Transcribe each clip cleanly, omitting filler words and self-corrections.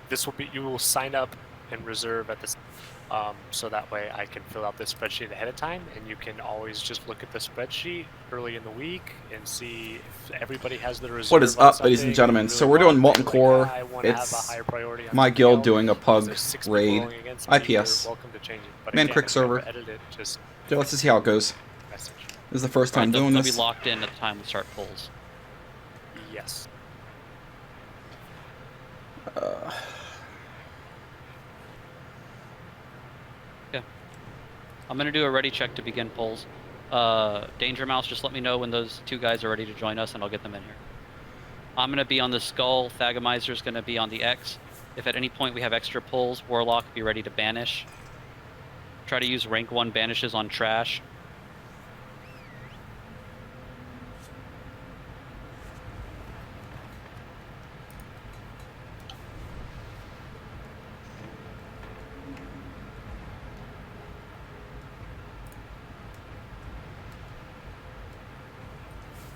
This will be, you will sign up and reserve at this, so that way I can fill out this spreadsheet ahead of time, and you can always just look at the spreadsheet early in the week and see if everybody has the reserve. What is up, ladies and gentlemen? So we're doing Molten Core. It's my guild doing a PuG raid, IPS, man crick server. So let's just see how it goes. This is the first time doing this. They'll be locked in at the time we start polls. Yes. Yeah. I'm gonna do a ready check to begin polls. Danger Mouse, just let me know when those two guys are ready to join us and I'll get them in here. I'm gonna be on the Skull, Thagomizer's gonna be on the X. If at any point we have extra pulls, Warlock, be ready to banish. Try to use rank 1 banishes on trash.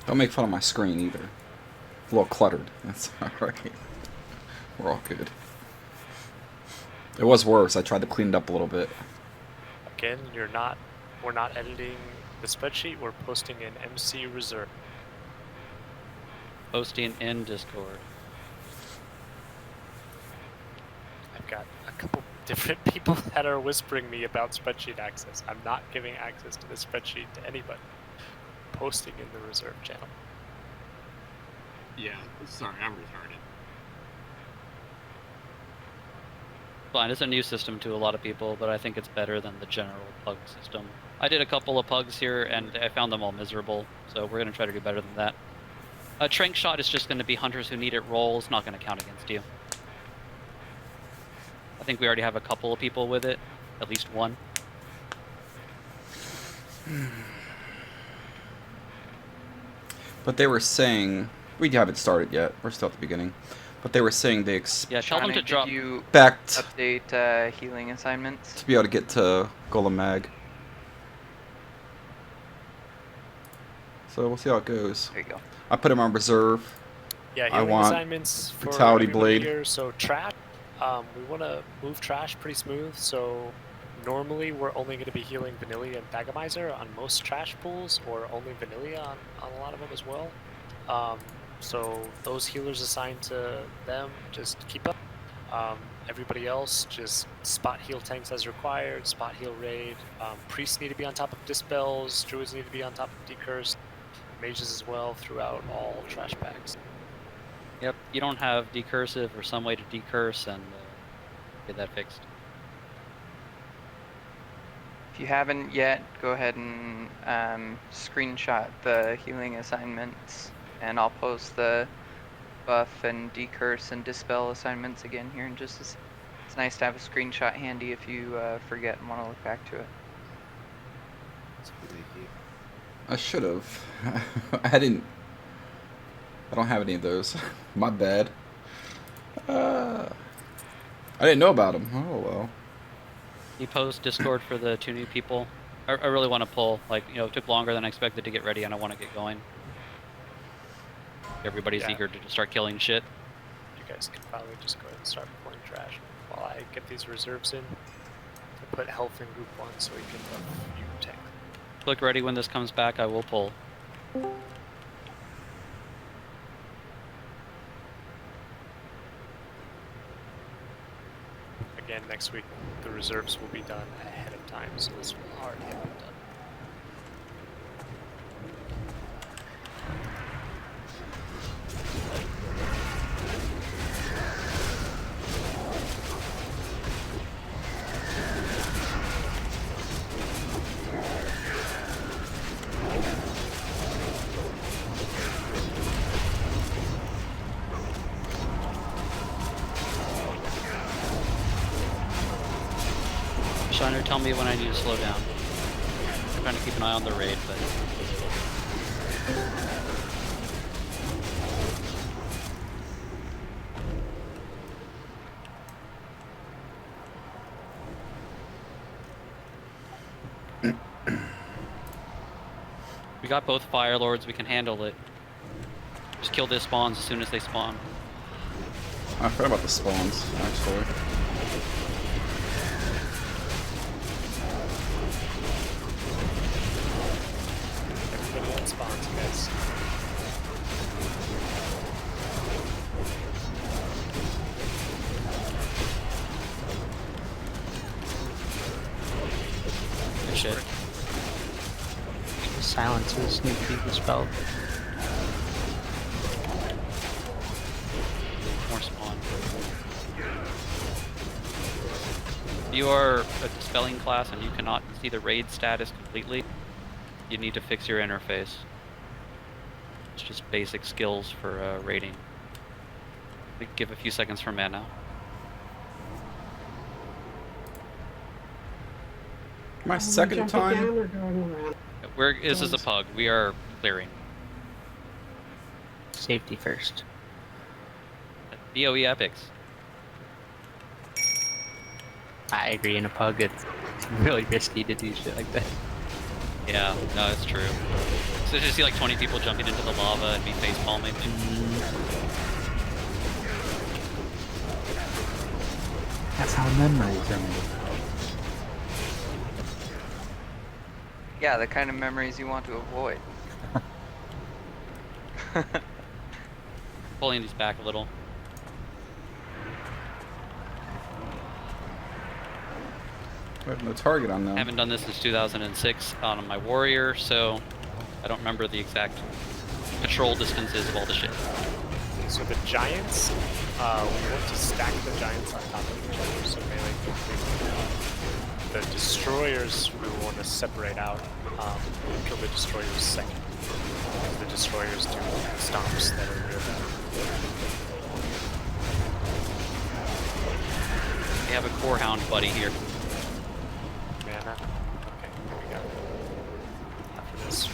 Don't make fun of my screen either. It's a little cluttered. That's alright. We're all good. It was worse. I tried to clean it up a little bit. Again, we're not editing the spreadsheet. We're posting in MC Reserve. Posting in Discord. I've got a couple different people that are whispering me about spreadsheet access. I'm not giving access to the spreadsheet to anybody. Posting in the reserve channel. Yeah, sorry, I'm retarded. Fine, it's a new system to a lot of people, but I think it's better than the general PuG system. I did a couple of PuGs here, and I found them all miserable, so we're going to try to do better than that. A Trank Shot is just going to be hunters who need it roll. It's not going to count against you. I think we already have a couple of people with it, at least one. But they were saying, we haven't started yet. We're still at the beginning. But they were saying they yeah, tell them to drop. Expect update healing assignments to be able to get to Golem Mag. So we'll see how it goes. There you go. I put him on reserve. Yeah, I healing want assignments for Fatality Blade. Here. So trash, we want to move trash pretty smooth. So normally we're only going to be healing Vanilla and Thagomizer on most trash pools, or only Vanilla on a lot of them as well. So those healers assigned to them, just keep up. Everybody else, just spot heal tanks as required, spot heal raid. Priests need to be on top of dispels, druids need to be on top of decurse, mages as well throughout all trash packs. Yep, you don't have decursive or some way to decurse and get that fixed. If you haven't yet, go ahead and screenshot the healing assignments, and I'll post the buff and decurse and dispel assignments again here in just a second. It's nice to have a screenshot handy if you forget and want to look back to it. I should have. I don't have any of those. My bad. I didn't know about them. Oh well. You post Discord for the 2 new people. I really want to pull. Like, you know, it took longer than I expected to get ready, and I want to get going. Everybody's eager to just start killing shit. You guys can probably just go ahead and start pulling trash while I get these reserves in. To put health in group 1 so we can buff you tank. Click ready when this comes back. I will pull. Again, next week the reserves will be done ahead of time, so this will already have been done. Shiner, tell me when I need to slow down. I'm trying to keep an eye on the raid, but... We got both Fire Lords, we can handle it. Just kill their spawns as soon as they spawn. I forgot about the spawns, actually. Everybody on spawns, guys. Good shit. Silences need to be dispelled. More spawn. You are a dispelling class and you cannot see the raid status completely. You need to fix your interface. It's just basic skills for raiding. We can give a few seconds for mana. My second time. This is a PuG. We are clearing. Safety first. BOE epics. I agree, in a PuG it's really risky to do shit like that. Yeah, no, it's true. So just see like 20 people jumping into the lava and be face palming. That's how memories are made. Yeah, the kind of memories you want to avoid. Pulling these back a little. I have no target on them. Haven't done this since 2006 on my warrior, so I don't remember the exact patrol distances of all the shit. So the giants, we want to stack the giants on top of each other, so melee can the destroyers we want to separate out. Kill the destroyers second. The destroyers do stomps that are near them. We have a core hound buddy here. Mana. Okay, here we go. After this.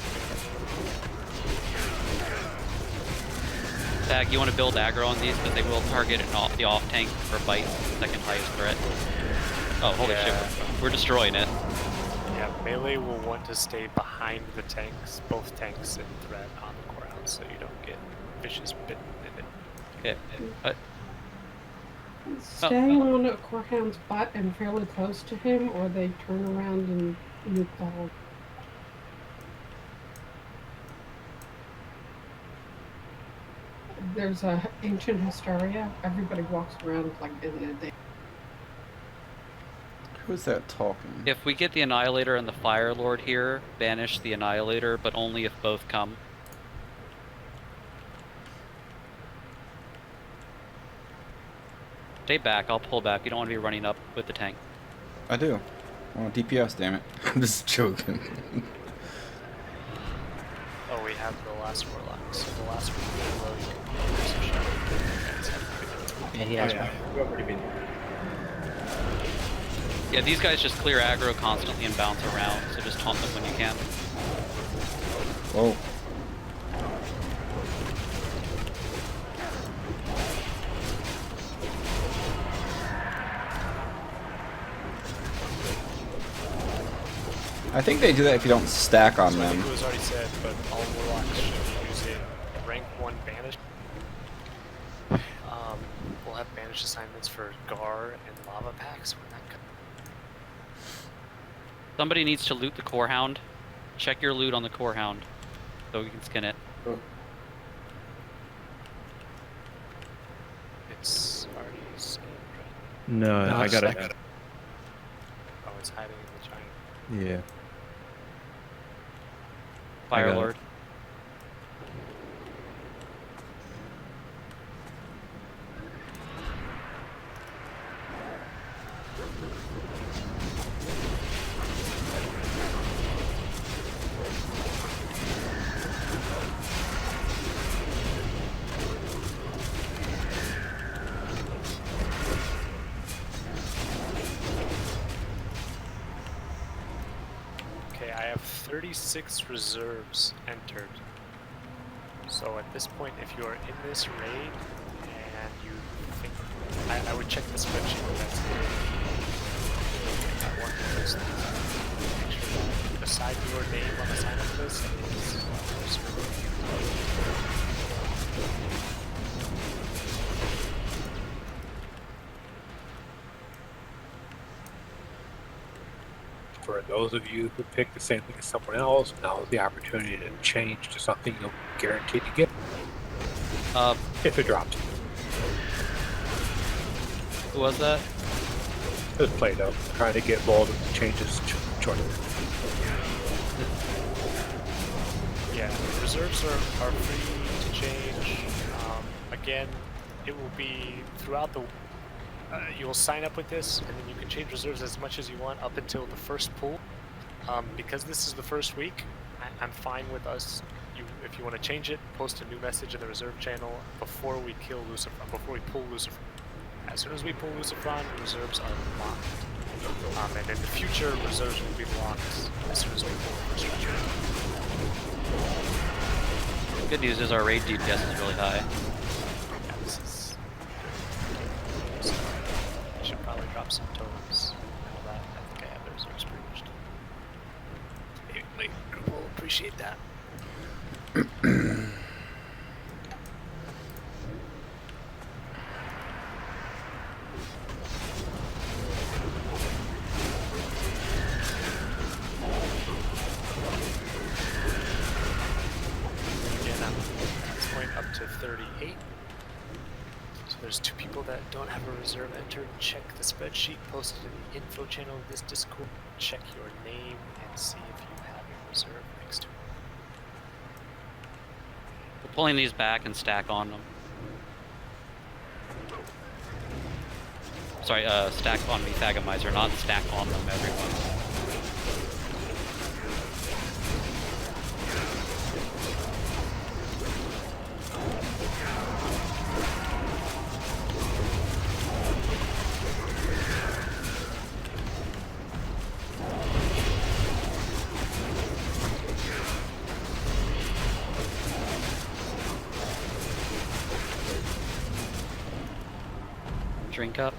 Tag, you want to build aggro on these because they will target the off tank for bite, second highest threat. Oh, holy shit, we're destroying it. Yeah, melee will want to stay behind the tanks, both tanks in threat on the core hound, so you don't get fishes bitten in it. Okay. Staying on a core hound's butt and fairly close to him, or they turn around and nuke the whole. There's a ancient hysteria. Everybody walks around like in a day. Who's that talking? If we get the Annihilator and the Fire Lord here, banish the Annihilator, but only if both come. Stay back, I'll pull back. You don't want to be running up with the tank. I do. I want DPS, damn it. I'm just joking. Oh, we have the last warlock, so the last one you can use a shot. Yeah, he has one. Yeah, these guys just clear aggro constantly and bounce around, so just taunt them when you can. Whoa. I think they do that if you don't stack on so them. I think it was already said, but all warlocks should be using rank 1 banish. We'll have banish assignments for Gar and lava packs when that comes. Somebody needs to loot the Core Hound. Check your loot on the Core Hound, so we can skin it. Oh. It's already saved, right? No, I got it. Oh, it's hiding in the giant. Yeah. Fire got it. Lord. Okay, I have 36 reserves entered. So at this point, if you're in this raid and you think, I would check the spreadsheet. That's one of those things. Make sure that beside your name on the sign up list is for those of you who picked the same thing as someone else, now is the opportunity to change to something you'll guaranteed to get if it drops. Who was that? It was Plato trying to get bold and changes choice. Yeah, reserves are free to change. Again, it will be throughout the. You'll sign up with this, and then you can change reserves as much as you want up until the first pull. Because this is the first week, I'm fine with us. If you want to change it, post a new message in the reserve channel before we kill Lucifer, before we pull Lucifer. As soon as we pull Lucifron, reserves are locked. And in the future, reserves will be locked as soon as we pull the first one. Good news is our raid DPS is really high. Yeah, this is... So, I should probably drop some totems and all that. I think I have the reserves pretty much done. Anyway, we'll appreciate that. Up to 38. So there's 2 people that don't have a reserve entered. Check the spreadsheet posted in the info channel of this Discord. Check your name and see if you have a reserve next to it. We're pulling these back and stack on them. Sorry, stack on me, Thagamizer, not stack on them, everyone. Drink up.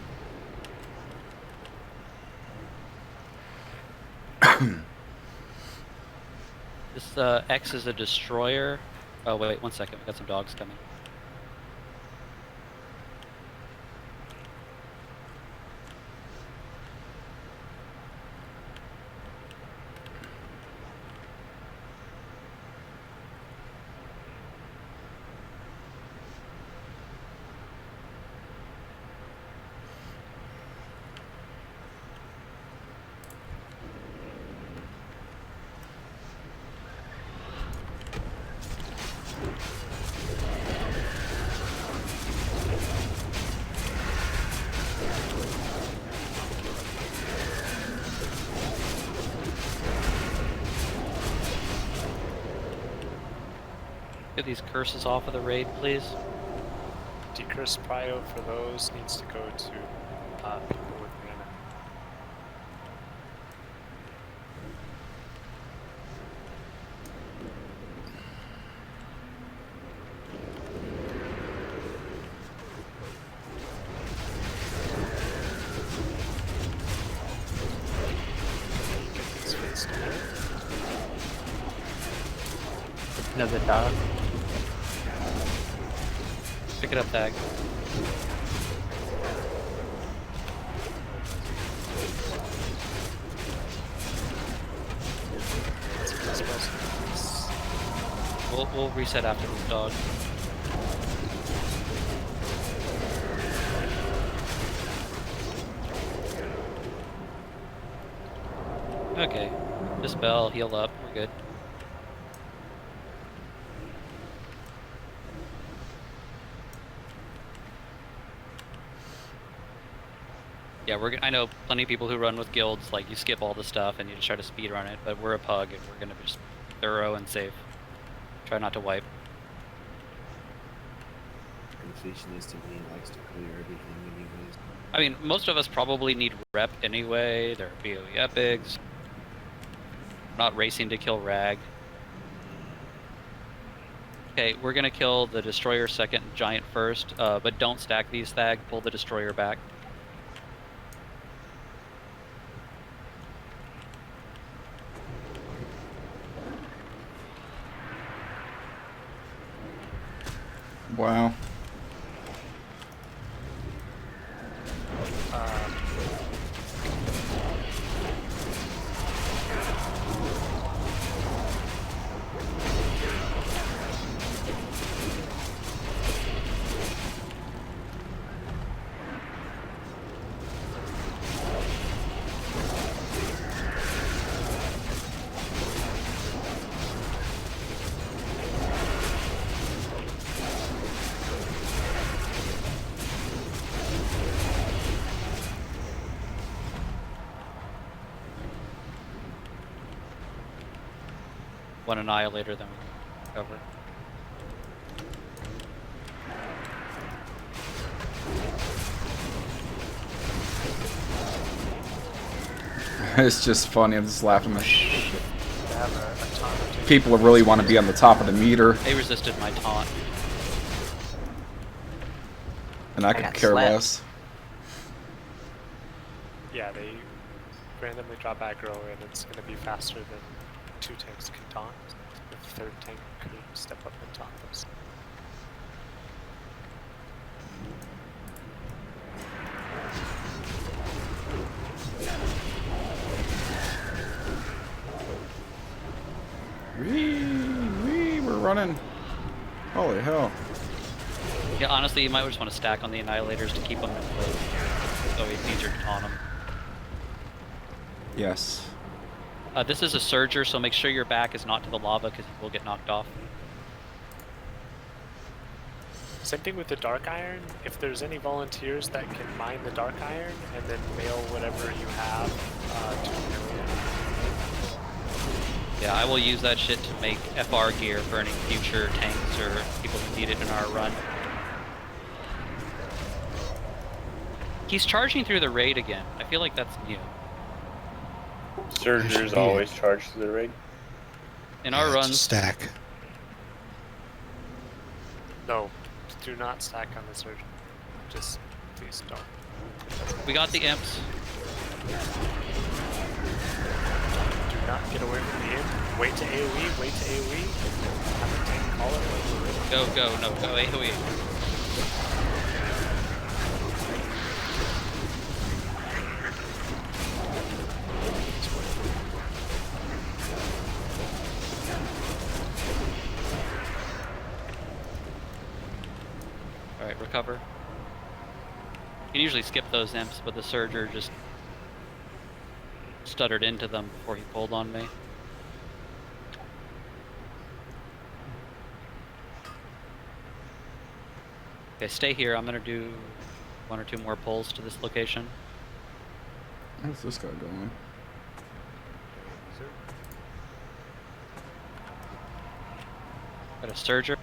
This X is a destroyer. Oh wait, 1 second. We got some dogs coming. Get these curses off of the raid, please. Decurse prio for those needs to go to people with mana. Get these fixed. Another dog. Pick it up, Tag. We'll reset after this dog. Okay. Dispel, heal up, we're good. Yeah, I know plenty of people who run with guilds, like you skip all the stuff and you just try to speed run it, but we're a PuG and we're gonna be just thorough and safe. Try not to wipe. Completionist to me likes to clear everything anyways. I mean, most of us probably need rep anyway. They're BOE epics. Not racing to kill Rag. Okay, we're gonna kill the Destroyer second, Giant first, but don't stack these Thag. Pull the Destroyer back. Wow. one annihilator, then we can cover. It's just funny. I'm just laughing. People really want to be on the top of the meter. They resisted my taunt. And I could care less. Yeah, they randomly drop aggro, and it's going to be faster than 2 tanks can taunt. The third tank could step up and taunt them. We're running. Holy hell. Yeah, honestly, you might just want to stack on the annihilators to keep them in place. So it's easier to taunt them. Yes. This is a Surger, so make sure your back is not to the lava because you will get knocked off. Same thing with the Dark Iron. If there's any volunteers that can mine the Dark Iron and then mail whatever you have to million. Yeah, I will use that shit to make FR gear for any future tanks or people who need it in our run. He's charging through the raid again. I feel like that's new. Surgers always charge through the raid. In our runs, stack. No, do not stack on the Surger. Just please don't. We got the imps. Do not get away from the imp. Wait to AoE, wait to AoE. Have a tank call it when we're ready. Go, no, go AoE. Alright, recover. You can usually skip those imps, but the Surger just stuttered into them before he pulled on me. Okay, stay here. I'm gonna do 1 or 2 more pulls to this location. How's this guy going? Got a Surger.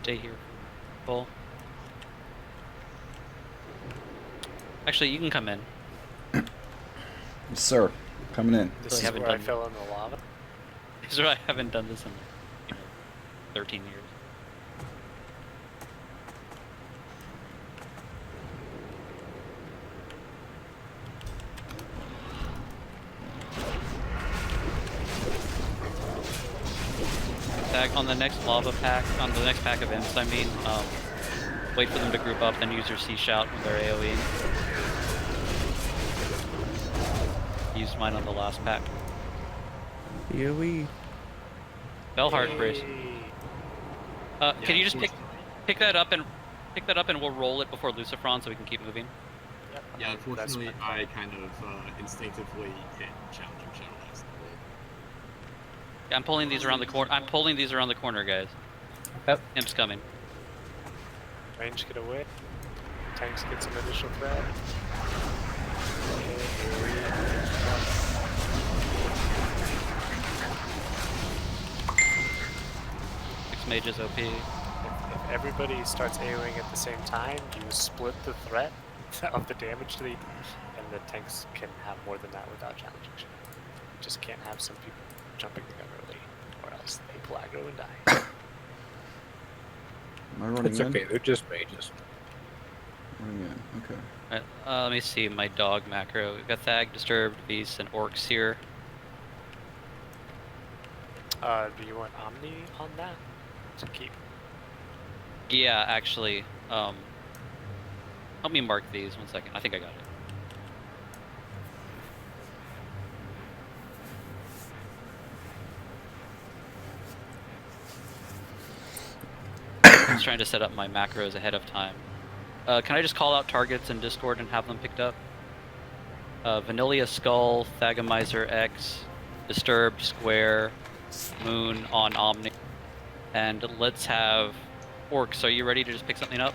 Stay here. Pull. Actually, you can come in. Yes, sir. Coming in. This is where I fell in the lava. This is where I haven't done this in 13 years. On the next lava pack, on the next pack of imps, I mean, wait for them to group up, then use your C-shout when they're AoE. Used mine on the last pack. AoE. Bellheart brace. Can you just pick that up and we'll roll it before Lucifron so we can keep moving? Yeah, unfortunately, I kind of instinctively hit challenging shadow. Yeah, I'm pulling these around the corner. I'm pulling these around the corner, guys. Yep. Imp's coming. Range get away. Tanks get some additional threat. Six mages OP. If everybody starts AoEing at the same time, you split the threat of the damage they do, and the tanks can have more than that without challenging. You just can't have some people jumping the gun early, or else they pull aggro and die. Am I running It's in? okay, they're just mages. Running in, okay. Alright, let me see my dog macro. We've got Thag, Disturbed, Beasts, and Orcs here. Do you want Omni on that to keep? Yeah, actually, help me mark these 1 second. I think I got it. I was trying to set up my macros ahead of time. Can I just call out targets in Discord and have them picked up? Vanilla Skull, Thagomizer X, Disturbed Square, Moon on Omni, and let's have Orcs. Are you ready to just pick something up?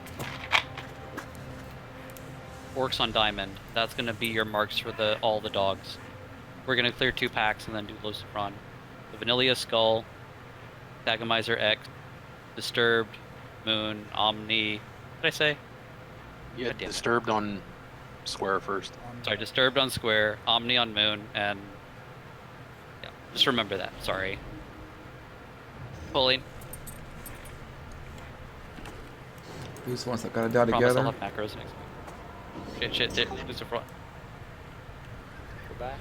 Orcs on Diamond. That's going to be your marks for all the dogs. We're going to clear 2 packs and then do Lucifron. The Vanilla Skull, Thagomizer X, Disturbed, Moon, Omni. What did I say? Yeah, Disturbed on Square first. Sorry, Disturbed on Square, Omni on Moon, and yeah, just remember that. Sorry. Pulling. Who's the ones that gotta die Promise together? I'll have macros next week. Shit. Who's the front? Go back.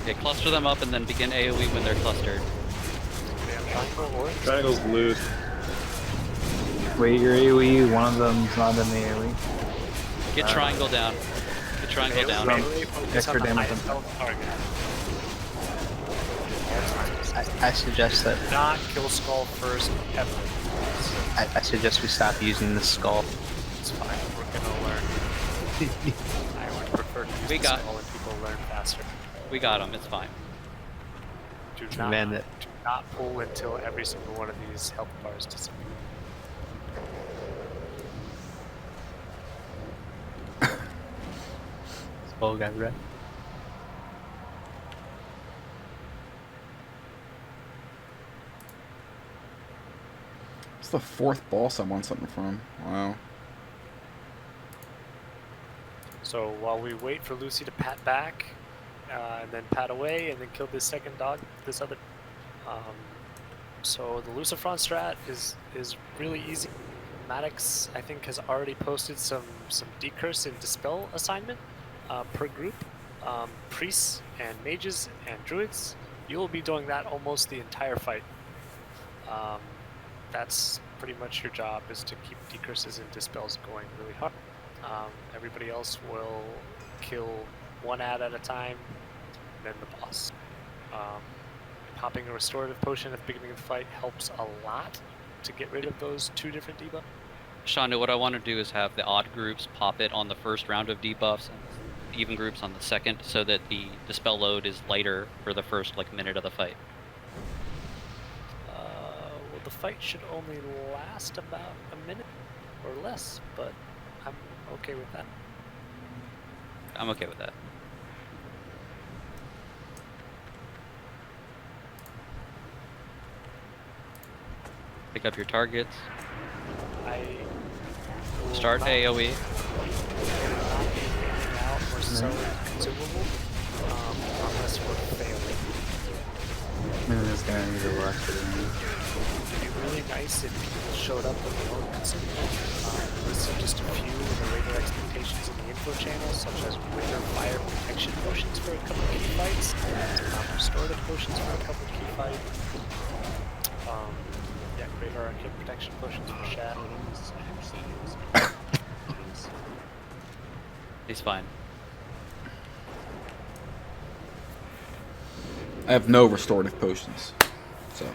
Okay, cluster them up and then begin AoE when they're clustered. Triangle's loose. Wait, your AoE, one of them's not in the AoE. Get triangle down. Get triangle down. Extra damage on I suggest that not kill skull first ever. I suggest we stop using the skull. It's fine. We're gonna learn. I would prefer to use the skull and people learn faster. We got him. It's fine. Do not pull until every single one of these health bars disappear. Skull guys, right? It's the 4th boss I want something from. Wow. So while we wait for Lucy to pat back, and then pat away, and then kill this second dog, this other. So the Lucifron strat is really easy. Maddox, I think, has already posted some decurse and dispel assignment per group. Priests and mages and druids, you will be doing that almost the entire fight. That's pretty much your job, is to keep decurses and dispels going really hard. Everybody else will kill 1 ad at a time, then the boss. Popping a restorative potion at the beginning of the fight helps a lot to get rid of those 2 different debuffs. Shonda, what I want to do is have the odd groups pop it on the first round of debuffs and even groups on the second, so that the dispel load is lighter for the first minute of the fight. Well, the fight should only last about a minute or less, but I'm okay with that. I'm okay with that. Pick up your targets. Start AoE. Out or selling consumable, unless we're failing. Maybe this guy needs a rush for them. It'd be really nice if people showed up with their own consumable. Listed just a few in the regular expectations in the info channel, such as Winter Fire Protection Potions for a couple of key fights, Restorative Potions for a couple of key fights. Yeah, Greater Arcane Protection Potions for Shadow. He's fine. I have no restorative potions, so.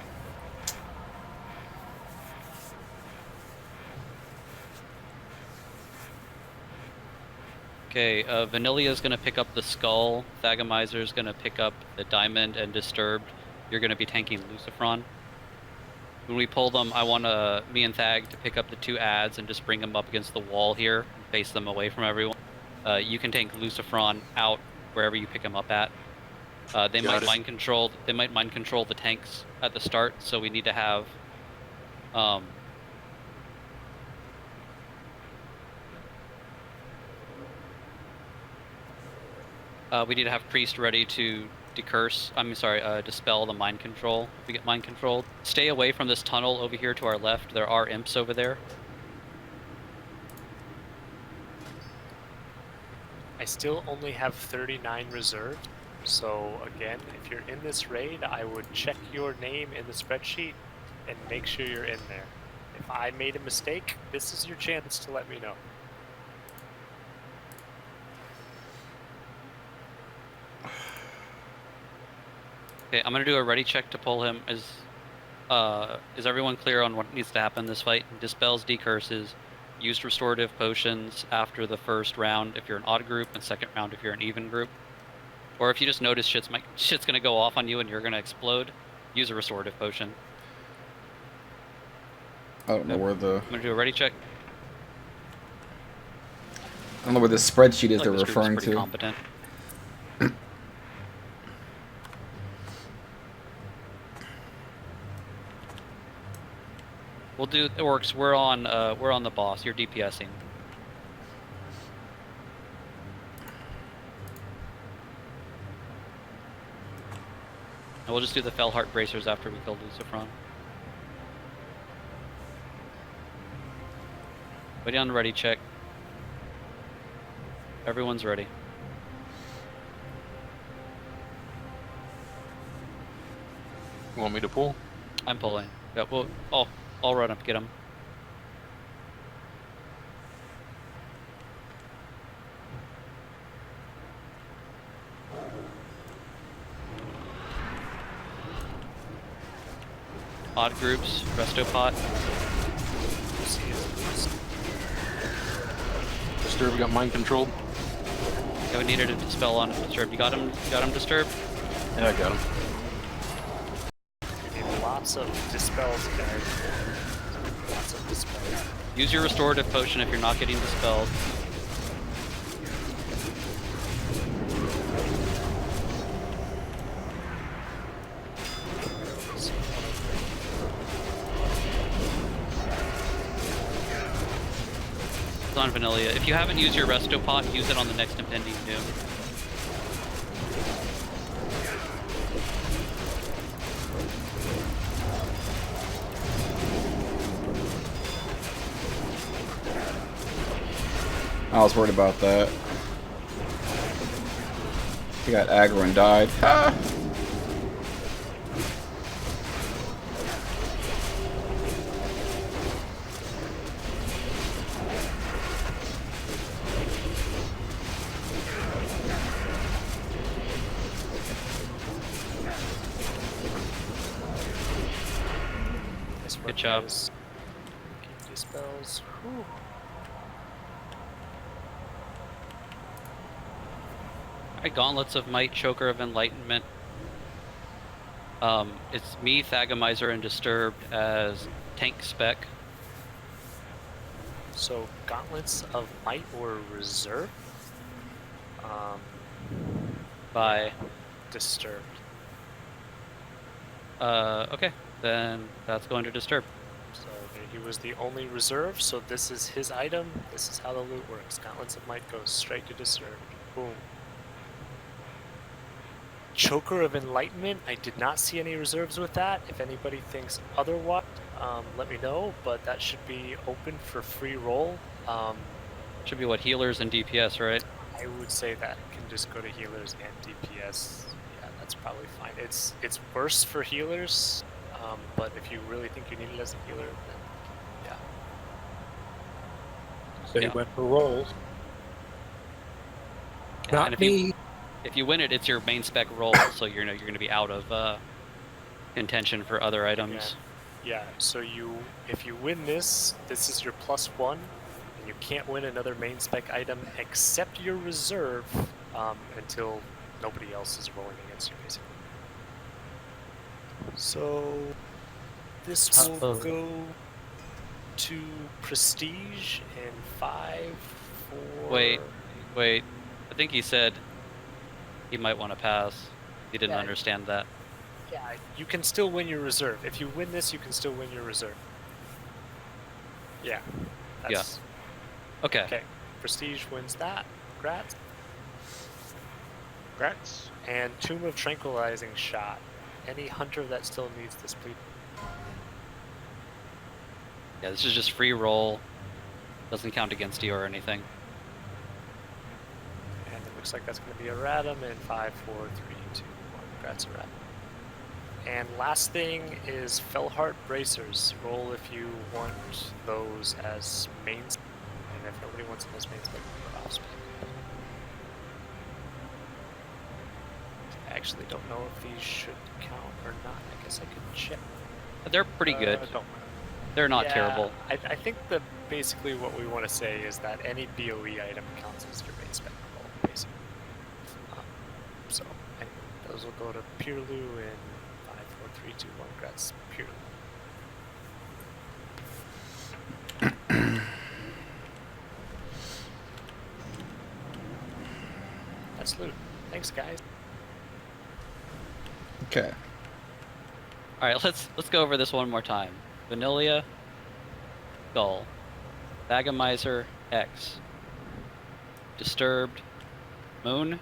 Okay, Vanilla is going to pick up the Skull, Thagomizer is going to pick up the Diamond and Disturbed. You're going to be tanking Lucifron. When we pull them, I want me and Thag to pick up the 2 ads and just bring them up against the wall here, and face them away from everyone. You can tank Lucifron out wherever you pick them up at. They might mind control the tanks at the start, so we need to have Priest ready to dispel the mind control if we get mind controlled. Stay away from this tunnel over here to our left. There are imps over there. I still only have 39 reserved, so again, if you're in this raid, I would check your name in the spreadsheet and make sure you're in there. If I made a mistake, this is your chance to let me know. Okay, I'm gonna do a ready check to pull him. Is everyone clear on what needs to happen in this fight? Dispels, decurses, use restorative potions after the first round if you're an odd group, and second round if you're an even group. Or if you just notice shit's gonna go off on you and you're gonna explode, use a restorative potion. I don't know where the... I'm gonna do a ready check. I don't know where the spreadsheet is Like they're this group's referring pretty to. Competent. We'll do it works. We're on the boss. You're DPSing. And we'll just do the Fellheart bracers after we kill Lucifron. Waiting on the ready check. Everyone's ready. You want me to pull? I'm pulling. Yeah, well, I'll run up, get him. Odd groups, Restopot. Disturb got mind controlled. Yeah, we needed a dispel on Disturb. You got him disturbed? Yeah, I got him. We need lots of dispels, guys. Lots of dispels. Use your restorative potion if you're not getting dispelled. It's on Vanilla. If you haven't used your Restopot, use it on the next impending doom. I was worried about that. He got aggro and died. Ah! Good job. Dispels. Whew. Alright, Gauntlets of Might, Choker of Enlightenment. It's me, Thagomizer, and Disturbed as tank spec. So, Gauntlets of Might or Reserve? By Disturbed. Okay, then that's going to Disturb. So he was the only reserve, so this is his item. This is how the loot works. Gauntlets of Might goes straight to Disturbed. Boom. Choker of Enlightenment, I did not see any reserves with that. If anybody thinks otherwise, let me know, but that should be open for free roll. Should be what, healers and DPS, right? I would say that can just go to healers and DPS. Yeah, that's probably fine. It's worse for healers, but if you really think you need it as a healer, then yeah. So he went for rolls. Yeah, Not me. If you win it, it's your main spec roll, so you're going to be out of contention for other items. Yeah. So if you win this, this is your +1, and you can't win another main spec item except your reserve until nobody else is rolling against you, basically. So this will go to Prestige in 5, 4. Wait. I think he said he might want to pass. He didn't understand that. Yeah, you can still win your reserve. If you win this, you can still win your reserve. Yeah. That's... Yeah. Okay. Okay. Prestige wins that. Grats. And Tomb of Tranquilizing Shot. Any hunter that still needs this, please. Yeah, this is just free roll. Doesn't count against you or anything. And it looks like that's going to be a Radom in 5, 4, 3, 2, 1. Congrats, Radom. And last thing is Fellheart Bracers. Roll if you want those as mains. And if nobody wants them as mains, then off spec. I actually don't know if these should count or not. I guess I could check. They're pretty good. They're not terrible. I think that basically what we want to say is that any BOE item counts as your base spec roll, basically. So those will go to Pirlu in 5, 4, 3, 2, 1. Congrats, Pirlu. That's loot. Thanks, guys. Okay. All right, let's go over this one more time. Vanilla, Skull, Thagomizer, X, Disturbed, Moon,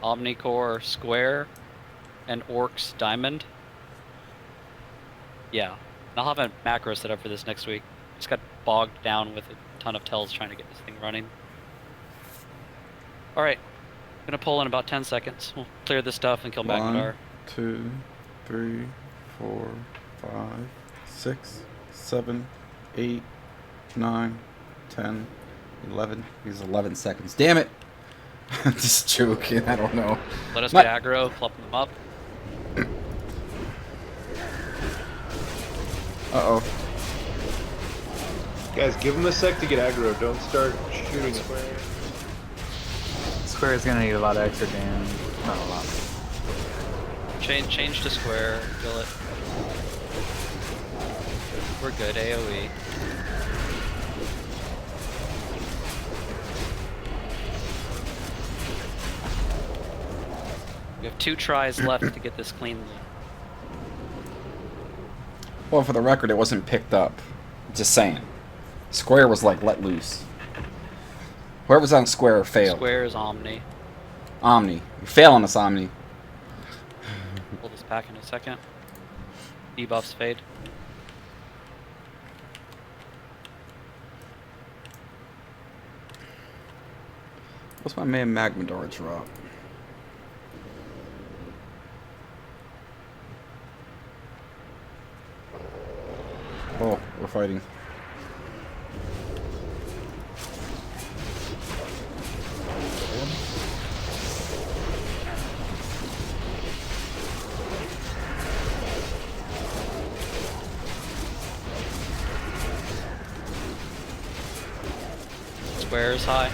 Omnicore, Square, and Orcs, Diamond. Yeah, and I'll have a macro set up for this next week. Just got bogged down with a ton of tells trying to get this thing running. All right, gonna pull in about 10 seconds. We'll clear this stuff and kill Magmadar. 1, 2, 3, 4, 5, 6, 7, 8, 9, 10, 11. He's 11 seconds. Damn it! Just joking. I don't know. Let us get aggro, clump them up. Uh-oh. Guys, give him a sec to get aggro. Don't start shooting him. Square is gonna need a lot of extra damage. Not a lot. Change to Square. Kill it. We're good. AoE. We have 2 tries left to get this clean. Well, for the record, it wasn't picked up. Just saying. Square was like let loose. Whoever's on Square failed. Square is Omni. Omni. You fail on this Omni. Pull this back in a second. Debuffs fade. What's my man Magmadar drop? Oh, we're fighting. Square is high.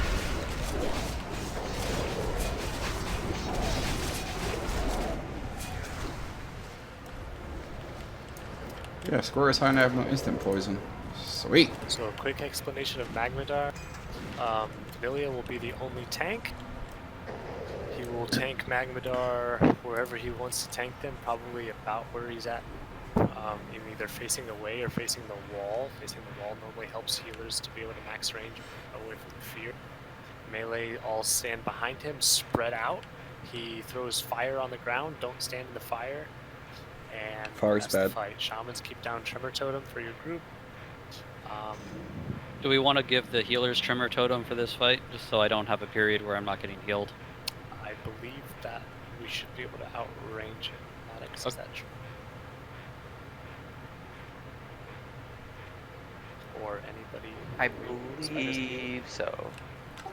Yeah, Square is high and I have no instant poison. Sweet. So a quick explanation of Magmadar. Vanilla will be the only tank. He will tank Magmadar wherever he wants to tank them, probably about where he's at. Either facing away or facing the wall. Facing the wall normally helps healers to be able to max range away from the fear. Melee all stand behind him, spread out. He throws fire on the ground, don't stand in the fire. And Fire's that's bad. the fight. Shamans keep down Tremor Totem for your group. Do we want to give the healers Tremor Totem for this fight, just so I don't have a period where I'm not getting healed? I believe that we should be able to outrange it. Maddox, is that true? Or anybody? I believe so.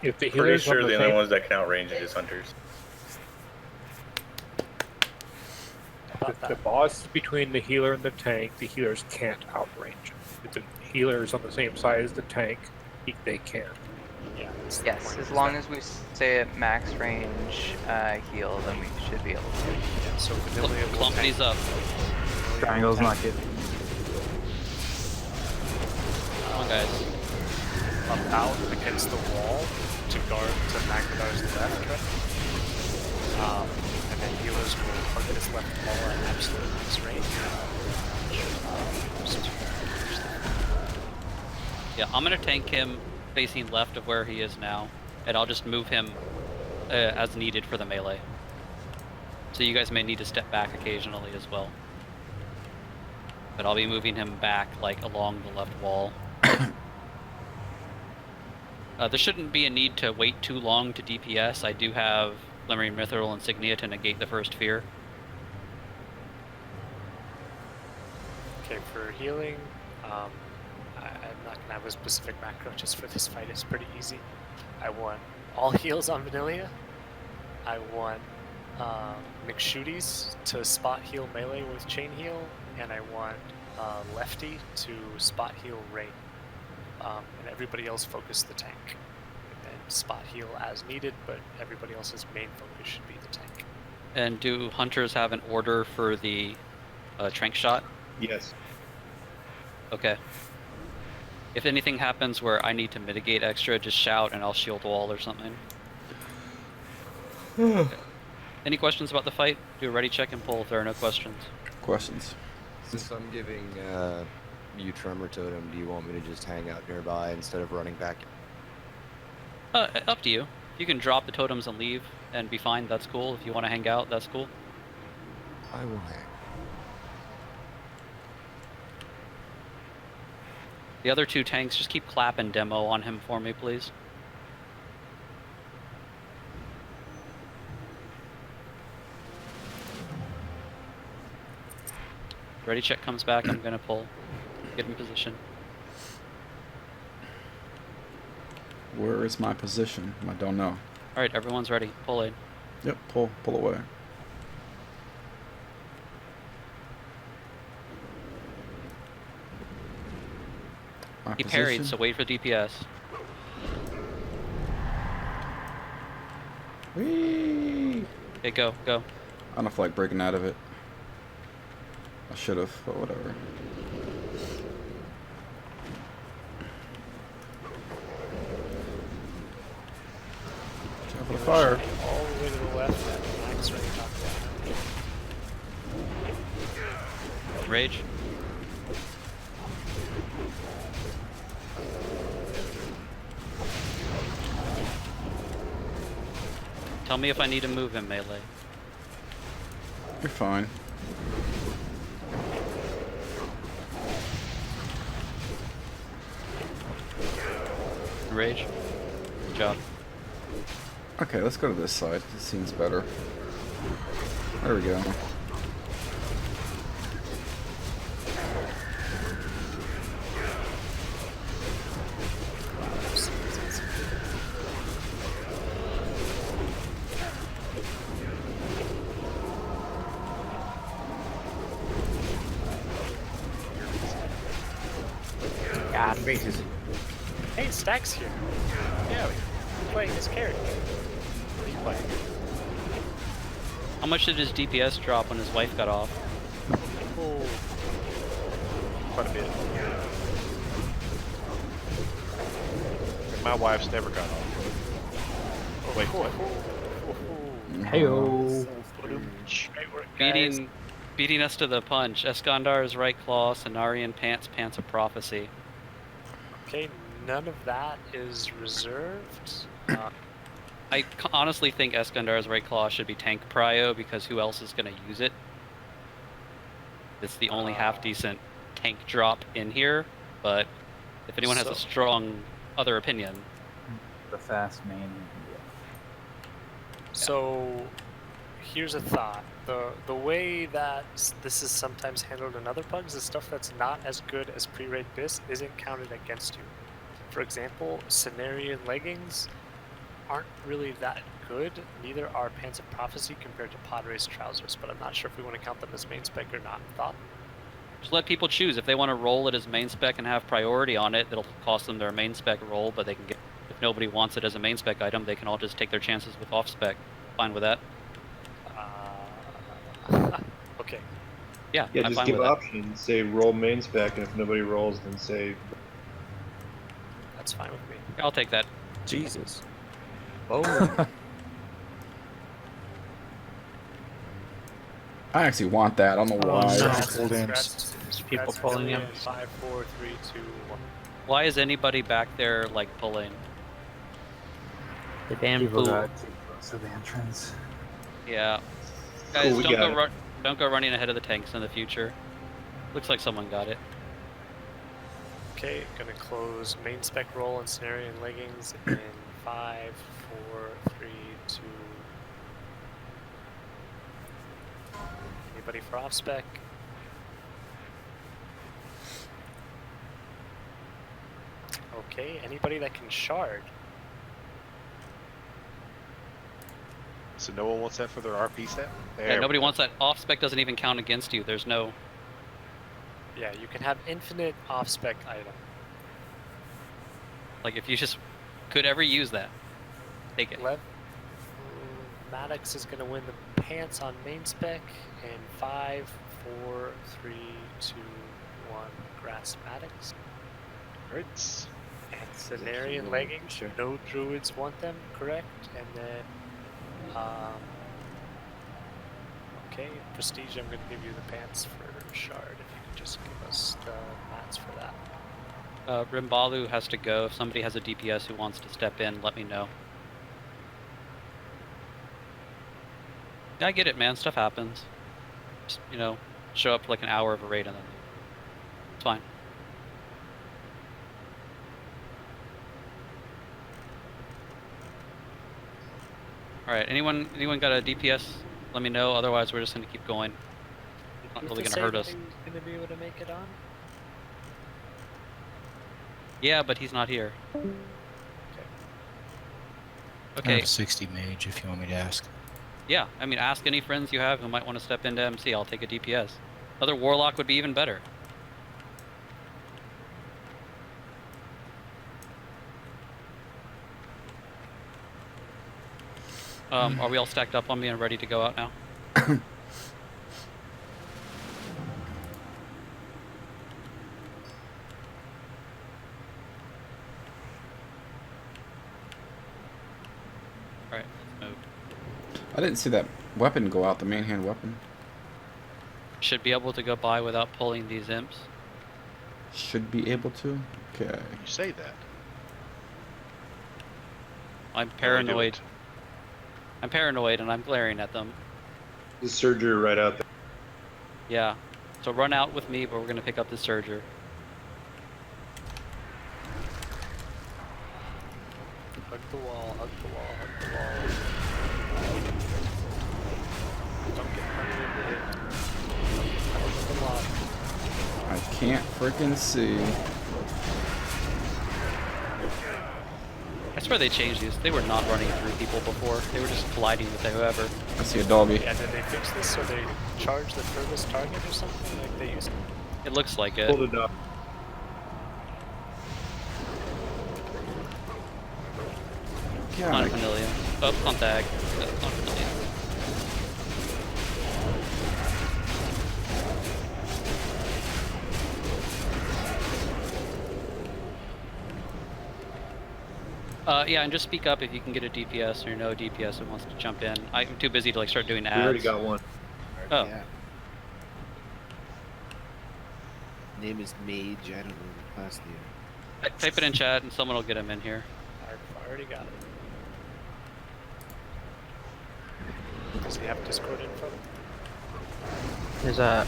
If the Pretty healers sure on the the only tank, ones that can outrange it is hunters. the boss is between the healer and the tank, the healers can't outrange him. If the healer is on the same side as the tank, they can. Yeah. Yes, as long as we stay at max range heal, then we should be able to. Yeah, so Vanilla will Clump these up. Triangle's not good. Come on, guys. Up out against the wall to guard to Magmadar's left, right? And then healers will target his left wall at absolute max range. Yeah, I'm gonna tank him facing left of where he is now, and I'll just move him as needed for the melee. So you guys may need to step back occasionally as well. But I'll be moving him back, like, along the left wall. There shouldn't be a need to wait too long to DPS. I do have Glimmering Mithril Insignia to negate the first fear. Okay, for healing, I'm not going to have a specific macro just for this fight. It's pretty easy. I want all heals on Vanilla. I want McShooties to spot heal melee with chain heal. And I want lefty to spot heal Ray, and everybody else focus the tank. And spot heal as needed, but everybody else's main focus should be the tank. And do hunters have an order for the trank shot? Yes. Okay. If anything happens where I need to mitigate extra, just shout and I'll shield wall or something. Okay. Any questions about the fight? Do a ready check and pull if there are no questions. Questions? Since I'm giving you Tremor Totem, do you want me to just hang out nearby instead of running back? Up to you. You can drop the totems and leave and be fine, that's cool. If you want to hang out, that's cool. I will hang. The other two tanks, just keep clapping demo on him for me, please. Ready check comes back, I'm gonna pull. Get in position. Where is my position? I don't know. Alright, everyone's ready. Pull in. Yep, pull away. He parried, so wait for DPS. Whee! Okay, go. I don't feel like breaking out of it. I should have, but whatever. Careful the fire. All the way to the left, and Max ready to knock down. Rage. Tell me if I need to move him, melee. You're fine. Rage. Good job. Okay, let's go to this side. This seems better. There we go. God, bases. Hey, Stack's here. Yeah, we're playing his character. What are you playing? How much did his DPS drop when his wife got off? Oh, Quite a bit. My wife's never got off. Wait, what? Heyo. Beating us to the punch. Escondar's right claw, Cenarian pants of prophecy. Okay, none of that is reserved. I honestly think Escondar's right claw should be tank prio because who else is going to use it? It's the only half decent tank drop in here, but if anyone has a strong other opinion. The fast main. Yeah. So, here's a thought. The way that this is sometimes handled in other pugs is stuff that's not as good as pre-raid bis isn't counted against you. For example, Cenarian leggings aren't really that good. Neither are Pants of Prophecy compared to Pod Race trousers, but I'm not sure if we want to count them as main spec or not. Thought? Just let people choose. If they want to roll it as main spec and have priority on it, it'll cost them their main spec roll, but they can get. If nobody wants it as a main spec item, they can all just take their chances with off spec. Fine with that. Okay. Yeah, Yeah, I'm just fine give with options. Say roll main spec, and if nobody rolls, then say. That's fine with me. that. I'll take that. Jesus. Oh. I actually want that. I don't know why. People pulling him. 5, 4, 3, 2, 1. Why is anybody back there like pulling? The damn People fool. got too close to the entrance. Yeah. Guys, Cool, we got it. don't go running ahead of the tanks in the future. Looks like someone got it. Okay, gonna close main spec roll and Cenarian leggings in 5, 4, 3, 2. Anybody for off spec? Okay, anybody that can shard? So no one wants that for their RP set? Yeah, nobody wants that. Off spec doesn't even count against you. There's no. Yeah, you can have infinite off-spec item. Like if you just could ever use that, take it. Maddox is going to win the pants on main spec, and 5, 4, 3, 2, 1, grass Maddox. Hurts. And Cenarian leggings, sure. No druids want them, correct? And then, okay, Prestige, I'm going to give you the pants for Shard, if you could just give us the mats for that. Rimbalu has to go. If somebody has a DPS who wants to step in, let me know. Yeah, I get it, man. Stuff happens. Just, you know, show up for like an hour of a raid and then it's fine. Alright, anyone got a DPS? Let me know, otherwise we're just gonna keep going. It's not really gonna hurt us. Gonna be able to make it on? Yeah, but he's not here. I have 60 mage if you want me to ask. Yeah, I mean, ask any friends you have who might want to step into MC. I'll take a DPS. Other Warlock would be even better. Are we all stacked up on me and ready to go out now? Alright, let's move. I didn't see that weapon go out, the main hand weapon. Should be able to go by without pulling these imps. Should be able to? Okay. You say that. I'm paranoid. I'm paranoid and I'm glaring at them. The Surger right out there. Yeah. So run out with me, but we're gonna pick up the Surger. Hug the wall, hug the wall, hug the wall. Don't get punched in the hip. Don't get punched in the lock. I can't freaking see. I swear they changed these. They were not running through people before. They were just colliding with whoever. I see a doggy. Yeah, did they fix this so they charge the furthest target or something like they used to? It looks like it. Hold it up. On Vanilla. Oh, on Tag. That's on Vanilla. Yeah, and just speak up if you can get a DPS or know a DPS that wants to jump in. I'm too busy to like start doing ads. We already got one. Oh. Yeah. Name is Mage. I don't know the class name. Type it in chat and someone will get him in here. I already got it. Does he have Discord info? There's a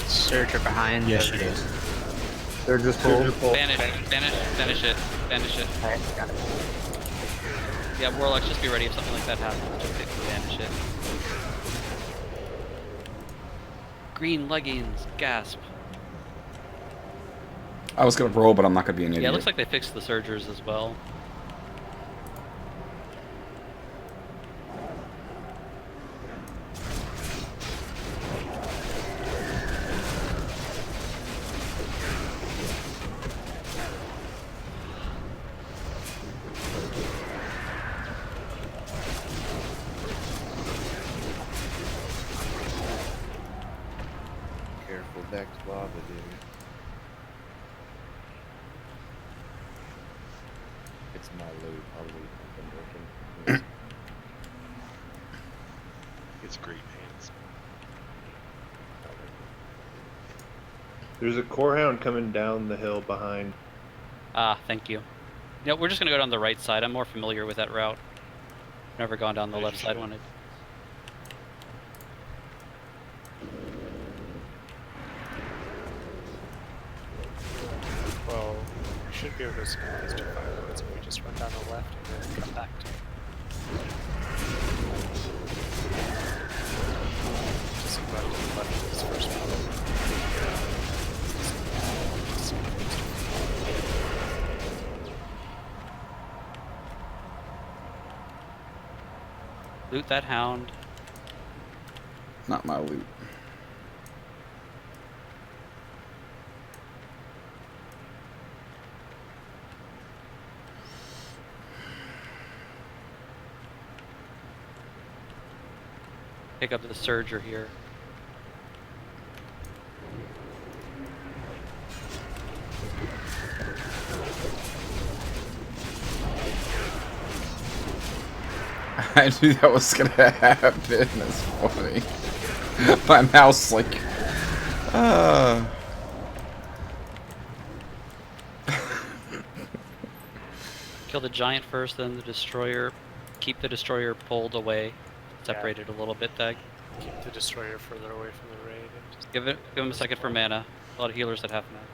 Surger behind. Yes, she does. They're just full. Banish it. Banish it. Alright, got it. Yeah, Warlocks, just be ready if something like that happens. Just banish it. Green leggings, gasp. I was gonna roll, but I'm not gonna be an idiot. Yeah, it looks like they fixed the Surgers as well. Careful, back to lava, dude. It's my loot, probably been working. It's great hands. There's a core hound coming down the hill behind. Ah, thank you. Yeah, we're just gonna go down the right side. I'm more familiar with that route. Never gone down the left side when it. Well, we should be able to skip these two fire limits if we just run down the left and then come back to it. Just run to the left of this first one. Loot that hound. Not my loot. pick up the Surger here. I knew that was gonna happen. That's funny. My mouse, like, Kill the giant first, then the destroyer. Keep the destroyer pulled away, separated a little bit. Tag. Keep the destroyer further away from the raid. And just Give him a second for mana. A lot of healers that have mana.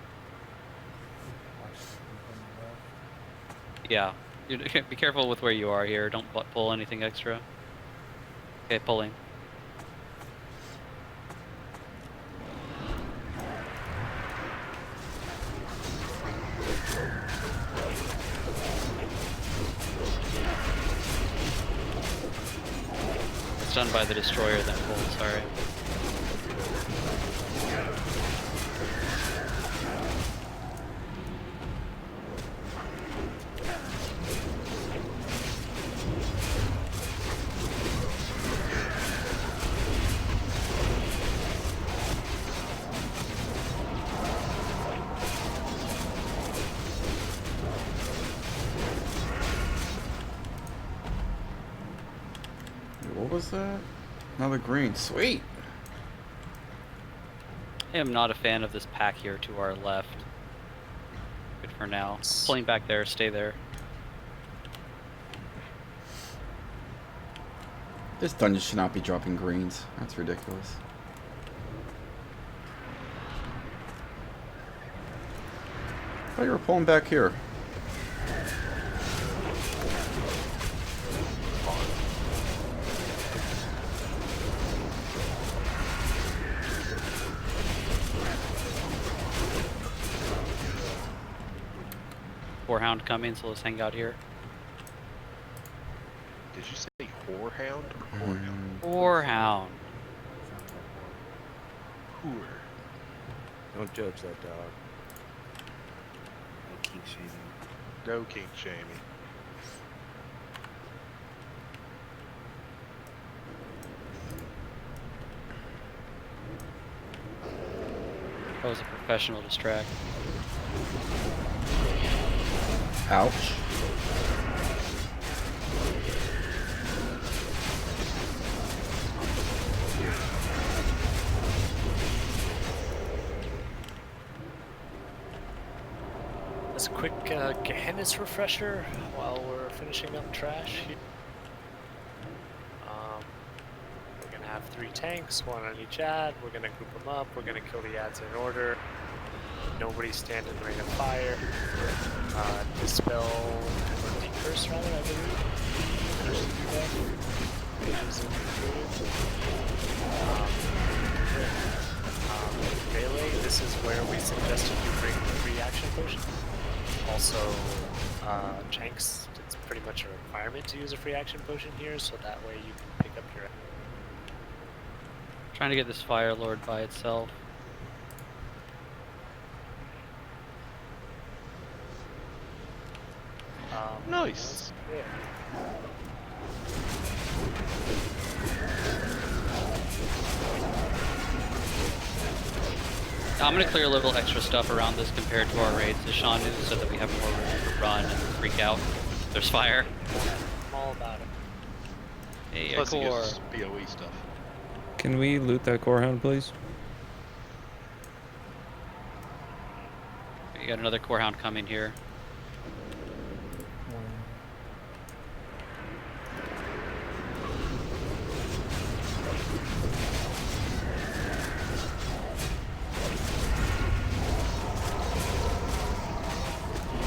Yeah. Be careful with where you are here. Don't pull anything extra. Okay, pulling. It's done by the destroyer then pulled, sorry. what was that? Another green. Sweet. I am not a fan of this pack here to our left. Good for now. Pulling back there, stay there. This dungeon should not be dropping greens. That's ridiculous. I thought you were pulling back here. Whorehound coming, so let's hang out here. Did you say whorehound or whorehound? Whorehound. Whore. Don't judge that dog. No kink shaming. No kink shaming. That was a professional distract. Ouch. As a quick Gehenna's refresher while we're finishing up trash. We're gonna have 3 tanks, 1 on each ad. We're gonna group them up. We're gonna kill the ads in order. Nobody stand in rain of fire. Dispel or decurse rather, I believe. Melee, this is where we suggested you bring the reaction potion. Also, tanks, it's pretty much a requirement to use a free action potion here, so that way you can pick up your... Trying to get this Fire Lord by itself. Nice. Yeah. I'm going to clear a little extra stuff around this compared to our raids, as Sean knew, so that we have more room to run and freak out. There's fire. I'm all about it. Hey, Plus he core. gets BOE stuff. Can we loot that core hound, please? We got another core hound coming here.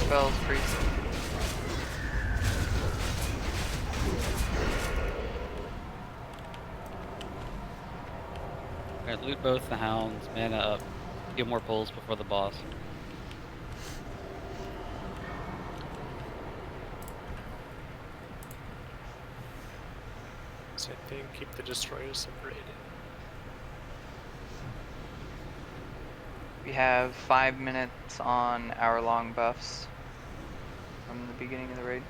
Spells, priest. Alright, loot both the hounds, mana up. Get more pulls before the boss. Same thing, keep the destroyers separated. We have 5 minutes on hour-long buffs from the beginning of the raid.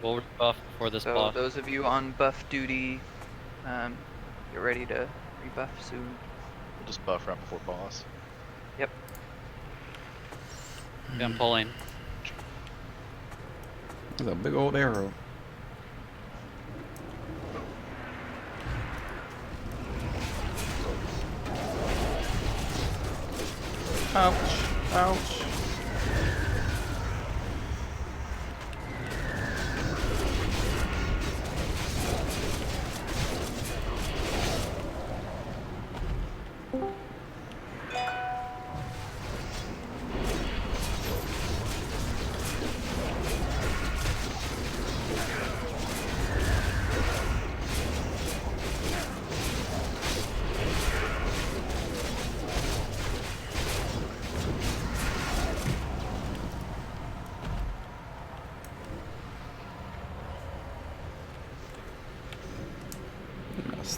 We'll buff before this So boss. those of you on buff duty, get ready to rebuff soon. We'll just buff right before boss. Yep. Yeah, I'm pulling. That's a big old arrow. Ouch. Ouch.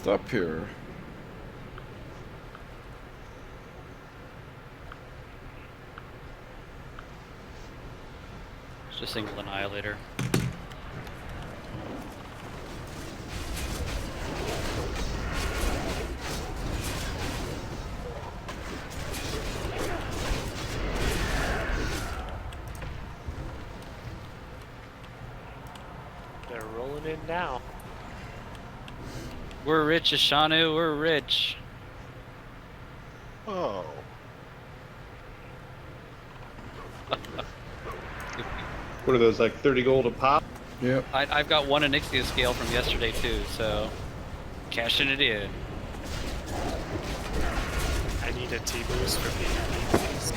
Up here. Just a single annihilator. They're rolling in now. We're rich, Ashanu, we're rich. Oh. What are those, like 30 gold a pop? Yep. I've got one Onyxia scale from yesterday too, so cashing it in. I need a T-boost for PvP, please.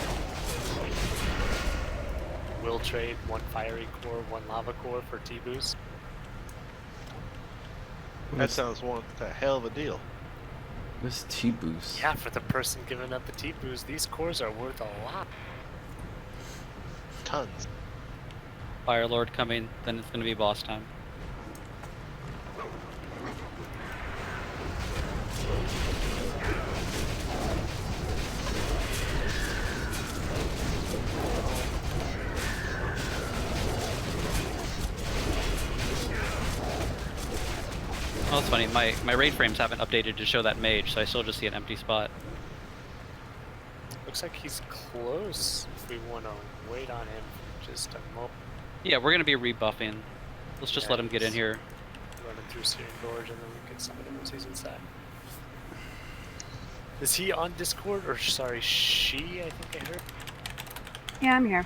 Will trade 1 fiery core, 1 lava core for T-boost. That sounds one a hell of a deal. This T-boost. Yeah, for the person giving up the T-boost, these cores are worth a lot. Tons. Fire Lord coming, then it's gonna be boss time. Oh, that's funny. My raid frames haven't updated to show that mage, so I still just see an empty spot. Looks like he's close if we want to wait on him for just a moment. Yeah, we're gonna be rebuffing. Let's just let him get in here. Running through Searing Gorge and then we can summon him once he's inside. Is he on Discord? Or sorry, she, I think I heard? Yeah, I'm here.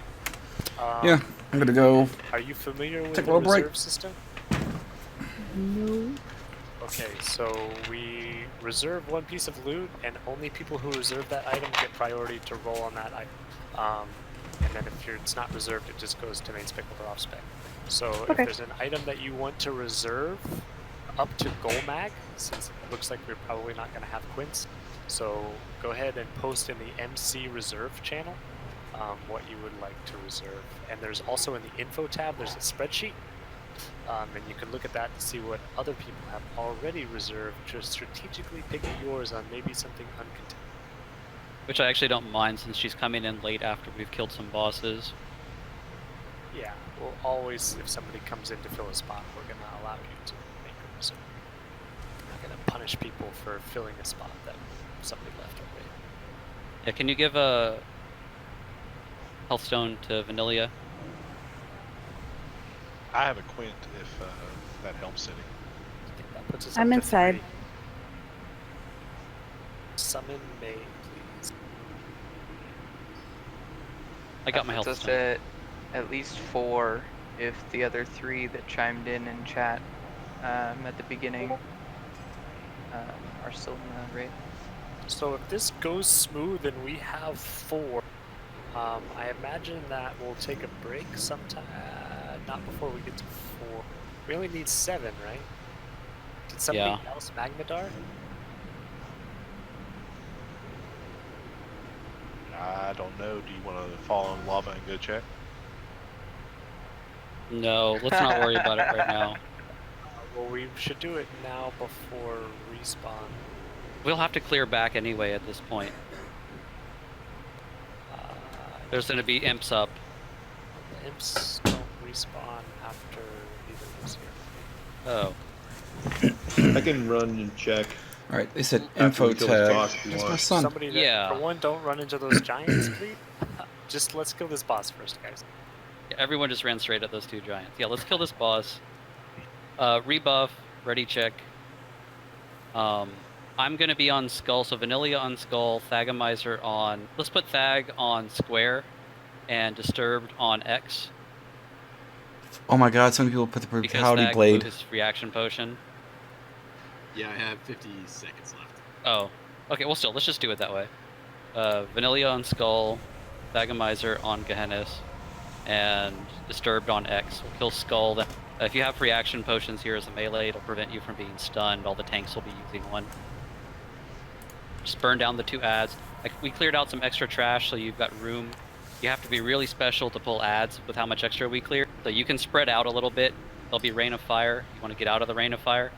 Yeah, I'm gonna go. Are you familiar with take a the little reserve break. system? No. Okay, so we reserve 1 piece of loot, and only people who reserve that item get priority to roll on that item. And then if it's not reserved, it just goes to main spec or off spec. So if there's an item that you want to reserve up to goal mag, since it looks like we're probably not going to have quints, so go ahead and post in the MC reserve channel what you would like to reserve. And there's also in the info tab, there's a spreadsheet. And you can look at that to see what other people have already reserved, just strategically picking yours on maybe something uncontested. Which I actually don't mind since she's coming in late after we've killed some bosses. Yeah, well, always if somebody comes in to fill a spot, we're going to allow you to make a reserve. We're not going to punish people for filling a spot that somebody left already. Yeah, can you give a healthstone to Vanilla? I have a quint if that helps any. I think that puts us I'm up to inside. 3. Summon May, please. I got my That puts us healthstone. at least 4 if the other 3 that chimed in chat at the beginning are still in the raid. So if this goes smooth and we have 4, I imagine that we'll take a break sometime. Not before we get to 4. We only need 7, right? Did somebody else Magmadar? I don't know. Do you want to fall in lava and go check? No, let's not worry about it right now. Well, we should do it now before respawn. We'll have to clear back anyway at this point. There's going to be imps up. The imps don't respawn after either of us here. Oh. I can run and check. Alright, they said info tag. That's my son. Somebody that, for one, don't run into those giants, please. Just let's kill this boss first, guys. Yeah, everyone just ran straight at those 2 giants. Yeah, let's kill this boss. Rebuff, ready check. I'm going to be on Skull, so Vanilla on Skull, Thagamizer on... Let's put Thag on Square, and Disturbed on X. Oh my god, some people put the Brutality Blade. Because Thag blew his reaction potion. Yeah, I have 50 seconds left. Oh. Okay, well still, let's just do it that way. Vanilla on Skull, Thagamizer on Gehennis, and Disturbed on X. We'll kill Skull. Then, if you have reaction potions here as a melee, it'll prevent you from being stunned. All the tanks will be using one. Just burn down the 2 adds. We cleared out some extra trash, so you've got room. You have to be really special to pull adds with how much extra we cleared. So you can spread out a little bit. There'll be Rain of Fire. You want to get out of the Rain of Fire.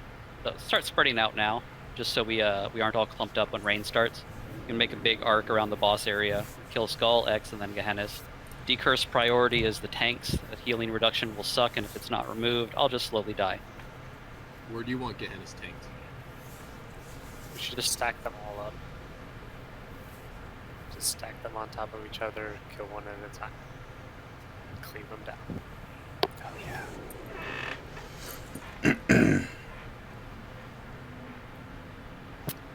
So start spreading out now, just so we aren't all clumped up when rain starts. You can make a big arc around the boss area. Kill Skull, X, and then Gehennis. Decurse priority is the tanks. The healing reduction will suck, and if it's not removed, I'll just slowly die. Where do you want Gehennis tanked? We should just stack them all up. Just stack them on top of each other, kill one at a time. Cleave them down. Oh yeah.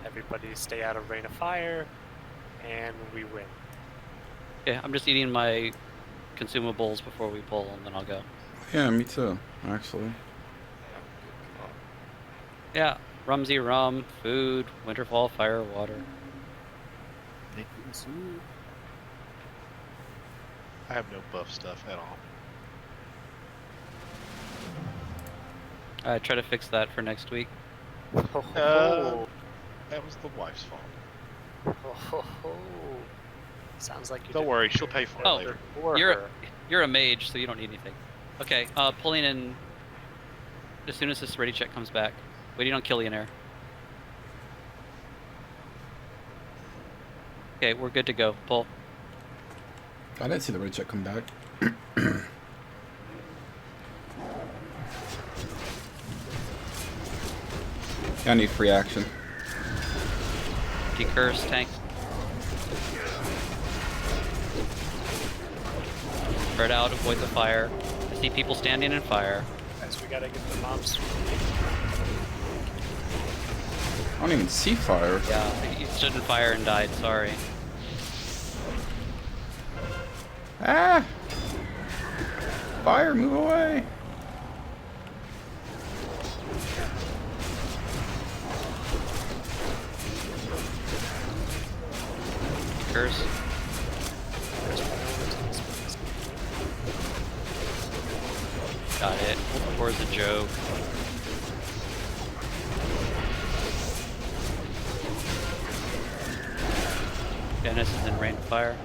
Everybody stay out of Rain of Fire, and we win. Yeah, I'm just eating my consumables before we pull, and then I'll go. Yeah, me too, actually. Yeah, Rumsey rum, food, Winterfall, fire, water. I have no buff stuff at all. I try to fix that for next week. That was the wife's fault. Sounds like you Don't worry, she'll pay for it later. You're a mage, so you don't need anything. Okay, pulling in as soon as this ready check comes back. Waiting on Killionaire. Okay, we're good to go. Pull. I didn't see the ready check come back. I need free action. Decurse, tank. Spread out, avoid the fire. I see people standing in fire. Guys, we gotta get the mobs. I don't even see fire. Yeah, you stood in fire and died, sorry. Ah! Fire, move away! Curse. Got it. Where's the joke? Dennis is in Rain of Fire.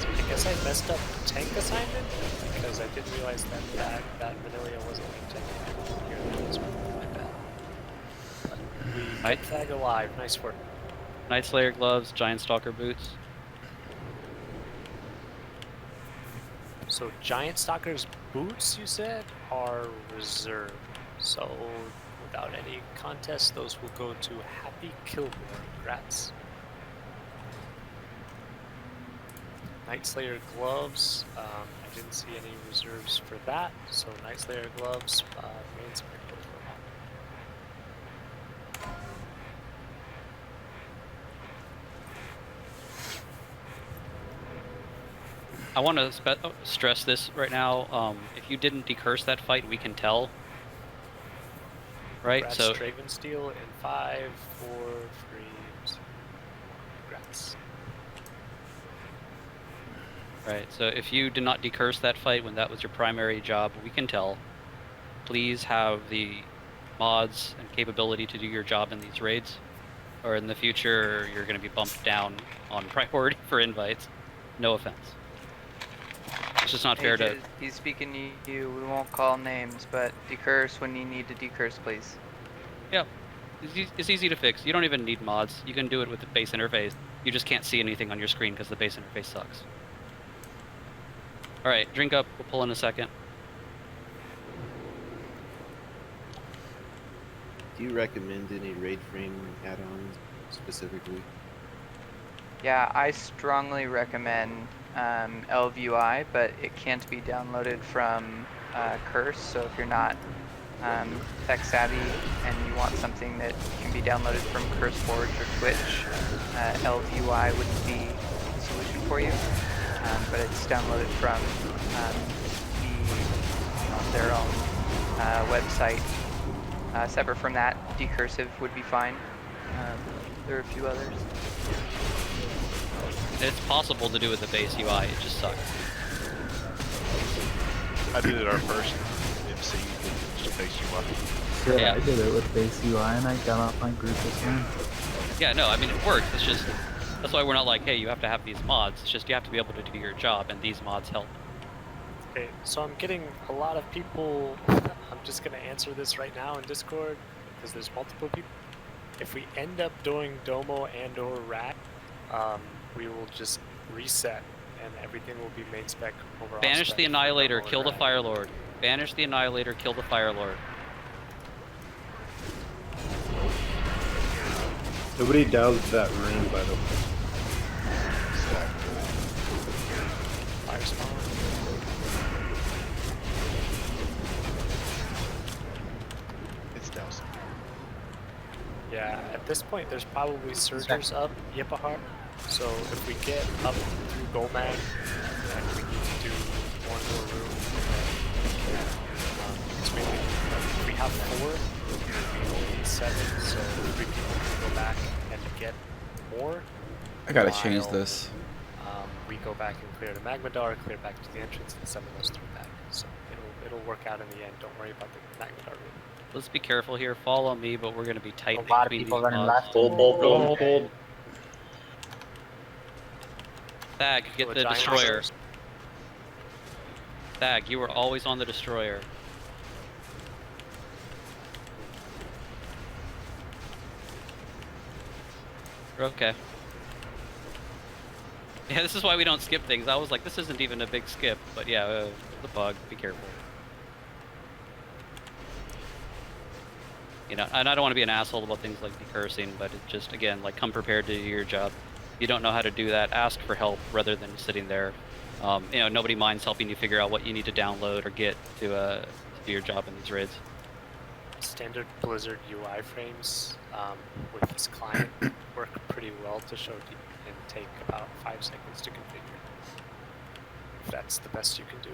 I guess I messed up the tank assignment because I didn't realize that Vanilla wasn't being taken. Here, that was my bad. But we kept Thag alive. Nice work. Night Slayer gloves, Giant Stalker boots. So Giant Stalker's boots, you said, are reserved. So without any contest, those will go to Happy Kilmore. Congrats. Night Slayer gloves, I didn't see any reserves for that, so Night Slayer gloves, main sprinklers were on. I want to stress this right now. If you didn't decurse that fight, we can tell. Right? Congrats, so Dravensteel in 5, 4 frames. Congrats. Right, so if you did not decurse that fight when that was your primary job, we can tell. Please have the mods and capability to do your job in these raids. Or in the future, you're going to be bumped down on priority for invites. No offense. It's just not fair to... He's speaking to you, we won't call names, but decurse when you need to decurse, please. Yeah, it's easy to fix. You don't even need mods. You can do it with the base interface. You just can't see anything on your screen because the base interface sucks. All right, drink up. We'll pull in a second. Do you recommend any raid frame add-ons specifically? Yeah, I strongly recommend LVUI, but it can't be downloaded from Curse. So if you're not tech savvy and you want something that can be downloaded from CurseForge or Twitch, LVUI wouldn't be the solution for you. But it's downloaded from their own website. Separate from that, Decursive would be fine. There are a few others. It's possible to do with the base UI, it just sucks. I did it our first MC with just base UI. Yeah, I did it with base UI and I got off my group this time. Yeah, no, I mean it works, it's just, that's why we're not like, hey, you have to have these mods, it's just you have to be able to do your job and these mods help. Okay, so I'm getting a lot of people, I'm just going to answer this right now in Discord, because there's multiple people. If we end up doing Domo and or Rat, we will just reset and everything will be main spec overall. Banish the Annihilator, kill the Fire Lord. Banish the Annihilator, kill the Fire Lord. Nobody doubted that room, by the way. Fire spawn. It's doused. Yeah, at this point there's probably surgers up Yippahar. So if we get up through Golmag, and we need to do one more room, it's maybe, if we have 4, we only need 7, so 3 people can go back and get more. I gotta change this. We go back and clear the Magmadar, clear back to the entrance, and summon those 3 back. So it'll work out in the end. Don't worry about the Magmadar room. Let's be careful here. Follow me, but we're gonna be tight. A lot of people running left. Hold. Thag, get the destroyer. Thag, you were always on the destroyer. Okay. Yeah, this is why we don't skip things. I was like, this isn't even a big skip, but yeah, the bug. Be careful. You know, and I don't want to be an asshole about things like decursing, but it just, again, like, come prepared to do your job. If you don't know how to do that, ask for help rather than sitting there. You know, nobody minds helping you figure out what you need to download or get to do your job in these raids. Standard Blizzard UI frames with this client work pretty well to show and take about 5 seconds to configure. If that's the best you can do.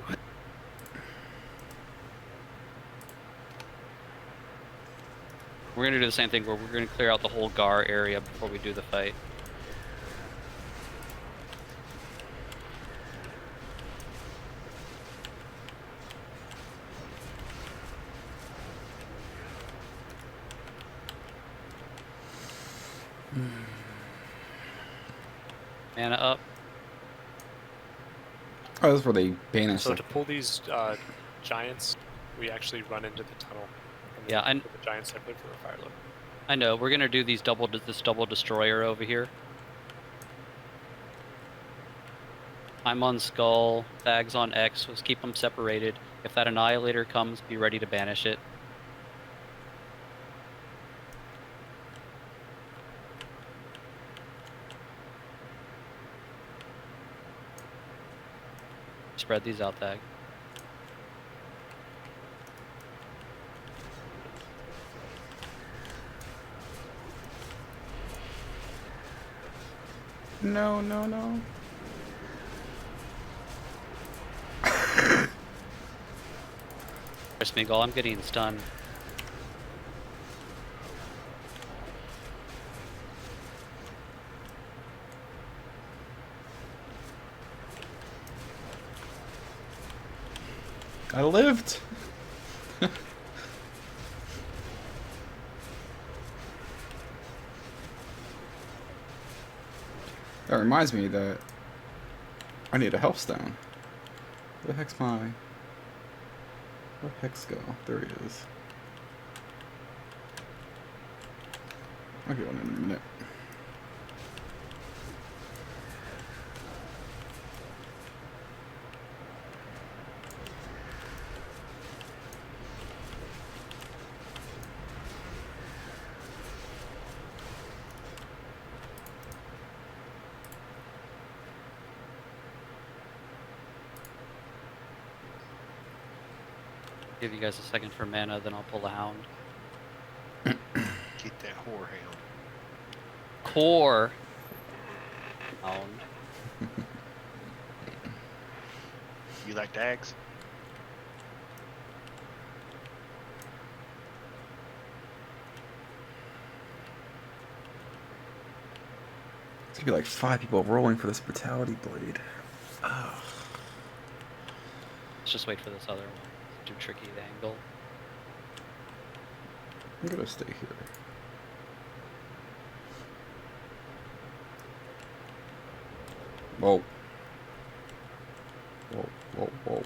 We're going to do the same thing where we're going to clear out the whole GAR area before we do the fight. Mana up. Oh, that's where they banish. So to pull these giants, we actually run into the tunnel. Yeah, and the giants separately for the Fire Lord. I know we're gonna do these this double destroyer over here. I'm on Skull, Thag's on X. Let's keep them separated. If that Annihilator comes, be ready to banish it. Spread these out, Thag. No, no, no. Chris Miguel, I'm getting stunned. I lived. That reminds me that I need a health stone. Where the heck's my... Where'd Hex go? There he is. I'll get one in a minute. Give you guys a second for mana, then I'll pull the Hound. Get that whorehound. Core Hound. You like dags? It's gonna be like 5 people rolling for this Brutality Blade. Oh. Let's just wait for this other one. It's too tricky to angle. I'm gonna stay here. Whoa. Whoa, whoa, whoa.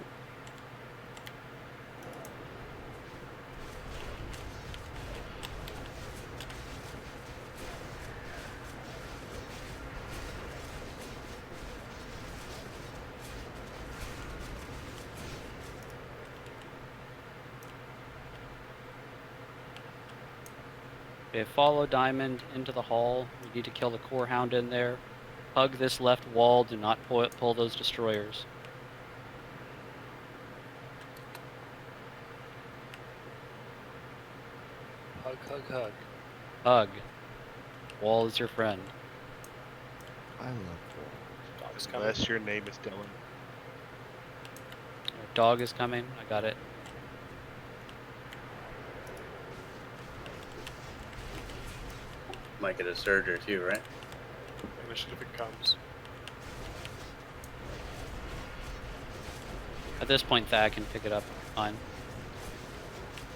Okay, follow Diamond into the hall. We need to kill the Core Hound in there. Hug this left wall. Do not pull those destroyers. Hug, hug, hug. Hug. Wall is your friend. I love wall. Dog is coming. Unless your name is Dylan. Dog is coming. I got it. Might get a surger too, right? Initiative it comes. At this point, Thad can pick it up fine.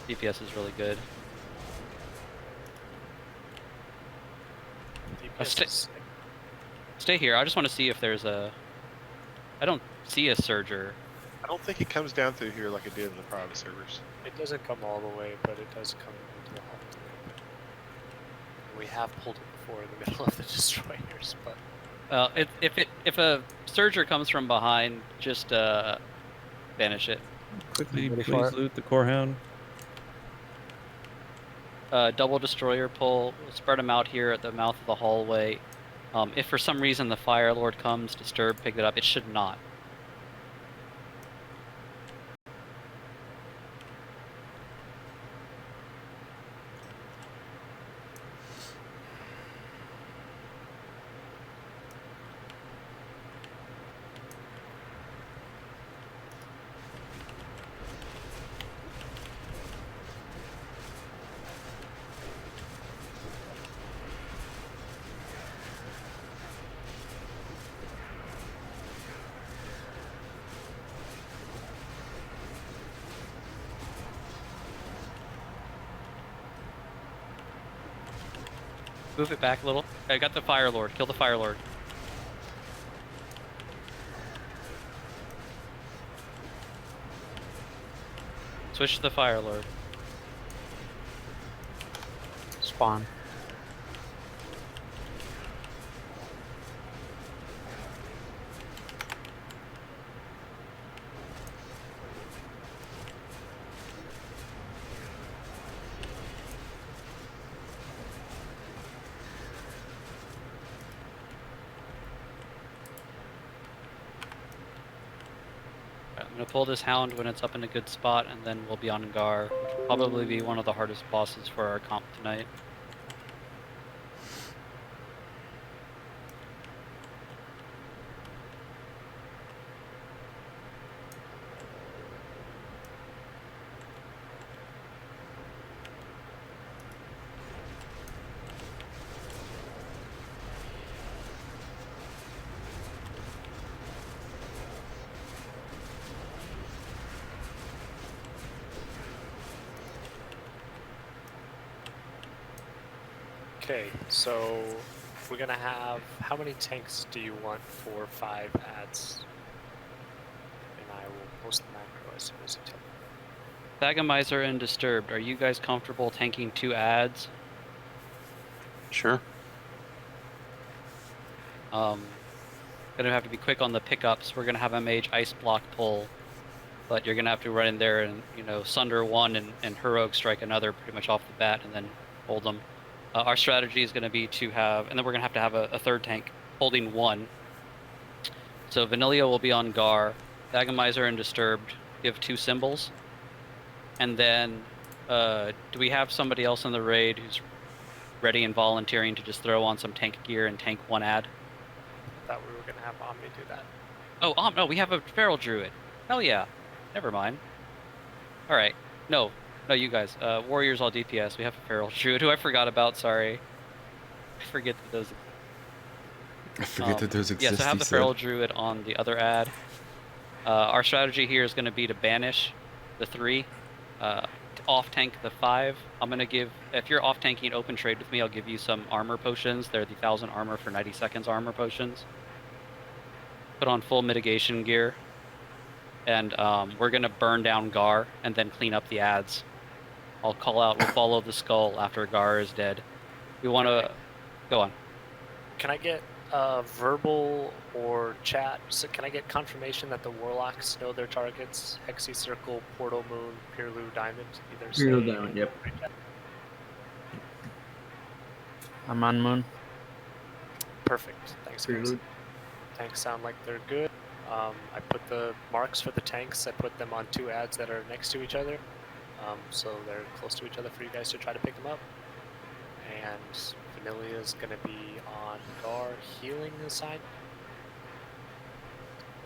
DPS is really good. Stay here. I just want to see if there's a... I don't see a Surger. I don't think it comes down through here like it did in the private servers. It doesn't come all the way, but it does come into the hall. We have pulled it before in the middle of the destroyers, but... If a Surger comes from behind, just banish it. Quickly, please loot the Core Hound. Double destroyer pull. We'll spread them out here at the mouth of the hallway. If for some reason the Fire Lord comes, disturb, pick it up. It should not. Move it back a little. I got the Fire Lord. Kill the Fire Lord. Switch to the Fire Lord. Spawn. I'm going to pull this Hound when it's up in a good spot, and then we'll be on Gar, which will probably be one of the hardest bosses for our comp tonight. Okay, so we're gonna have, how many tanks do you want for 5 ads? And I will post the macro as soon as you tell me. Thagamizer and Disturbed, are you guys comfortable tanking 2 ads? Sure. Gonna have to be quick on the pickups. We're gonna have a mage ice block pull, but you're gonna have to run in there and, you know, sunder one and heroic strike another pretty much off the bat and then hold them. Our strategy is going to be to have, and then we're going to have a third tank holding 1. So Vanilla will be on Gar, Thagamizer and Disturbed give 2 symbols, And then, do we have somebody else in the raid who's ready and volunteering to just throw on some tank gear and tank one ad? I thought we were going to have Omni do that. Oh, no, we have a feral druid. Hell yeah. Never mind. All right. No, you guys. Warriors all DPS. We have a feral druid who I forgot about. Sorry. I forget that those. exist. Yeah, so have the feral druid on the other ad. Our strategy here is going to be to banish the 3, off tank the 5. I'm going to give, if you're off tanking open trade with me, I'll give you some armor potions. They're the 1000 armor for 90 seconds armor potions. Put on full mitigation gear. And we're going to burn down Gar and then clean up the ads. I'll call out, we'll follow the skull after Gar is dead. We want to, go on. Can I get verbal or chat? So can I get confirmation that the warlocks know their targets? Hexy Circle, Portal Moon, Pirlu Diamond. Either say Pirlu Diamond, yep. I'm on Moon. Perfect. Thanks, guys. Tanks sound like they're good. I put the marks for the tanks. I put them on 2 ads that are next to each other, so they're close to each other for you guys to try to pick them up. And Vanilla is going to be on Gar healing aside.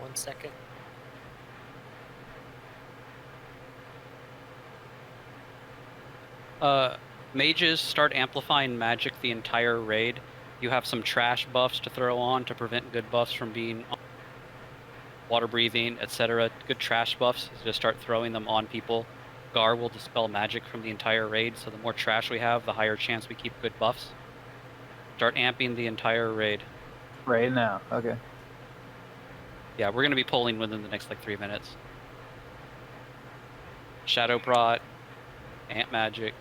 1 second. Mages start amplifying magic the entire raid. You have some trash buffs to throw on to prevent good buffs from being on. Water breathing, etc. Good trash buffs. Just start throwing them on people. Gar will dispel magic from the entire raid, so the more trash we have, the higher chance we keep good buffs. Start amping the entire raid. Right now, okay. Yeah, we're going to be pulling within the next, 3 minutes. Shadow Prot, Amp Magic.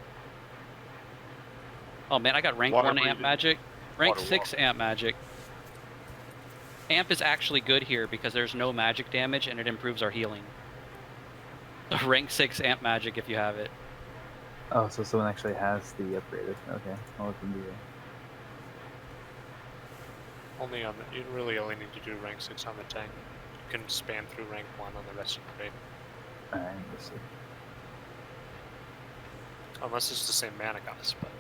Oh man, I got rank 1 Amp Magic. Rank 6 Amp Magic. Amp is actually good here because there's no magic damage and it improves our healing. Rank 6 Amp Magic if you have it. Oh, so someone actually has the upgraded. Okay, I'll let them do that. Only on the, you really only need to do rank 6 on the tank. You can span through rank 1 on the rest of the raid. Alright, let's see. Unless it's the same mana cost, but...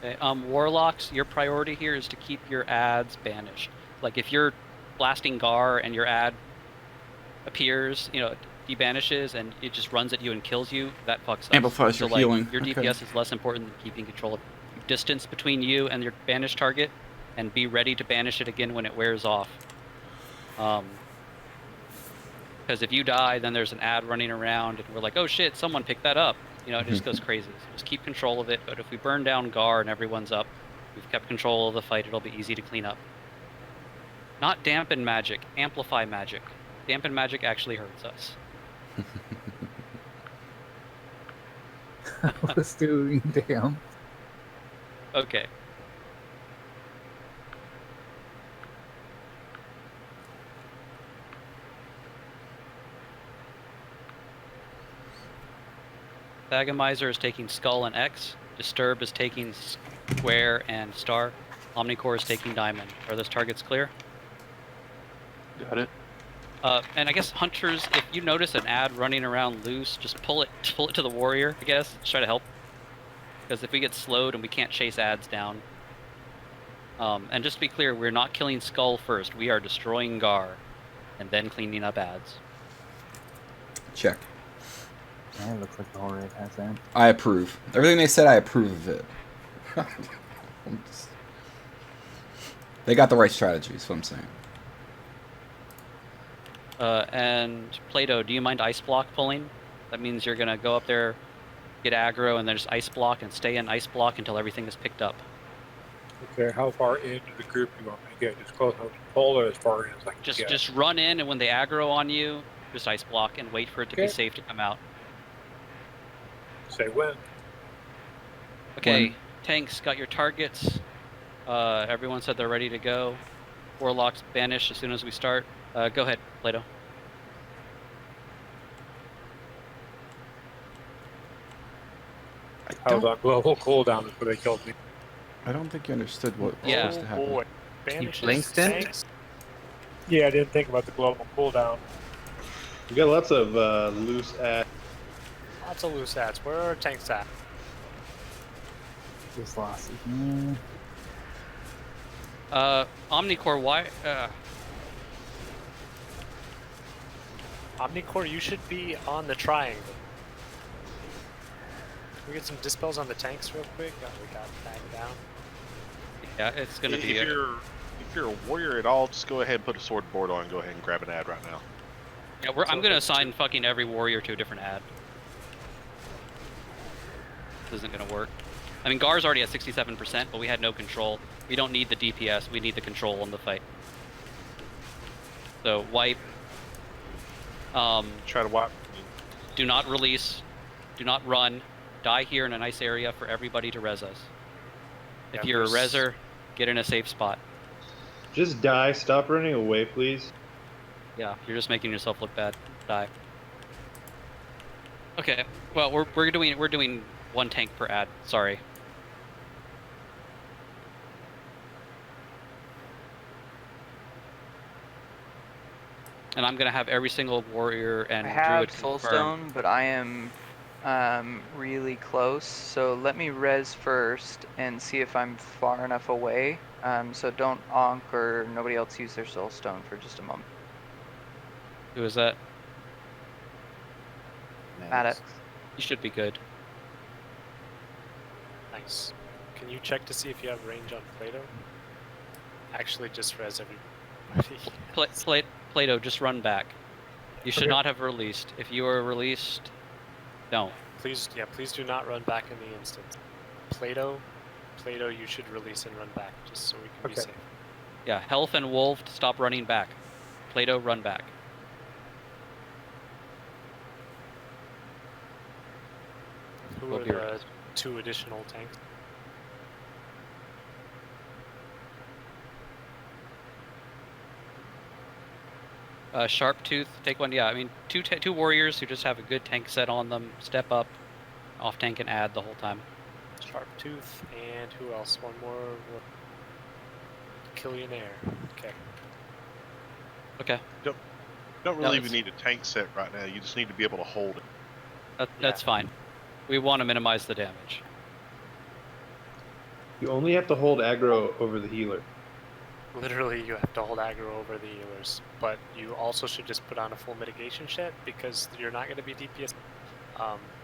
Okay, Warlocks, your priority here is to keep your ads banished. Like if you're blasting Gar and your ad appears, debanishes and it just runs at you and kills you, that fucks up. Amplifies your healing. Your DPS is less important than keeping control of distance between you and your banished target, and be ready to banish it again when it wears off. Because if you die, then there's an ad running around and we're like, oh shit, someone picked that up. It just goes crazy. So just keep control of it, but if we burn down Gar and everyone's up, we've kept control of the fight, it'll be easy to clean up. Not dampen magic, amplify magic. Dampen magic actually hurts us. Let's do damn. Okay. Agamizer is taking Skull and X. Disturb is taking Square and Star. Omnicore is taking Diamond. Are those targets clear? Got it. And I guess Hunters, if you notice an ad running around loose, just pull it to the Warrior, I guess. Just try to help. Because if we get slowed and we can't chase ads down. And just to be clear, we're not killing Skull first. We are destroying Gar and then cleaning up ads. Check. Yeah, it looks like the whole raid has that. I approve. Everything they said, I approve of it. They got the right strategy, is what I'm saying. And Plato, do you mind ice block pulling? That means you're going to go up there, get aggro, and then just ice block and stay in ice block until everything is picked up. Okay, how far into the group do you want me to get? Just close enough to pull, or as far in as I can get? Just run in, and when they aggro on you, just ice block and wait for it to be safe to come out. Say when. Okay, when. Tanks got your targets. Everyone said they're ready to go. Warlocks banish as soon as we start. Go ahead, Plato. I was on global cooldown before they killed me. I don't think you understood what was supposed to happen. Boy. You blinked in? Yeah, I didn't think about the global cooldown. We got lots of loose ads. Lots of loose ads. Where are our tanks at? Just lost it. Omnicore, why? Omnicore, you should be on the triangle. Can we get some dispels on the tanks real quick? Oh, we got bagged down. Yeah, it's gonna be. If you're a warrior at all, just go ahead and put a sword board on and go ahead and grab an ad right now. Yeah, I'm gonna assign fucking every warrior to a different ad. This isn't gonna work. I mean, Gar's already at 67%, but we had no control. We don't need the DPS, we need the control on the fight. So, wipe. Try to wipe. Do not release. Do not run. Die here in a nice area for everybody to res us. If you're a reser, get in a safe spot. Just die. Stop running away, please. Yeah, you're just making yourself look bad. Die. Okay. Well, we're doing one tank per ad. Sorry. And I'm gonna have every single warrior and I have druid soulstone, but I am really close. So let me res first and see if I'm far enough away. So don't onk or nobody else use their soulstone for just a moment. Who is that? Maddox. You should be good. Nice. Can you check to see if you have range on Plato? Actually, just res everybody. Plato, just run back. You should not have released. If you are released, don't. Please do not run back in the instance. Plato, you should release and run back, just so we can be safe. Yeah, Health and Wolf, stop running back. Plato, run back. Who are the 2 additional tanks? Sharptooth, take one. Yeah, I mean, two warriors who just have a good tank set on them. Step up, off tank and add the whole time. Sharptooth, and who else? One more. Killionaire. Okay. Okay. Don't really even need a tank set right now. You just need to be able to hold it. That's fine. We want to minimize the damage. You only have to hold aggro over the healer. Literally, you have to hold aggro over the healers, but you also should just put on a full mitigation shit because you're not going to be DPS.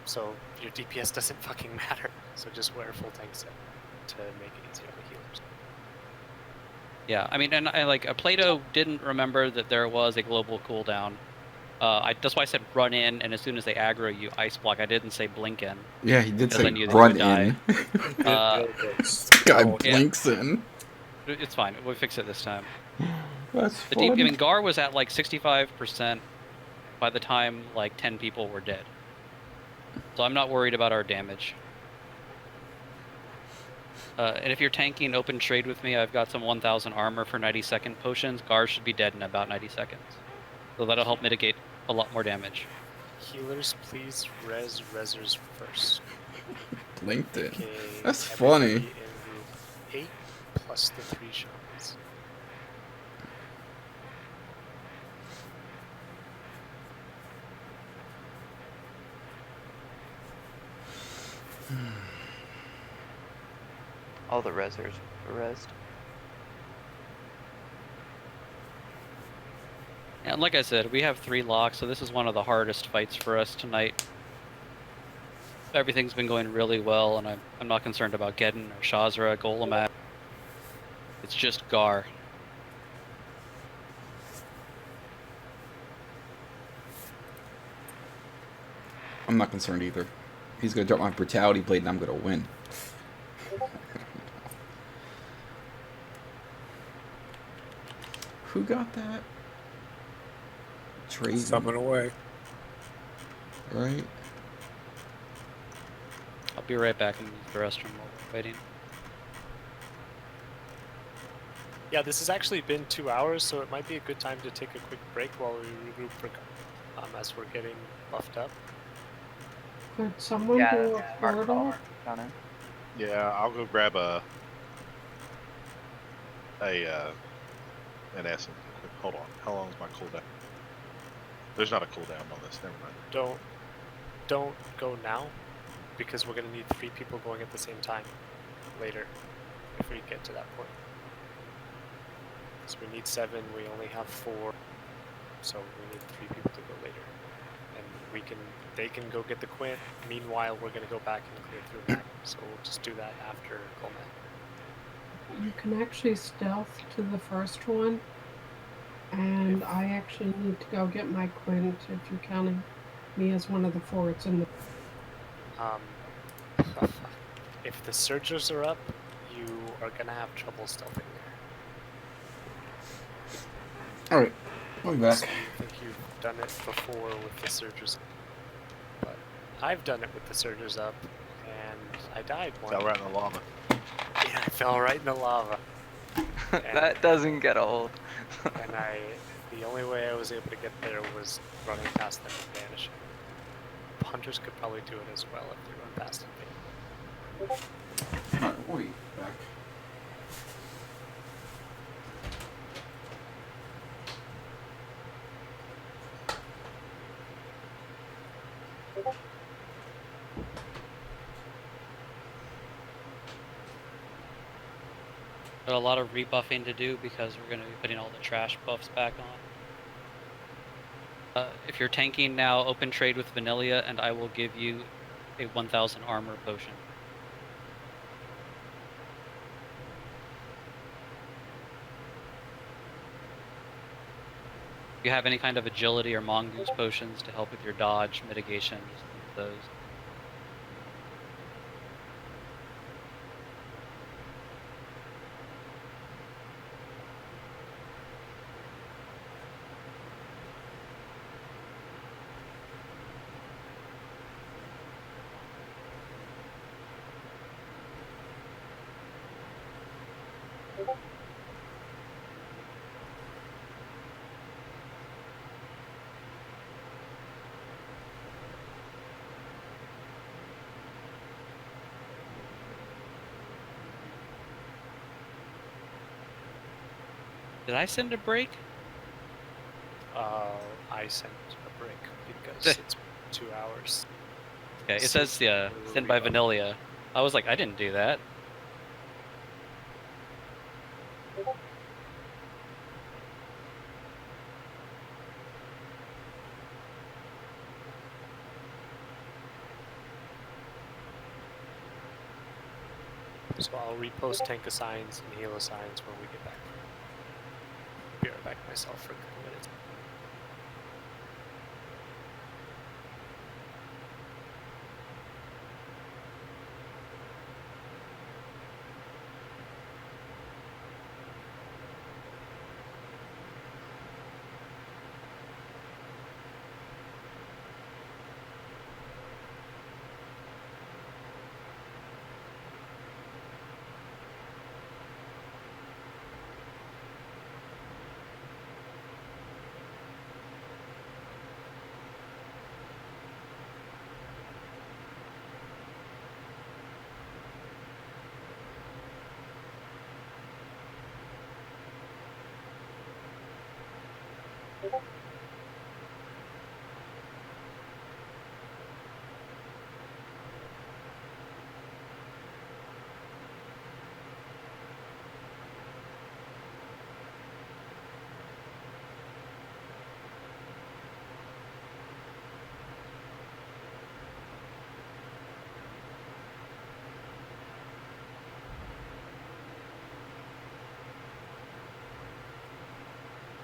So your DPS doesn't fucking matter. So just wear a full tank set to make it easier on the healers. Yeah, I mean, and Plato didn't remember that there was a global cooldown. That's why I said run in, and as soon as they aggro you, ice block. I didn't say blink in. Yeah, he did say run in. This guy blinks in. It's fine. We'll fix it this time. That's funny. I mean, Gar was at like 65% by the time like 10 people were dead. So I'm not worried about our damage. And if you're tanking open trade with me, I've got some 1000 armor for 90-second potions. Gar should be dead in about 90 seconds. So that'll help mitigate a lot more damage. Healers, please resers first. Blinked in. Okay, that's funny. In group 8 plus the 3 shamans. All the resers were resed. And like I said, we have 3 locks, so this is one of the hardest fights for us tonight. Everything's been going really well, and I'm not concerned about Geddon or Shazra, Golamat. It's just Gar. I'm not concerned either. He's gonna drop my brutality blade and I'm gonna win. Who got that? Trade. Summon away. Right. I'll be right back and use the restroom while we're waiting. Yeah, this has actually been 2 hours, so it might be a good time to take a quick break while we regroup for as we're getting buffed up. Could someone do a portal? Yeah, I'll go grab a Hey, and Essen, hold on. How long is my cooldown? There's not a cooldown on this. Never mind. Don't go now, because we're gonna need 3 people going at the same time later, if we get to that point. So we need 7. We only have 4, so we need 3 people to go later, and they can go get the Quint. Meanwhile, we're gonna go back and clear through Mag. So we'll just do that after Coleman. You can actually stealth to the first one, and I actually need to go get my Quint if you're counting me as one of the forts in the. If the Surgers are up, you are gonna have trouble stealthing there. Alright, we'll be back. So I think you've done it before with the Surgers, but I've done it with the Surgers up, and I died once. Fell right in the lava. Yeah, I fell right in the lava. That doesn't get old. And the only way I was able to get there was running past them and vanishing. Hunters could probably do it as well if they run past them. Alright, we'll be back. Got a lot of rebuffing to do because we're going to be putting all the trash buffs back on. If you're tanking now, open trade with Vanilla, and I will give you a 1000 armor potion. If you have any kind of agility or mongoose potions to help with your dodge mitigation, just use those. Did I send a break? I sent a break because it's 2 hours. Okay, it says sent by Vanilla. I was like, I didn't do that. So I'll repost tank assigns and heal assigns when we get back. Be right back myself for a couple minutes.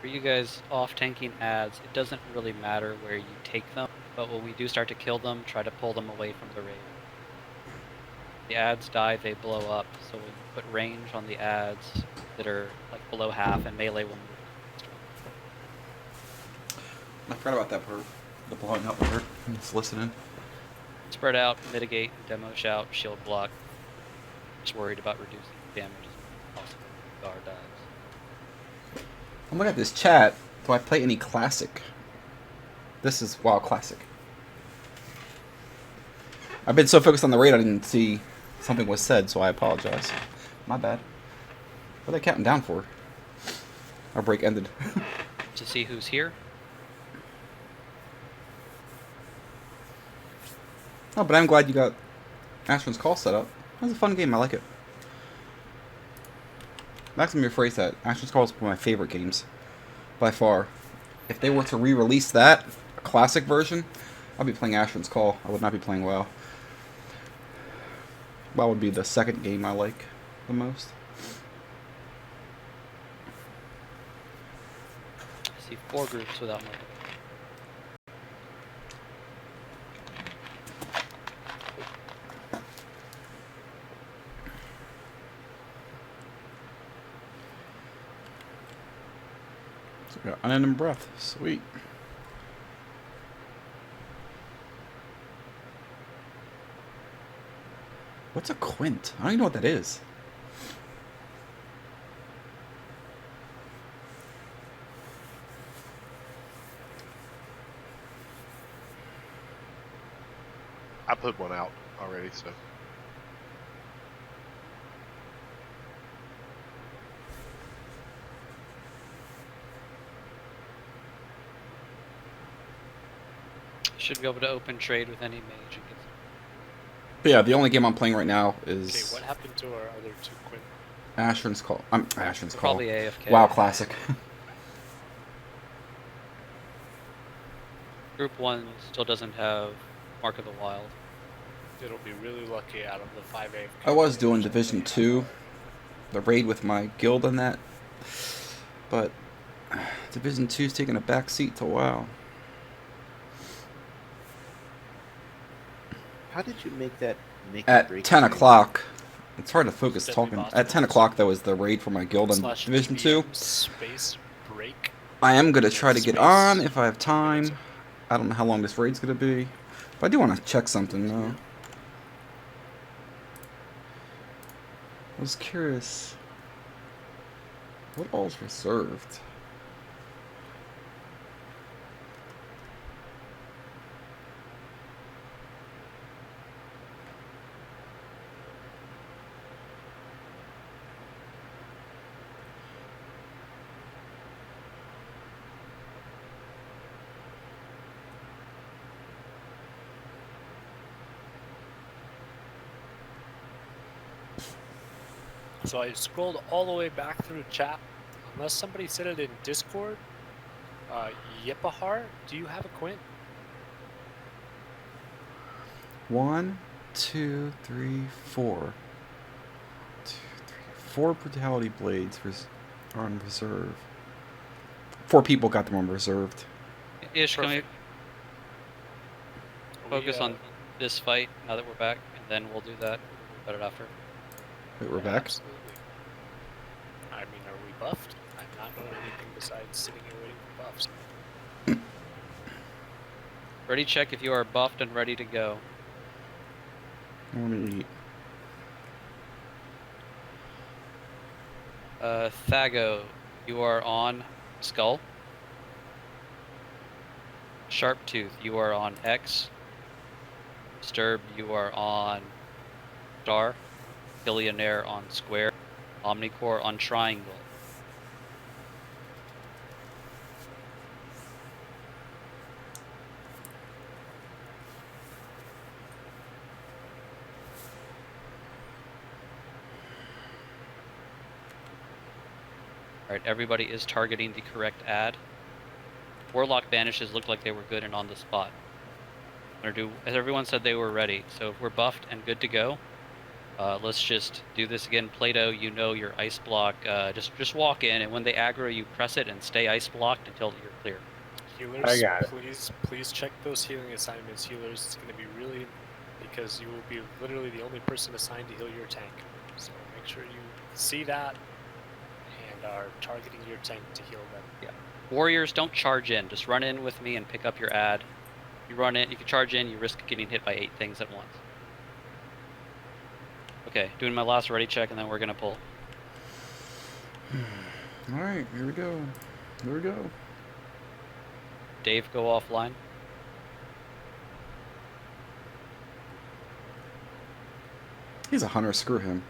For you guys off tanking ads, it doesn't really matter where you take them, but when we do start to kill them, try to pull them away from the raid. The ads die, they blow up, so we put range on the ads that are like below half, and melee will move. I forgot about that part. The blowing up part. I'm just listening. Spread out, mitigate, demo shout, shield block. Just worried about reducing damage as possible. Guard dies. I'm looking at this chat. Do I play any classic? This is WoW Classic. I've been so focused on the raid I didn't see something was said, so I apologize. My bad. What are they counting down for? Our break ended. To see who's here. Oh, but I'm glad you got Astron's Call set up. That was a fun game. I like it. That's gonna rephrase that. Astron's Call is one of my favorite games, by far. If they were to re-release that, a classic version, I'd be playing Astron's Call. I would not be playing WoW. WoW would be the second game I like the most. I see 4 groups without more. So we got unending breath. Sweet. What's a quint? I don't even know what that is. I put one out already, so. Should be able to open trade with any mage. But yeah, the only game I'm playing right now is. Okay, what happened to our other 2 quint? Astron's Call. Astron's Call. Probably AFK. WoW Classic. Group 1 still doesn't have Mark of the Wild. It'll be really lucky out of the 5 AFK. I was doing Division 2, the raid with my guild on that, but Division 2's taking a back seat to WoW. How did you make that? At 10 o'clock, it's hard to focus talking. At 10 o'clock, that was the raid for my guild on Division 2. Space break. I am going to try to get on if I have time. I don't know how long this raid's going to be. But I do want to check something, though. I was curious. What all's reserved? So I scrolled all the way back through chat. Unless somebody said it in Discord, Yippahar, do you have a quint? 1, 2, 3, 4. 2, 3, 4 Brutality Blades are on reserve. 4 people got them on reserved. Ish, can we focus on this fight now that we're back, and then we'll do that. We'll put it after. Wait, we're back? Absolutely. I mean, are we buffed? I'm not doing anything besides sitting here waiting for buffs. Ready check if you are buffed and ready to go. I want to eat. Thago, you are on Skull. Sharptooth, you are on X. Sturb, you are on Star. Billionaire on Square. Omnicore on Triangle. Alright, everybody is targeting the correct ad. Warlock banishes look like they were good and on the spot. As everyone said, they were ready. So if we're buffed and good to go, let's just do this again. Plato, you know your ice block. Just walk in, and when they aggro, you press it and stay ice blocked until you're clear. Healers, I got it. please check those healing assignments. Healers, it's going to be really, because you will be literally the only person assigned to heal your tank. So make sure you see that and are targeting your tank to heal them. Yeah. Warriors, don't charge in. Just run in with me and pick up your ad. You run in, if you charge in, you risk getting hit by 8 things at once. Okay, doing my last ready check, and then we're gonna pull. Alright, here we go. Here we go. Dave, go offline. He's a hunter, screw him.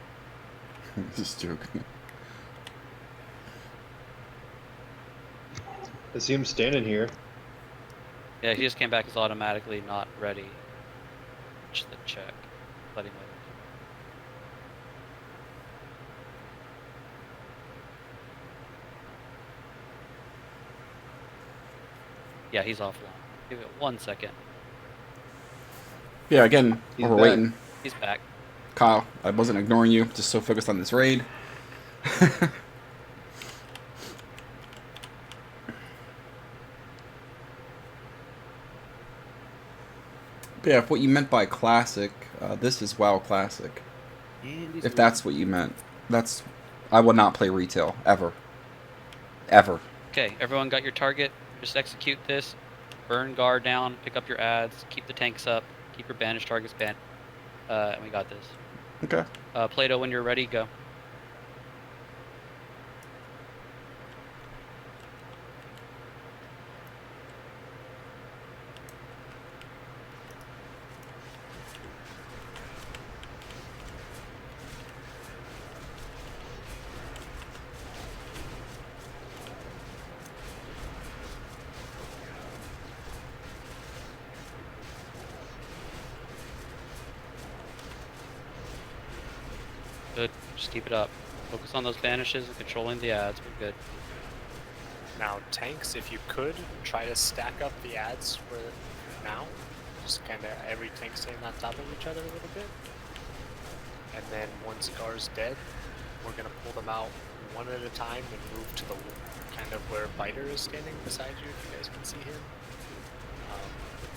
Just joking. I see him standing here. Yeah, he just came back as automatically not ready. Just the check. Let him know. Yeah, he's offline. Give it 1 second. Yeah, again, while we're waiting. He's back. Kyle, I wasn't ignoring you, just so focused on this raid. But yeah, if what you meant by classic, this is WoW Classic. If that's what you meant. I would not play retail, ever. Ever. Okay, everyone got your target. Just execute this. Burn guard down, pick up your ads, keep the tanks up, keep your banished targets banned. And we got this. Okay. Plato, when you're ready, go. Good. Just keep it up. Focus on those banishes and controlling the ads. We're good. Now, tanks, if you could, try to stack up the ads for now. Just kind of every tank staying on top of each other a little bit. And then once Gar's dead, we're going to pull them out one at a time and move to the kind of where Biter is standing beside you, if you guys can see him.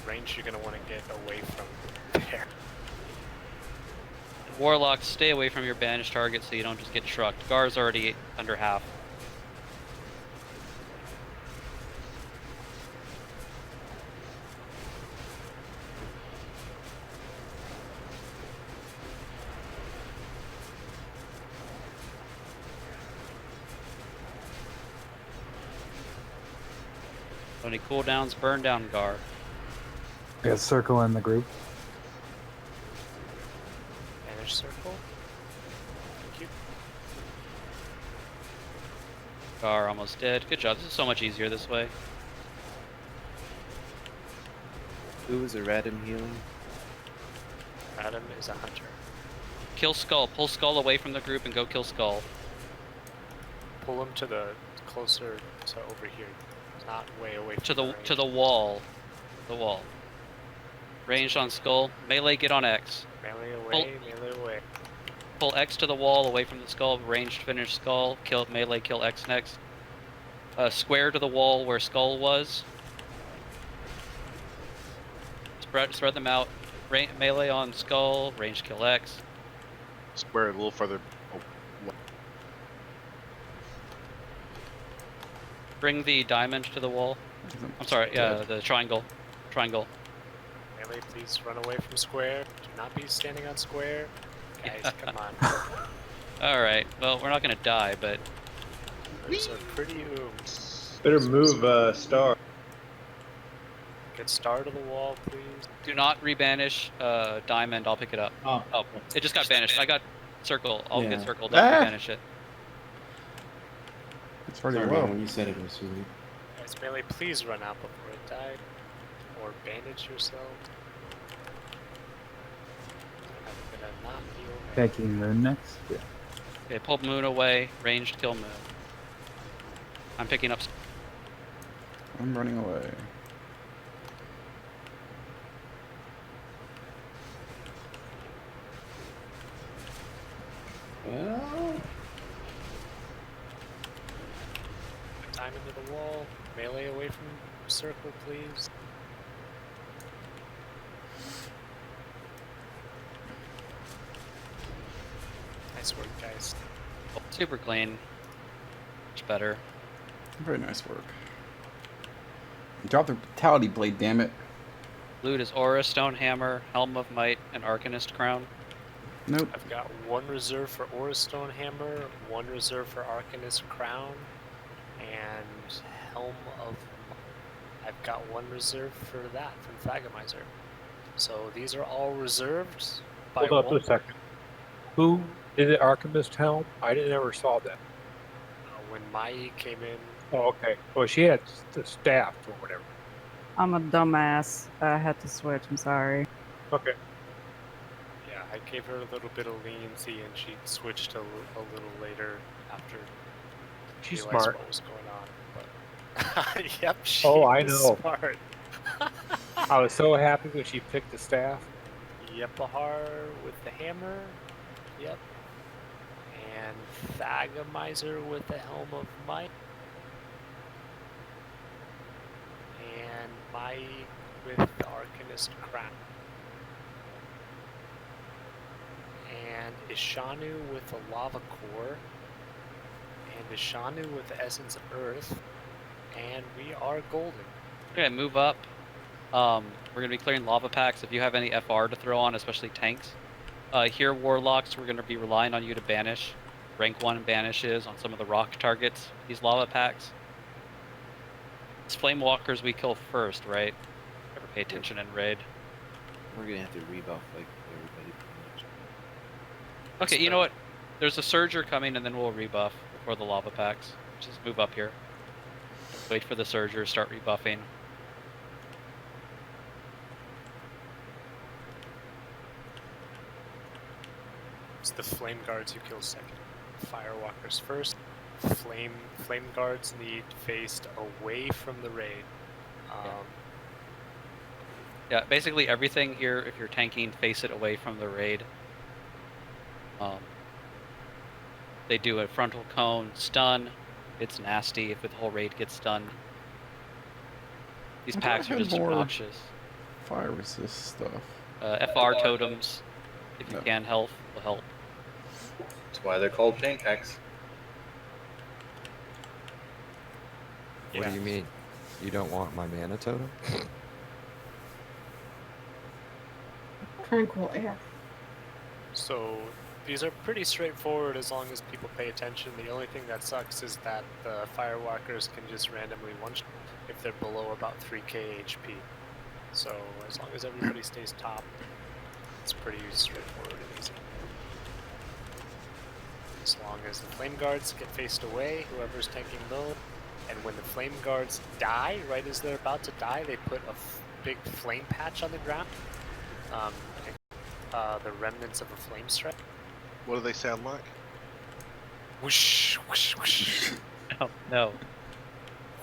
Range, you're going to want to get away from there. Warlock, stay away from your banished target so you don't just get trucked. Gar's already under half. Any cooldowns, burn down Gar. I got circle in the group. Banish circle. Thank you. Gar almost dead. Good job. This is so much easier this way. Who is a Radom healing? Radom is a hunter. Kill Skull. Pull Skull away from the group and go kill Skull. Pull him to the closer to over here. Not way away from to the range. to the wall. The wall. Ranged on Skull. Melee, get on X. Melee away, melee away. Pull X to the wall away from the Skull. Ranged finish Skull. Kill melee, kill X next. Square to the wall where Skull was. Spread them out. Melee on Skull. Ranged kill X. Square a little further. Bring the diamond to the wall. I'm sorry, yeah, the triangle. Triangle. Melee, please run away from square. Do not be standing on square. Guys, come on. Alright, well, we're not gonna die, but... There's a pretty ooms. Better move, Star. Get Star to the wall, please. Do not rebanish diamond, I'll pick it up. Oh, it just got banished. I got circle. I'll get circle, don't rebanish it. It's pretty Sorry, low. when you said it was too late. Guys, Melee, please run out before it died. Or bandage yourself. I'm gonna not heal. Taking Moon next. Yeah. Okay, pull Moon away. Ranged kill Moon. I'm picking up. I'm running away. Well, Time into the wall. Melee away from circle, please. Nice work, guys. Super clean. Much better. Very nice work. Drop the Brutality Blade, damn it. Loot is Aura, Stone Hammer, Helm of Might, and Arcanist Crown. Nope. I've got one reserve for Aura Stone Hammer, one reserve for Arcanist Crown, and Helm of Might. I've got one reserve for that from Thagamizer. So these are all reserved by Hold up one. a second. Who did the Alchemist Helm? I never saw that. When Mai came in Oh, okay. Well, she had the staff or whatever. I'm a dumbass. I had to switch. I'm sorry. Okay. Yeah, I gave her a little bit of leniency, and she switched a little later after She's realized smart. what was going on. But yep, she I was know. smart. I was so happy when she picked the staff. Yep, Bahar with the hammer. Yep. And Thagamizer with the Helm of Might. And Mai with the Arcanist Crown. And Ishanu with the Lava Core. And Ishanu with the Essence of Earth. And we are golden. Okay, move up. We're going to be clearing lava packs. If you have any FR to throw on, especially tanks. Here, Warlocks, we're going to be relying on you to banish. Rank 1 banishes on some of the rock targets, these lava packs. It's Flame Walkers we kill first, right? Never pay attention in raid. We're going to have to rebuff like everybody pretty much. Okay, you know what? There's a Surger coming and then we'll rebuff before the lava packs. Just move up here. Wait for the Surger, start rebuffing. It's the Flame Guards you kill second. Firewalkers first. Flame Guards need faced away from the raid. Yeah, basically everything here, if you're tanking, face it away from the raid. They do a frontal cone stun. It's nasty if the whole raid gets stunned. These packs are just obnoxious. Fire resist stuff. FR totems, if you can help, will help. That's why they're called chain packs. What do you mean? You don't want my mana totem? Tranquil air. So these are pretty straightforward as long as people pay attention. The only thing that sucks is that the Firewalkers can just randomly one-shot if they're below about 3k HP. So as long as everybody stays top, it's pretty straightforward and easy. As long as the Flame Guards get faced away, whoever's tanking mode, and when the Flame Guards die, right as they're about to die, they put a big flame patch on the ground. The remnants of a flame strike. What do they sound like? Whoosh, whoosh, whoosh. No.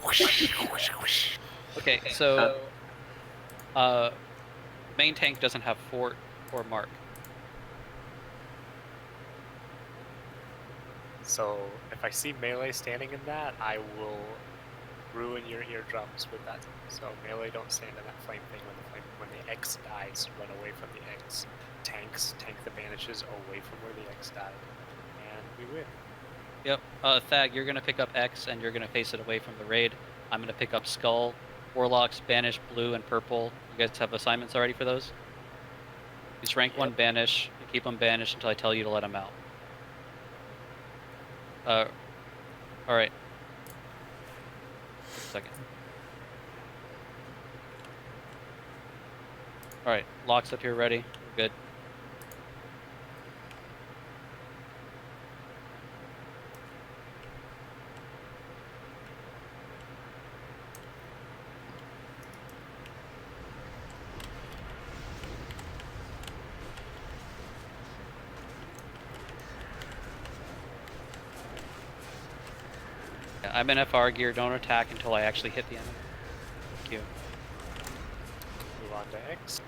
Whoosh, whoosh, whoosh. Okay, so main tank doesn't have fort or mark. So if I see melee standing in that, I will ruin your eardrums with that. So melee don't stand in that flame thing when the X dies. Run away from the X. Tanks tank the banishes away from where the X died, and we win. Yep. Thag, you're gonna pick up X and you're gonna face it away from the raid. I'm gonna pick up Skull. Warlocks banish blue and purple. You guys have assignments already for those? Just rank 1 banish. You keep them banished until I tell you to let them out. Alright. Second. Alright, locks up here ready. We're good. I'm in FR gear, don't attack until I actually hit the enemy. Thank you. Move on to X.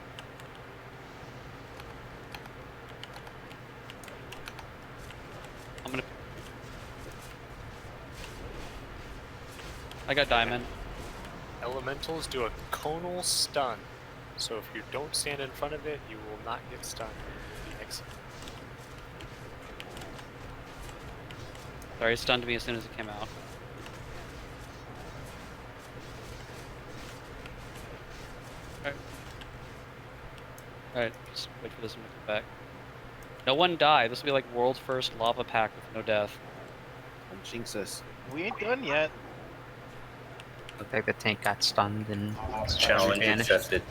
I got diamond. Elementals do a conal stun. So if you don't stand in front of it, you will not get stunned. You'll be executed. Sorry, it stunned me as soon as it came out. Alright, just wait for this one to come back. No one die. This will be like world's first lava pack with no death. Don't jinx us. We ain't done yet. Looked like the tank got stunned and Challenge vanished. accepted.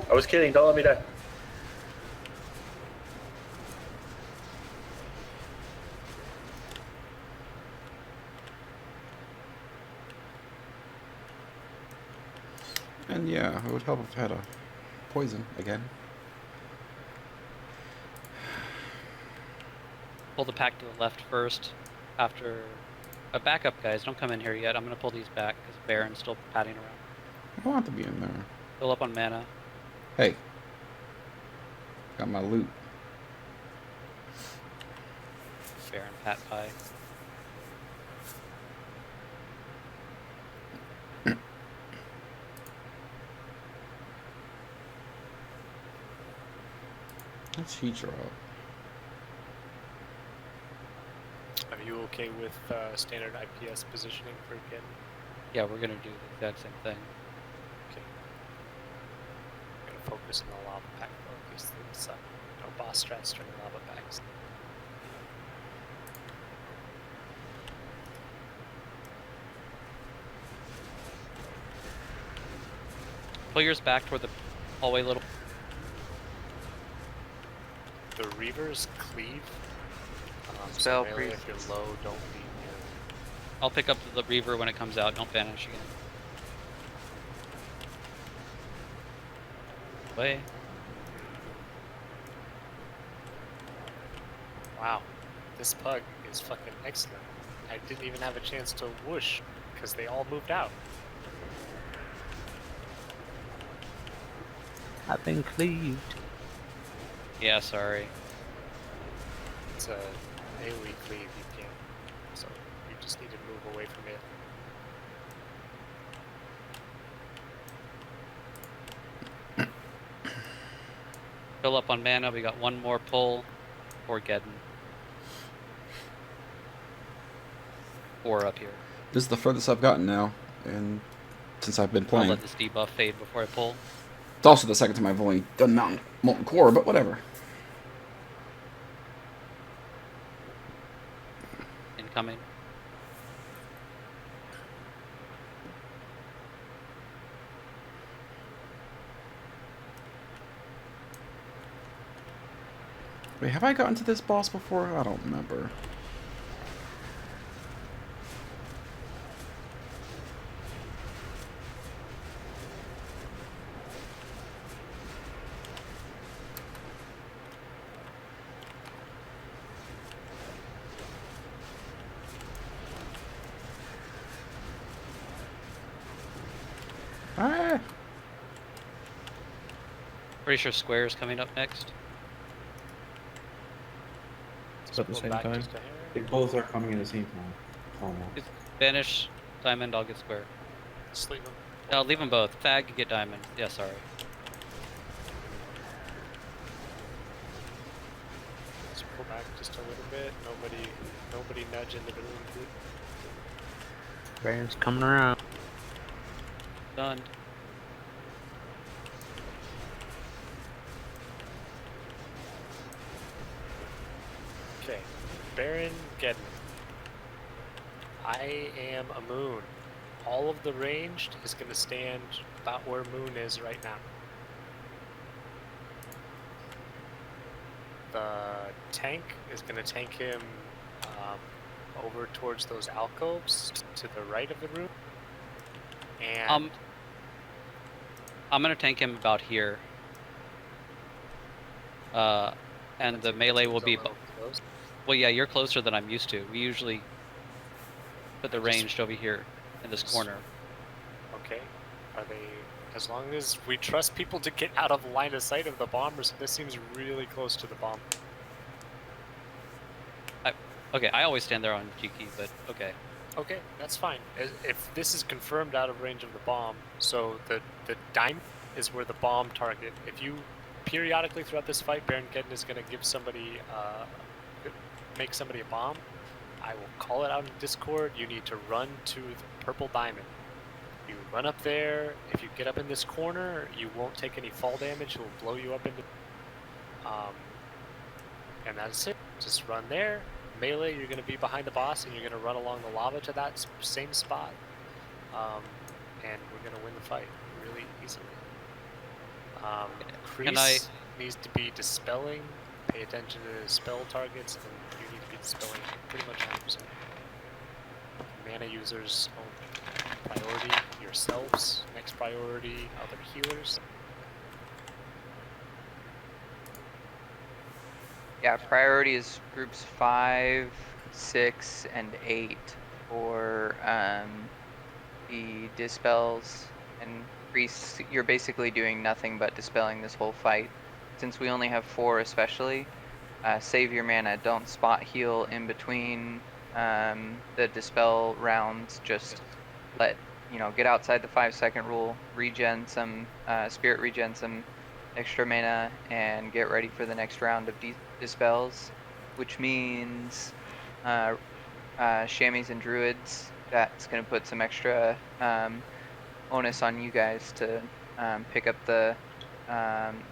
I was kidding, don't let me die. And yeah, it would help if I had a poison again. Pull the pack to the left first. After a backup, guys, don't come in here yet. I'm gonna pull these back because Baron's still padding around. I don't have to be in there. Fill up on mana. Hey, got my loot. Baron pat pie. Let's heat her up. Are you okay with standard IPS positioning for again? Yeah, we're gonna do the exact same thing. Okay. I'm gonna focus on the lava pack though. These things suck. No boss strats during lava packs. Pull yours back toward the hallway a little. The Reavers cleave. Spell so freeze. if you're low, don't leave here. I'll pick up the Reaver when it comes out. Don't vanish again. Way. Wow, this PuG is fucking excellent. I didn't even have a chance to whoosh because they all moved out. I've been cleaved. Yeah, sorry. It's a AoE cleave, you can't. So you just need to move away from it. Fill up on mana. We got one more pull for Geddon. 4 up here. This is the furthest I've gotten now, and since I've been I'll playing. let this debuff fade before I pull. It's also the second time I've only done Molten Core, but whatever. Incoming. Wait, have I gotten to this boss before? I don't remember. Ah! Pretty sure Square is coming up next. It's at the same back time. just a hair. They both are coming at the same time. Almost. It's Vanish, Diamond, I'll get Square. Just leave them. No, leave them both. Fag, get Diamond. Yeah, sorry. Just pull back just a little bit. Nobody nudge into the room. Baron's coming around. Done. Okay, Baron Geddon. I am a moon. All of the ranged is going to stand about where moon is right now. The tank is going to tank him over towards those alcoves to the right of the room. And I'm gonna tank him about here. And the melee will be. Well, yeah, you're closer than I'm used to. We usually put the ranged over here in this corner. Okay. Are they? As long as we trust people to get out of line of sight of the bombers, this seems really close to the bomb. Okay, I always stand there on G-key, but okay. Okay, that's fine. If this is confirmed out of range of the bomb, so the diamond is where the bomb target. If you periodically throughout this fight, Baron Geddon is going to give somebody, make somebody a bomb. I will call it out in Discord. You need to run to the purple diamond. You run up there. If you get up in this corner, you won't take any fall damage. It will blow you up into. And that's it. Just run there. Melee, you're going to be behind the boss, and you're going to run along the lava to that same spot. And we're going to win the fight really easily. Kreese needs to be dispelling. Pay attention to spell targets, and you need to be dispelling pretty much 100%. Mana users own priority yourselves. Next priority other healers. Yeah, priority is groups 5, 6, and 8 for the dispels and priests. You're basically doing nothing but dispelling this whole fight. Since we only have 4 especially, save your mana, don't spot heal in between the dispel rounds. Just let, get outside the 5-second rule, regen some, spirit regen some extra mana, and get ready for the next round of dispels, which means chamois and druids. That's going to put some extra onus on you guys to pick up the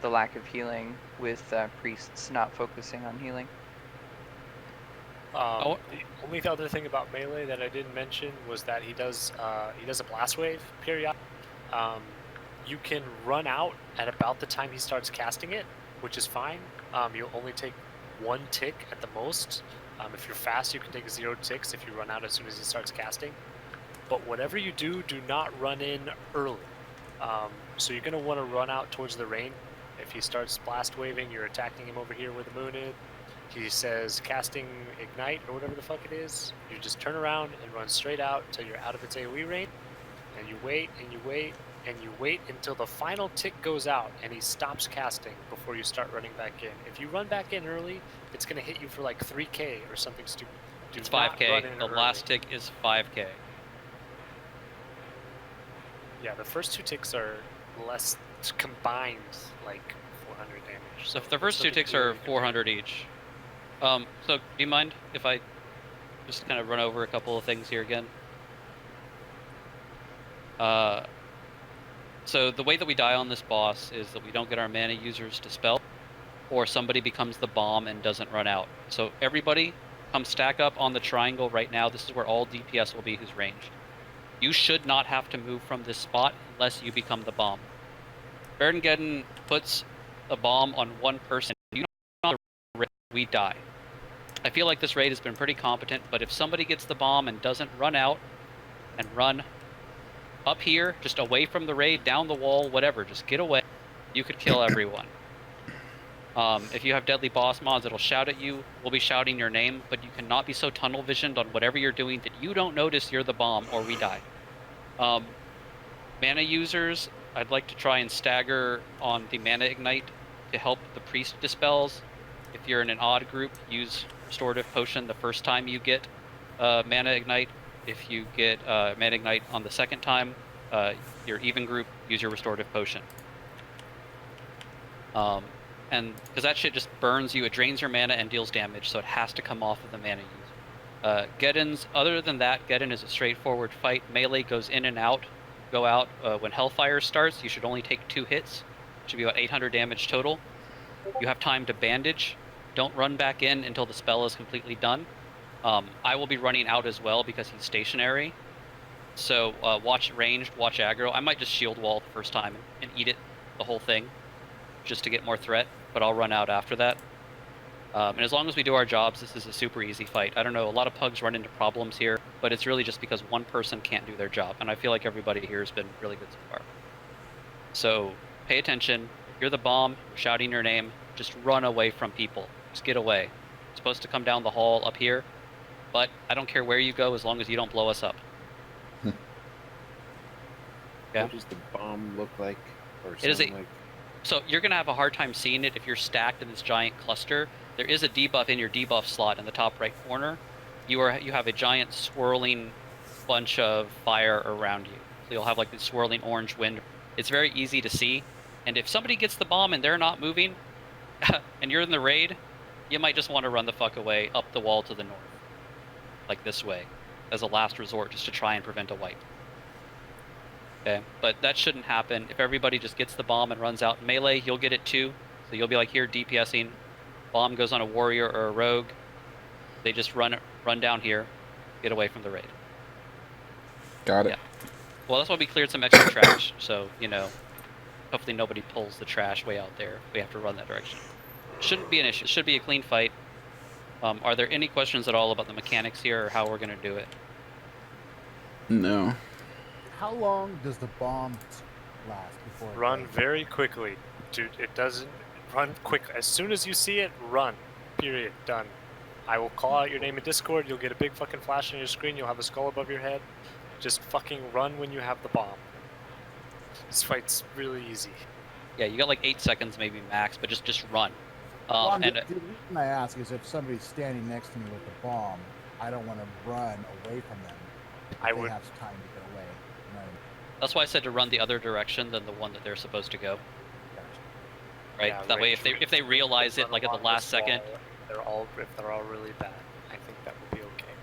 lack of healing with priests not focusing on healing. The only other thing about melee that I didn't mention was that he does a blast wave period. You can run out at about the time he starts casting it, which is fine. You'll only take 1 tick at the most. If you're fast, you can take 0 ticks if you run out as soon as he starts casting. But whatever you do, do not run in early. So you're going to want to run out towards the rain. If he starts blast waving, you're attacking him over here where the moon is. He says casting ignite or whatever the fuck it is. You just turn around and run straight out until you're out of its AoE range. And you wait and you wait and you wait until the final tick goes out and he stops casting before you start running back in. If you run back in early, it's going to hit you for like 3k or something stupid. It's 5k. The last tick is 5k. Yeah, the first 2 ticks are less combined, like 400 damage. So the first 2 ticks are 400 each. So do you mind if I just kind of run over a couple of things here again? So the way that we die on this boss is that we don't get our mana users to spell, or somebody becomes the bomb and doesn't run out. So everybody come stack up on the triangle right now. This is where all DPS will be who's ranged. You should not have to move from this spot unless you become the bomb. Baron puts a bomb on 1 person. You don't know, we die. I feel like this raid has been pretty competent, but if somebody gets the bomb and doesn't run out and run up here, just away from the raid, down the wall, whatever, just get away, you could kill everyone. If you have deadly boss mods, it'll shout at you. We'll be shouting your name, but you cannot be so tunnel visioned on whatever you're doing that you don't notice you're the bomb or we die. Mana users, I'd like to try and stagger on the mana ignite to help the priest dispels. If you're in an odd group, use restorative potion the first time you get mana ignite. If you get mana ignite on the second time, your even group, use your restorative potion. And because that shit just burns you, it drains your mana and deals damage, so it has to come off of the mana user. Geddons, other than that, Geddon is a straightforward fight. Melee goes in and out, go out. When Hellfire starts, you should only take 2 hits. It should be about 800 damage total. You have time to bandage. Don't run back in until the spell is completely done. I will be running out as well because he's stationary. So watch ranged, watch aggro. I might just shield wall the first time and eat it, the whole thing, just to get more threat, but I'll run out after that. And as long as we do our jobs, this is a super easy fight. I don't know, a lot of pugs run into problems here, but it's really just because one person can't do their job, and I feel like everybody here has been really good so far. So pay attention. You're the bomb, shouting your name, just run away from people. Just get away. You're supposed to come down the hall up here, but I don't care where you go as long as you don't blow us up. Yeah. What does the bomb look like? Or it is like? So you're going to have a hard time seeing it if you're stacked in this giant cluster. There is a debuff in your debuff slot in the top right corner. You have a giant swirling bunch of fire around you. So you'll have like this swirling orange wind. It's very easy to see. And if somebody gets the bomb and they're not moving, and you're in the raid, you might just want to run the fuck away up the wall to the north. Like this way, as a last resort, just to try and prevent a wipe. Okay, but that shouldn't happen. If everybody just gets the bomb and runs out melee, you'll get it too. So you'll be like here DPSing. Bomb goes on a warrior or a rogue. They just run down here, get away from the raid. Got it. Yeah. Well, that's why we cleared some extra trash. So, you know, hopefully nobody pulls the trash way out there. We have to run that direction. Shouldn't be an issue. It should be a clean fight. Are there any questions at all about the mechanics here or how we're going to do it? No. How long does the bomb last before it Run does. very quickly. Dude, it doesn't run quick. As soon as you see it, run. Period. Done. I will call out your name in Discord. You'll get a big fucking flash on your screen. You'll have a skull above your head. Just fucking run when you have the bomb. This fight's really easy. Yeah, you got like 8 seconds maybe max, but just run. Well, And the reason I ask is if somebody's standing next to me with the bomb, I don't want to run away from them. I they would have time to get away. You know? that's why I said to run the other direction than the one that they're supposed to go. Right. Yeah, that way, if they realize it like at the last second, if they're all really bad, I think that would be okay.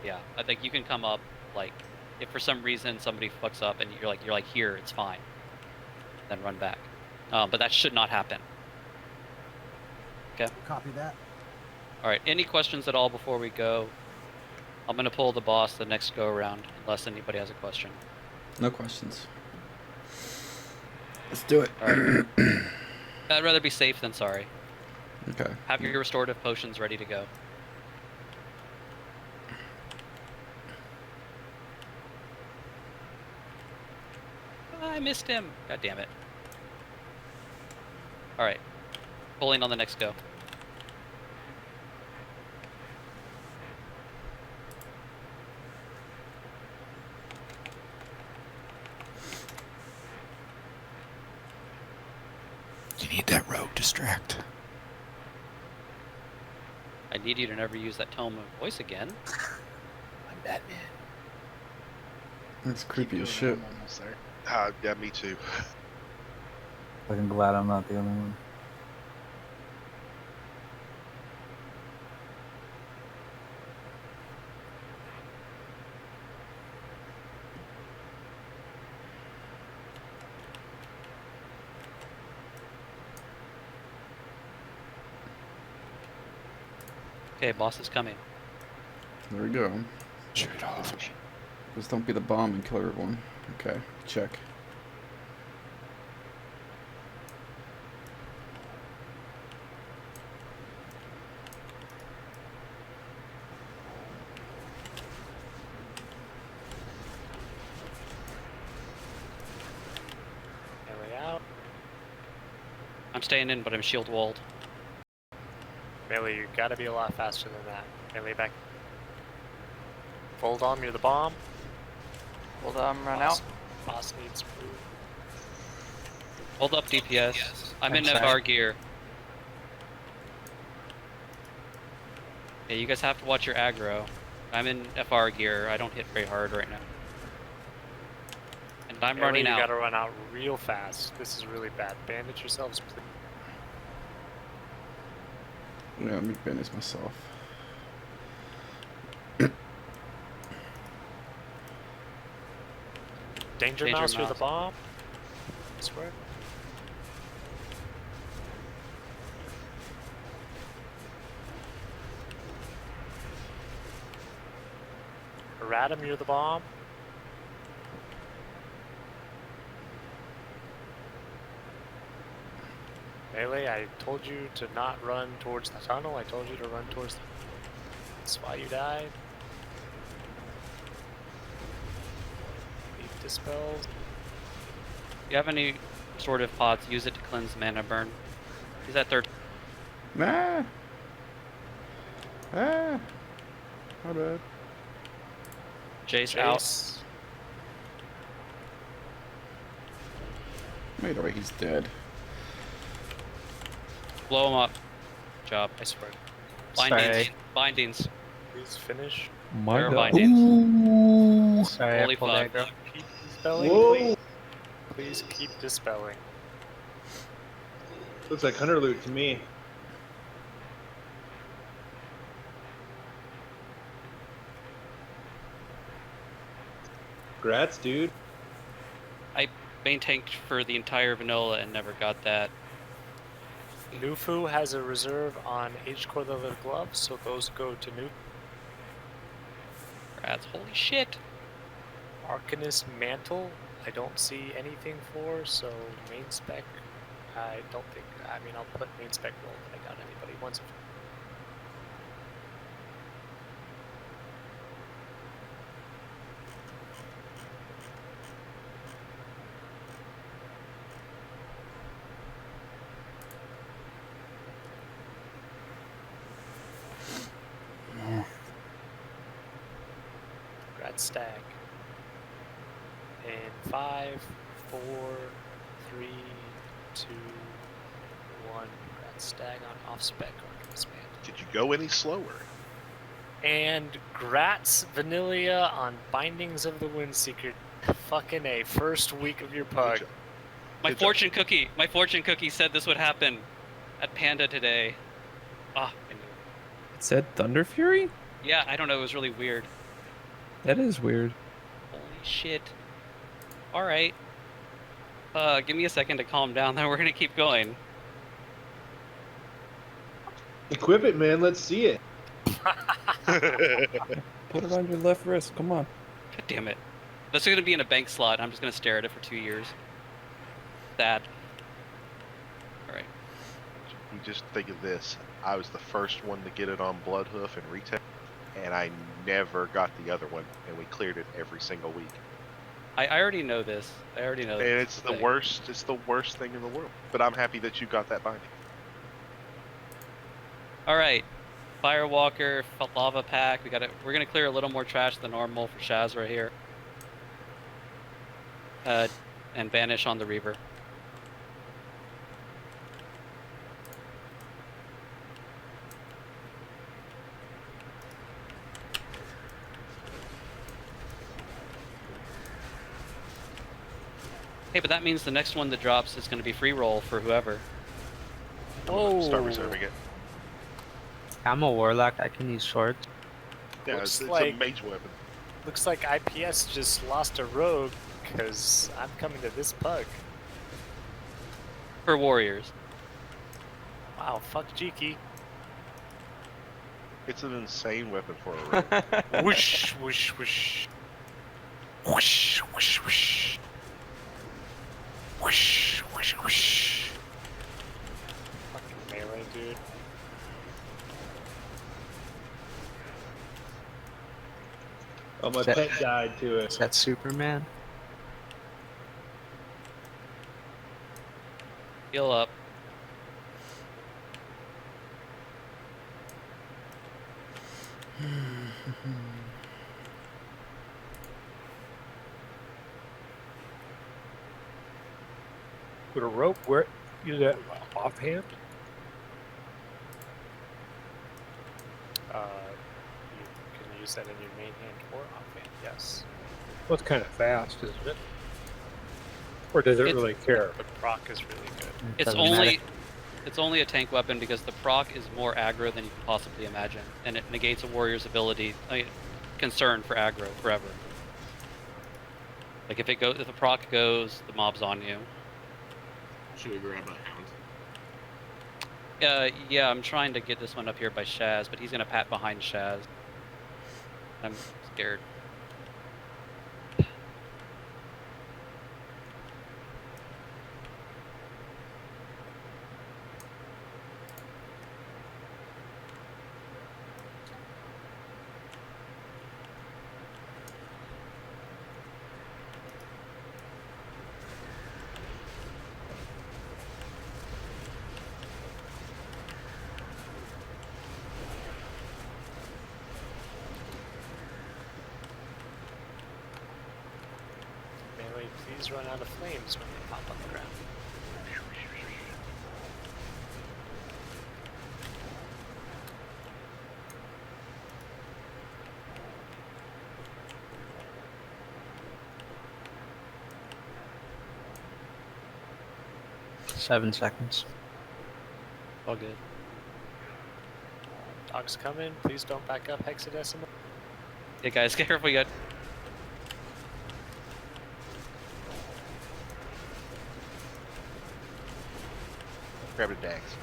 yeah, I think you can come up like if for some reason somebody fucks up and you're like here, it's fine. Then run back. But that should not happen. Okay. Copy that. All right. Any questions at all before we go? I'm gonna pull the boss the next go around, unless anybody has a question. No questions. Let's do it. All right. I'd rather be safe than sorry. Okay. Have your restorative potions ready to go. I missed him. God damn it. All right. Pulling on the next go. You need that rogue distract. I need you to never use that tone of voice again. I'm Batman. That's creepy as shit. I'm almost there. Yeah, me too. I'm glad I'm not the only one. Okay, boss is coming. There we go. Shoot it off. Just don't be the bomb and kill everyone. Okay, check. Melee out. I'm staying in, but I'm shield walled. Melee, you gotta be a lot faster than that. Melee back. Fold on near the bomb. Hold on, run out. Boss needs food. Hold up DPS. I'm in FR gear. Yeah, you guys have to watch your aggro. I'm in FR gear. I don't hit very hard right now. And I'm Melee, running you out. gotta run out real fast. This is really bad. Bandage yourselves, please. Yeah, let me bandage myself. Danger mouse or the bomb? I swear. Erratum, you're the bomb. Melee, I told you to not run towards the tunnel. I told you to run towards the... That's why you died. Leave dispels. If you have any sort of pods, use it to cleanse mana burn. Use that third. Ah! Ah! My bad. Jace out. Wait, oh, he's dead. Blow him up. Job. I swear. Bindings. Sorry. Bindings. Please finish. There are bindings. Sorry, Holy I pulled fuck. aggro. Keep dispelling, Whoa. please. Please keep dispelling. Looks like hunter loot to me. Congrats, dude. I main tanked for the entire vanilla and never got that. Nufu has a reserve on H-core leather gloves, so those go to Nufu. Rats, holy shit. Arcanist Mantle, I don't see anything for, so main spec, I don't think, I mean, I'll put main spec roll, but I doubt anybody wants it. rat stag. In 5, 4, 3, 2, 1. Rat stag on off spec or disband. Did you go any slower? And Gratz Vanilla on Bindings of the Windseeker. Fucking A. First week of your PuG. My fortune cookie said this would happen at Panda today. Ah, I knew it. It said Thunder Fury? Yeah, I don't know. It was really weird. That is weird. Holy shit. Alright. Give me a second to calm down, then we're gonna keep going. Equip it, man. Let's see it. Put it on your left wrist. Come on. God damn it. This is gonna be in a bank slot. I'm just gonna stare at it for 2 years. Sad. Alright. You just think of this. I was the first one to get it on Bloodhoof and Retake, and I never got the other one, and we cleared it every single week. I already know this. I already know And this. it's the worst. It's the worst thing in the world. But I'm happy that you got that binding. All right, Firewalker, Lava Pack. We're gonna clear a little more trash than normal for Shaz right here. And Banish on the Reaver. Hey, but that means the next one that drops is going to be free roll for whoever. Oh. Start reserving it. I'm a warlock. I can use swords. Yeah, it's a mage weapon. Looks like IPS just lost a rogue because I'm coming to this PuG. For warriors. Wow, fuck Jiki. It's an insane weapon for a rogue. Whoosh, whoosh, whoosh. Whoosh, whoosh, whoosh. Whoosh, whoosh, whoosh. Fucking melee, dude. Oh, my pet died to it. Is that Superman? Heal up. Would a rope use that offhand? You can use that in your main hand or offhand, yes. Well, it's kind of fast, isn't it? Or does it really care? The proc is really good. It's only a tank weapon because the proc is more aggro than you can possibly imagine, and it negates a warrior's ability, concern for aggro forever. Like if the proc goes, the mob's on you. Should we grab a hound? Yeah, I'm trying to get this one up here by Shaz, but he's gonna pat behind Shaz. I'm scared. Melee, please run out of flames when they pop on the ground. Seven seconds. All good. Dogs coming, please don't back up hexadecimal. Hey guys, get careful, you got... Grab a dags.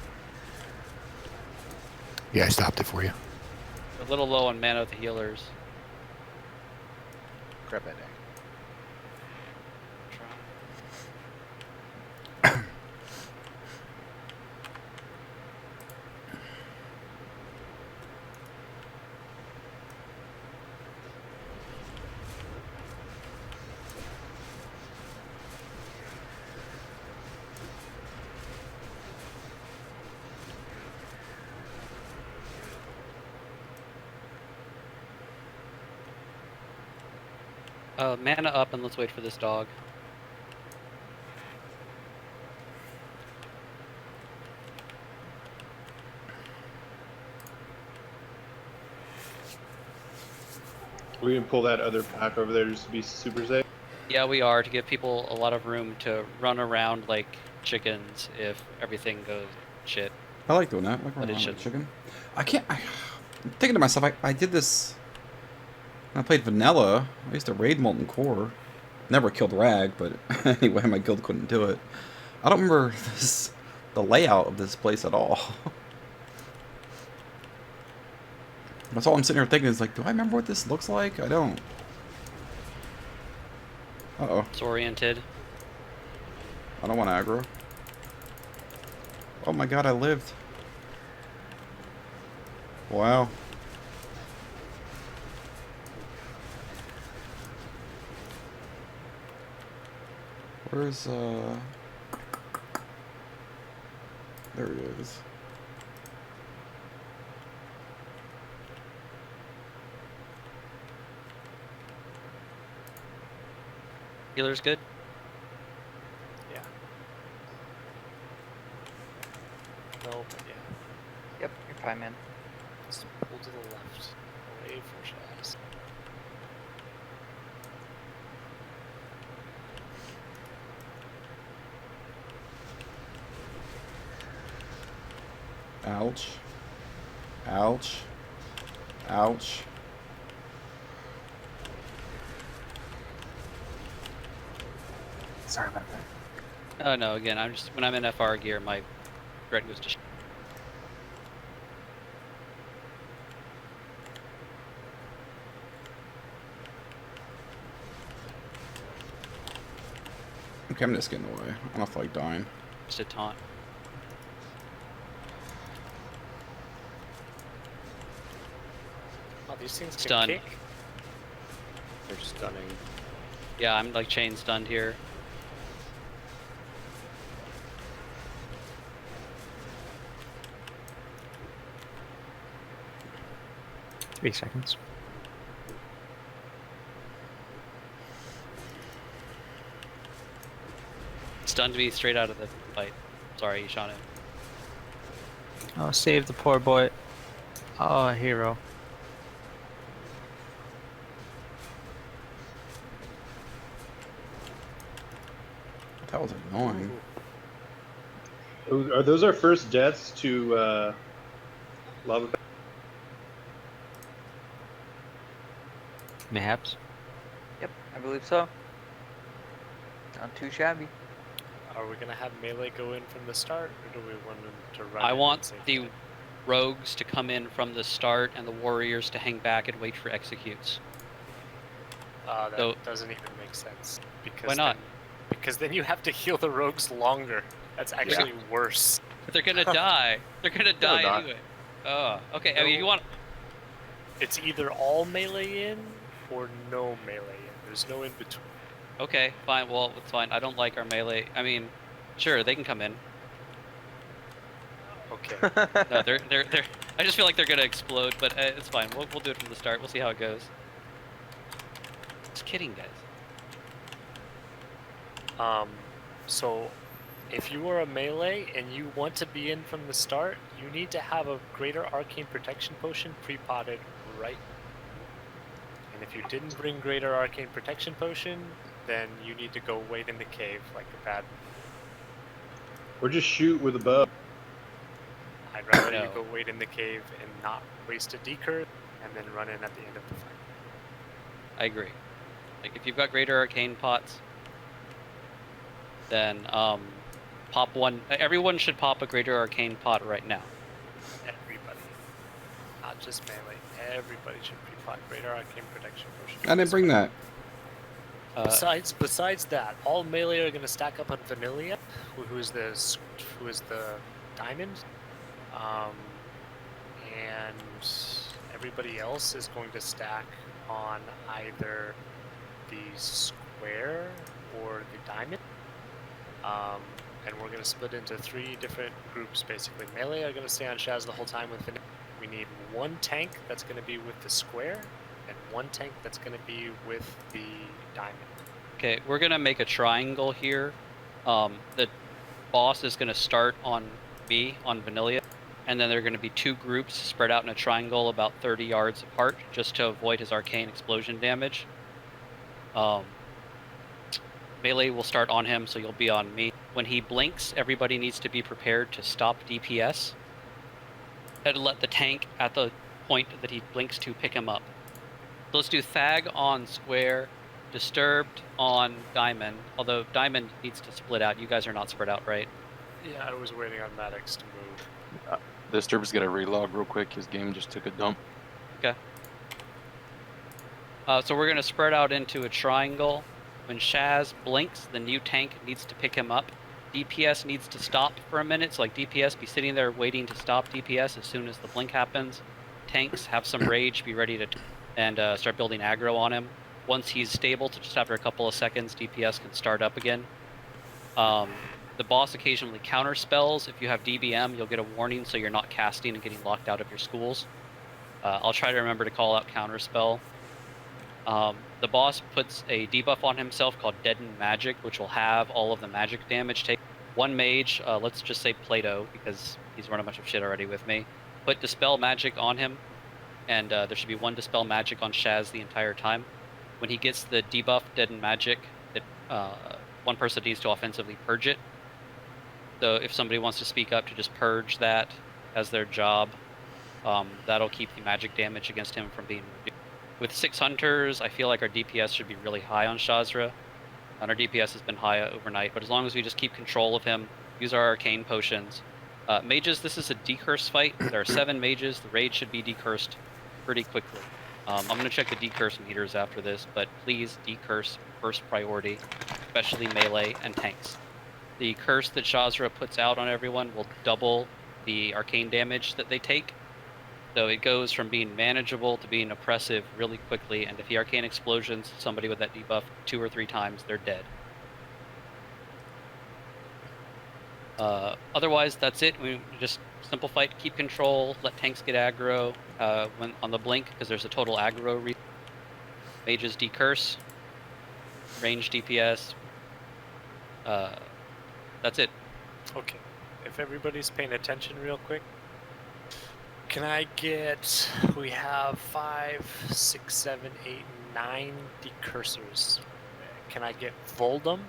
Yeah, I stopped it for you. a little low on mana with the healers. Grab that dag. Mana up and let's wait for this dog. We can pull that other pack over there just to be super safe. Yeah, we are, to give people a lot of room to run around like chickens if everything goes shit. I like doing that. I like But running it around like shouldn't. chicken. I'm thinking to myself, I did this when I played vanilla. I used to raid Molten Core. Never killed Rag, but anyway, my guild couldn't do it. I don't remember the layout of this place at all. That's all I'm sitting here thinking is like, do I remember what this looks like? I don't. Uh-oh. Disoriented. I don't want aggro. Oh my god, I lived. Wow. Where's, there he is. Healer's good? Yeah. No, but yeah. Yep, you're fine, man. Just pull to the left. Away from Shaz. Ouch. Ouch. Ouch. Sorry about that. Oh no, again, when I'm in FR gear, my threat goes to shit. Okay, I'm just getting away. I don't feel like dying. Just a taunt. Oh, these things can Stun. kick. They're stunning. Yeah, I'm like chain stunned here. Three seconds. Stunned me straight out of the fight. Sorry, Shauna. Oh, save the poor boy. Oh, hero. That was annoying. Are those our first deaths to lava? Mayhaps. Yep, I believe so. Not too shabby. Are we gonna have melee go in from the start, or do we want them to run? I in want and save the time? rogues to come in from the start and the warriors to hang back and wait for executes. That So- doesn't even make sense. Because Why not? Because then you have to heal the rogues longer. That's actually worse. But they're gonna die. They're gonna die not. anyway. Oh, okay. I mean, you want? It's either all melee in or no melee in. There's no in between. Okay, fine. Well, it's fine. I don't like our melee. I mean, sure, they can come in. Okay. No, they're. I just feel like they're gonna explode, but it's fine. We'll do it from the start. We'll see how it goes. Just kidding, guys. So if you are a melee and you want to be in from the start, you need to have a greater arcane protection potion pre-potted right. And if you didn't bring greater arcane protection potion, then you need to go wait in the cave like a bad. Or just shoot with a bow. I'd rather No. you go wait in the cave and not waste a decur and then run in at the end of the fight. I agree. Like if you've got greater arcane pots, then pop one. Everyone should pop a greater arcane pot right now. Everybody. Not just melee. Everybody should pre-pot greater arcane protection potion. I didn't bring that. Besides that, all melee are going to stack up on Vanilla, who is the diamond, and everybody else is going to stack on either the square or the diamond. And we're going to split into 3 different groups basically. Melee are going to stay on Shaz the whole time with Vanilla. We need 1 tank that's going to be with the square, and one tank that's going to be with the diamond. Okay, we're going to make a triangle here. The boss is going to start on me, on Vanilla, and then there are going to be two groups spread out in a triangle about 30 yards apart, just to avoid his arcane explosion damage. Melee will start on him, so you'll be on me. When he blinks, everybody needs to be prepared to stop DPS. And let the tank at the point that he blinks to pick him up. So let's do Thag on Square, Disturbed on Diamond, although Diamond needs to split out. You guys are not spread out, right? Yeah, I was waiting on Maddox to move. Disturbed's got to relog real quick. His game just took a dump. Okay. So we're going to spread out into a triangle. When Shaz blinks, the new tank needs to pick him up. DPS needs to stop for a minute, so like DPS be sitting there waiting to stop DPS as soon as the blink happens. Tanks have some rage, be ready to and start building aggro on him. Once he's stable, to just after a couple of seconds, DPS can start up again. The boss occasionally counter spells. If you have DBM, you'll get a warning so you're not casting and getting locked out of your schools. I'll try to remember to call out counter spell. The boss puts a debuff on himself called Deaden Magic, which will have all of the magic damage take. One mage, let's just say Plato, because he's run a bunch of shit already with me. Put Dispel Magic on him, and there should be one Dispel Magic on Shaz the entire time. When he gets the debuff Deaden Magic, one person needs to offensively purge it. So if somebody wants to speak up to just purge that as their job, that'll keep the magic damage against him from being reduced. With 6 hunters, I feel like our DPS should be really high on Shazra. And our DPS has been high overnight, but as long as we just keep control of him, use our arcane potions. Mages, this is a decurse fight. There are 7 mages. The raid should be decursed pretty quickly. I'm going to check the decurse meters after this, but please decurse first priority, especially melee and tanks. The curse that Shazra puts out on everyone will double the arcane damage that they take. So it goes from being manageable to being oppressive really quickly, and if he arcane explosions somebody with that debuff 2 or 3 times, they're dead. Otherwise, that's it. We just simple fight, keep control, let tanks get aggro when on the blink, because there's a total aggro. Mages decurse, range DPS. That's it. Okay. If everybody's paying attention real quick, can I get, we have 5, 6, 7, 8, 9 decursors. Can I get Voldem,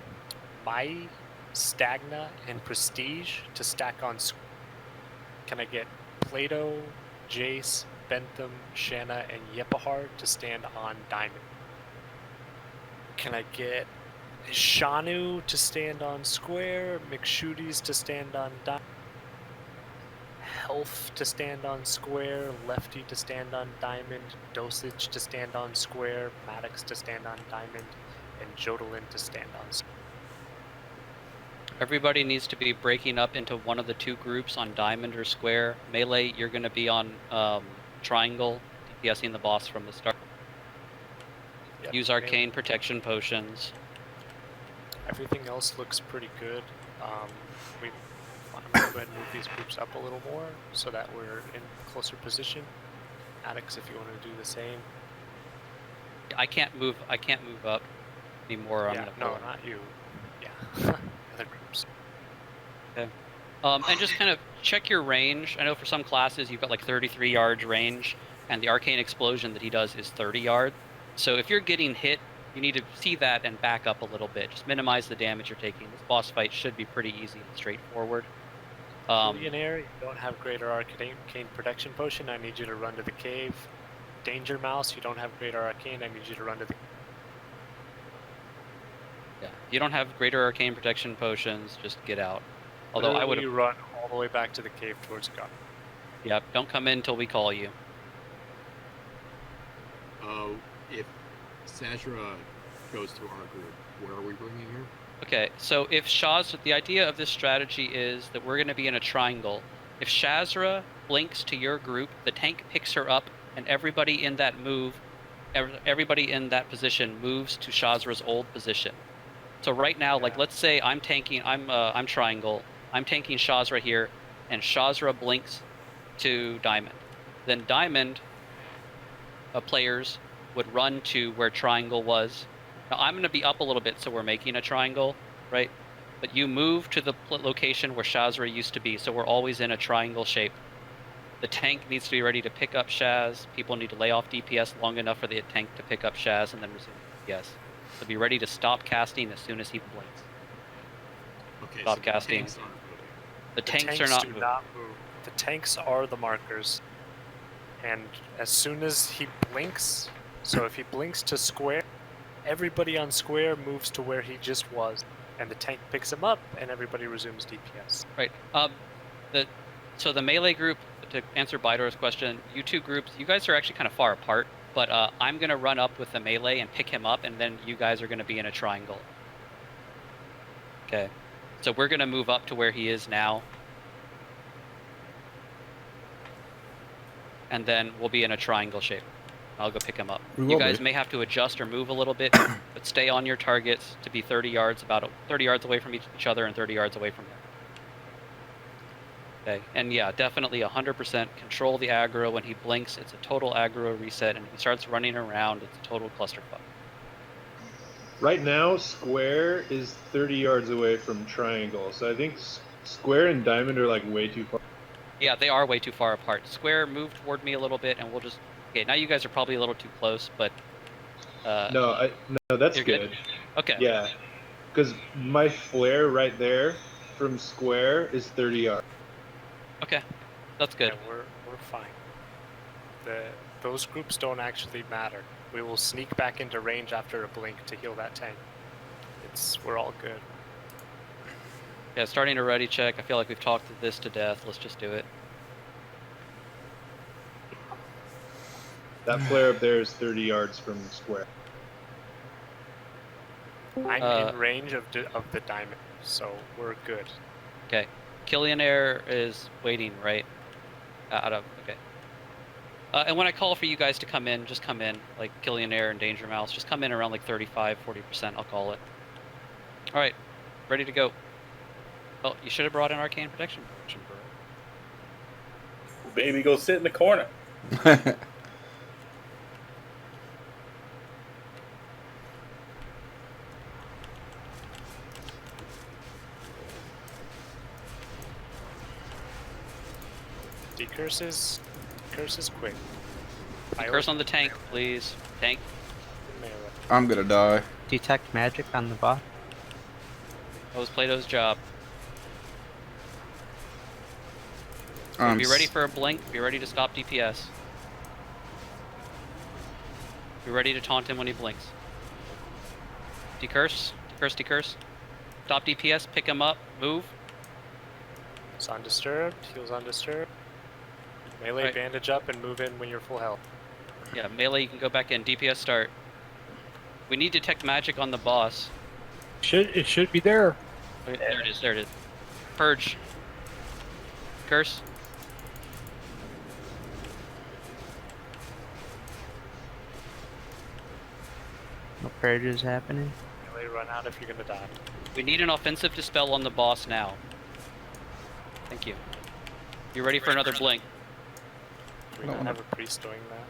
Mai, Stagna, and Prestige to stack on? Can I get Plato, Jace, Bentham, Shanna, and Yepahar to stand on Diamond? Can I get Shanu to stand on Square, McShooties to stand on Diamond? Health to stand on Square, Lefty to stand on Diamond, Dosage to stand on Square, Maddox to stand on Diamond, and Jodalin to stand on Square. Everybody needs to be breaking up into one of the 2 groups on Diamond or Square. Melee, you're going to be on Triangle, DPSing the boss from the start. Yep. Use arcane protection potions. Everything else looks pretty good. I'm going to go ahead and move these groups up a little more so that we're in closer position. Maddox, if you want to do the same. I can't move up anymore. Yeah, no, not you. Yeah, other groups. Okay. And just kind of check your range. I know for some classes you've got like 33 yards range, and the arcane explosion that he does is 30 yards. So if you're getting hit, you need to see that and back up a little bit. Just minimize the damage you're taking. This boss fight should be pretty easy and straightforward. Millionaire, you don't have greater arcane protection potion. I need you to run to the cave. Danger Mouse, you don't have greater arcane. I need you to run to the. Yeah, you don't have greater arcane protection potions. Just get out. Although I would run all the way back to the cave towards God. Yep, don't come in until we call you. If Sajra goes to our group, where are we bringing her? Okay, so if the idea of this strategy is that we're going to be in a triangle. If Shazra blinks to your group, the tank picks her up, and everybody in that position moves to Shazra's old position. So right now, like let's say I'm triangle, I'm tanking Shazra here, and Shazra blinks to Diamond. Then Diamond players would run to where triangle was. Now I'm going to be up a little bit, so we're making a triangle, right? But you move to the location where Shazra used to be, so we're always in a triangle shape. The tank needs to be ready to pick up Shaz. People need to lay off DPS long enough for the tank to pick up Shaz and then resume DPS. So be ready to stop casting as soon as he blinks. Okay, Stop so casting. The tanks are not do not move. The tanks are the markers. And as soon as he blinks, so if he blinks to square, everybody on square moves to where he just was. And the tank picks him up, and everybody resumes DPS. Right. So the melee group, to answer Bidor's question, you two groups, you guys are actually kind of far apart, but I'm going to run up with the melee and pick him up, and then you guys are going to be in a triangle. Okay. So we're going to move up to where he is now. And then we'll be in a triangle shape. I'll go pick him up. You guys may have to adjust or move a little bit, but stay on your targets to be 30 yards, about 30 yards away from each other and 30 yards away from him. Okay, and yeah, definitely 100% control the aggro. When he blinks, it's a total aggro reset, and if he starts running around, it's a total clusterfuck. Right now, square is 30 yards away from triangle, so I think square and diamond are like way too far. Yeah, they are way too far apart. Square, move toward me a little bit, and we'll just... Okay, now you guys are probably a little too close, but... No, that's good. Okay. Yeah, because my flare right there from square is 30 yards. Okay, that's good. Yeah, we're fine. Those groups don't actually matter. We will sneak back into range after a blink to heal that tank. We're all good. Yeah, starting a ready check. I feel like we've talked this to death. Let's just do it. That flare up there is 30 yards from square. I'm in range of the diamond, so we're good. Okay. Killionaire is waiting, right? Okay. And when I call for you guys to come in, just come in. Like Killionaire and Danger Mouse, just come in around like 35, 40%. I'll call it. All right. Ready to go. Well, you should have brought an Arcane Protection, bro. Baby, go sit in the corner. Curse is quick. Curse on the tank, please. Tank. I'm gonna die. Detect magic on the bot. That was Plato's job. So be ready for a blink. Be ready to stop DPS. Be ready to taunt him when he blinks. Decurse. Decurse, decurse. Stop DPS. Pick him up. Move. It's undisturbed. Heals undisturbed. Melee, right. Bandage up and move in when you're full health. Yeah, melee, you can go back in. DPS start. We need detect magic on the boss. It should be there. Okay, there it is, there it is. Purge. Curse. No purge is happening. Melee, run out if you're gonna die. We need an offensive dispel on the boss now. Thank you. You ready for another blink? We don't have a priest doing that.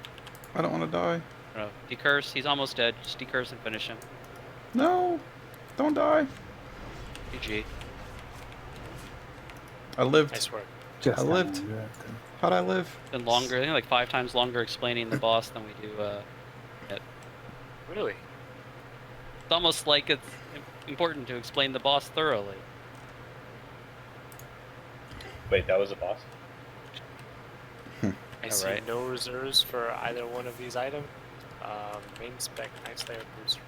I don't want to die. No. Decurse, he's almost dead. Just decurse and finish him. No! Don't die. GG. I lived. Nice work. I lived. How'd I live? Been longer, I think like 5 times longer explaining the boss than we do it. Really? It's almost like it's important to explain the boss thoroughly. Wait, that was a boss? I see no reserves for either one of these items. Main spec, Night Slayer, boost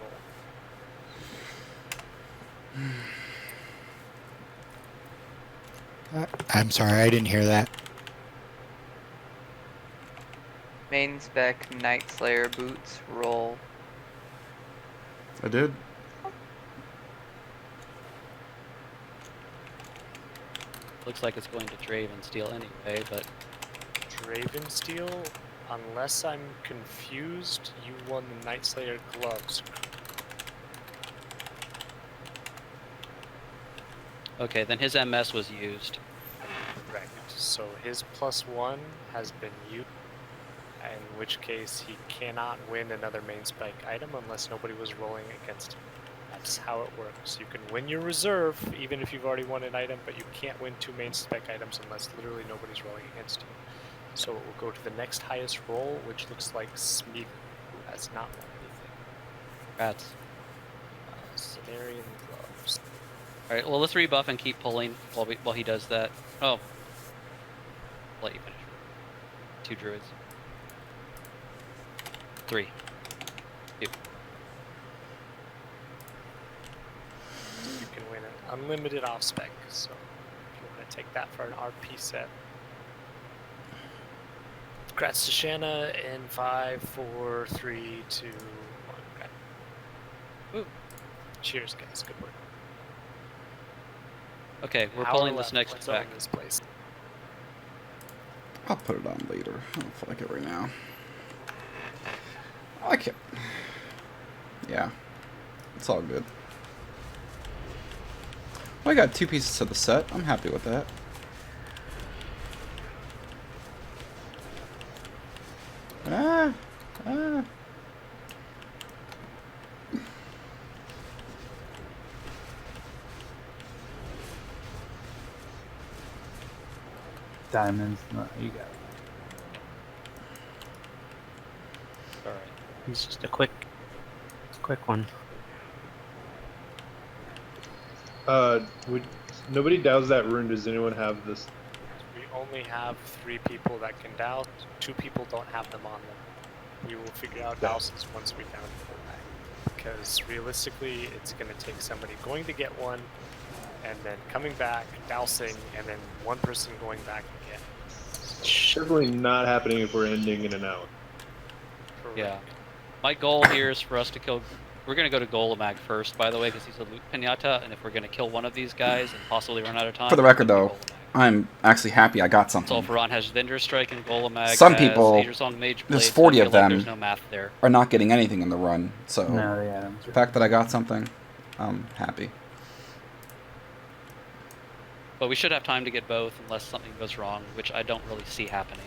roll. I'm sorry, I didn't hear that. Main spec, Night Slayer, boots, roll. I did. Looks like it's going to Draven Steel anyway, but... Draven Steel? Unless I'm confused, you won the Night Slayer gloves. Okay, then his MS was used. Correct. So his +1 has been used. in which case he cannot win another main spec item unless nobody was rolling against him. That's how it works. You can win your reserve even if you've already won an item, but you can't win 2 main spec items unless literally nobody's rolling against you. So it will go to the next highest roll, which looks like Smeagol, who has not won anything. Rats. Cenarian gloves. Alright, well, let's rebuff and keep pulling while he does that. Oh. I'll let you finish. 2 druids. 3. 2. You can win an unlimited off spec, so if you want to take that for an RP set. Congrats to Shanna in 5, 4, 3, 2, 1. Okay. Ooh. Cheers, guys. Good work. Okay, we're pulling this next spec. This place. I'll put it on later. I don't feel like it right now. I can't. Yeah. It's all good. Well, I got 2 pieces to the set. I'm happy with that. Diamonds, no, you got it. Alright. It's just a quick one. Would nobody douse that rune? Does anyone have this? We only have 3 people that can douse. 2 people don't have them on them. We will figure out douses once we down them back. Because realistically, it's going to take somebody going to get one, and then coming back, dousing, and then one person going back again. So, definitely not happening if we're ending in and out. correct. Yeah. My goal here is for us to kill... We're going to go to Golemag first, by the way, because he's a loot pinata, and if we're going to kill one of these guys and possibly run out of time... For the record, though, I'm actually happy I got something. Sulfuron has Vendor Strike and Golemag. Some people, Mage there's Blade, 40 so I of feel like them, there's no math there. are not getting anything in the run. So No, yeah, the fact that I got something, I'm happy. But we should have time to get both unless something goes wrong, which I don't really see happening.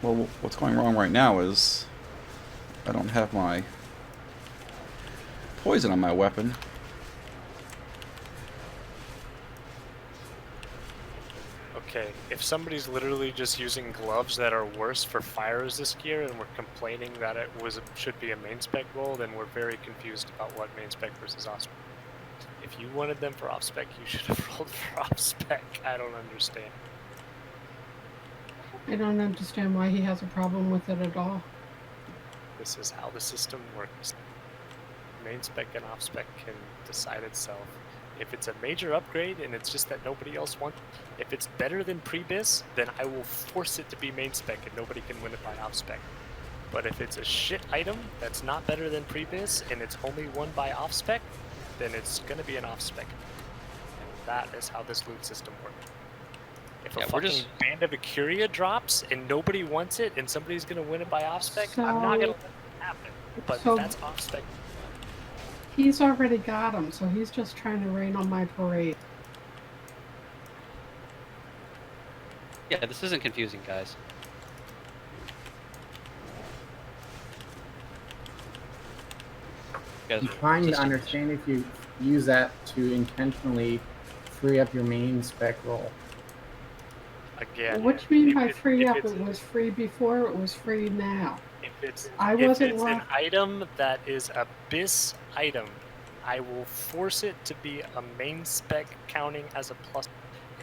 Well, what's going wrong right now is I don't have my poison on my weapon. Okay, if somebody's literally just using gloves that are worse for fire resist gear and we're complaining that it should be a main spec roll, then we're very confused about what main spec versus off spec. If you wanted them for off spec, you should have rolled for off spec. I don't understand. I don't understand why he has a problem with it at all. This is how the system works. Main spec and off spec can decide itself. If it's a major upgrade and it's just that nobody else wants, if it's better than pre-bis, then I will force it to be main spec and nobody can win it by off spec. But if it's a shit item that's not better than pre-bis and it's only won by off spec, then it's gonna be an off spec. And that is how this loot system works. If a fucking Band of Acuria drops and nobody wants it and somebody's gonna win it by off spec, I'm not gonna let it happen. But that's off spec. He's already got him, so he's just trying to rain on my parade. Yeah, this isn't confusing, guys. I'm trying to understand if you use that to intentionally free up your main spec roll. Again, What do you mean by free up? It was free before, it was free now. If it's an item that is a BIS item, I will force it to be a main spec counting as a plus.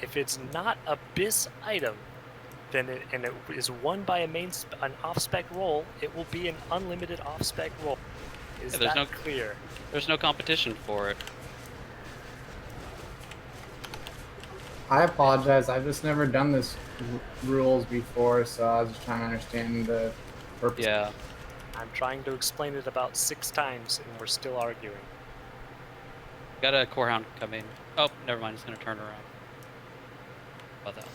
If it's not a BIS item, then it is won by an off spec roll, it will be an unlimited off spec roll. Is that clear? There's no competition for it. I apologize. I've just never done this rules before, so I was just trying to understand the purpose. Yeah. I'm trying to explain it about 6 times, and we're still arguing. Got a core hound coming. Oh, never mind. It's gonna turn around. About that.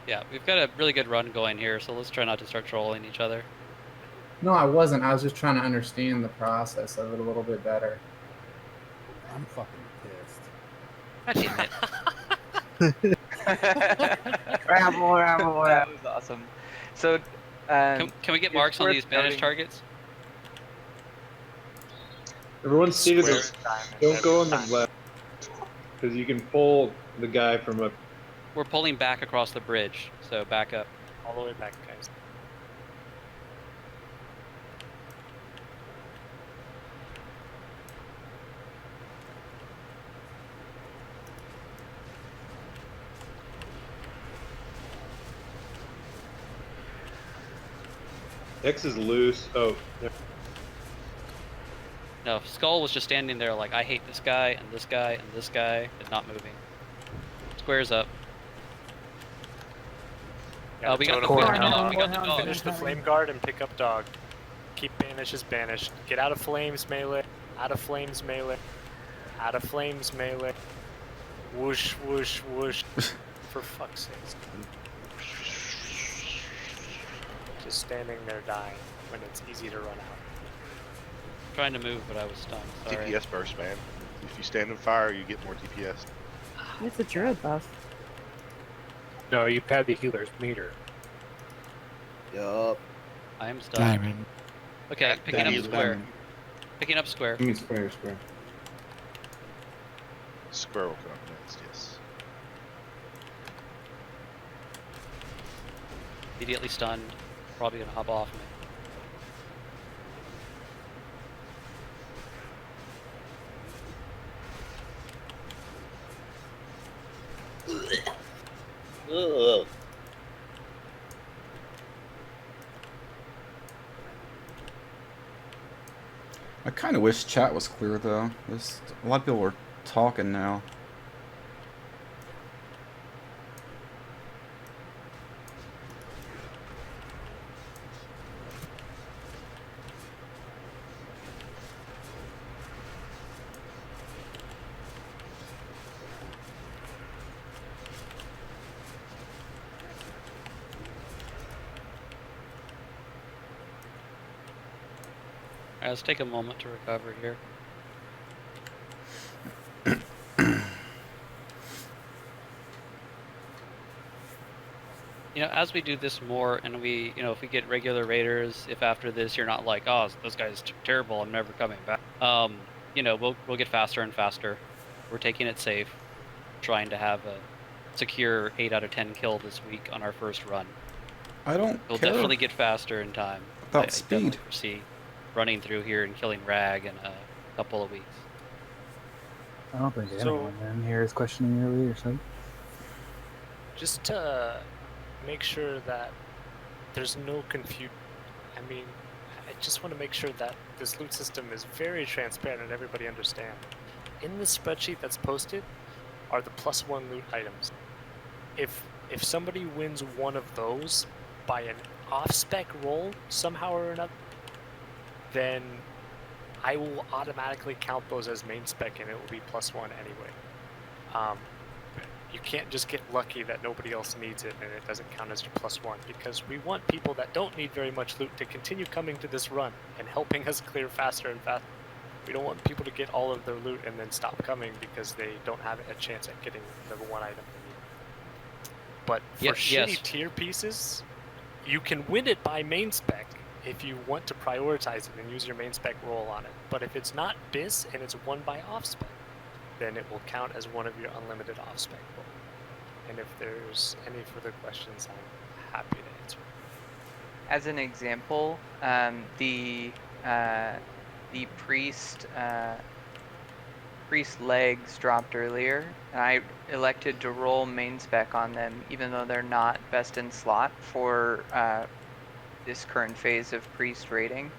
Yeah, we've got a really good run going here, so let's try not to start trolling each other. No, I wasn't. I was just trying to understand the process of it a little bit better. I'm fucking pissed. God damn it. Rabble. That was awesome. So, Can we get marks on these banished targets? Everyone stay to Square the. diamond Don't go on every the time. left, because you can pull the guy from up. We're pulling back across the bridge, so back up. All the way back, guys. X is loose. Oh. No, Skull was just standing there like, I hate this guy, and this guy, and this guy, and not moving. Square's up. Yeah, We got the totem. dog. We got the dog. Finish the flame guard and pick up dog. Keep banishes banished. Get out of flames melee. Out of flames melee. Out of flames melee. Whoosh, whoosh, whoosh. For fuck's sake. Just standing there dying when it's easy to run out. Trying to move, but I was stunned. Sorry. DPS burst, man. If you stand in fire, you get more DPS. It's a druid buff. No, you pad the healer's meter. Yup. I am stunned. Diamond. Okay, picking up Diamond. square. Picking up square. I mean, square. Square will come up next, yes. Immediately stunned. Probably gonna hop off me. Ugh. I kind of wish chat was clear though. There's a lot of people are talking now. Alright, let's take a moment to recover here. You know, as we do this more, and we, you know, if we get regular raiders, if after this you're not like, oh, this guy's terrible, I'm never coming back. You know, we'll get faster and faster. We're taking it safe, trying to have a secure 8 out of 10 kill this week on our first run. I don't We'll care definitely get faster in time. about I speed. definitely foresee running through here and killing Rag in a couple of weeks. I don't think So- anyone in here is questioning your leadership. Just to make sure that there's no confusion. I mean, I just want to make sure that this loot system is very transparent and everybody understands. In the spreadsheet that's posted are the +1 loot items. If somebody wins one of those by an off-spec roll somehow or another, then I will automatically count those as main spec and it will be +1 anyway. You can't just get lucky that nobody else needs it and it doesn't count as your +1, because we want people that don't need very much loot to continue coming to this run and helping us clear faster and faster. We don't want people to get all of their loot and then stop coming because they don't have a chance at getting the one item they need. But for shitty tier pieces, you can win it by main spec if you want to prioritize it and use your main spec roll on it. But if it's not BIS and it's won by off spec, then it will count as one of your unlimited off spec roll. And if there's any further questions, I'm happy to answer. As an example, the priest legs dropped earlier, and I elected to roll main spec on them, even though they're not best in slot for this current phase of priest raiding.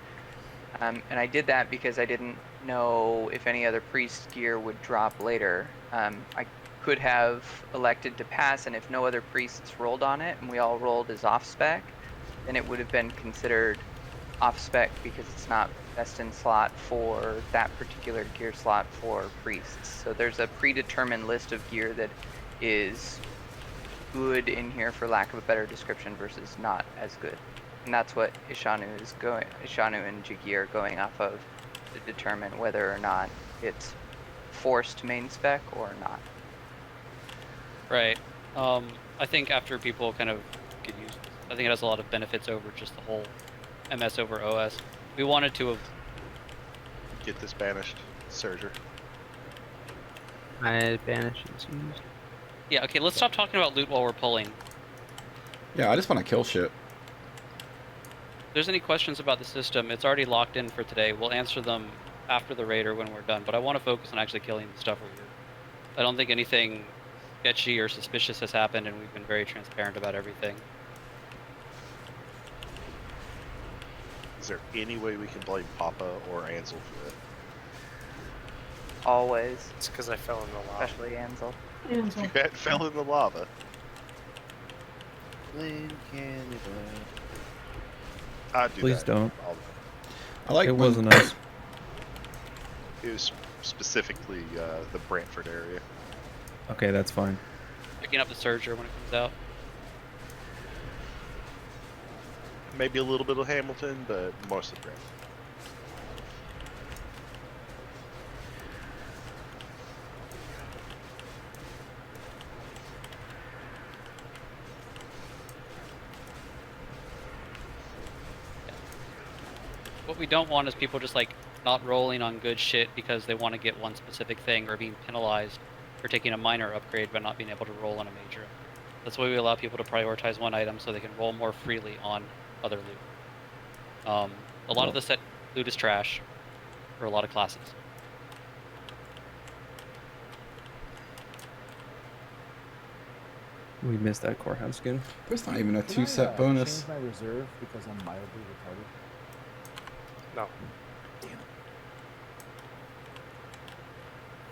And I did that because I didn't know if any other priest gear would drop later. I could have elected to pass, and if no other priests rolled on it and we all rolled as off spec, then it would have been considered off spec because it's not best in slot for that particular gear slot for priests. So there's a predetermined list of gear that is good in here, for lack of a better description, versus not as good. And that's what Ishanu and Jiggy are going off of to determine whether or not it's forced main spec or not. Right. I think after people kind of get used, I think it has a lot of benefits over just the whole MS over OS. We wanted to have... Get this banished, Surger. I banish is used. Yeah, okay, let's stop talking about loot while we're pulling. Yeah, I just want to kill shit. If there's any questions about the system, it's already locked in for today. We'll answer them after the raid or when we're done, but I want to focus on actually killing the stuff over here. I don't think anything sketchy or suspicious has happened, and we've been very transparent about everything. Is there any way we can blame Papa or Ansel for that? Always. It's because I fell in the lava. Especially Ansel. Ansel. You bet fell in the lava. Blame Canada. I do Please that don't. all the time. I like it when- wasn't us. It was specifically the Brantford area. Okay, that's fine. Picking up the Surger when it comes out. Maybe a little bit of Hamilton, but mostly Brantford. What we don't want is people just like not rolling on good shit because they want to get one specific thing or being penalized for taking a minor upgrade but not being able to roll on a major. That's why we allow people to prioritize one item so they can roll more freely on other loot. A lot of the set loot is trash for a lot of classes. We missed that courthouse skin. There's not even a Can 2-set I, bonus. change my reserve because I'm mildly retarded? No.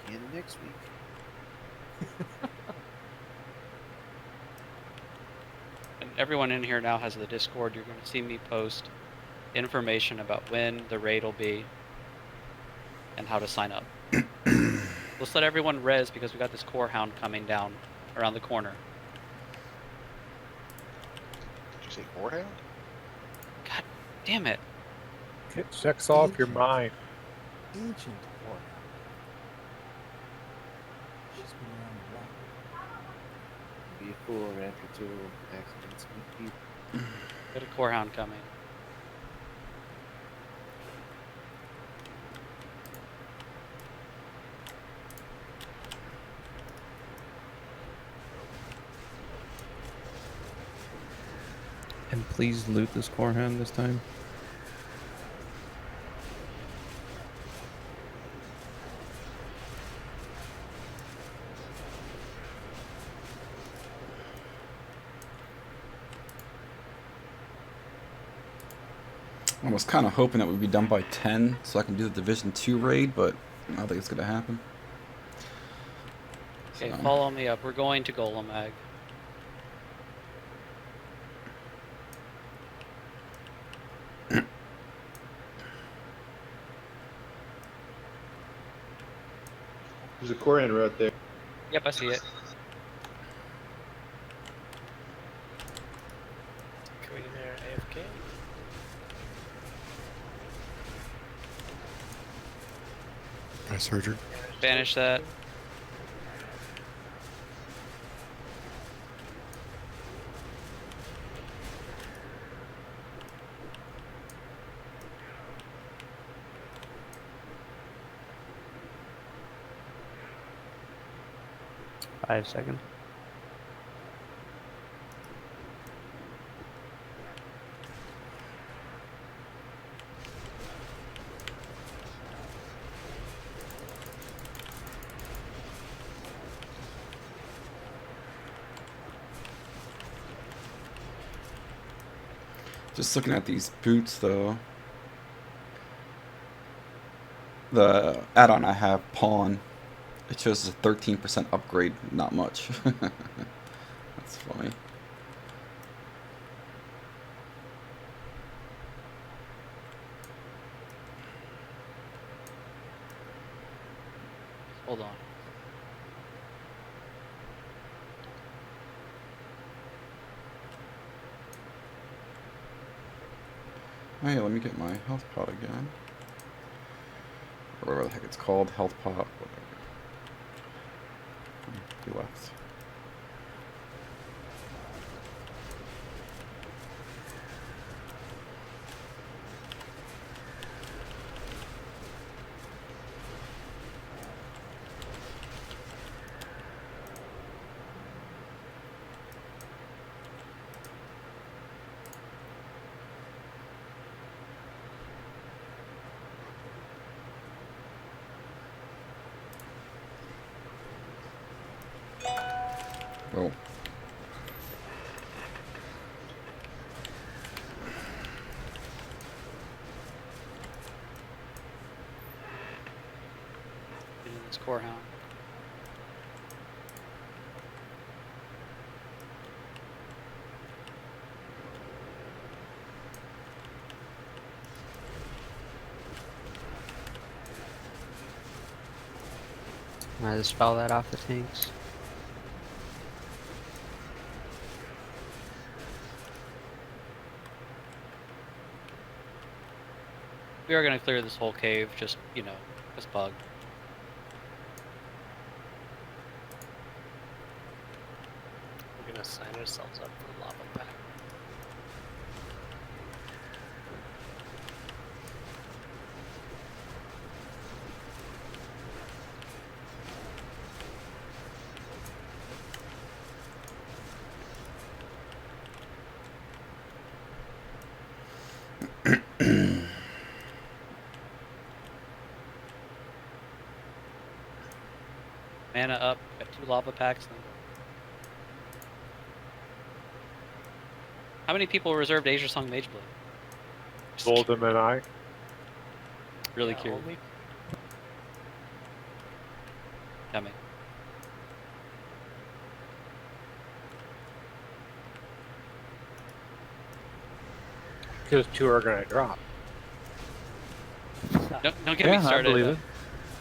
And next week. And everyone in here now has the Discord. You're going to see me post information about when the raid will be and how to sign up. Let's let everyone res because we got this core hound coming down around the corner. Did you say Whorehound? God damn it. Get sex off your mind. Ancient Warhound. She's been around the block. Be a fool after two accidents with people. Got a core hound coming. And please loot this core hound this time. I was kind of hoping that we'd be done by 10 so I can do the Division 2 raid, but I don't think it's going to happen. Okay, So. follow me up. We're going to Golemag. There's a Koran right there. Yep, I see it. Can we get there AFK? Surgery. Banish that. Five seconds. Just looking at these boots, though. The add-on I have, Pawn, it shows a 13% upgrade. Not much. That's funny. Hold on. Hey, let me get my health pot again. Or whatever the heck it's called, health pot, whatever. He left. Oh. Getting this core hound. I dispel that off the tanks. We are going to clear this whole cave, just, you know, this bug. We're going to sign ourselves up for lava pack. Mana up, got 2 lava packs. How many people reserved Asia Song Mage Blade? Golden and I. Really curious. Only... Coming. Because 2 are going to drop. Don't get me started. I believe it.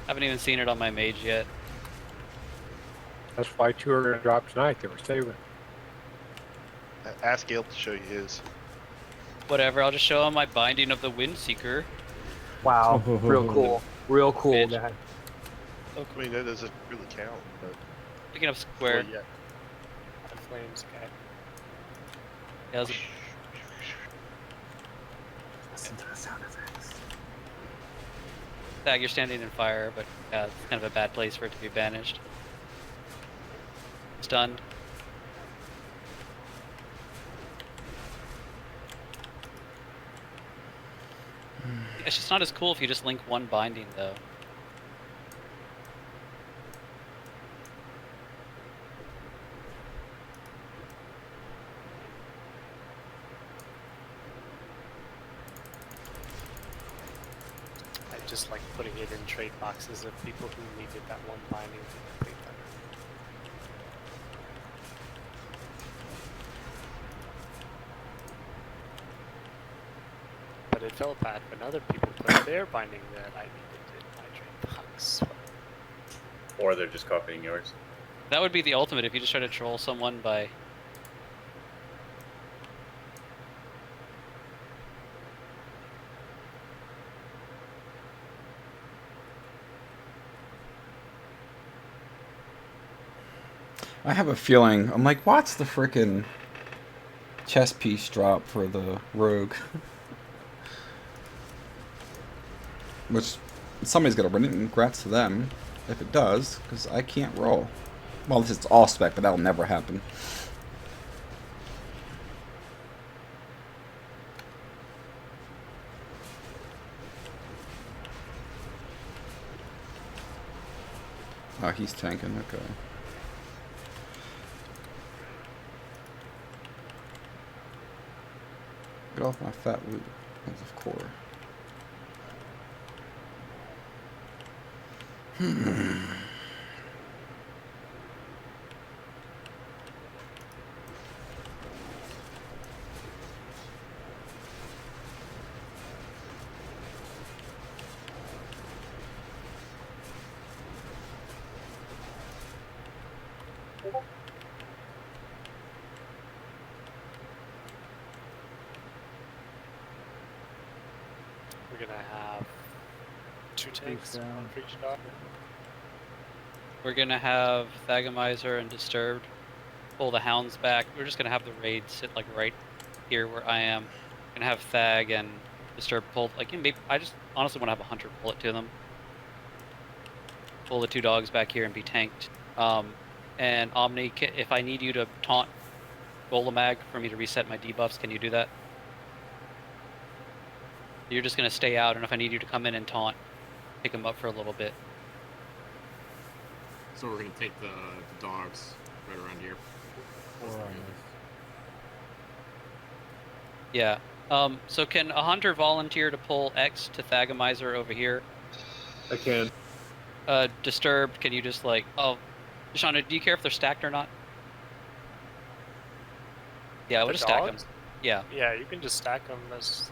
Haven't even seen it on my mage yet. That's why 2 are going to drop tonight. They were saving. Ask Gale to show you his. Whatever, I'll just show him my Binding of the Windseeker. Wow, real cool. Real cool, Bitch. guy. I mean, that doesn't really count, but... Picking up square. Well, yeah. The flames, okay. Yeah, was a... Listen to the sound effects. Tag, you're standing in fire, but it's kind of a bad place for it to be banished. Stunned. It's just not as cool if you just link one binding, though. I just like putting it in trade boxes of people who needed that one binding to complete them. But it felt bad when other people put their binding that I needed in my trade box. Or they're just copying yours. That would be the ultimate if you just try to troll someone by... I have a feeling, I'm like, what's the frickin' chess piece drop for the rogue? Which, somebody's gonna win it, and congrats to them, if it does, because I can't roll. Well, this is all spec, but that'll never happen. Oh, he's tanking, okay. Get off my fat loot, because of core. We're gonna have 2 tanks, one for each dog. We're gonna have Thagomizer and Disturbed pull the hounds back. We're just gonna have the raid sit like right here where I am. Gonna have Thag and Disturbed pull. Like, maybe I just honestly want to have a hunter pull it to them. Pull the 2 dogs back here and be tanked. And Omni, if I need you to taunt Golemag for me to reset my debuffs, can you do that? You're just gonna stay out, and if I need you to come in and taunt, pick him up for a little bit. So we're gonna take the dogs right around here. Yeah. So can a hunter volunteer to pull X to Thagomizer over here? I can. Disturbed, can you just like... Oh, Shauna, do you care if they're stacked or not? Yeah, we'll just stack them. Yeah. Yeah, you can just stack them as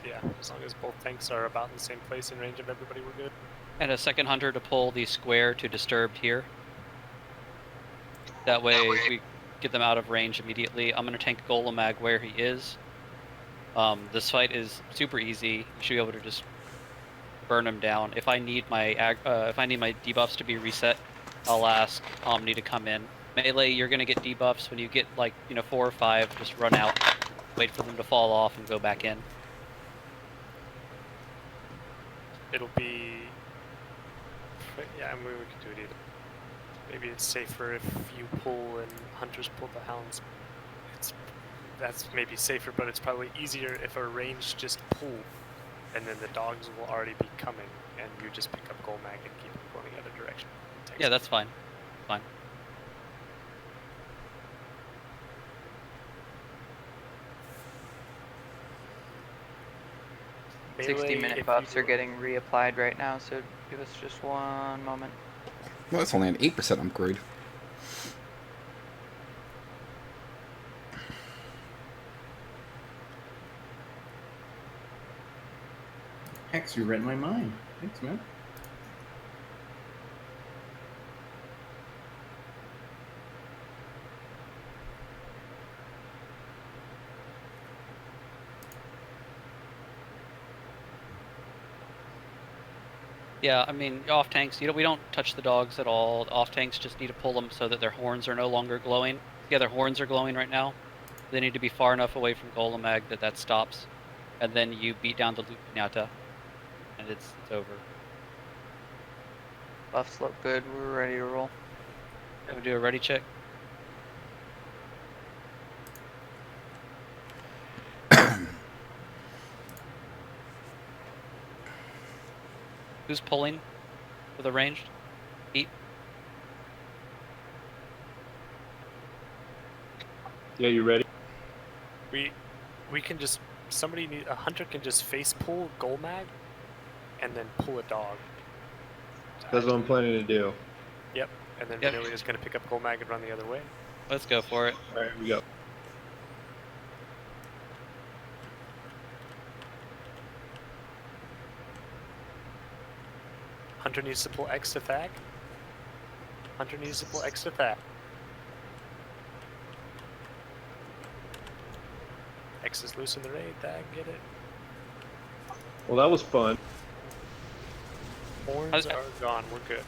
long as both tanks are about in the same place in range of everybody, we're good. And a second hunter to pull the square to disturbed here. That way we get them out of range immediately. I'm gonna tank Golemag where he is. This fight is super easy. You should be able to just burn him down. If I need my debuffs to be reset, I'll ask Omni to come in. Melee, you're gonna get debuffs when you get like 4 or 5. Just run out, wait for them to fall off, and go back in. It'll be I mean, we could do it either. Maybe it's safer if you pull and hunters pull the hounds. That's maybe safer, but it's probably easier if a range just pull, and then the dogs will already be coming, and you just pick up Golemag and keep them going the other direction. Yeah, that's fine. Fine. Melee, 60-minute buffs are getting reapplied right now, so give us just one moment. Well, that's only an 8% upgrade. Hex, you read my mind. Thanks, man. Yeah, I mean, off tanks, we don't touch the dogs at all. The off tanks just need to pull them so that their horns are no longer glowing. Yeah, their horns are glowing right now. They need to be far enough away from Golemag that stops. And then you beat down the Loot Pinata. And it's over. Buffs look good, we're ready to roll. We'll do a ready check. Who's pulling for the ranged? Pete? Yeah, you ready? We can just a hunter can just face pull Golemag, and then pull a dog. That's what I'm planning to do. Yep, and then Vanilla is going to pick up Golemag and run the other way. Let's go for it. All right, here we go. Hunter needs to pull X to Thag. Hunter needs to pull X to Thag. X is loose in the raid, Thag, get it. Well, that was fun. Horns are gone, we're good.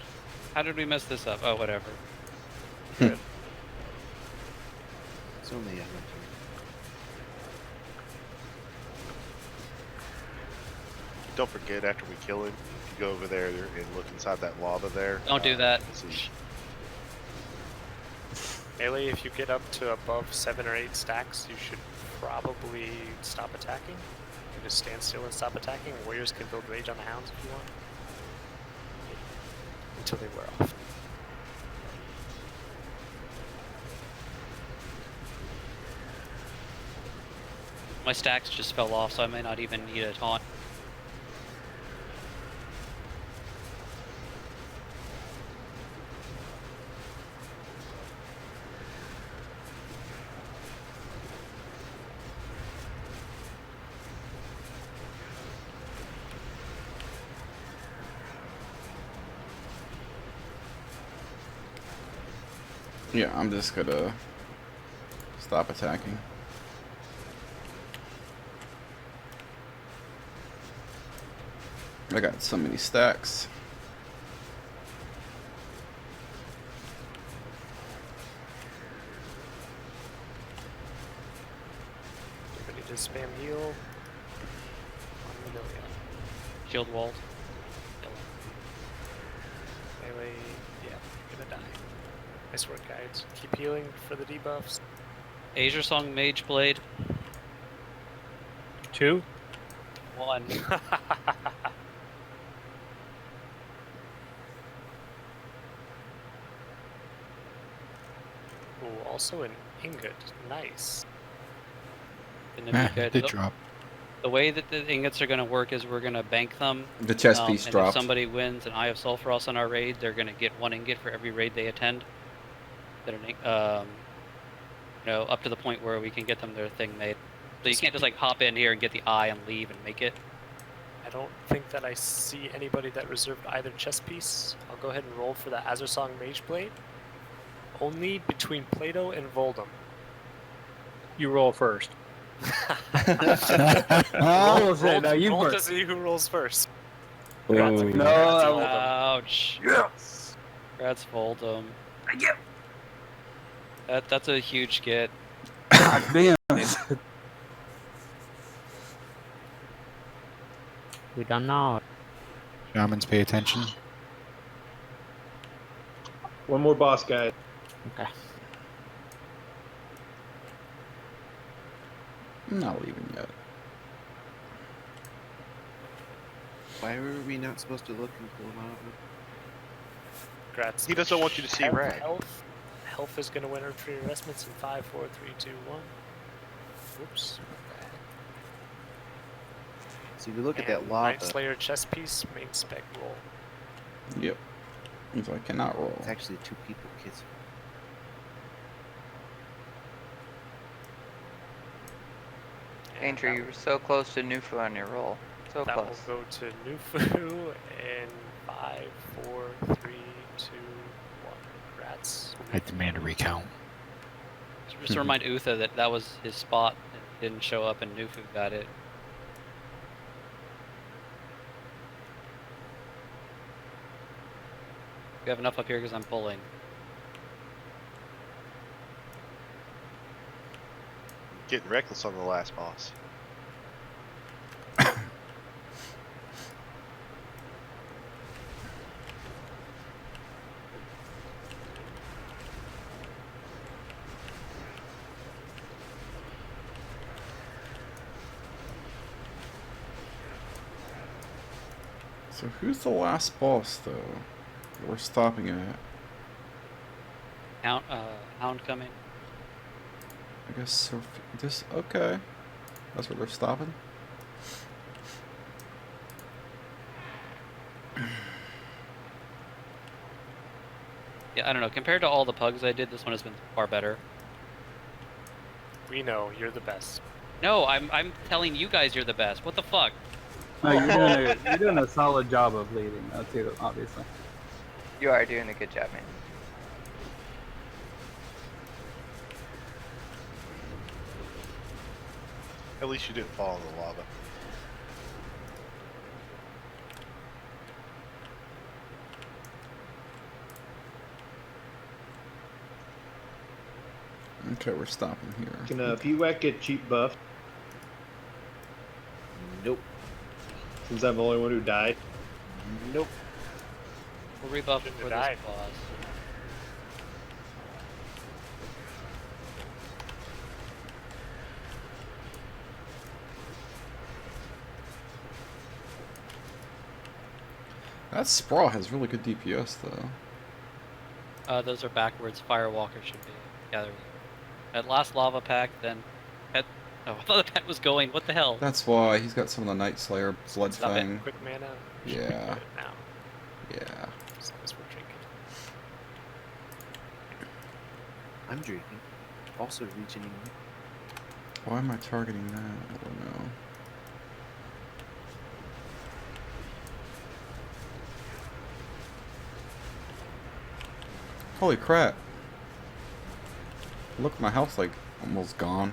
How did we mess this up? Oh, whatever. Good. It's only a hunter. Don't forget, after we kill him, you go over there and look inside that lava there. Don't do that. Melee, if you get up to above 7 or 8 stacks, you should probably stop attacking. You can just stand still and stop attacking. Warriors can build rage on the hounds if you want. Until they wear off. My stacks just fell off, so I may not even need a taunt. Yeah, I'm just gonna stop attacking. I got so many stacks. Get ready to spam heal. 1 million. Shield walled. Melee, yeah, you're gonna die. Nice work, guys. Keep healing for the debuffs. Azure Song Mage Blade. 2. 1. Ooh, also an ingot. Nice. And then Did drop. The way that the ingots are going to work is we're going to bank them. The chest piece and dropped. if somebody wins an Eye of Sulfuros on our raid, they're going to get 1 ingot for every raid they attend. That are, you know, up to the point where we can get them their thing made. So you can't just like hop in here and get the eye and leave and make it. I don't think that I see anybody that reserved either chest piece. I'll go ahead and roll for the Azersong Mage Blade. Only between Plato and Voldem. You roll first. Roll to see who rolls first. Ouch. Yes. Congrats, Voldem. That's a huge get. God damn. We don't know. Shamans, pay attention. One more boss, guys. Okay. I'm not leaving yet. Why were we not supposed to look and pull him out? Congrats. He doesn't want you to see Rag. Health is going to win her 3 investments in 5, 4, 3, 2, 1. Oops. See, we look at And that lava. Night Slayer chest piece, main spec roll. Yep. So I cannot roll. It's actually 2 people kids. Andrew, you were so close to Nufu on your roll. So that close. will go to Nufu in 5, 4, 3, 2, 1. Congrats. I demand a recount. Just to remind Uther that that was his spot and he didn't show up and Nufu got it. We have enough up here because I'm pulling. Getting reckless on the last boss. So who's the last boss, though? We're stopping at. Hound coming. I guess so. This okay. That's where we're stopping. Yeah, I don't know. Compared to all the pugs I did, this one has been far better. We know you're the best. No, I'm telling you guys you're the best. What the fuck? No, you're doing a solid job of leading, too, obviously. You are doing a good job, man. At least you didn't fall in the lava. Okay, we're stopping here. Can PuG get cheap buff? Nope. Since I'm the only one who died? Nope. We'll rebuff for this boss. That Sprawl has really good DPS, though. Those are backwards. Firewalker should be gathering. At last lava pack, then pet. Oh, I thought the pet was going. What the hell? That's why he's got some of the Night Slayer blood Stop fang. it. Quick mana. Yeah. Now. Yeah. As long as we're drinking. I'm drinking. Also reaching. Why am I targeting that? I don't know. Holy crap. Look, my health's like almost gone.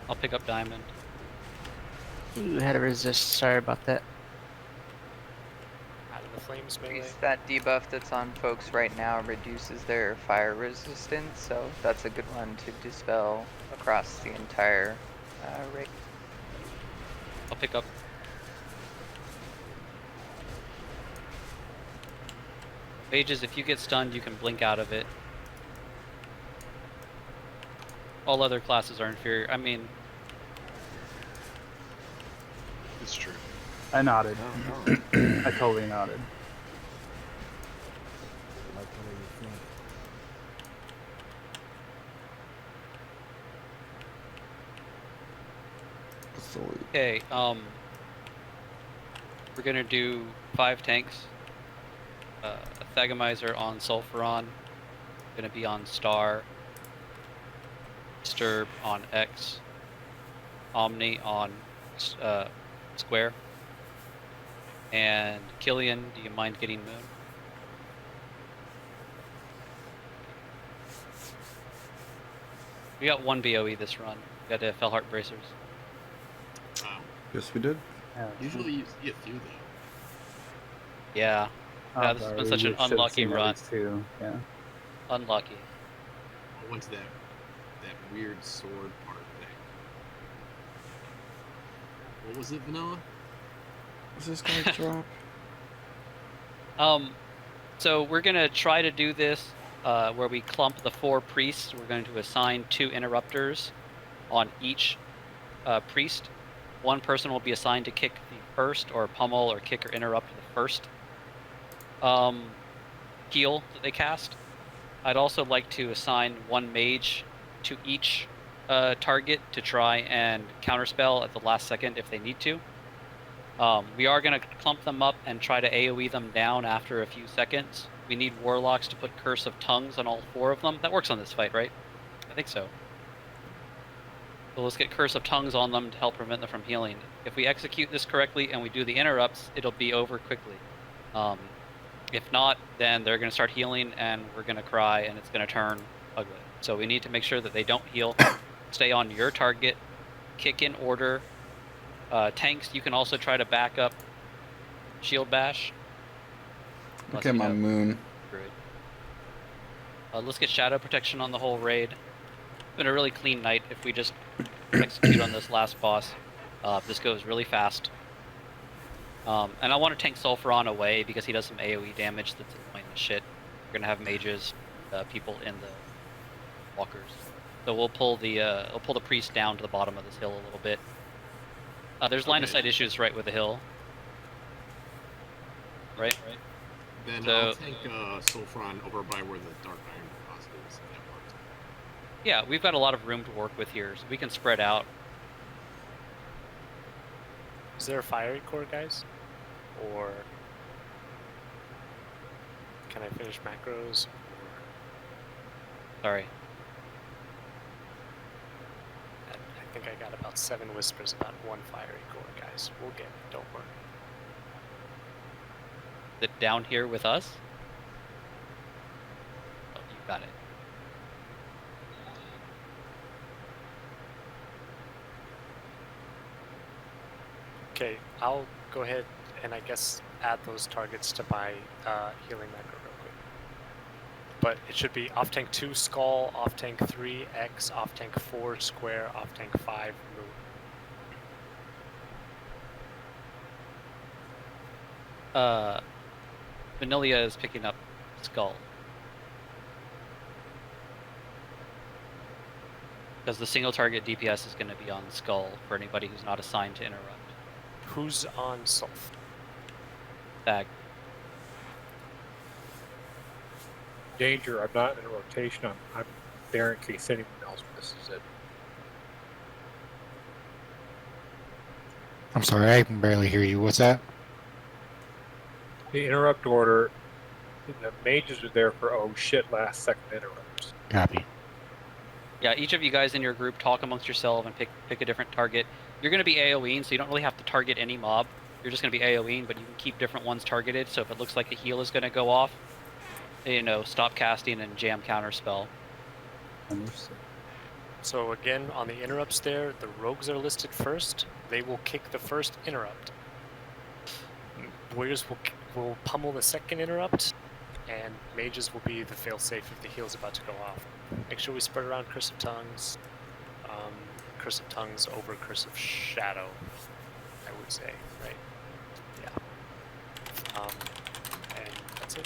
I'll pick up diamond. You had to resist. Sorry about that. Out of the flames melee. That debuff that's on folks right now reduces their fire resistance, so that's a good one to dispel across the entire raid. I'll pick up. Mages, if you get stunned, you can blink out of it. All other classes are inferior. I mean... It's true. I nodded. I totally nodded. Okay, we're gonna do 5 tanks. A Thagamizer on Sulfuron, gonna be on Star. Disturb on X. Omni on Square. And Killian, do you mind getting Moon? We got 1 BOE this run. We got the Fellheart Bracers. Yes, we did. Usually you get a few though. Yeah. Yeah, this has been such an unlucky run. Too. Yeah. Unlucky. I went to that weird sword part thing. What was it, Vanilla? What's this guy drop? So we're gonna try to do this where we clump the 4 priests. We're going to assign 2 interrupters on each priest. 1 person will be assigned to kick the first, or pummel, or kick or interrupt the first heal that they cast. I'd also like to assign 1 mage to each target to try and counterspell at the last second if they need to. We are going to clump them up and try to AoE them down after a few seconds. We need warlocks to put Curse of Tongues on all 4 of them. That works on this fight, right? I think so. So let's get Curse of Tongues on them to help prevent them from healing. If we execute this correctly and we do the interrupts, it'll be over quickly. If not, then they're going to start healing and we're going to cry and it's going to turn ugly. So we need to make sure that they don't heal. Stay on your target. Kick in order. Tanks, you can also try to back up Shield Bash. Look at my Moon. Let's get Shadow Protection on the whole raid. It's been a really clean night if we just execute on this last boss. This goes really fast. And I want to tank Sulfuron away because he does some AoE damage that's annoying as shit. We're going to have mages, people in the walkers. So we'll pull the priest down to the bottom of this hill a little bit. There's line of sight issues right with the hill. Right? Then So, I'll tank Sulfuron over by where the Dark Iron deposit is. That works. yeah, we've got a lot of room to work with here, so we can spread out. Is there a fiery core, guys? Or can I finish macros? Sorry. I think I got about 7 whispers about 1 fiery core, guys. We'll get it, don't worry. Is it down here with us? Oh, you got it. Okay, I'll go ahead and I guess add those targets to my healing macro real quick. But it should be off tank 2 Skull, off tank 3 X, off tank 4 Square, off tank 5 Moon. Vanilla is picking up Skull. Because the single target DPS is going to be on Skull for anybody who's not assigned to interrupt. Who's on Sulf? Bag. Danger, I'm not in a rotation. I'm there in case anyone else misses it. I'm sorry, I can barely hear you. What's that? The interrupt order, the mages are there for oh shit last second interrupts. Copy. Yeah, each of you guys in your group talk amongst yourself and pick a different target. You're going to be AoEing, so you don't really have to target any mob. You're just going to be AoEing, but you can keep different ones targeted, so if it looks like a heal is going to go off, you know, stop casting and jam counterspell. Understood. So again, on the interrupts there, the rogues are listed first. They will kick the first interrupt. Warriors will pummel the second interrupt, and mages will be the failsafe if the heal's about to go off. Make sure we spread around Curse of Tongues. Curse of Tongues over Curse of Shadow, I would say, right? Yeah. And that's it.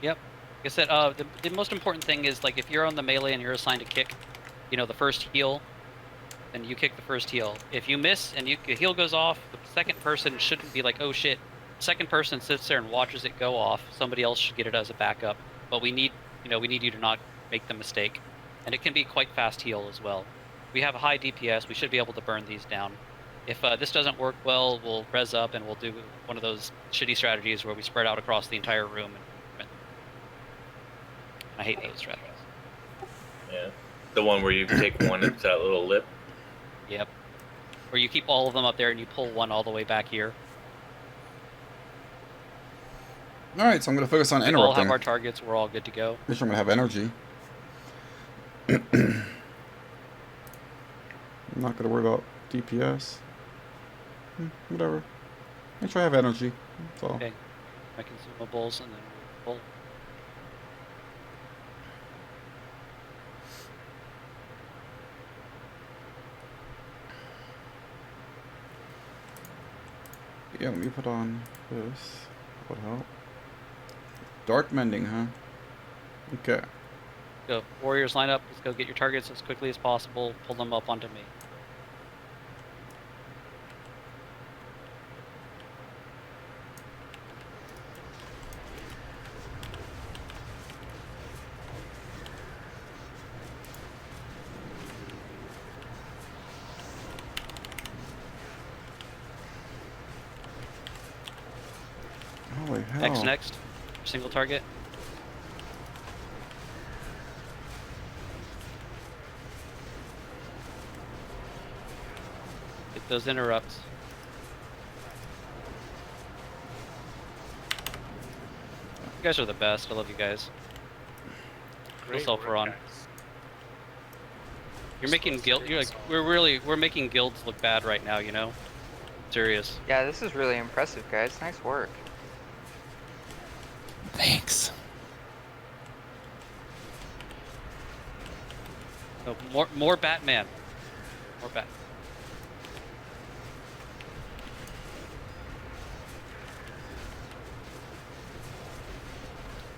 Yep. Like I said, the most important thing is, like, if you're on the melee and you're assigned to kick, you know, the first heal, then you kick the first heal. If you miss and your heal goes off, the second person shouldn't be like, oh shit. Second person sits there and watches it go off. Somebody else should get it as a backup. But we need you to not make the mistake. And it can be quite fast heal as well. We have a high DPS. We should be able to burn these down. If this doesn't work well, we'll res up and we'll do one of those shitty strategies where we spread out across the entire room. And I hate those strategies. Yeah. The one where you take one into that little lip. Yep. Or you keep all of them up there and you pull one all the way back here. Alright, so I'm going to focus on We interrupting. all have our targets. We're all good to go. Make sure I'm going to have energy. I'm not going to worry about DPS. Whatever. Make sure I have energy. That's all. Okay. My consumables and then we'll pull. Yeah, let me put on this. That would help. Dark mending, huh? Okay. Go. Warriors line up. Let's go get your targets as quickly as possible. Pull them up onto me. Holy hell. X next. Single target. Get those interrupts. You guys are the best. I love you guys. Great Self work, on. guys. You're making guild. You're like we're making guilds look bad right now. You know. Serious. Yeah, this is really impressive, guys. Nice work. Thanks. No, more Batman. More Bat.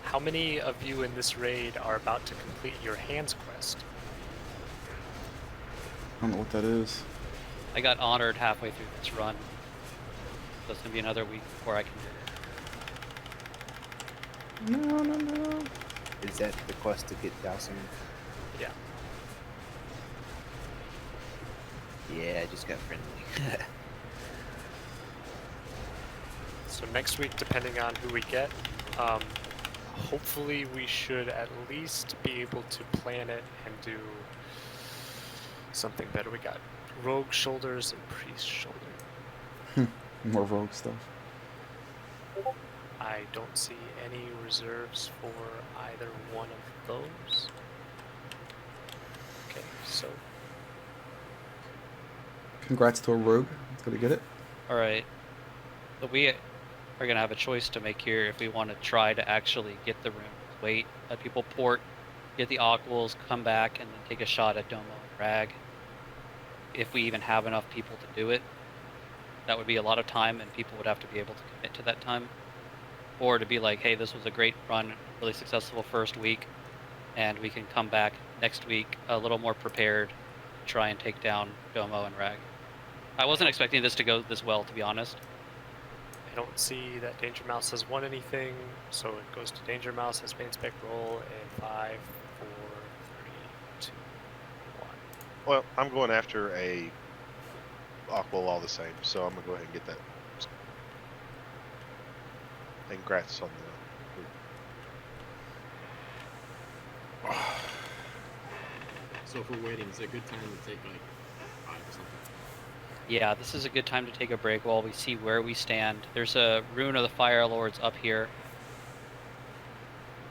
How many of you in this raid are about to complete your hands quest? I don't know what that is. I got honored halfway through this run. So it's gonna be another week before I can do it. No. Is that the quest to get dousing? Yeah. Yeah, I just got friendly. So next week, depending on who we get, hopefully we should at least be able to plan it and do something better. We got rogue shoulders and priest shoulder. More rogue stuff. I don't see any reserves for either one of those. Okay, so Congrats to a rogue. Let's go to get it. Alright. So we are going to have a choice to make here if we want to try to actually get the room. Wait, let people port, get the aquals, come back, and then take a shot at Domo and Rag. If we even have enough people to do it. That would be a lot of time, and people would have to be able to commit to that time. Or to be like, hey, this was a great run, really successful first week, and we can come back next week a little more prepared to try and take down Domo and Rag. I wasn't expecting this to go this well, to be honest. I don't see that Danger Mouse has won anything, so it goes to Danger Mouse as main spec roll in 5, 4, 3, 2, 1. Well, I'm going after a Aqua all the same, so I'm gonna go ahead and get that. And congrats on the. So if we're waiting, is it a good time to take like 5 or something? Yeah, this is a good time to take a break while we see where we stand. There's a Rune of the Fire Lords up here.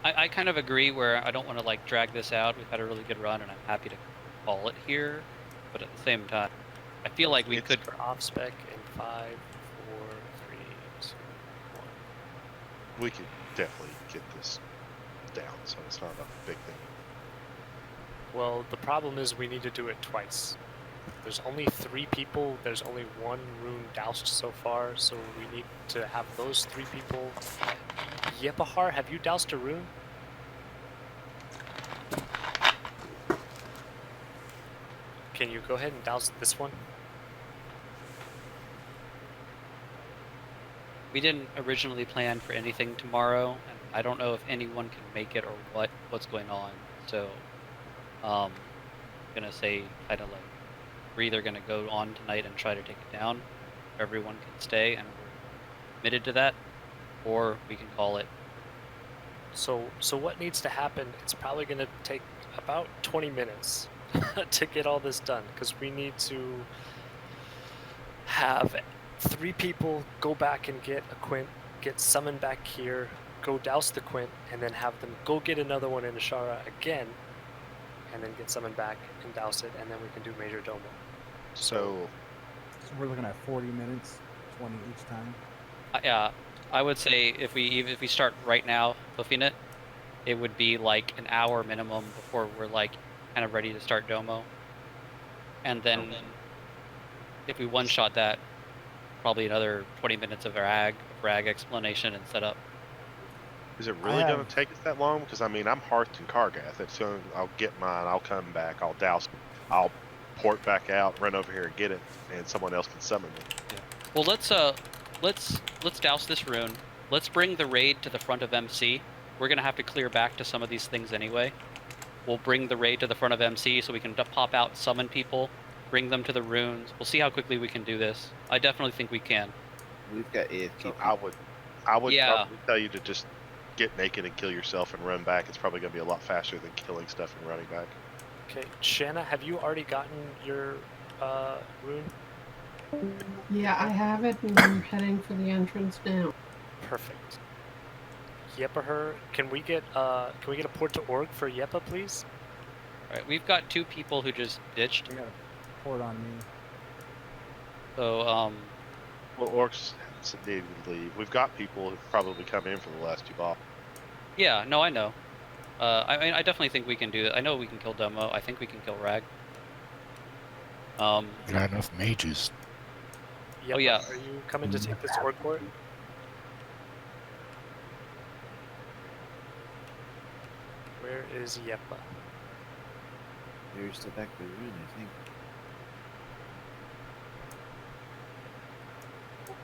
I kind of agree where I don't want to like drag this out. We've had a really good run and I'm happy to call it here. But at the same time, I feel like we could... For off spec in 5, 4, 3, 2, 1. We could definitely get this down, so it's not a big thing. Well, the problem is we need to do it twice. There's only 3 people, there's only 1 rune doused so far, so we need to have those 3 people. Yepahar, have you doused a rune? Can you go ahead and douse this one? We didn't originally plan for anything tomorrow, and I don't know if anyone can make it or what's going on. So, gonna say kind of like we're either gonna go on tonight and try to take it down, everyone can stay and we're committed to that, or we can call it. So what needs to happen? It's probably gonna take about 20 minutes to get all this done, because we need to have 3 people go back and get a quint, get summoned back here, go douse the quint, and then have them go get another one in Ashara again, and then get summoned back and douse it, and then we can do Major Domo. So we're looking at 40 minutes, 20 each time. Yeah, I would say if we start right now hoofing it, it would be like an hour minimum before we're like kind of ready to start Domo, and then if we one-shot that, probably another 20 minutes of rag explanation and setup. Is it really going to take us that long? Because I mean, I'm Hearth and Kargath. It's going. I'll get mine. I'll come back. I'll douse. I'll port back out, run over here and get it, and someone else can summon me. Yeah. Well, let's douse this rune. Let's bring the raid to the front of MC. We're gonna have to clear back to some of these things anyway. We'll bring the raid to the front of MC so we can pop out, summon people, bring them to the runes. We'll see how quickly we can do this. I definitely think we can. We've got AFK. So I would probably tell you to just get naked and kill yourself and run back. It's probably going to be a lot faster than killing stuff and running back. Okay, Shanna, have you already gotten your rune? Yeah, I have it, and I'm heading for the entrance now. Perfect. Yeppa, can we get a port to org for Yeppa, please? All right, we've got 2 people who just ditched. I got a port on me. So well, orcs need to leave. We've got people who've probably come in for the last 2 balls. Yeah, no, I know. I definitely think we can do that. I know we can kill Domo. I think we can kill Rag. Not enough mages. Yeppa, oh yeah. Are you coming to take this org port? Where is Yeppa? There's the back of the room, I think.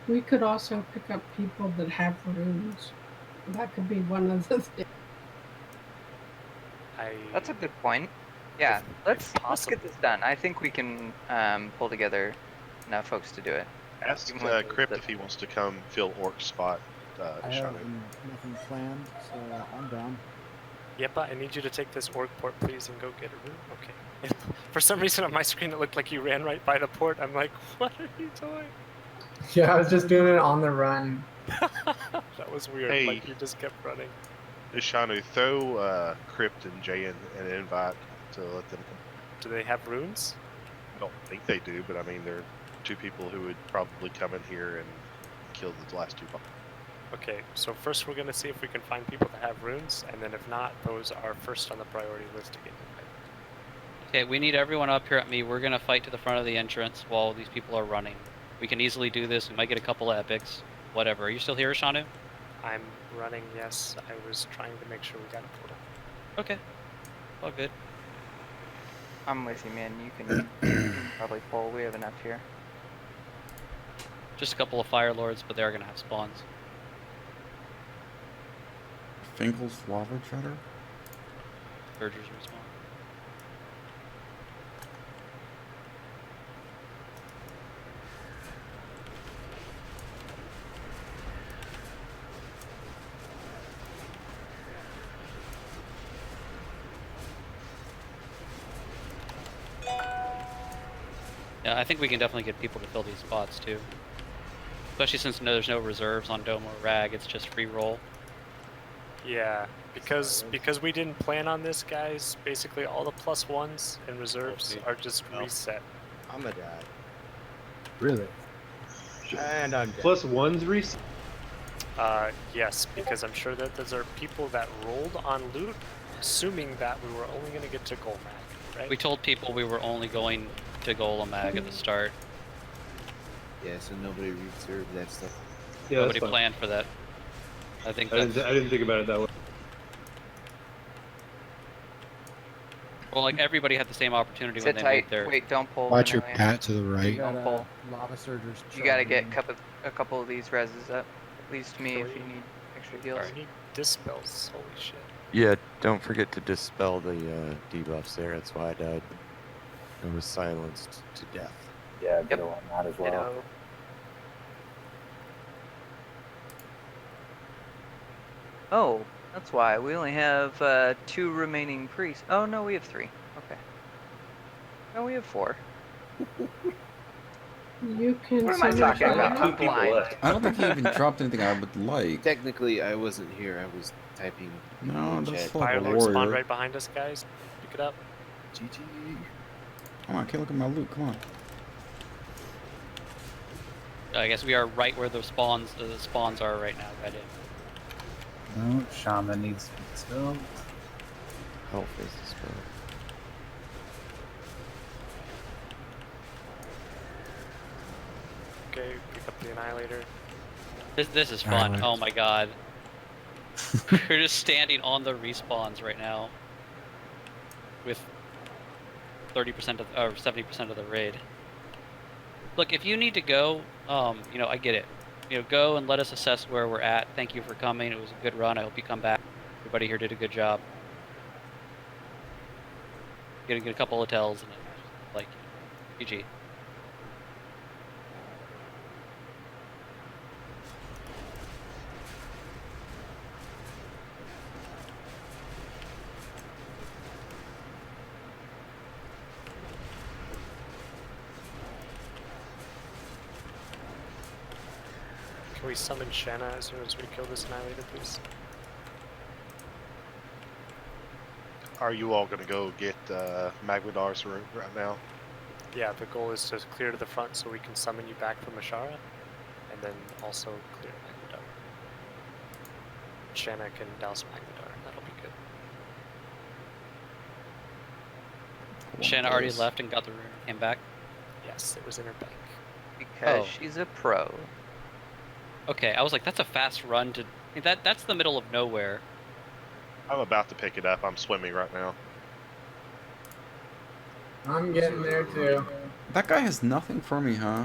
We could also pick up people that have runes. That could be one of the things. That's a good point. Yeah, let's get this done. I think we can pull together enough folks to do it. Ask Crypt if he wants to come fill Orc's spot. I have nothing planned, so I'm down. Yeppa, I need you to take this org port, please, and go get a rune. Okay. For some reason on my screen it looked like you ran right by the port. I'm like, what are you doing? Yeah, I was just doing it on the run. That was weird. Hey. Like you just kept running. Ishanu, throw Crypt and Jay an invite to let them come. Do they have runes? I don't think they do, but I mean, they're 2 people who would probably come in here and kill the last 2 balls. Okay, so first we're going to see if we can find people that have runes, and then if not, those are first on the priority list to get invited. Okay, we need everyone up here at me. We're gonna fight to the front of the entrance while these people are running. We can easily do this. We might get a couple of epics. Whatever. Are you still here, Shanu? I'm running, yes. I was trying to make sure we got a portal. Okay. All good. I'm with you, man. You can probably pull. We have enough here. Just a couple of Fire Lords, but they are gonna have spawns. Finkel's Lava Cheddar? Surgers respawn. Yeah, I think we can definitely get people to fill these spots too. Especially since there's no reserves on Dome or Rag, it's just free roll. Yeah, because we didn't plan on this, guys. Basically, all the +1s and reserves are just reset. I'm a dad. Really? And I'm dead. +1s reset? Yes, because I'm sure that those are people that rolled on loot, assuming that we were only going to get to Golmag, right? We told people we were only going to Golmag at the start. Yeah, so nobody reserved that stuff. Yeah, Nobody planned for that. I think I didn't think about it that way. Well, like everybody had the same opportunity when Sit they tight. moved there. Wait, don't pull. Watch your Emily. pat to the right. Don't pull. Lava surgers. You gotta get a couple of these reses up. At least me if you need extra heals. I need dispels. Holy shit. Yeah, don't forget to dispel the debuffs there. That's why I died. and was silenced to death. Yeah, ditto on that as well. Ditto. Oh, that's why. We only have 2 remaining priests. Oh, no, we have 3. Okay. No, we have 4. You can. What am I talking about? I'm people blind. left. I don't think he even dropped anything I would like. Technically, I wasn't here. I was typing. No, in that's chat. like a Firelord spawned warrior. right behind us, guys. Pick it up. GG. Come on, I can't look at my loot. Come on. I guess we are right where the spawns are right now. Right in. No, Shaman needs to be spelled. Health is the spell. Okay, pick up the Annihilator. This is fun. Oh my god. We're just standing on the respawns right now with 30% of or 70% of the raid. Look, if you need to go, you know, I get it. You know, go and let us assess where we're at. Thank you for coming. It was a good run. I hope you come back. Everybody here did a good job. Get a couple of tells and like, GG. Can we summon Shanna as soon as we kill this Annihilator, please? Are you all gonna go get Magmadar's room right now? Yeah, the goal is to clear to the front so we can summon you back from Ashara, and then also clear Magmadar. Shanna can douse Magmadar, that'll be good. Shanna already left and got the rune and came back? Yes, it was in her bag. Because she's a pro. Okay, I was like, that's a fast run to... That's the middle of nowhere. I'm about to pick it up. I'm swimming right now. I'm getting there too. That guy has nothing for me, huh?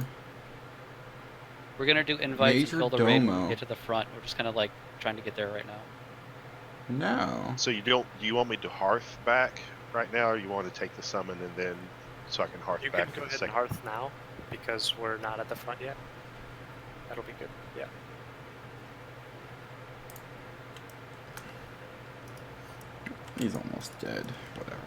We're gonna do invites Major until the raid when Domo. we get to the front. We're just kind of like trying to get there right now. No. So you don't? Do you want me to hearth back right now, or you want to take the summon and then so I can hearth You back can for go the ahead and second? hearth now, because we're not at the front yet. That'll be good, yeah. He's almost dead. Whatever.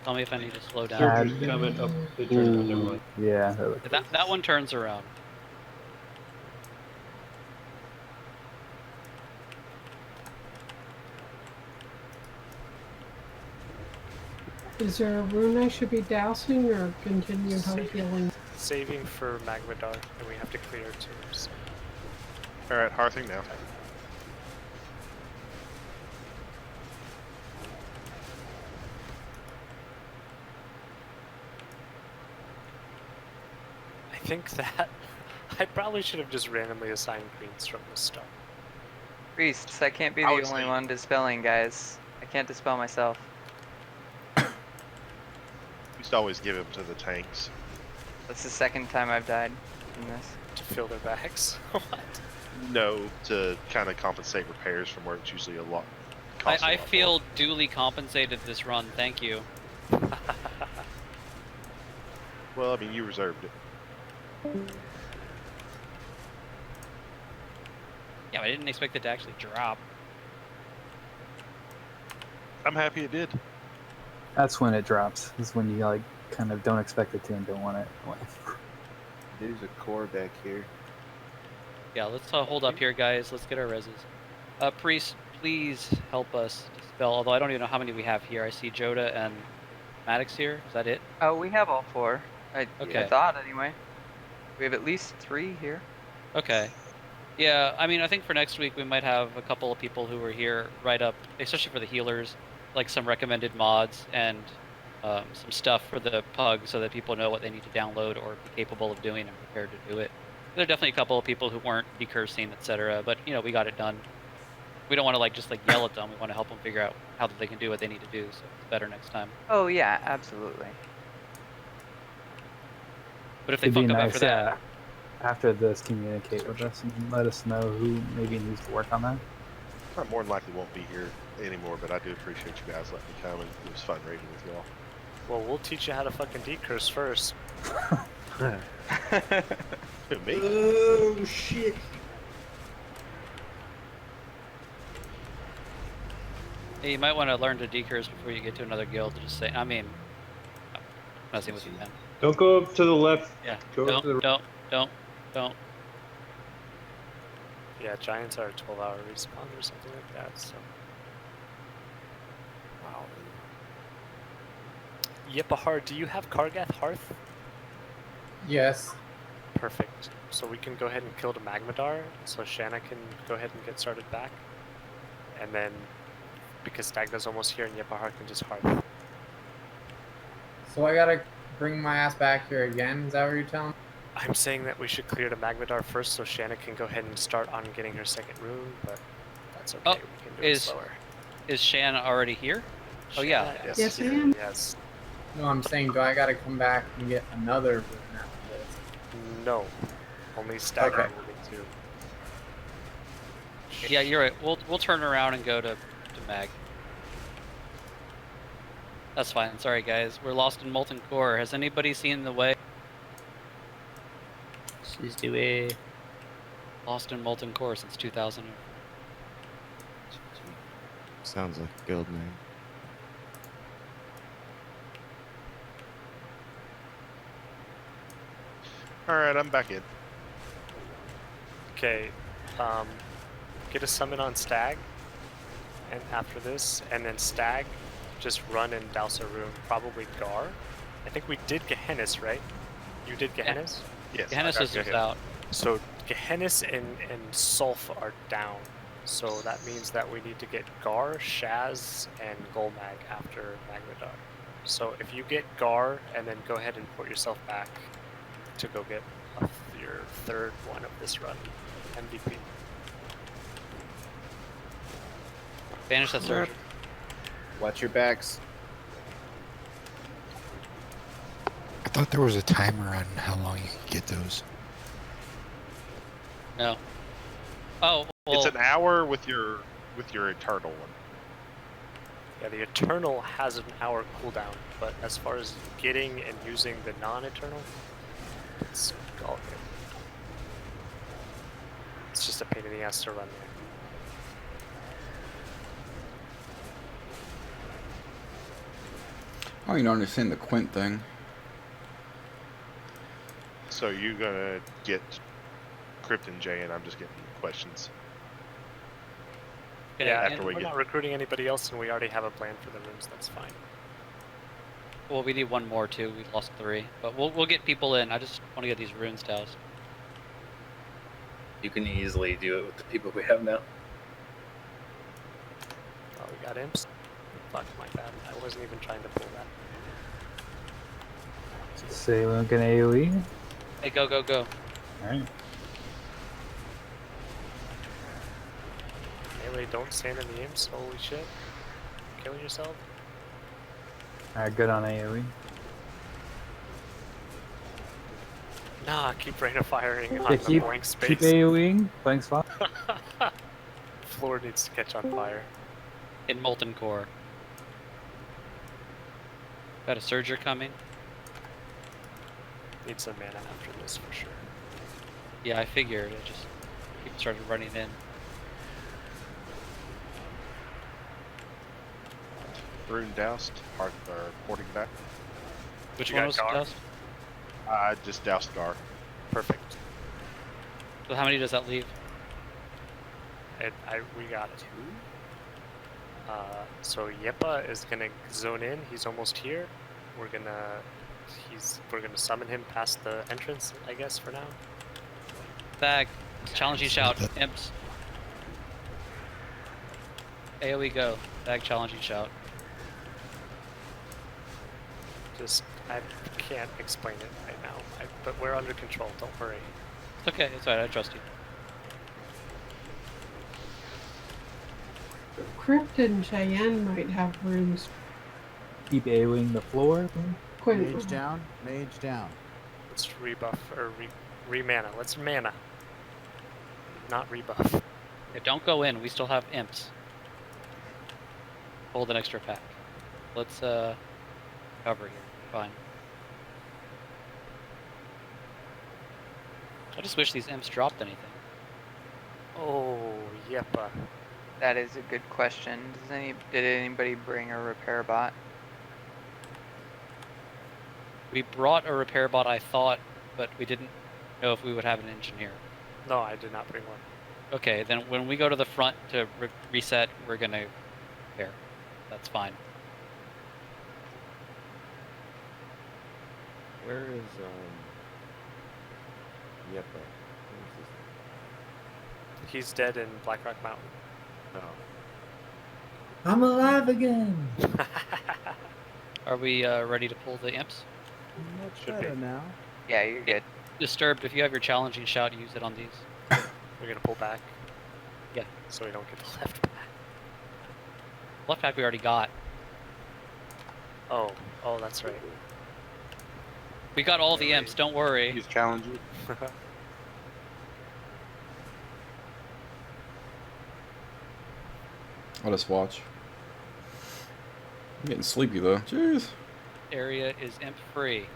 Tell me if I need to slow down. Searchers coming up the turn. Never mind. Yeah. That one turns around. Is there a rune I should be dousing or continue healing? Saving for Magmadar, and we have to clear tombs. Alright, hearthing now. I think that I probably should have just randomly assigned queens from the start. Priests, I can't be the only one dispelling, guys. I can't dispel myself. We used to always give them to the tanks. That's the second time I've died in this. To fill their bags? What? No, to kind of compensate repairs from where it's usually a lot. I feel duly compensated this run. Thank you. Well, I mean, you reserved it. Yeah, but I didn't expect it to actually drop. I'm happy it did. That's when it drops. Is when you like kind of don't expect it to and don't want it. There's a core back here. Yeah, let's hold up here, guys. Let's get our reses. Priest, please help us dispel. Although I don't even know how many we have here. I see Joda and Maddox here. Is that it? Oh, we have all 4. I Okay. thought, anyway. We have at least 3 here. Okay. Yeah, I mean, I think for next week we might have a couple of people who are here right up, especially for the healers, like some recommended mods and some stuff for the PuG so that people know what they need to download or be capable of doing and prepared to do it. There are definitely a couple of people who weren't decursing, etc., but you know, we got it done. We don't want to just yell at them. We want to help them figure out how they can do what they need to do, so it's better next time. Oh yeah, absolutely. But if they It'd be fuck up nice, after that, after this, communicate with us and let us know who maybe needs to work on that. I more than likely won't be here anymore, but I do appreciate you guys letting me come, and it was fun reading with y'all. Well, we'll teach you how to fucking decurse first. Who, me? Oh, shit. Hey, you might want to learn to decurse before you get to another guild. Just say, I mean, messing with you, man. Don't go up to the left. Yeah. Go up to the Don't. Yeah, giants are a 12-hour respawn or something like that, so. Wow. Yipahar, do you have Kargath Hearth? Yes. Perfect. So we can go ahead and kill the Magmadar, so Shanna can go ahead and get started back. And then, because Stagna's almost here and Yipahar can just Hearth. So I gotta bring my ass back here again? Is that what you're telling me? I'm saying that we should clear the Magmadar first so Shanna can go ahead and start on getting her second rune, but that's okay. Oh, we can do it slower. Is Shanna already here? Oh, yeah. Yes, I am. Yes. No, I'm saying, do I gotta come back and get another rune after this? No. Only Stagna Okay. moving to. Yeah, you're right. We'll turn around and go to Mag. That's fine. Sorry, guys. We're lost in Molten Core. Has anybody seen the way? Let's do it. Lost in Molten Core since 2000. Sounds like a guild name. Alright, I'm back in. Okay, get a summon on Stag, and after this, and then Stag, just run and douse a rune, probably Gar. I think we did Gehennis, right? You did Gehennis? Yes. Gehennis is just out. So Gehennis and Sulf are down, so that means that we need to get Gar, Shaz, and Golmag after Magmadar. So if you get Gar, and then go ahead and port yourself back to go get your third one of this run, MVP. Banish that surge. Watch your backs. I thought there was a timer on how long you could get those. No. Oh, well, It's an hour with your eternal one. Yeah, the Eternal has an hour cooldown, but as far as getting and using the non-Eternal, it's all good. It's just a pain in the ass to run there. Oh, you don't understand the Quint thing. So you're gonna get Krypton J, and I'm just getting questions. Yeah, after and we we're get. not recruiting anybody else, and we already have a plan for the rooms. That's fine. well, we need one more too. We lost 3, but we'll get people in. I just want to get these runes doused. You can easily do it with the people we have now. Oh, we got imps. Fuck, my bad. I wasn't even trying to pull that. Say Link and AoE. Hey, go. Alright. Melee, don't stand in the imps. Holy shit. Kill yourself. Alright, good on AoE. Nah, keep rate of firing Yeah, on the blank space. keep AoEing. Blank spot. Floor needs to catch on fire. In Molten Core. Got a Surger coming. Need some mana after this for sure. Yeah, I figured. It just people started running in. Rune doused, Hearth porting back. Which You one got was Gar? doused? I just doused Gar. Perfect. So how many does that leave? We got 2. So Yepa is gonna zone in. He's almost here. We're gonna summon him past the entrance, I guess, for now. Bag. Challenging shout. Imps. AoE go. Bag challenging shout. I can't explain it right now, but we're under control. Don't worry. It's okay. It's alright. I trust you. Crypt and Cheyenne might have rooms. Keep AoEing the floor. Quint. Mage down. Mage down. Let's rebuff or Re-mana. Let's mana. Not rebuff. Yeah, don't go in. We still have imps. Hold an extra pack. Let's cover here. Fine. I just wish these imps dropped anything. Oh, yep. That is a good question. Did anybody bring a repair bot? We brought a repair bot, I thought, but we didn't know if we would have an engineer. No, I did not bring one. Okay, then when we go to the front to reset, we're gonna repair. That's fine. Where is Yepa? He's dead in Blackrock Mountain. No. I'm alive again. Are we ready to pull the imps? Much better now. Yeah, you're good. Disturbed, if you have your challenging shout, use it on these. We're gonna pull back. Yeah. So we don't get the left back. Left pack we already got. Oh, that's right. We got all the imps, don't worry. He's challenging. I'll just watch. I'm getting sleepy though. Jeez. Area is imp free.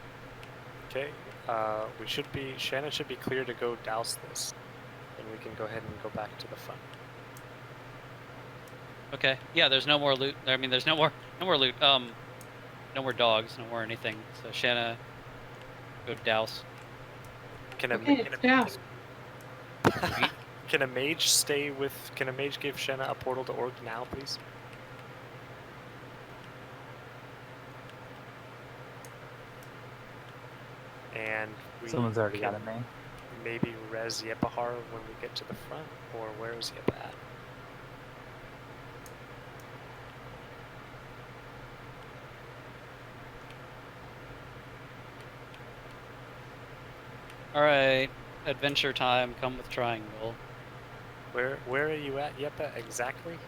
Okay. Shannon should be clear to go douse this. And we can go ahead and go back to the front. Okay. Yeah, there's no more loot. I mean, there's no more loot. No more dogs, no more anything. So Shanna, go douse. Can a mage Can a mage give Shanna a portal to Org now, please? And Someone's already got a main. Maybe res Yepahar when we get to the front, or where is Yepa at? Alright, adventure time, come with triangle. Where are you at, Yepa, exactly?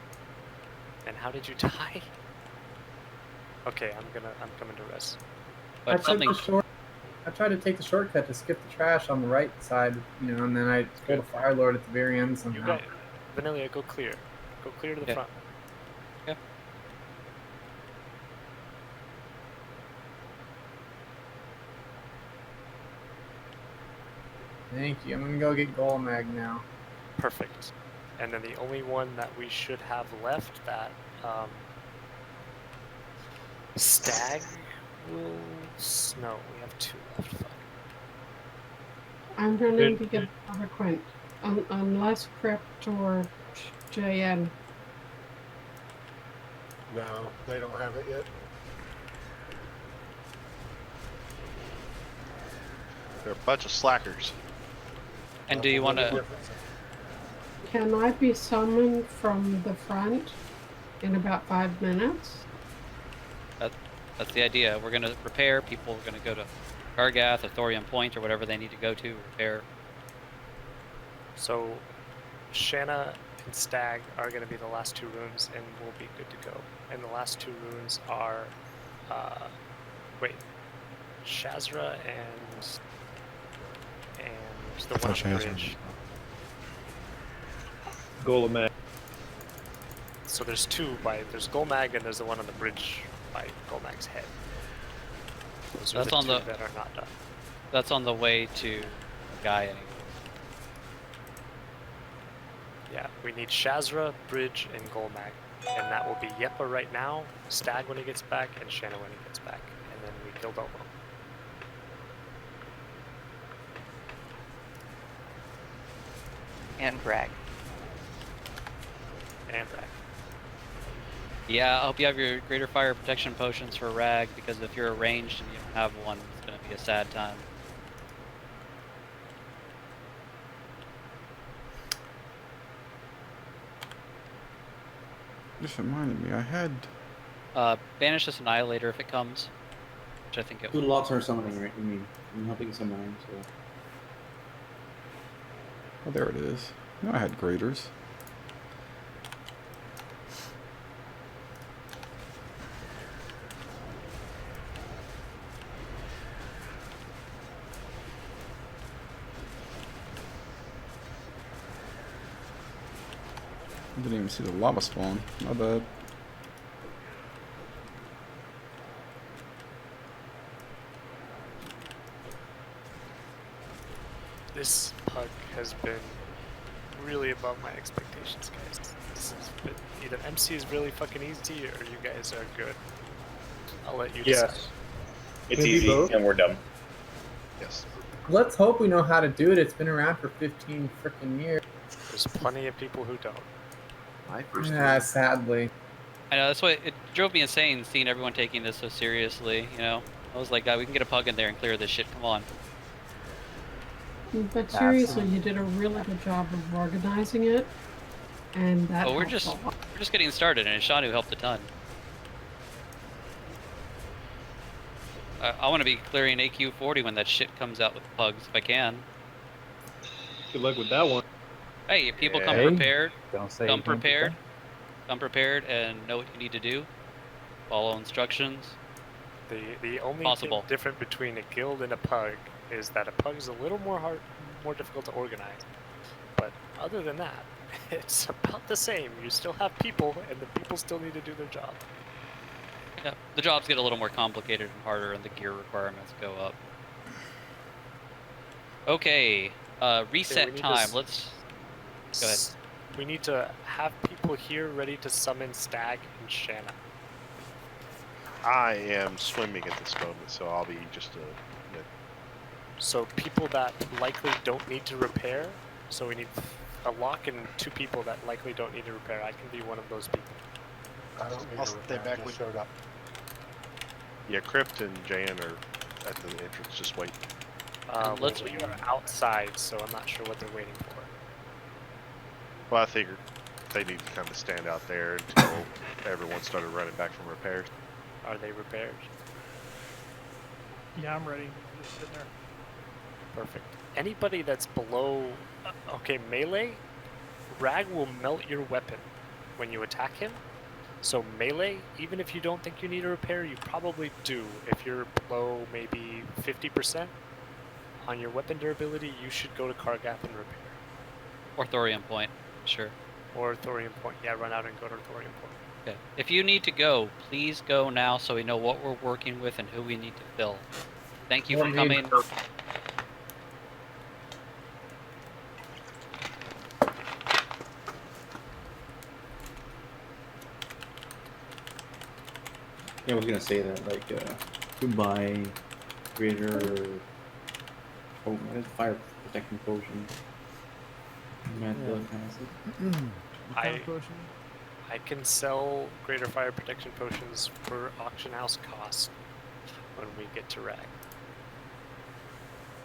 And how did you die? Okay, I'm coming to res. I tried to take the shortcut to skip the trash on the right side, you know, and then I pulled a Fire Lord at the very end somehow. You got it. Vanilla, go clear. Go clear to the front. Yeah. Thank you. I'm gonna go get Golmag now. Perfect. And then the only one that we should have left that Stag will... No, we have 2 left. Fuck. I'm running to get another Quint. Unless Crypt or JN. No, they don't have it yet. They're a bunch of slackers. And do you want to... Can I be summoned from the front in about 5 minutes? That's the idea. We're going to repair. People are going to go to Gargath or Thorium Point or whatever they need to go to repair. So, Shanna and Stag are going to be the last 2 runes, and we'll be good to go. And the last 2 runes are... Shazra and the one on the bridge. Golomag. So there's 2 there's Golmag and there's the one on the bridge by Golmag's head. Those are That's the on 2 the that are not done. That's on the way to Gaia. Yeah, we need Shazra, Bridge, and Golmag. And that will be Yepa right now, Stag when he gets back, and Shanna when he gets back. And then we kill Domo. And Bragg. And Rag. Yeah, I hope you have your greater fire protection potions for Rag, because if you're ranged and you don't have one, it's going to be a sad time. Just reminded me, I had... Banish this Annihilator if it comes, which I think it will. Two lots are summoning, right? I mean, I'm helping someone, so... Oh, there it is. No, I had graders. I didn't even see the lava spawn. My bad. This PuG has been really above my expectations, guys. This has been either MC is really fucking easy or you guys are good. I'll let you decide. Yes. It's easy and we're dumb. Yes. Let's hope we know how to do it. It's been around for 15 freaking years. There's plenty of people who don't. My first Yeah, sadly. I know, that's why it drove me insane seeing everyone taking this so seriously, you know? I was like, God, we can get a PuG in there and clear this shit, come on. But seriously, you did a really good job of organizing it, and that. But we're helps just a lot. getting started, and Shanu helped a ton. I want to be clearing AQ40 when that shit comes out with PuGs, if I can. Good luck with that one. Hey, if people come Hey, prepared, don't say come you can't do prepared, come prepared, and know what you need to do. Follow instructions. The only thing different between a guild and a PuG is that a PuG is a little more difficult to organize. But other than that, it's about the same. You still have people, and the people still need to do their job. Yeah, the jobs get a little more complicated and harder, and the gear requirements go up. Okay, reset time. Let's go ahead. We need to have people here ready to summon Stag and Shanna. I am swimming at this moment, so I'll be just a minute. So people that likely don't need to repair. So we need a lock and 2 people that likely don't need to repair. I can be one of those people. I'll stay back. We showed up. Yeah, Crypt and Jan are at the entrance, just wait. We are outside, so I'm not sure what they're waiting for. Well, I figured they need to kind of stand out there until everyone started running back from repairs. Are they repaired? Yeah, I'm ready. Just sitting there. Perfect. Anybody that's below... okay, melee, Rag will melt your weapon when you attack him. So melee, even if you don't think you need a repair, you probably do. If you're below maybe 50% on your weapon durability, you should go to Kargath and repair. Or Thorium Point, sure. Or Thorium Point, yeah, run out and go to Thorium Point. Okay. If you need to go, please go now so we know what we're working with and who we need to fill. Thank you for coming. Yeah, I was gonna say that, like, goodbye, greater. Oh, what is fire protection potion? I can sell greater fire protection potions for auction house cost when we get to Rag.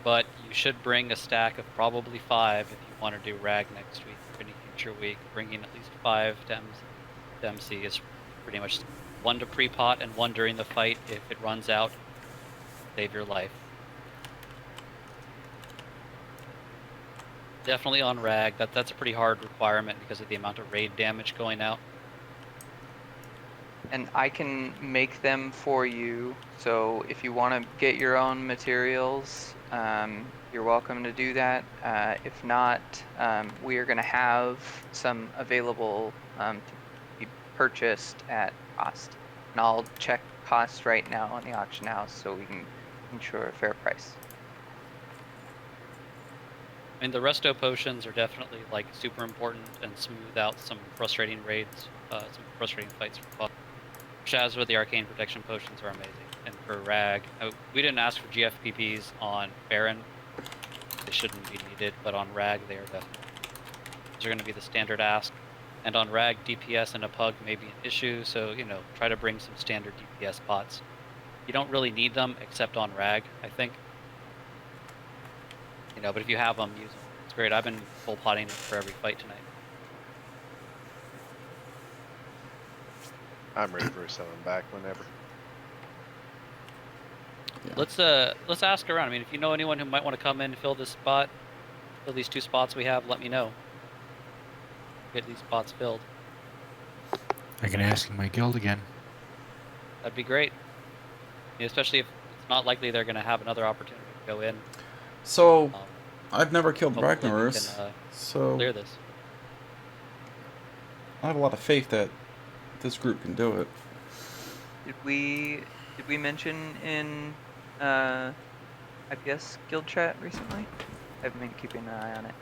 But you should bring a stack of probably 5 if you want to do Rag next week or any future week. Bringing at least 5 to MC is pretty much 1 to pre-pot and 1 during the fight. If it runs out, save your life. Definitely on Rag. That's a pretty hard requirement because of the amount of raid damage going out. And I can make them for you. So if you want to get your own materials, you're welcome to do that. If not, we are going to have some available to be purchased at cost. And I'll check cost right now on the auction house so we can ensure a fair price. I mean, the resto potions are definitely like super important and smooth out some frustrating raids, some frustrating fights for fun. Shaz with the arcane protection potions are amazing. And for Rag, we didn't ask for GFPPs on Baron. They shouldn't be needed, but on Rag they are definitely. Those are going to be the standard ask. And on Rag, DPS and a PuG may be an issue, so, you know, try to bring some standard DPS pots. You don't really need them except on Rag, I think. You know, but if you have them, use them. It's great. I've been full potting for every fight tonight. I'm ready for selling back whenever. Yeah. Let's ask around. I mean, if you know anyone who might want to come in and fill this spot, fill these 2 spots we have, let me know. Get these spots filled. I can ask in my guild again. That'd be great. Yeah, especially if it's not likely they're going to have another opportunity to go in. So, I've never killed hopefully we Ragnaros, can, so... clear this. I have a lot of faith that this group can do it. Did we mention in IPS guild chat recently? I've been keeping an eye on it.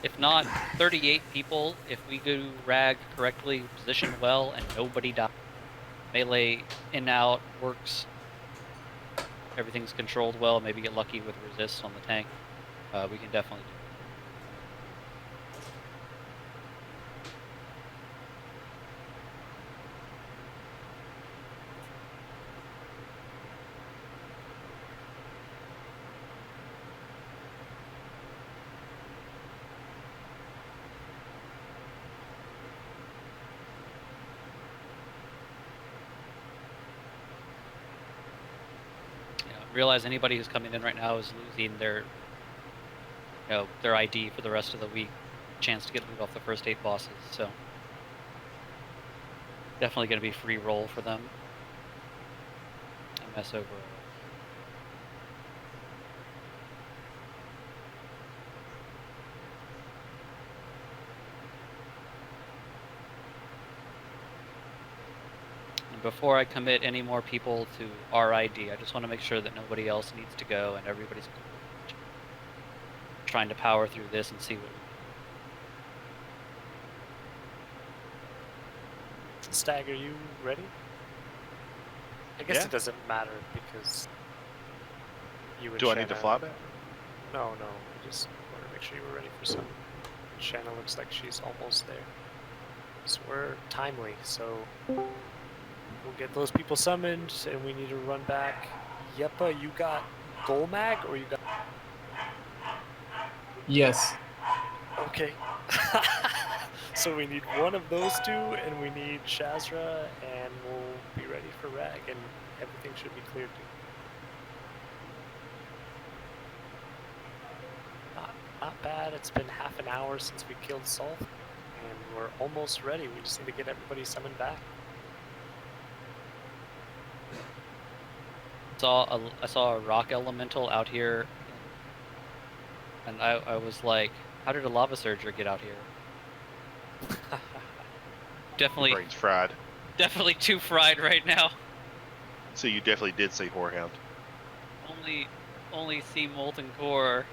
If not, 38 people, if we do rag correctly, position well, and nobody dies. Melee in out works. Everything's controlled well, maybe get lucky with resist on the tank. We can definitely do it. Realize anybody who's coming in right now is losing their ID for the rest of the week. Chance to get loot off the first 8 bosses, so definitely going to be free roll for them. MS overall. Before I commit any more people to RID, I just want to make sure that nobody else needs to go and everybody's trying to power through this and see what we can. Stag, are you ready? I guess it doesn't matter because you and Do I need to fly back? No. I just want to make sure you were ready for some. Shanna looks like she's almost there. So we're timely, so we'll get those people summoned, and we need to run back. Yeppa, you got goal mag, or you got... Yes. Okay. So we need one of those two, and we need Shazra, and we'll be ready for rag, and everything should be cleared. Not bad. It's been half an hour since we killed Salt, and we're almost ready. We just need to get everybody summoned back. I saw a rock elemental out here, and I was like, how did a lava surger get out here? Definitely. Brain's fried. Definitely too fried right now. So you definitely did say Whorehound. Only see Molten Core.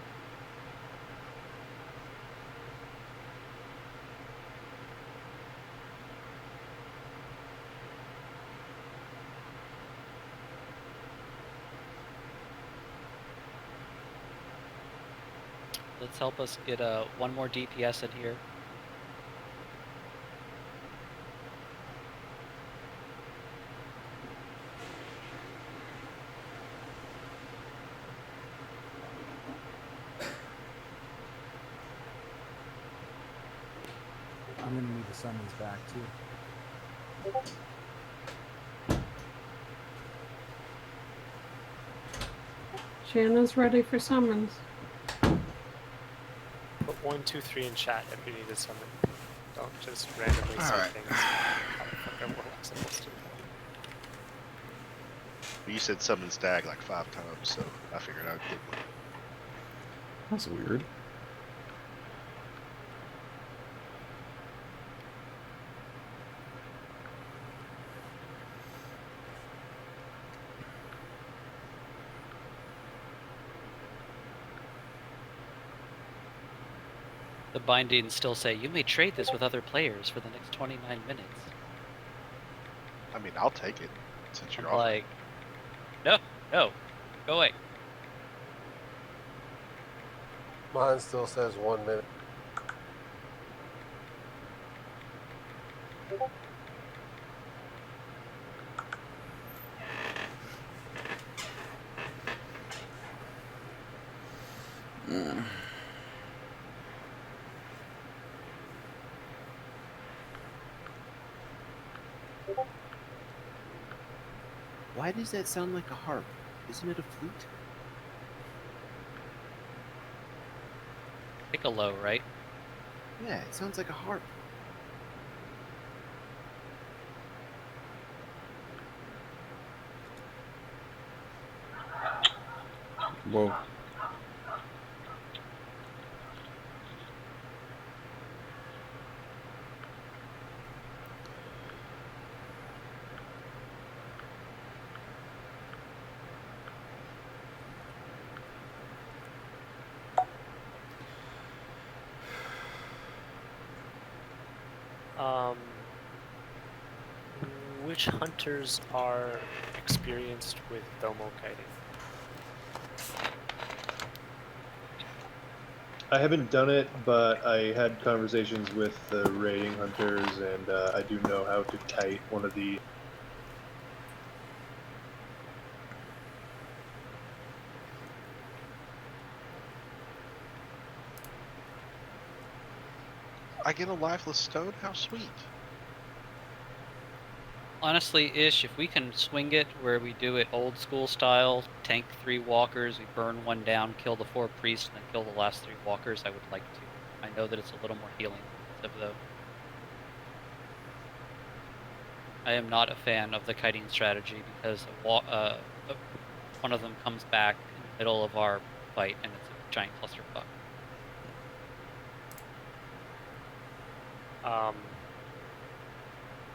Let's help us get one more DPS in here. I'm gonna need the summons back too. Shanna's ready for summons. Put 1, 2, 3 in chat if you need to summon. Don't just randomly say things. How the fuck are we supposed to? You said summon Stag like 5 times, so I figured I'd get one. That's weird. The bindings still say, you may trade this with other players for the next 29 minutes. I mean, I'll take it, since you're I'm like, no, go away. Mine still says 1 minute. Why does that sound like a harp? Isn't it a flute? Piccolo, right? Yeah, it sounds like a harp. Whoa. Which hunters are experienced with Domo kiting? I haven't done it, but I had conversations with the raiding hunters, and I do know how to kite one of the. I get a lifeless stone? How sweet. Honestly, Ish, if we can swing it where we do it old school style, tank 3 walkers, we burn one down, kill the 4 priests, and then kill the last 3 walkers, I would like to. I know that it's a little more healing though. I am not a fan of the kiting strategy because one of them comes back in the middle of our fight and it's a giant clusterfuck.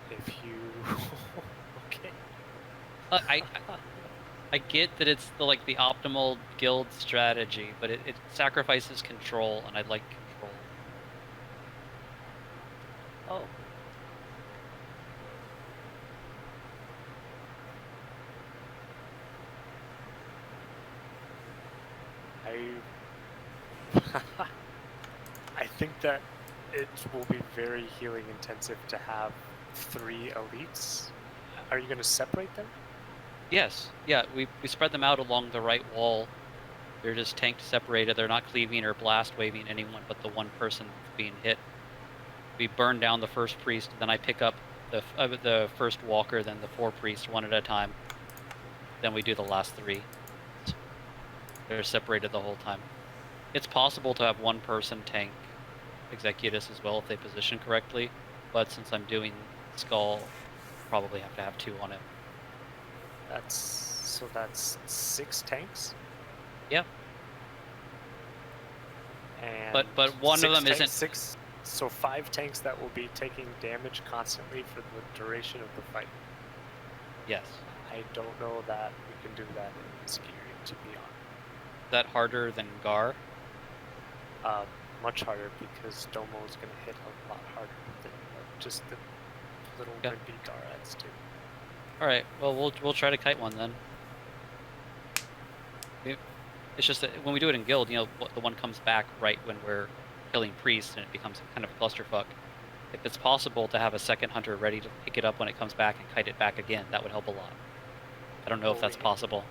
If you okay, I get that it's the optimal guild strategy, but it sacrifices control, and I'd like control. Oh. I think that it will be very healing intensive to have 3 elites. Are you going to separate them? Yes. Yeah, we spread them out along the right wall. They're just tanked separated. They're not cleaving or blast waving anyone but the one person being hit. We burn down the first priest, then I pick up the first walker, then the 4 priests one at a time. Then we do the last 3. They're separated the whole time. It's possible to have one person tank Executus as well if they position correctly, but since I'm doing Skull, probably have to have 2 on him. That's 6 tanks? Yeah. And but one of them isn't 6, so 5 tanks that will be taking damage constantly for the duration of the fight. Yes. I don't know that we can do that in this gear, to be honest. Is that harder than Gar? Much harder because Domo is going to hit a lot harder than just the little wimpy Gar adds do. All right. Well, we'll try to kite one then. It's just that when we do it in guild, the one comes back right when we're killing priests, and it becomes kind of a clusterfuck. If it's possible to have a second hunter ready to pick it up when it comes back and kite it back again, that would help a lot. I don't know if that's possible.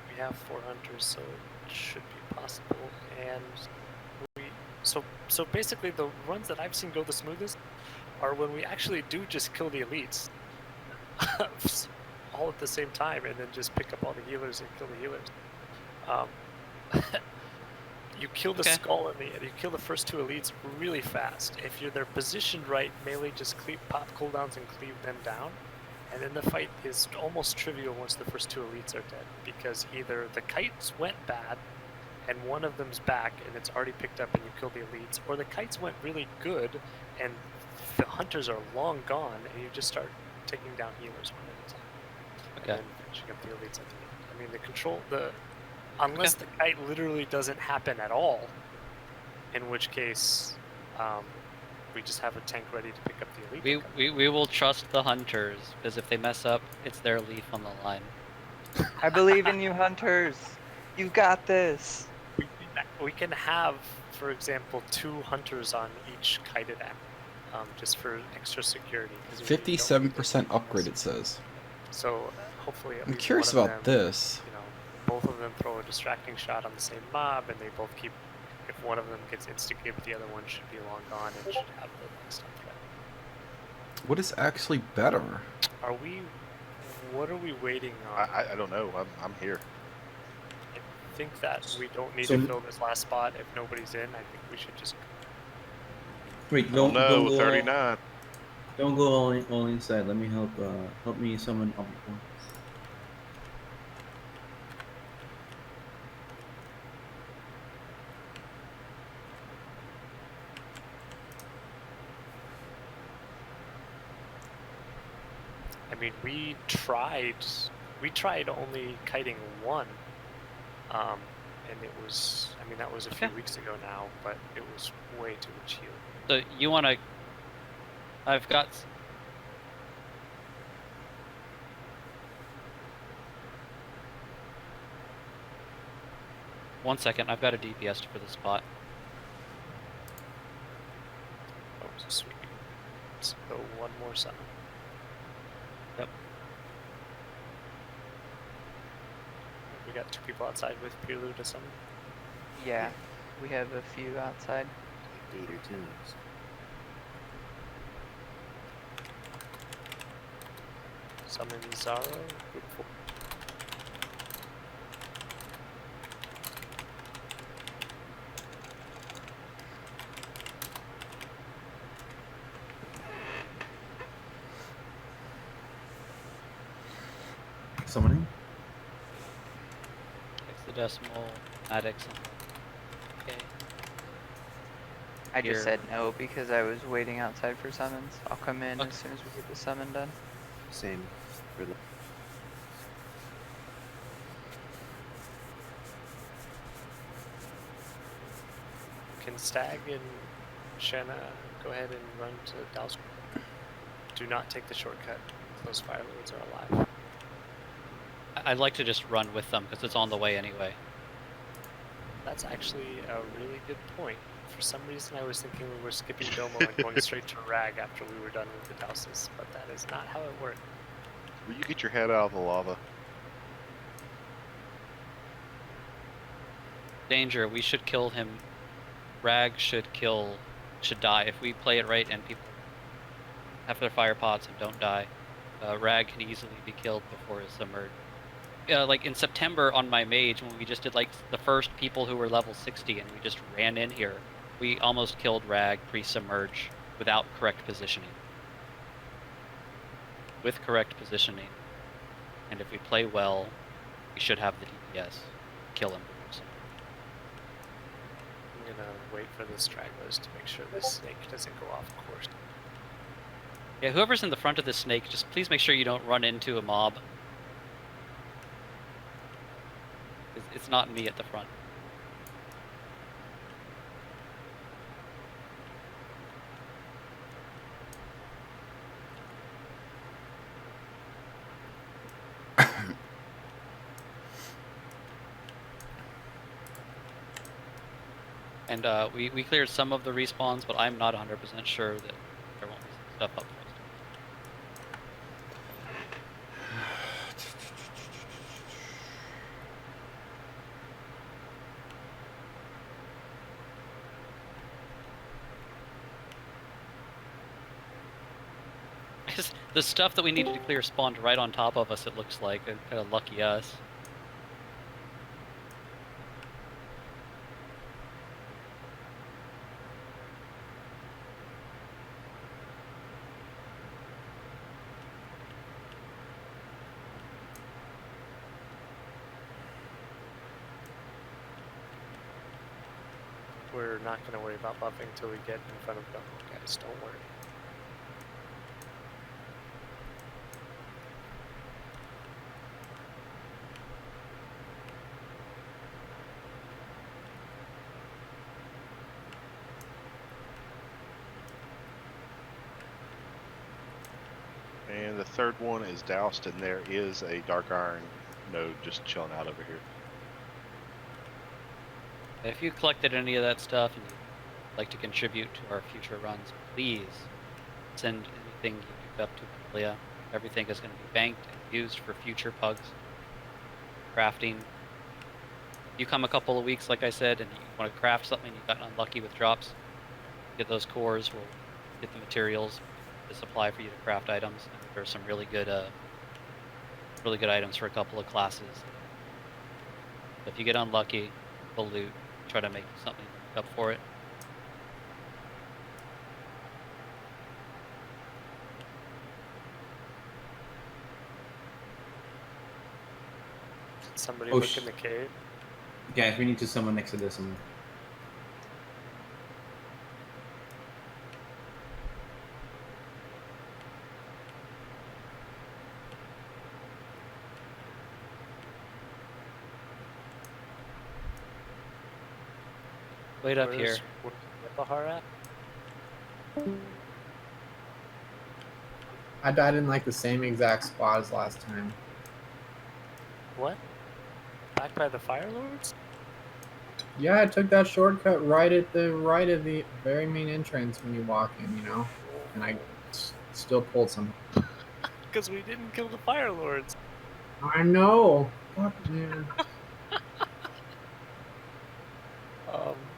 We have 4 hunters, so it should be possible. And so basically, the runs that I've seen go the smoothest are when we actually do just kill the elites all at the same time, and then just pick up all the healers and kill the healers. You kill the skull and you kill the first 2 elites really fast. If they're positioned right, melee just pop cooldowns and cleave them down. And then the fight is almost trivial once the first 2 elites are dead, because either the kites went bad and one of them's back and it's already picked up and you kill the elites, or the kites went really good and the hunters are long gone and you just start taking down healers one at a time. Okay. And then finishing up the elites at the end. I mean, unless the kite literally doesn't happen at all, in which case we just have a tank ready to pick up the elite. We will trust the hunters, because if they mess up, it's their leaf on the line. I believe in you, hunters. You got this. We can have, for example, 2 hunters on each kited act, just for extra security. 57% upgrade, it says. So hopefully, I'm curious about this. Both of them throw a distracting shot on the same mob, and they both keep. If one of them gets insta-gibbed, the other one should be long gone and should have the next up threat. What is actually better? What are we waiting on? I don't know. I'm here. I think that we don't need to fill this last spot if nobody's in. I think we should just. Wait, don't go 39. Don't go all inside. Let me help me summon Omicron. mean, we tried only kiting one, and it was, I mean, that was a few weeks ago now, but it was way too much healing. So you want to? I've got. One second, I've got a DPS for the spot. Oh, sweet. So one more summon. Yep. We got 2 people outside with Prelude to summon. Yeah, we have a few outside. 8 or 10. Summon Zaro, group 4. Summoning? Hexadecimal, addicts. Okay. I just Here. said no because I was waiting outside for summons. I'll come in as soon as we get the summon done. Same. For the... Can Stag and Shanna go ahead and run to Dal's? Do not take the shortcut. Those fire lords are alive. I'd like to just run with them because it's on the way anyway. That's actually a really good point. For some reason, I was thinking we were skipping Domo and going straight to Rag after we were done with the Douses, but that is not how it worked. Will you get your head out of the lava? Danger, we should kill him. Rag should die. If we play it right and people have their fire pots and don't die, Rag can easily be killed before it's submerged. Like in September on my mage, when we just did like the first people who were level 60 and we just ran in here, we almost killed Rag pre-submerge without correct positioning. With correct positioning, and if we play well, we should have the DPS kill him. I'm gonna wait for the stragglers to make sure this snake doesn't go off course. Yeah, whoever's in the front of this snake, just please make sure you don't run into a mob. It's not me at the front. And we cleared some of the respawns, but I'm not 100% sure that there won't be some stuff up for us. The stuff that we needed to clear spawned right on top of us, it looks like. Kind of lucky us. We're not going to worry about buffing until we get in front of Domo, guys. Don't worry. And the third one is doused, and there is a dark iron node just chilling out over here. If you collected any of that stuff and you'd like to contribute to our future runs, please send anything you picked up to Amelia. Everything is going to be banked and used for future PuGs. Crafting. You come a couple of weeks, like I said, and you want to craft something, you've gotten unlucky with drops, get those cores, we'll get the materials, the supply for you to craft items. And there's some really good items for a couple of classes. If you get unlucky, we'll loot, try to make something up for it. Did somebody look in the cave? Guys, we need to summon next to this one. Wait up here. Where's Bahar at? I died in like the same exact spot as last time. What? Back by the Fire Lords? Yeah, I took that shortcut right at the right of the very main entrance when you walk in, you know? And I still pulled some. Because we didn't kill the Fire Lords. I know. Fuck, man.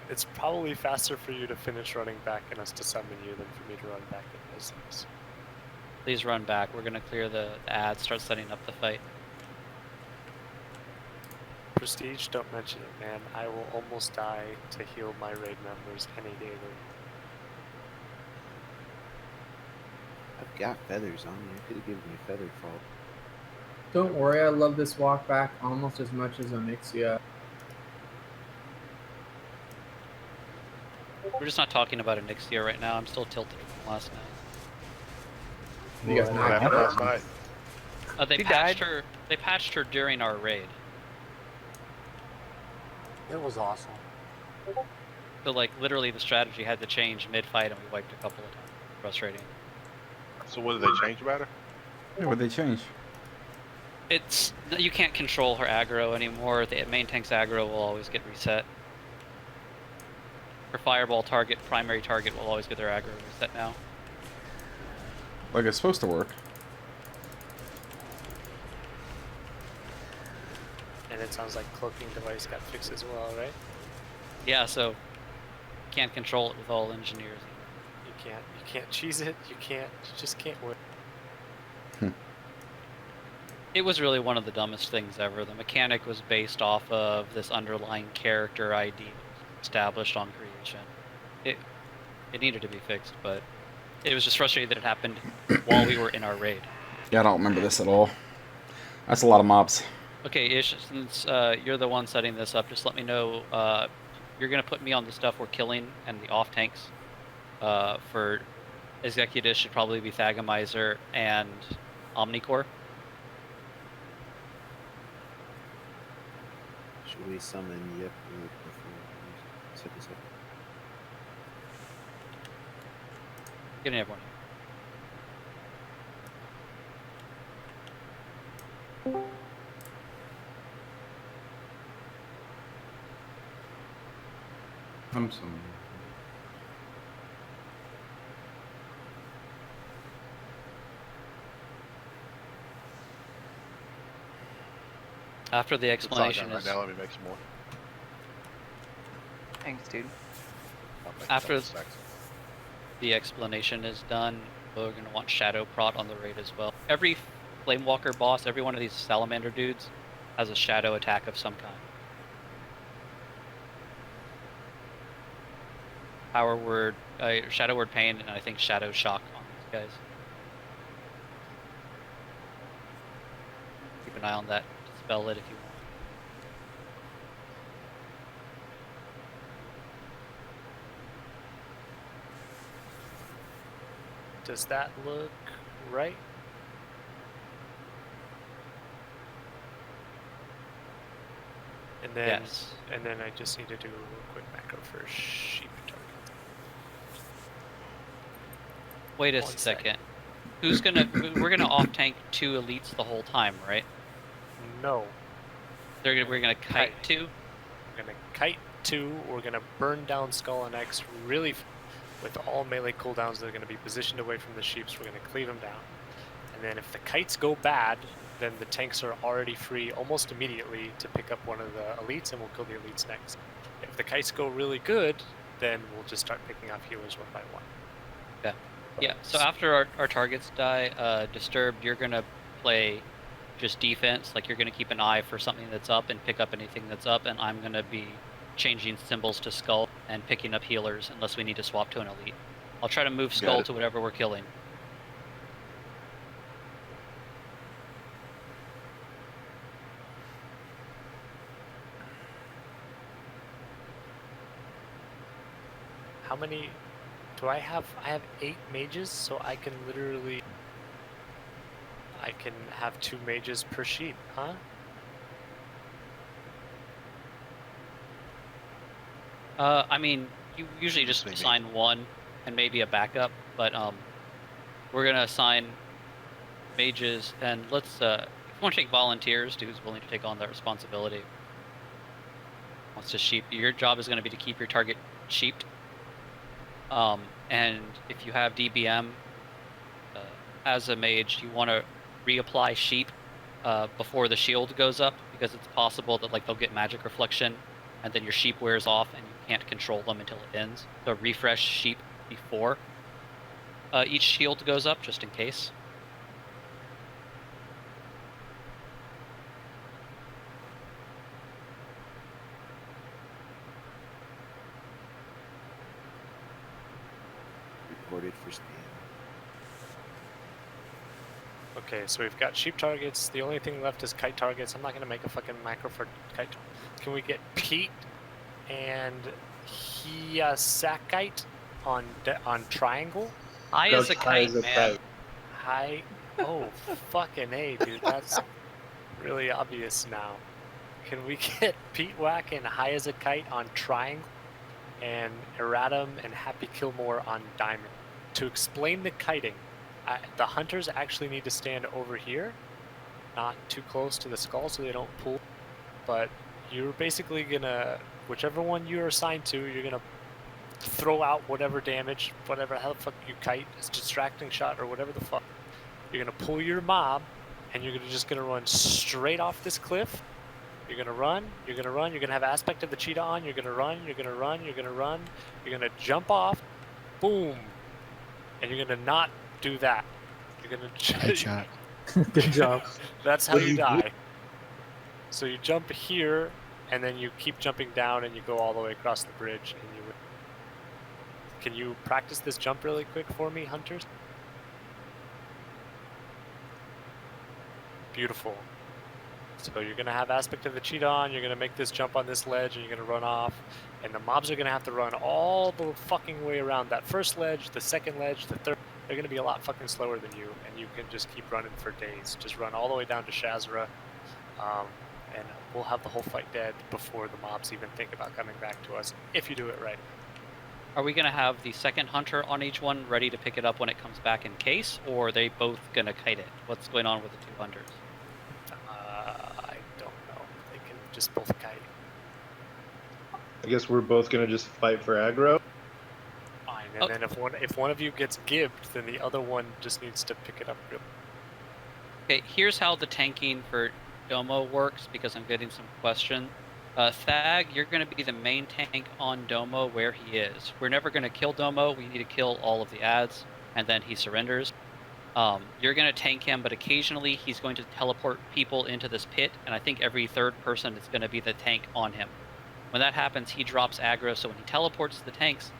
It's probably faster for you to finish running back and us to summon you than for me to run back in those things. Please run back. We're gonna clear the ads, start setting up the fight. Prestige, don't mention it, man. I will almost die to heal my raid members any day. I've got feathers on me. You could have given me a feather fall. Don't worry, I love this walk back almost as much as Onyxia. We're just not talking about Onyxia right now. I'm still tilted from last night. You guys What happened last night? They patched her. They patched her during our raid. It was awesome. So like literally the strategy had to change mid-fight, and we wiped a couple of times. Frustrating. So what did they change about her? Yeah, what did they change? It's you can't control her aggro anymore. The main tank's aggro will always get reset. Her fireball target, primary target, will always get their aggro reset now. Like it's supposed to work. And it sounds like cloaking device got fixed as well, right? Yeah, so can't control it with all engineers. You can't cheese it. You just can't win. It was really one of the dumbest things ever. The mechanic was based off of this underlying character ID established on creation. It needed to be fixed, but it was just frustrating that it happened while we were in our raid. Yeah, I don't remember this at all. That's a lot of mobs. Okay, Ish, since you're the one setting this up, just let me know. You're going to put me on the stuff we're killing and the off tanks. For Executus should probably be Thagomizer and Omnicore. Should we summon Yep before we set this up? Getting everyone. I'm sorry. After the explanation right now, let me make some more. Thanks, dude. After the explanation is done, we're going to want Shadow Prot on the raid as well. Every Flamewalker boss, every one of these Salamander dudes, has a Shadow attack of some kind. Power Word, Shadow Word Pain, and I think Shadow Shock on these guys. Keep an eye on that. Dispel it if you want. Does that look right? And then, yes. And then I just need to do a quick macro for sheep target. Wait a second. Who's gonna? We're gonna off tank 2 elites the whole time, right? No. We're gonna kite 2. We're gonna kite 2. We're gonna burn down Skull and X really. With all melee cooldowns, they're going to be positioned away from the sheeps. We're going to cleave them down. And then if the kites go bad, then the tanks are already free almost immediately to pick up one of the elites, and we'll kill the elites next. If the kites go really good, then we'll just start picking off healers one by one. Yeah. Yeah, so after our targets die, Disturbed, you're going to play just defense. Like, you're going to keep an eye for something that's up and pick up anything that's up, and I'm going to be changing symbols to Skull and picking up healers unless we need to swap to an elite. I'll try to move Skull to whatever we're killing. How many do I have? I have 8 mages, so I can literally have 2 mages per sheep, huh? I mean, you usually just assign one and maybe a backup, but we're gonna assign mages, and let's if you want to take volunteers, who's willing to take on that responsibility. Wants to sheep. Your job is going to be to keep your target sheeped. And if you have DBM as a mage, you want to reapply sheep before the shield goes up, because it's possible that like they'll get magic reflection, and then your sheep wears off, and you can't control them until it ends. So refresh sheep before each shield goes up, just in case. Reported for spam. Okay, so we've got sheep targets. The only thing left is kite targets. I'm not going to make a fucking macro for kite. Can we get Pete and Sakite on triangle? High as a kite, man. High. Oh, fucking A, dude. That's really obvious now. Can we get Pete Whack and High as a Kite on triangle, and Erratum and Happy Killmore on diamond? To explain the kiting, the hunters actually need to stand over here, not too close to the skull so they don't pull, but you're basically gonna, whichever one you're assigned to, you're gonna throw out whatever damage, whatever how the fuck you kite, it's distracting shot or whatever the fuck. You're gonna pull your mob, and you're just gonna run straight off this cliff. You're gonna run, you're gonna run, you're gonna have aspect of the cheetah on, you're gonna run, you're gonna run, you're gonna run, you're gonna jump off, boom, and you're gonna not do that. You're gonna Headshot. Good job. That's how you die. So you jump here, and then you keep jumping down, and you go all the way across the bridge, and you. Can you practice this jump really quick for me, hunters? Beautiful. So you're gonna have aspect of the cheetah on, you're gonna make this jump on this ledge, and you're gonna run off, and the mobs are gonna have to run all the fucking way around that first ledge, the second ledge, the third. They're gonna be a lot fucking slower than you, and you can just keep running for days. Just run all the way down to Shazra, and we'll have the whole fight dead before the mobs even think about coming back to us, if you do it right. Are we going to have the second hunter on each one ready to pick it up when it comes back in case, or are they both going to kite it? What's going on with the two hunters? I don't know. They can just both kite. I guess we're both gonna just fight for aggro. Fine, and then if one of you gets gibbed, then the other one just needs to pick it up real. Okay, here's how the tanking for Domo works, because I'm getting some questions. Thag, you're going to be the main tank on Domo where he is. We're never going to kill Domo. We need to kill all of the ads, and then he surrenders. You're going to tank him, but occasionally he's going to teleport people into this pit, and I think every third person is going to be the tank on him. When that happens, he drops aggro, so when he teleports the tanks,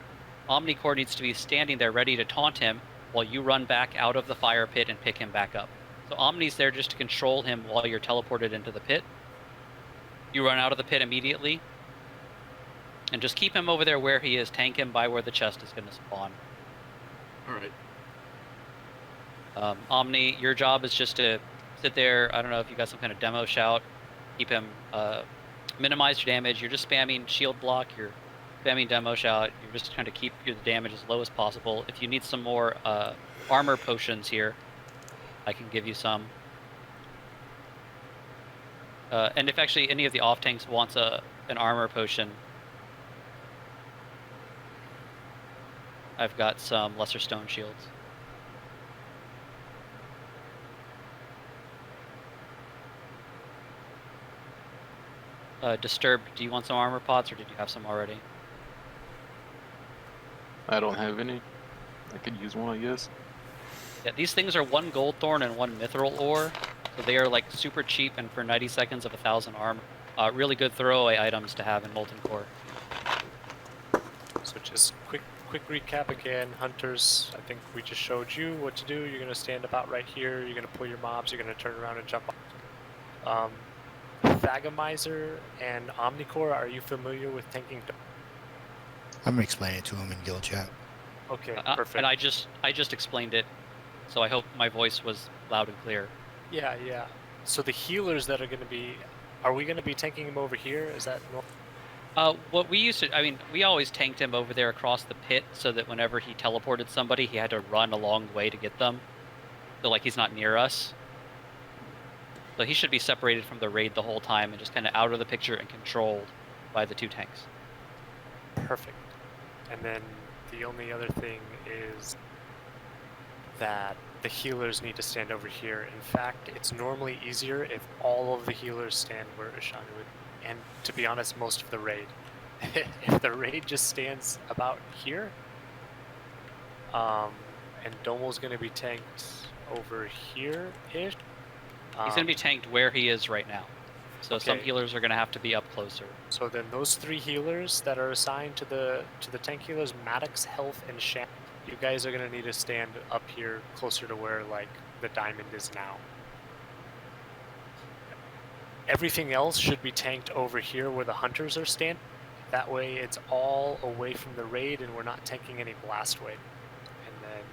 Omnicore needs to be standing there ready to taunt him while you run back out of the fire pit and pick him back up. So Omni's there just to control him while you're teleported into the pit. You run out of the pit immediately, and just keep him over there where he is. Tank him by where the chest is going to spawn. All right. Omni, your job is just to sit there. I don't know if you got some kind of demo shout. Keep him, minimize your damage. You're just spamming shield block. You're spamming demo shout. You're just trying to keep your damage as low as possible. If you need some more armor potions here, I can give you some. And if actually any of the off tanks wants an armor potion, I've got some lesser stone shields. Disturbed, do you want some armor pots, or did you have some already? I don't have any. I could use one, I guess. Yeah, these things are 1 gold thorn and 1 mithril ore. So they are like super cheap, and for 90 seconds of 1,000 armor. Really good throwaway items to have in Molten Core. So just quick recap again, hunters. I think we just showed you what to do. You're gonna stand about right here. You're gonna pull your mobs. You're gonna turn around and jump off. Thagamizer and Omnicore, are you familiar with tanking? I'm gonna explain it to him in guild chat. Okay, perfect. And I just explained it, so I hope my voice was loud and clear. Yeah. So the healers that are going to be, are we going to be tanking them over here? Is that normal? What we used to, I mean, we always tanked him over there across the pit so that whenever he teleported somebody, he had to run a long way to get them. So, like, he's not near us. So he should be separated from the raid the whole time and just kind of out of the picture and controlled by the 2 tanks. Perfect. And then the only other thing is that the healers need to stand over here. In fact, it's normally easier if all of the healers stand where Ishanu would. And to be honest, most of the raid. If the raid just stands about here, and Domo's going to be tanked over here-ish. He's going to be tanked where he is right now. So some Okay. healers are going to have to be up closer. So then those 3 healers that are assigned to the tank healers, Maddox, Health, and Shan, you guys are going to need to stand up here closer to where, like, the diamond is now. Everything else should be tanked over here where the hunters are standing. That way it's all away from the raid and we're not taking any blast wave. And then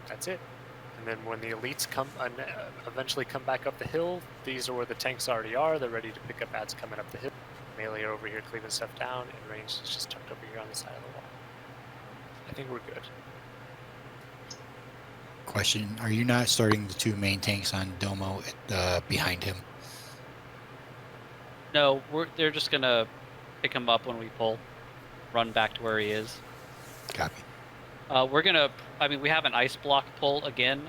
that's it. And then when the elites come eventually come back up the hill, these are where the tanks already are. They're ready to pick up ads coming up the hill. Melee are over here cleaving stuff down, and range is just tucked over here on the side of the wall. I think we're good. Question: are you not starting the 2 main tanks on Domo behind him? No, they're just going to pick him up when we pull, run back to where he is. Copy. We're going to, I mean, we have an ice block pull again,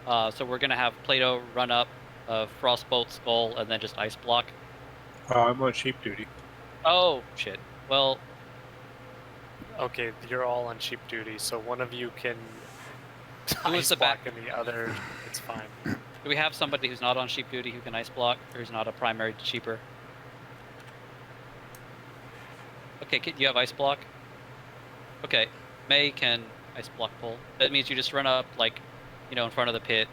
so we're going to have Plato run up, Frostbolt, Skull, and then just ice block. I'm on sheep duty. Oh, shit. Well... Okay, you're all on sheep duty, so one of you can Who's ice the block back? and the other, it's fine. Do we have somebody who's not on sheep duty who can ice block, or who's not a primary sheeper? Okay, you have ice block? Okay, May can ice block pull. That means you just run up, like, you know, in front of the pit,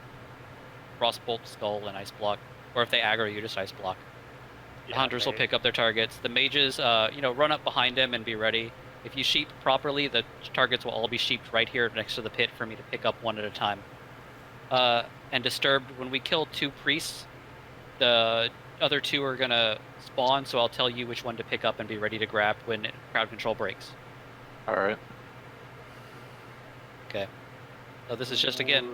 Frostbolt, Skull, and ice block. Or if they aggro, you just ice block. The hunters will pick up their targets. The mages, you know, run up behind them and be ready. If you sheep properly, the targets will all be sheeped right here next to the pit for me to pick up one at a time. And disturbed, when we kill 2 priests, the other 2 are gonna spawn, so I'll tell you which one to pick up and be ready to grab when crowd control breaks. Alright. Okay. So this is just, again...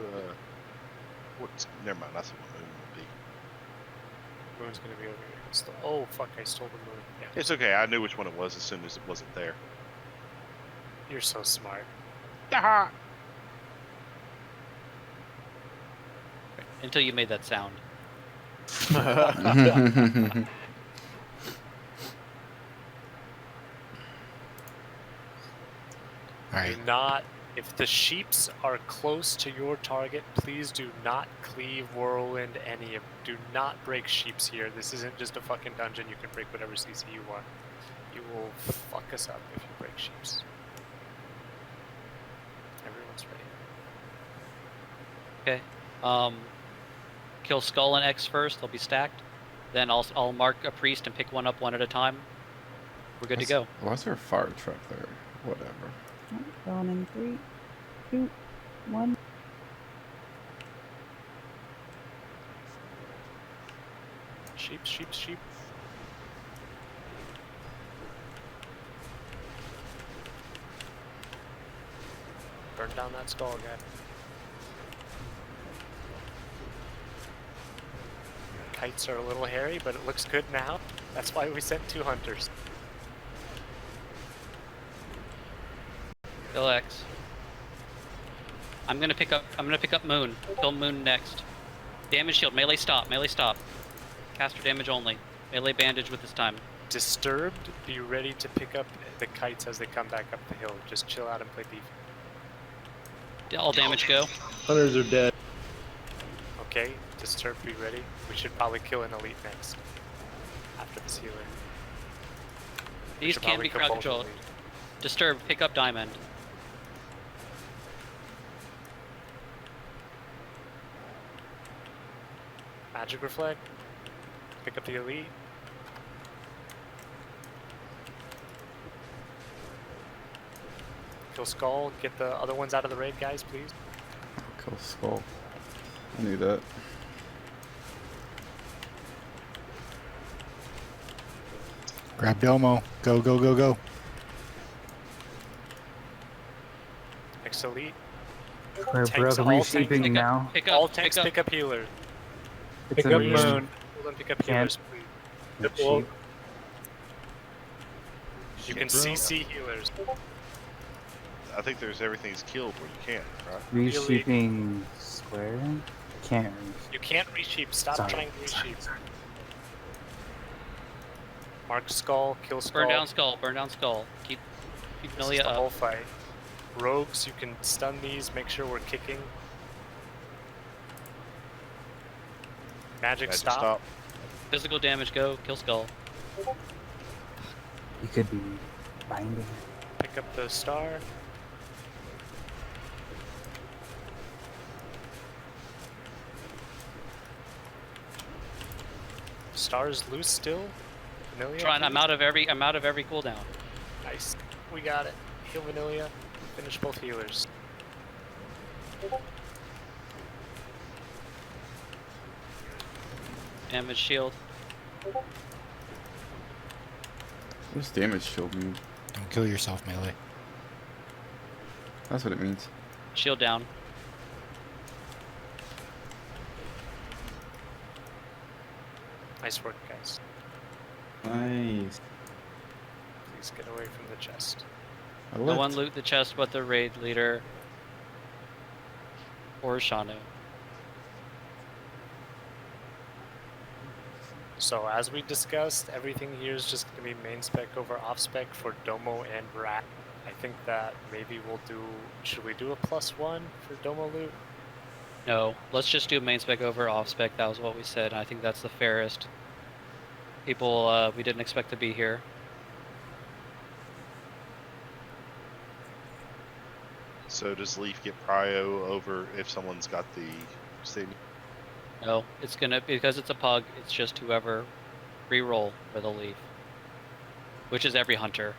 Never mind, that's what Moon will be. Moon's gonna be over here. Oh, fuck, I stole the moon. Yeah. It's okay, I knew which one it was as soon as it wasn't there. You're so smart. Yaha! Until you made that sound. Do not, if the sheeps are close to your target, please do not cleave, whirlwind any of. Do not break sheeps here. This isn't just a fucking dungeon. You can break whatever CC you want. You will fuck us up if you break sheeps. Everyone's ready. Okay. Kill Skull and X first. They'll be stacked. Then I'll mark a priest and pick one up one at a time. We're good to go. Why is there a fire truck there? Whatever. Going in 3, 2, 1. Sheep, sheep, sheep. Burn down that skull again. Kites are a little hairy, but it looks good now. That's why we sent 2 hunters. Kill X. I'm gonna pick up Moon. Kill Moon next. Damage shield, melee stop, melee stop. Caster damage only. Melee bandage with this time. Disturbed, be ready to pick up the kites as they come back up the hill. Just chill out and play defense. All damage go. Hunters are dead. Okay, Disturbed, be ready. We should probably kill an elite next. After this healer. These can be crowd controlled. Disturbed, pick up Diamond. Magic Reflect. Pick up the elite. Kill Skull. Get the other ones out of the raid, guys, please. Kill Skull. I knew that. Grab Domo. Go, go, go, go. Next elite. We're Tanks, all resheeping tanks now. all tanks pick up healers. It's Pick a up moon. Moon. Pick up Can't. healers, please. Yep, Well, sheep. You can CC healers. I think there's everything's killed where you can't, right? Resheeping square? Can't You can't resheep. Stop Sorry. trying to resheep. Mark skull, kill skull. Burn down skull. Burn down skull. Keep This is Amelia the up. whole fight. Rogues, you can stun these. Make sure we're kicking. Magic stop. Physical damage. Go. Kill skull. You could be binding. Pick up the star. Star's loose still. Vanilla. Trying. I'm out of every cooldown. Nice. We got it. Heal Vanilla. Finish both healers. Damage shield. What does damage shield mean? Don't kill yourself, melee. That's what it means. Shield down. Nice work, guys. Nice. Please get away from the chest. No one loot the chest but the raid leader. Or Shano. So as we discussed, everything here is just going to be main spec over off spec for Domo and Rack. I think that maybe we'll do, should we do a +1 for Domo loot? No, let's just do main spec over off spec. That was what we said. I think that's the fairest. People we didn't expect to be here. So does Leaf get prio over if someone's got the statement? No, it's gonna, because it's a PuG, it's just whoever re-roll with a Leaf. Which is every hunter.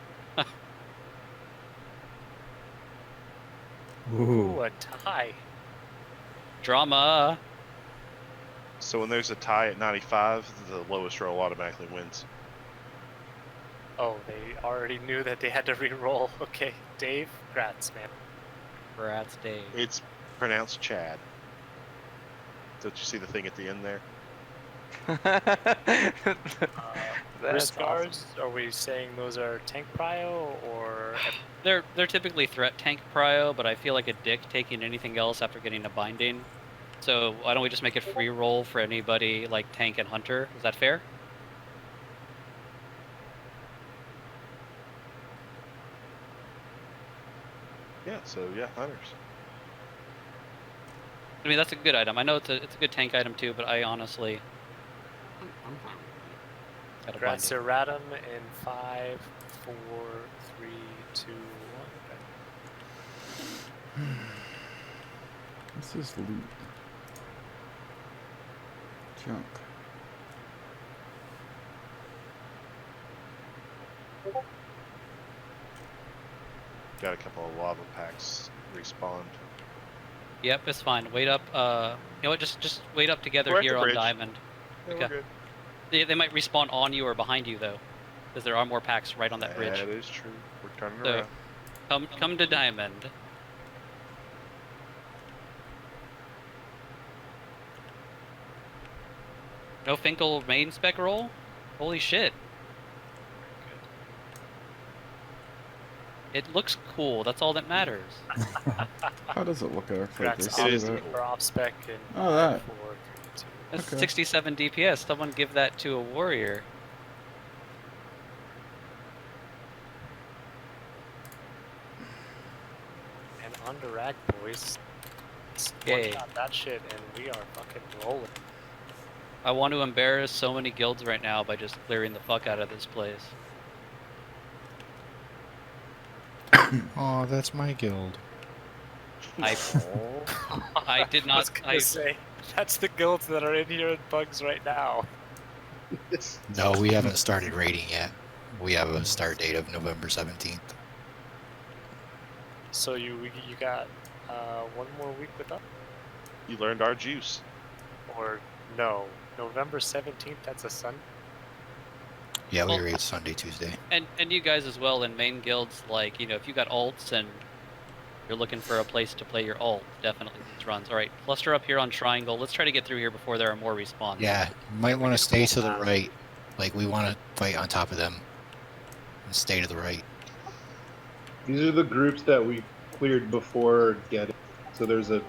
Ooh, a tie. Drama. So when there's a tie at 95, the lowest roll automatically wins. Oh, they already knew that they had to re-roll. Okay, Dave, grats, man. Grats, Dave. It's pronounced Chad. Don't you see the thing at the end there? Risk guards, are we saying those are tank prio or? They're typically threat tank prio, but I feel like a dick taking anything else after getting a binding. So why don't we just make it free roll for anybody like tank and hunter? Is that fair? Yeah, so yeah, hunters. I mean, that's a good item. I know it's a good tank item too, but I honestly I'm fine with got a Grats binding. erratum in 5, 4, 3, 2, 1. Okay. What's this loot? Junk. Got a couple of lava packs respawned. Yep, it's fine. Wait up. You know what? Just wait up together We're at here the on bridge. Diamond. Yeah, Okay. we're good. They might respawn on you or behind you though, because there are more packs right on that bridge. That is true. We're turning So, around. come to Diamond. No Finkel main spec roll? Holy shit. It looks cool, that's all that matters. How does it look actually? Grats They off say spec that. or off spec in Oh, 5, that. 4, 3, 2. That's Okay. 67 DPS, someone give that to a warrior. And on to Rag, boys. Yay. One shot that shit and we are fucking rolling. I want to embarrass so many guilds right now by just clearing the fuck out of this place. Oh, that's my guild. I did I was not. gonna say, that's the guilds that are in here in bugs right now. No, we haven't started raiding yet. We have a start date of November 17th. So you got one more week with us? You learned our juice. Or no, November 17th, that's a Sunday? Yeah, we raid Sunday, Tuesday. And you guys as well in main guilds, like, you know, if you got alts and you're looking for a place to play your ult, definitely these runs. All right, cluster up here on Triangle. Let's try to get through here before there are more respawns. Yeah, you might want to stay to the right. Like, we want to fight on top of them. And stay to the right. These are the groups that we cleared before getting. So there's a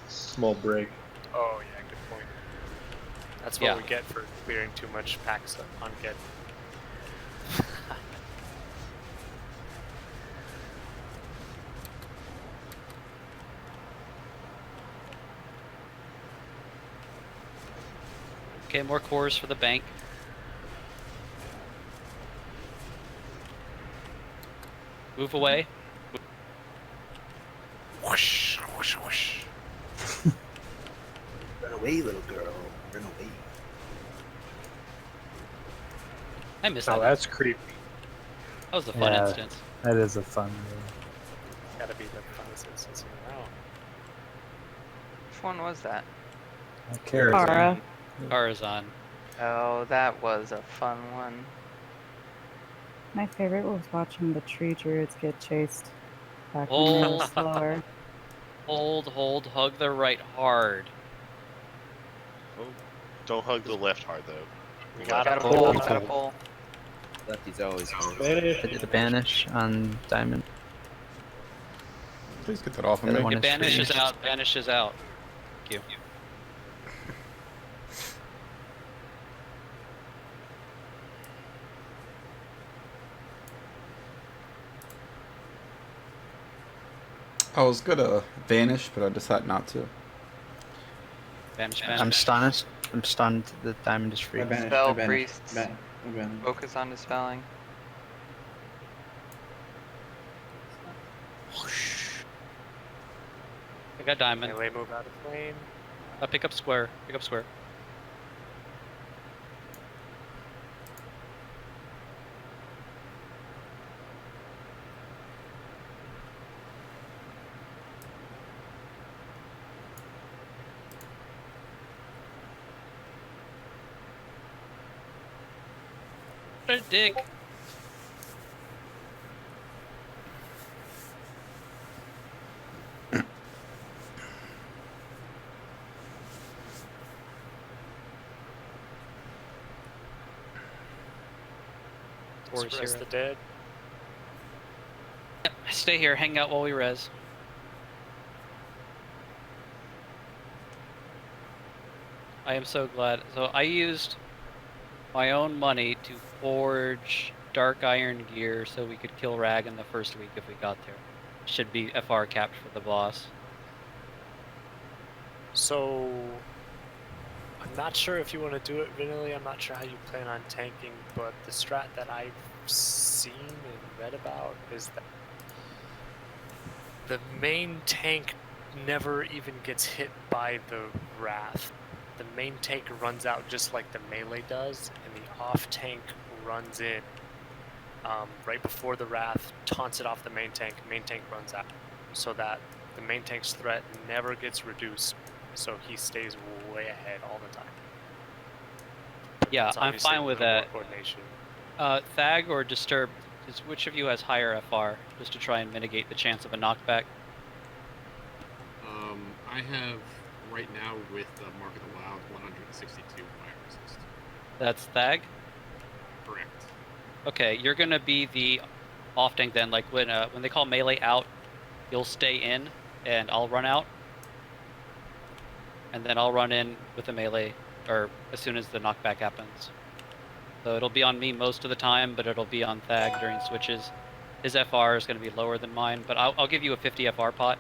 small break. Oh yeah, good point. That's what we get for clearing too much packs on get. Okay, more cores for the bank. Move away. Whoosh, whoosh, whoosh. Run away, little girl. Run away. I missed that. that. That's creepy. That was a fun instance. That is a fun Gotta be the funnest instance in a row. Which one was that? Karazhan. Karazhan. Oh, that was a fun one. My favorite was watching the tree druids get chased back when Oh. they were slower. Hold, hug the right hard. Oh, don't hug the left hard though. We gotta pull. Lefty's always Banish. I did a banish on Diamond. Please get that off of The other me. one Okay, is banish is finished. out. Banish is out. Thank you. I was gonna vanish, but I decided not to. Banish. I'm stunned. I'm stunned. The Diamond is free. Spell priests. Focus on dispelling. I got Diamond. Melee move out of flame. Pick up square. Pick up square. What a dick. Res the dead. Yep, stay here, hang out while we res. I am so glad. So I used my own money to forge dark iron gear so we could kill Rag in the first week if we got there. Should be FR capped for the boss. So I'm not sure if you want to do it vanilla. I'm not sure how you plan on tanking, but the strat that I've seen and read about is that the main tank never even gets hit by the Wrath. The main tank runs out just like the melee does, and the off tank runs in right before the Wrath, taunts it off the main tank runs out, so that the main tank's threat never gets reduced, so he stays way ahead all the time. Yeah, It's I'm obviously fine with a little that. more coordination. Thag or Disturbed, which of you has higher FR, just to try and mitigate the chance of a knockback? I have right now with the Mark of the Wild 162 fire resist. That's Thag? Correct. Okay, you're gonna be the off tank then. Like when they call melee out, you'll stay in, and I'll run out, and then I'll run in with the melee, or as soon as the knockback happens. So it'll be on me most of the time, but it'll be on Thag during switches. His FR is gonna be lower than mine, but I'll give you a 50 FR pot.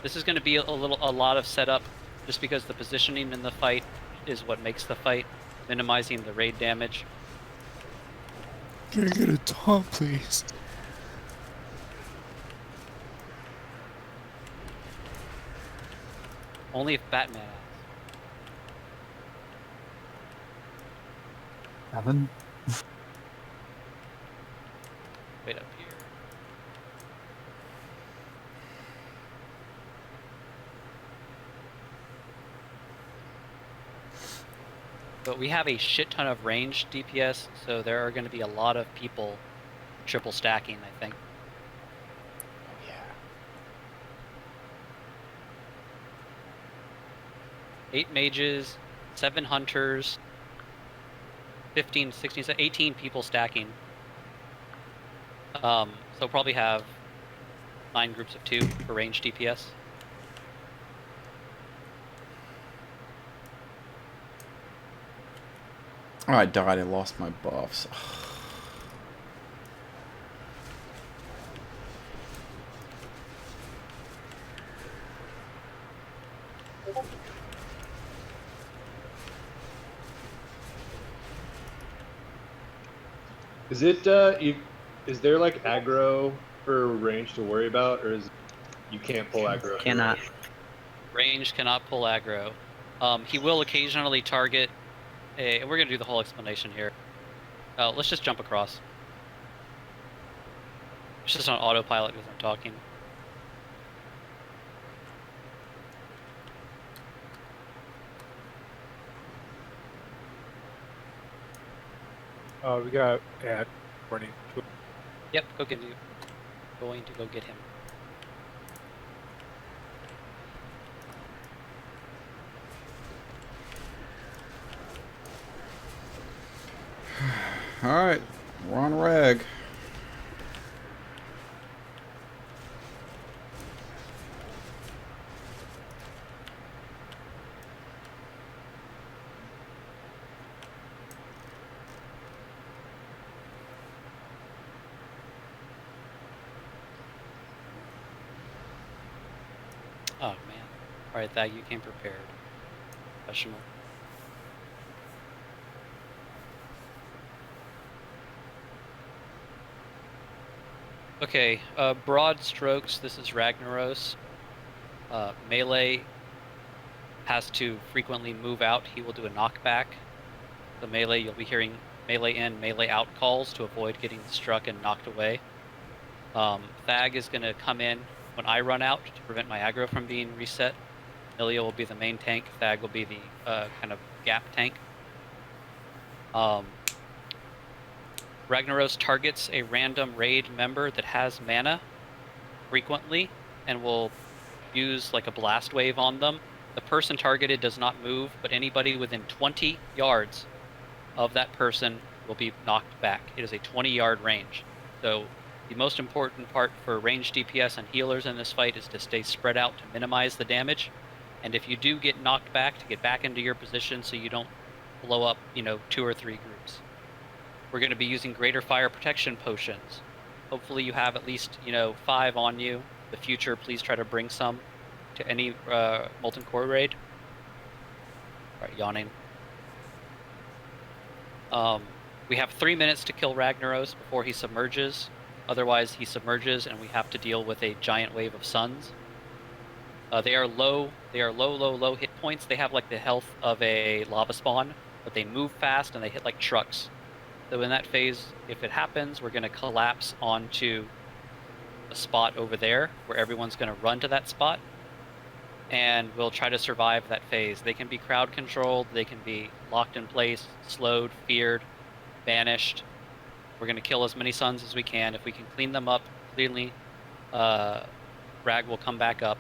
This is gonna be a lot of setup, just because the positioning in the fight is what makes the fight, minimizing the raid damage. Can I get a taunt, please? Only if Batman asks. Nothing. Wait up here. But we have a shit ton of range DPS, so there are going to be a lot of people triple stacking, I think. Oh, yeah. 8 mages, 7 hunters, 15, 16, 18 people stacking. So probably have 9 groups of 2 for range DPS. Oh, I died. I lost my buffs. Is it is there like aggro for range to worry about, or is you can't pull aggro? Cannot. Range cannot pull aggro. He will occasionally target a... We're going to do the whole explanation here. Let's just jump across. It's just on autopilot because I'm talking. We got ad running. Yep, go get you. Going to go get him. Alright, we're on rag. Oh, man. Alright, that you came prepared. Professional. Okay, broad strokes, this is Ragnaros. Melee has to frequently move out. He will do a knockback. The melee, you'll be hearing melee in, melee out calls to avoid getting struck and knocked away. Thag is going to come in when I run out to prevent my aggro from being reset. Ilia will be the main tank. Thag will be the kind of gap tank. Ragnaros targets a random raid member that has mana frequently and will use like a blast wave on them. The person targeted does not move, but anybody within 20 yards of that person will be knocked back. It is a 20-yard range. So the most important part for range DPS and healers in this fight is to stay spread out to minimize the damage. And if you do get knocked back, to get back into your position so you don't blow up, 2 or 3 groups. We're going to be using greater fire protection potions. Hopefully you have at least, 5 on you. In the future, please try to bring some to any Molten Core raid. Alright, yawning. We have 3 minutes to kill Ragnaros before he submerges. Otherwise, he submerges and we have to deal with a giant wave of suns. They are low hit points. They have like the health of a lava spawn, but they move fast and they hit like trucks. So in that phase, if it happens, we're going to collapse onto a spot over there where everyone's going to run to that spot. And we'll try to survive that phase. They can be crowd controlled, they can be locked in place, slowed, feared, banished. We're going to kill as many suns as we can. If we can clean them up cleanly, Rag will come back up,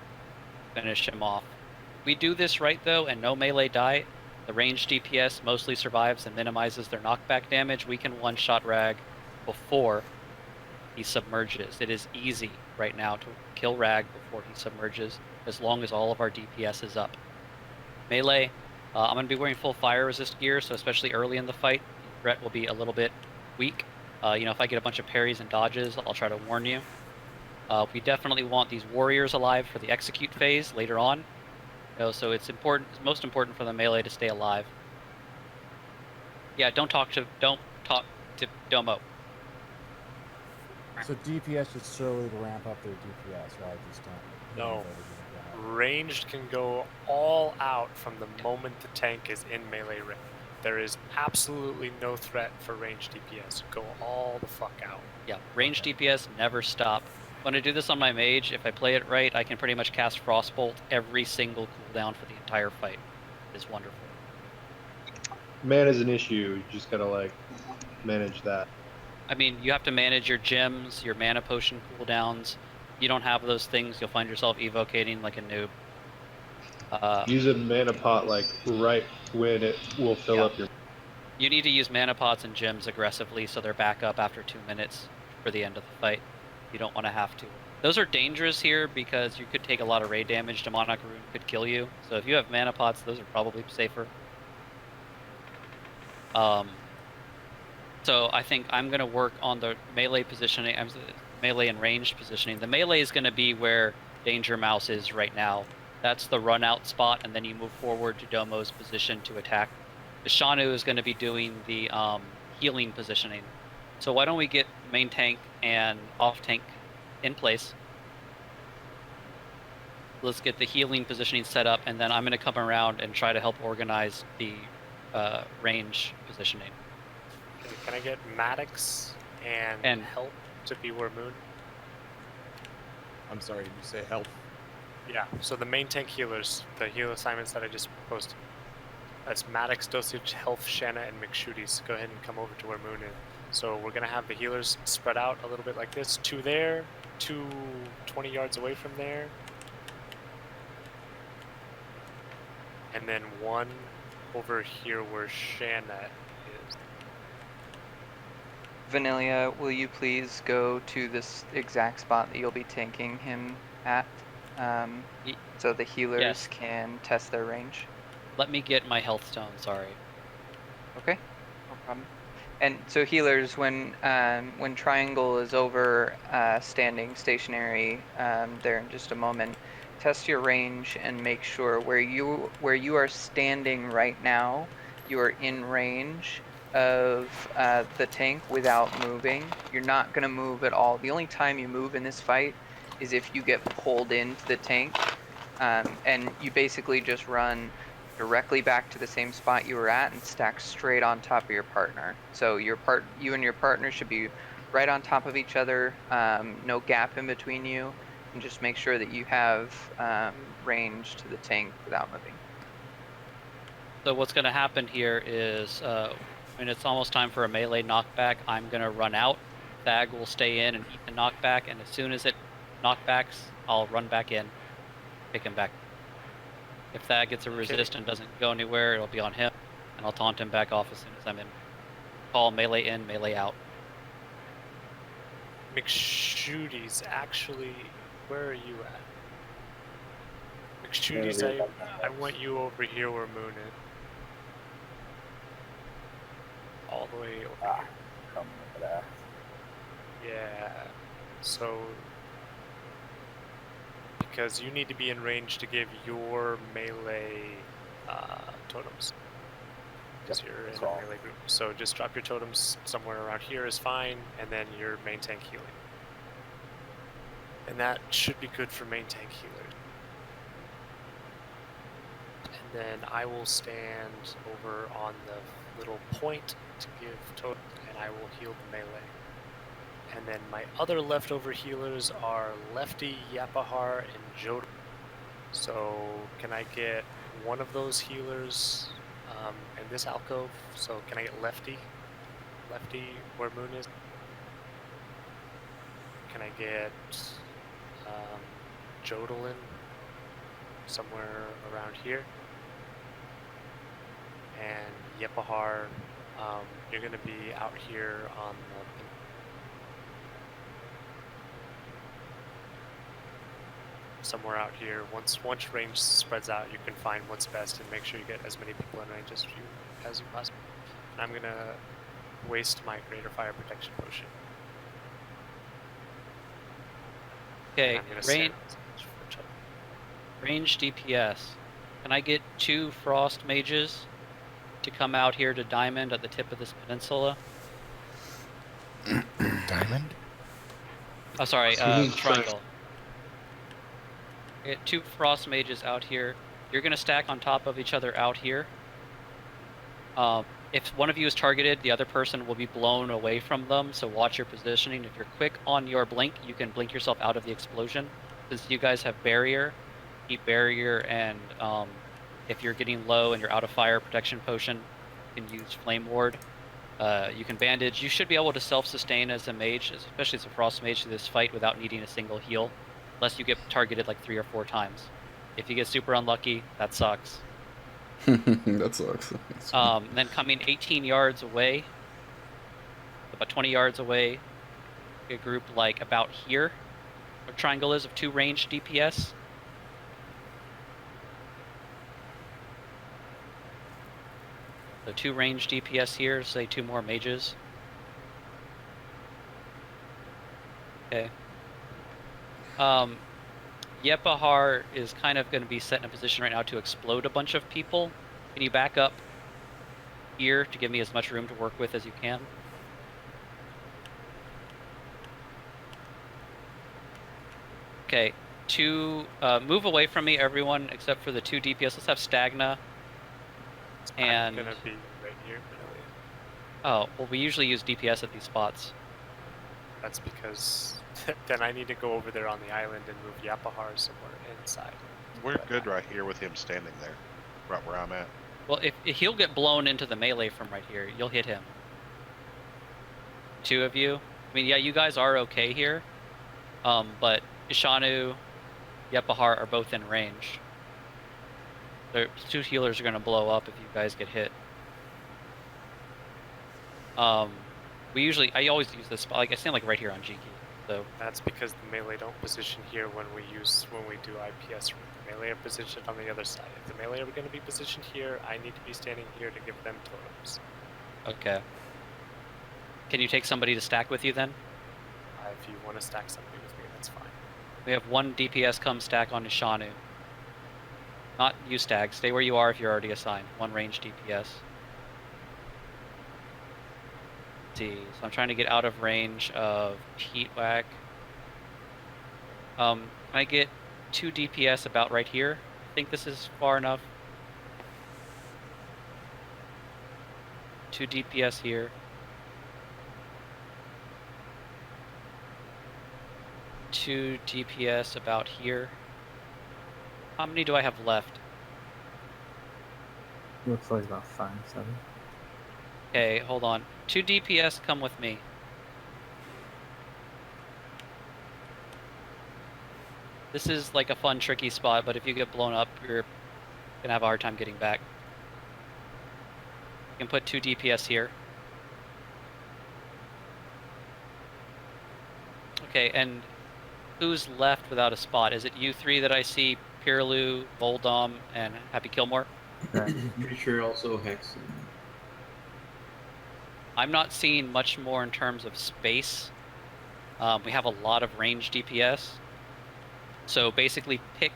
finish him off. If we do this right though, and no melee die, the ranged DPS mostly survives and minimizes their knockback damage. We can one-shot Rag before he submerges. It is easy right now to kill Rag before he submerges, as long as all of our DPS is up. Melee, I'm going to be wearing full fire resist gear, so especially early in the fight, the threat will be a little bit weak. If I get a bunch of parries and dodges, I'll try to warn you. We definitely want these warriors alive for the execute phase later on. So it's important. It's most important for the melee to stay alive. Yeah, don't talk to Domo. So DPS should slowly ramp up their DPS, right? Just don't. No. Ranged can go all out from the moment the tank is in melee range. There is absolutely no threat for ranged DPS. Go all the fuck out. Yeah, ranged DPS never stop. When I do this on my mage, if I play it right, I can pretty much cast Frostbolt every single cooldown for the entire fight. It is wonderful. Mana's an issue. You just gotta like manage that. I mean, you have to manage your gems, your mana potion cooldowns. You don't have those things, you'll find yourself evocating like a noob. Use a mana pot like right when it will fill up your. You need to use mana pots and gems aggressively so they're back up after 2 minutes for the end of the fight. You don't want to have to. Those are dangerous here because you could take a lot of raid damage. Demonic Rune could kill you. So if you have mana pots, those are probably safer. So I think I'm going to work on the melee positioning, melee and ranged positioning. The melee is going to be where Danger Mouse is right now. That's the run out spot, and then you move forward to Domo's position to attack. The Shanu is going to be doing the healing positioning. So why don't we get main tank and off tank in place. Let's get the healing positioning set up, and then I'm going to come around and try to help organize the range positioning. Can I get Maddox and help to be where Moon? I'm sorry, did you say help? Yeah, so the main tank healers, the heal assignments that I just posted. That's Maddox, Dosage, Health, Shanna, and McShooties. Go ahead and come over to where Moon is. So we're going to have the healers spread out a little bit like this. 2 there, 2 20 yards away from there. And then 1 over here where Shanna is. Vanilla, will you please go to this exact spot that you'll be tanking him at? So the healers can test their range. Let me get my health stone, sorry. Okay, no problem. And so healers, when Triangle is over standing stationary there in just a moment, test your range and make sure where you are standing right now, you are in range of the tank without moving. You're not going to move at all. The only time you move in this fight is if you get pulled into the tank, and you basically just run directly back to the same spot you were at and stack straight on top of your partner. So you and your partner should be right on top of each other, no gap in between you, and just make sure that you have range to the tank without moving. So what's going to happen here is, when it's almost time for a melee knockback, I'm going to run out. Thag will stay in and eat the knockback, and as soon as it knockbacks, I'll run back in, pick him back. If Thag gets a resist and doesn't go anywhere, it'll be on him, and I'll taunt him back off as soon as I'm in. Call melee in, melee out. McShooties, actually, where are you at? McShooties, I want you over here where Moon is. All the way over here. Yeah, so because you need to be in range to give your melee totems, because you're in a melee group. So just drop your totems somewhere around here is fine, and then your main tank healing. And that should be good for main tank healer. And then I will stand over on the little point to give totems, and I will heal the melee. And then my other leftover healers are Lefty, Yapahar, and Jodel. So can I get one of those healers in this alcove? So can I get Lefty? Lefty, where Moon is? Can I get Jodelin somewhere around here? And Yepahar, you're going to be out here on the... somewhere out here. Once range spreads out, you can find what's best and make sure you get as many people in range as you possibly. And I'm gonna waste my greater fire protection potion. Okay, range DPS. Can I get 2 frost mages to come out here to Diamond at the tip of this peninsula? Diamond? Oh, sorry, Triangle. Get 2 frost mages out here. You're going to stack on top of each other out here. If one of you is targeted, the other person will be blown away from them, so watch your positioning. If you're quick on your blink, you can blink yourself out of the explosion. Since you guys have barrier, keep barrier, and if you're getting low and you're out of fire protection potion, can use Flame Ward. You can bandage. You should be able to self-sustain as a mage, especially as a frost mage, through this fight without needing a single heal, unless you get targeted like 3 or 4 times. If you get super unlucky, that sucks. That sucks. Then coming 18 yards away, about 20 yards away, a group like about here, where triangle is of 2 ranged DPS. So 2 ranged DPS here, say 2 more mages. Okay. Yepahar is kind of going to be set in a position right now to explode a bunch of people. Can you back up here to give me as much room to work with as you can? Okay, move away from me, everyone, except for the 2 DPS. Let's have Stagna. And I'm gonna be right here, Vanillia. Oh, well, we usually use DPS at these spots. That's because then I need to go over there on the island and move Yapahar somewhere inside. We're good right here with him standing there, right where I'm at. Well, if he'll get blown into the melee from right here, you'll hit him. 2 of you. I mean, yeah, you guys are okay here, but Ishanu, Yepahar are both in range. The 2 healers are going to blow up if you guys get hit. I always use this spot, like I stand like right here on Jiki. So that's because the melee don't position here when we do IPS. The melee are positioned on the other side. If the melee are going to be positioned here, I need to be standing here to give them totems. Okay. Can you take somebody to stack with you then? If you want to stack somebody with me, that's fine. We have 1 DPS come stack on Ishanu. Not you, Stag. Stay where you are if you're already assigned. 1 range DPS. Let's see. So I'm trying to get out of range of Heat Whack. I get 2 DPS about right here. I think this is far enough. 2 DPS here. 2 DPS about here. How many do I have left? Looks like about 5, 7. Okay, hold on. 2 DPS come with me. This is like a fun, tricky spot, but if you get blown up, you're gonna have a hard time getting back. You can put 2 DPS here. Okay, and who's left without a spot? Is it you 3 that I see? Pirlu, Voldom, and Happy Killmore? Pretty sure also Hex. I'm not seeing much more in terms of space. We have a lot of range DPS. So basically pick,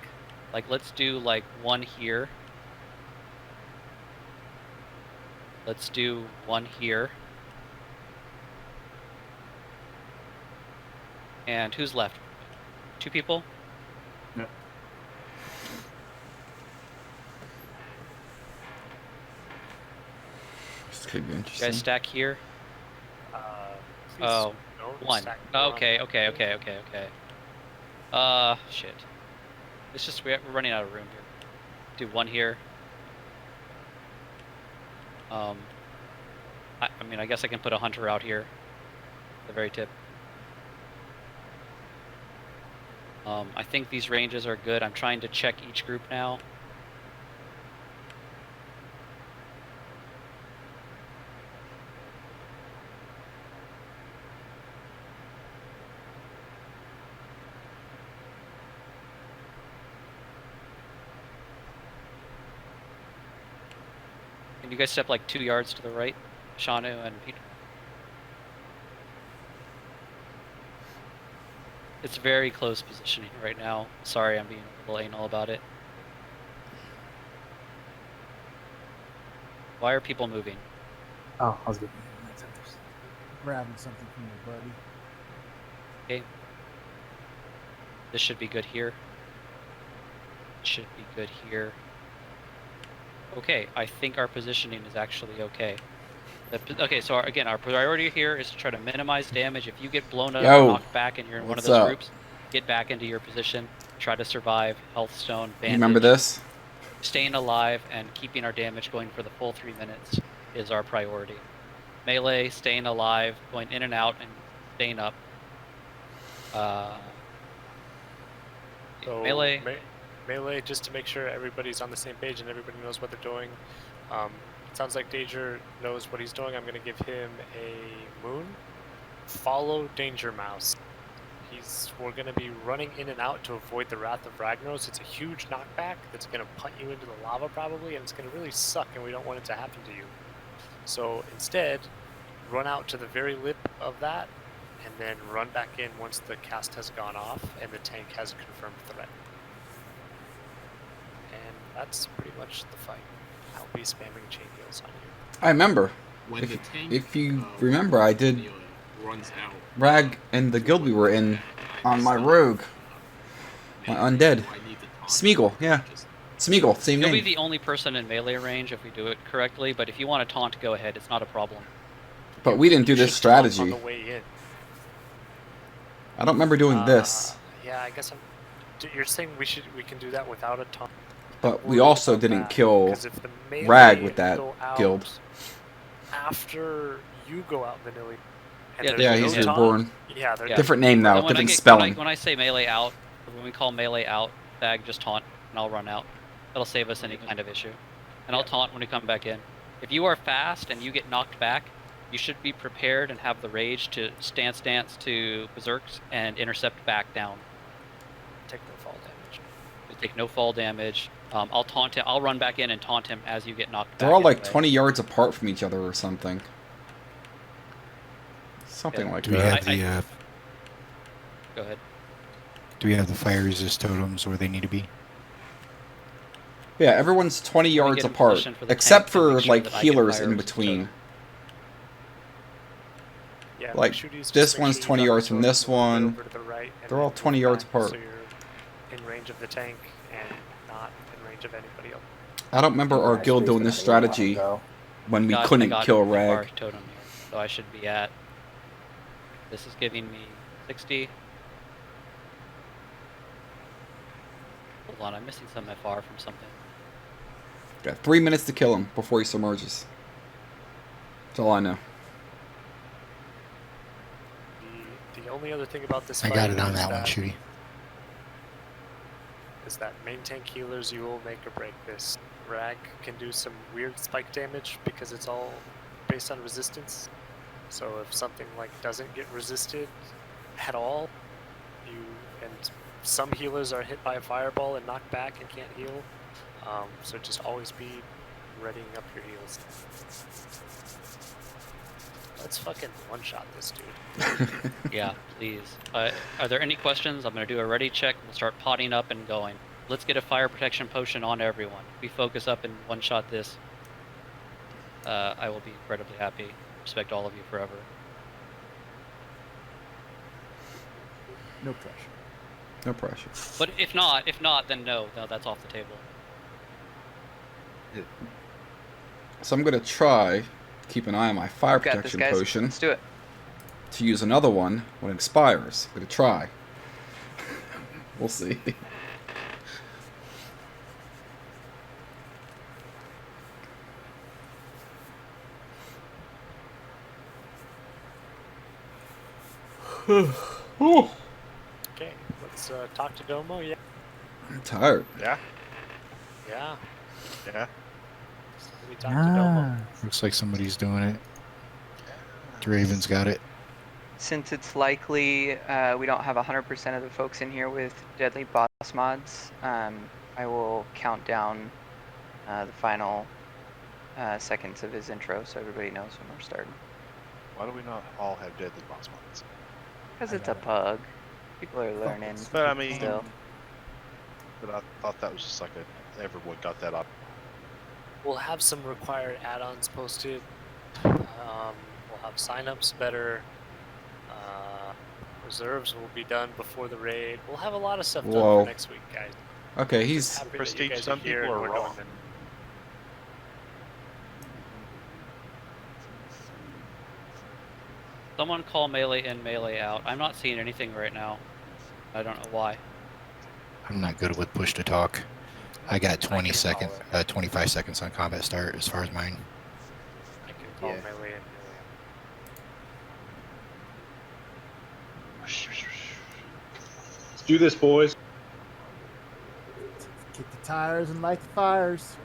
like let's do like 1 here. Let's do 1 here. And who's left? 2 people? Yep. This could be You interesting. guys stack here? Please 1. Okay. Shit. It's just we're running out of room here. Do 1 here. I mean, I guess I can put a hunter out here. At the very tip. I think these ranges are good. I'm trying to check each group now. Can you guys step like 2 yards to the right? Shanu and Peter. It's very close positioning right now. Sorry, I'm being a little anal about it. Why are people moving? Oh, I was getting grabbing something from your buddy. Okay. This should be good here. Should be good here. Okay, I think our positioning is actually okay. Okay, so again, our priority here is to try to minimize damage. If you get blown up or knocked back and you're in one of those groups, get back into your position, try to survive, health stone, bandage. You remember this? Staying alive and keeping our damage going for the full 3 minutes. is our priority. Melee, staying alive, going in and out, and staying up. So melee. Melee, just to make sure everybody's on the same page and everybody knows what they're doing. It sounds like Danger knows what he's doing. I'm going to give him a moon. Follow Danger Mouse. We're going to be running in and out to avoid the Wrath of Ragnaros. It's a huge knockback that's going to punt you into the lava probably, and it's going to really suck, and we don't want it to happen to you. So instead, run out to the very lip of that, and then run back in once the cast has gone off and the tank has confirmed threat. And that's pretty much the fight. I'll be spamming chain heals on you. I remember. When the tank, if you remember, I did runs out. Rag and the guild we were in on my rogue. My undead. Smeagol, yeah. Smeagol, same You'll name. be the only person in melee range if we do it correctly, but if you want to taunt, go ahead. It's not a problem. But we didn't do this strategy. On the way in. I don't remember doing this. Yeah, I guess you're saying we can do that without a taunt. But we also didn't kill Rag with that guild. After you go out vanilla. Yeah, he's reborn. Yeah, different name now, different spelling. When I say melee out, when we call melee out, Bag just taunt, and I'll run out. That'll save us any kind of issue. And I'll taunt when we come back in. If you are fast and you get knocked back, you should be prepared and have the rage to stance to berserks and intercept back down. Take no fall damage. You take no fall damage. I'll taunt him. I'll run back in and taunt him as you get knocked back. They're all like 20 yards apart from each other or something. Something like that. Do we have the? Go ahead. Do we have the fire resist totems where they need to be? Yeah, everyone's 20 yards apart, except for like healers in between. Yeah, like this one's 20 yards from this one. They're all 20 yards apart. So you're in range of the tank and not in range of anybody else. I don't remember our guild doing this strategy when we couldn't kill Rag. Totem here, so I should be at. This is giving me 60. Hold on, I'm missing some FR from something. Got 3 minutes to kill him before he submerges. That's all I know. The only other thing about this I fight got it on that one, Shooty. Is that main tank healers, you will make or break this. Rag can do some weird spike damage because it's all based on resistance. So if something like doesn't get resisted at all, and some healers are hit by a fireball and knocked back and can't heal. So just always be readying up your heals. Let's fucking one-shot this dude. Yeah, please. Are there any questions? I'm going to do a ready check. We'll start potting up and going. Let's get a fire protection potion on everyone. We focus up and one-shot this. I will be incredibly happy. Respect all of you forever. No pressure. No pressure. But if not, then no, that's off the table. So I'm gonna try to keep an eye on my fire protection potion. Let's do it. To use another one when it expires. I'm gonna try. We'll see. Okay, let's talk to Domo. Yeah. I'm tired. Yeah. Yeah. Yeah. We talk to Domo. Looks like somebody's doing it. Draven's got it. Since it's likely we don't have 100% of the folks in here with deadly boss mods, I will count down the final seconds of his intro so everybody knows when we're starting. Why do we not all have deadly boss mods? Because it's a PuG. People are learning. But I mean, still. But I thought that was just like everyone got that up. We'll have some required add-ons posted. We'll have signups better. Reserves will be done before the raid. We'll have a lot of stuff done for next week, guys. Okay, he's Prestige. Some people are wrong. Someone call melee in, melee out. I'm not seeing anything right now. I don't know why. I'm not good with push to talk. I got 25 seconds on combat start as far as mine. I call Yeah. melee and Let's do this, boys. Kick the tires and light the fires.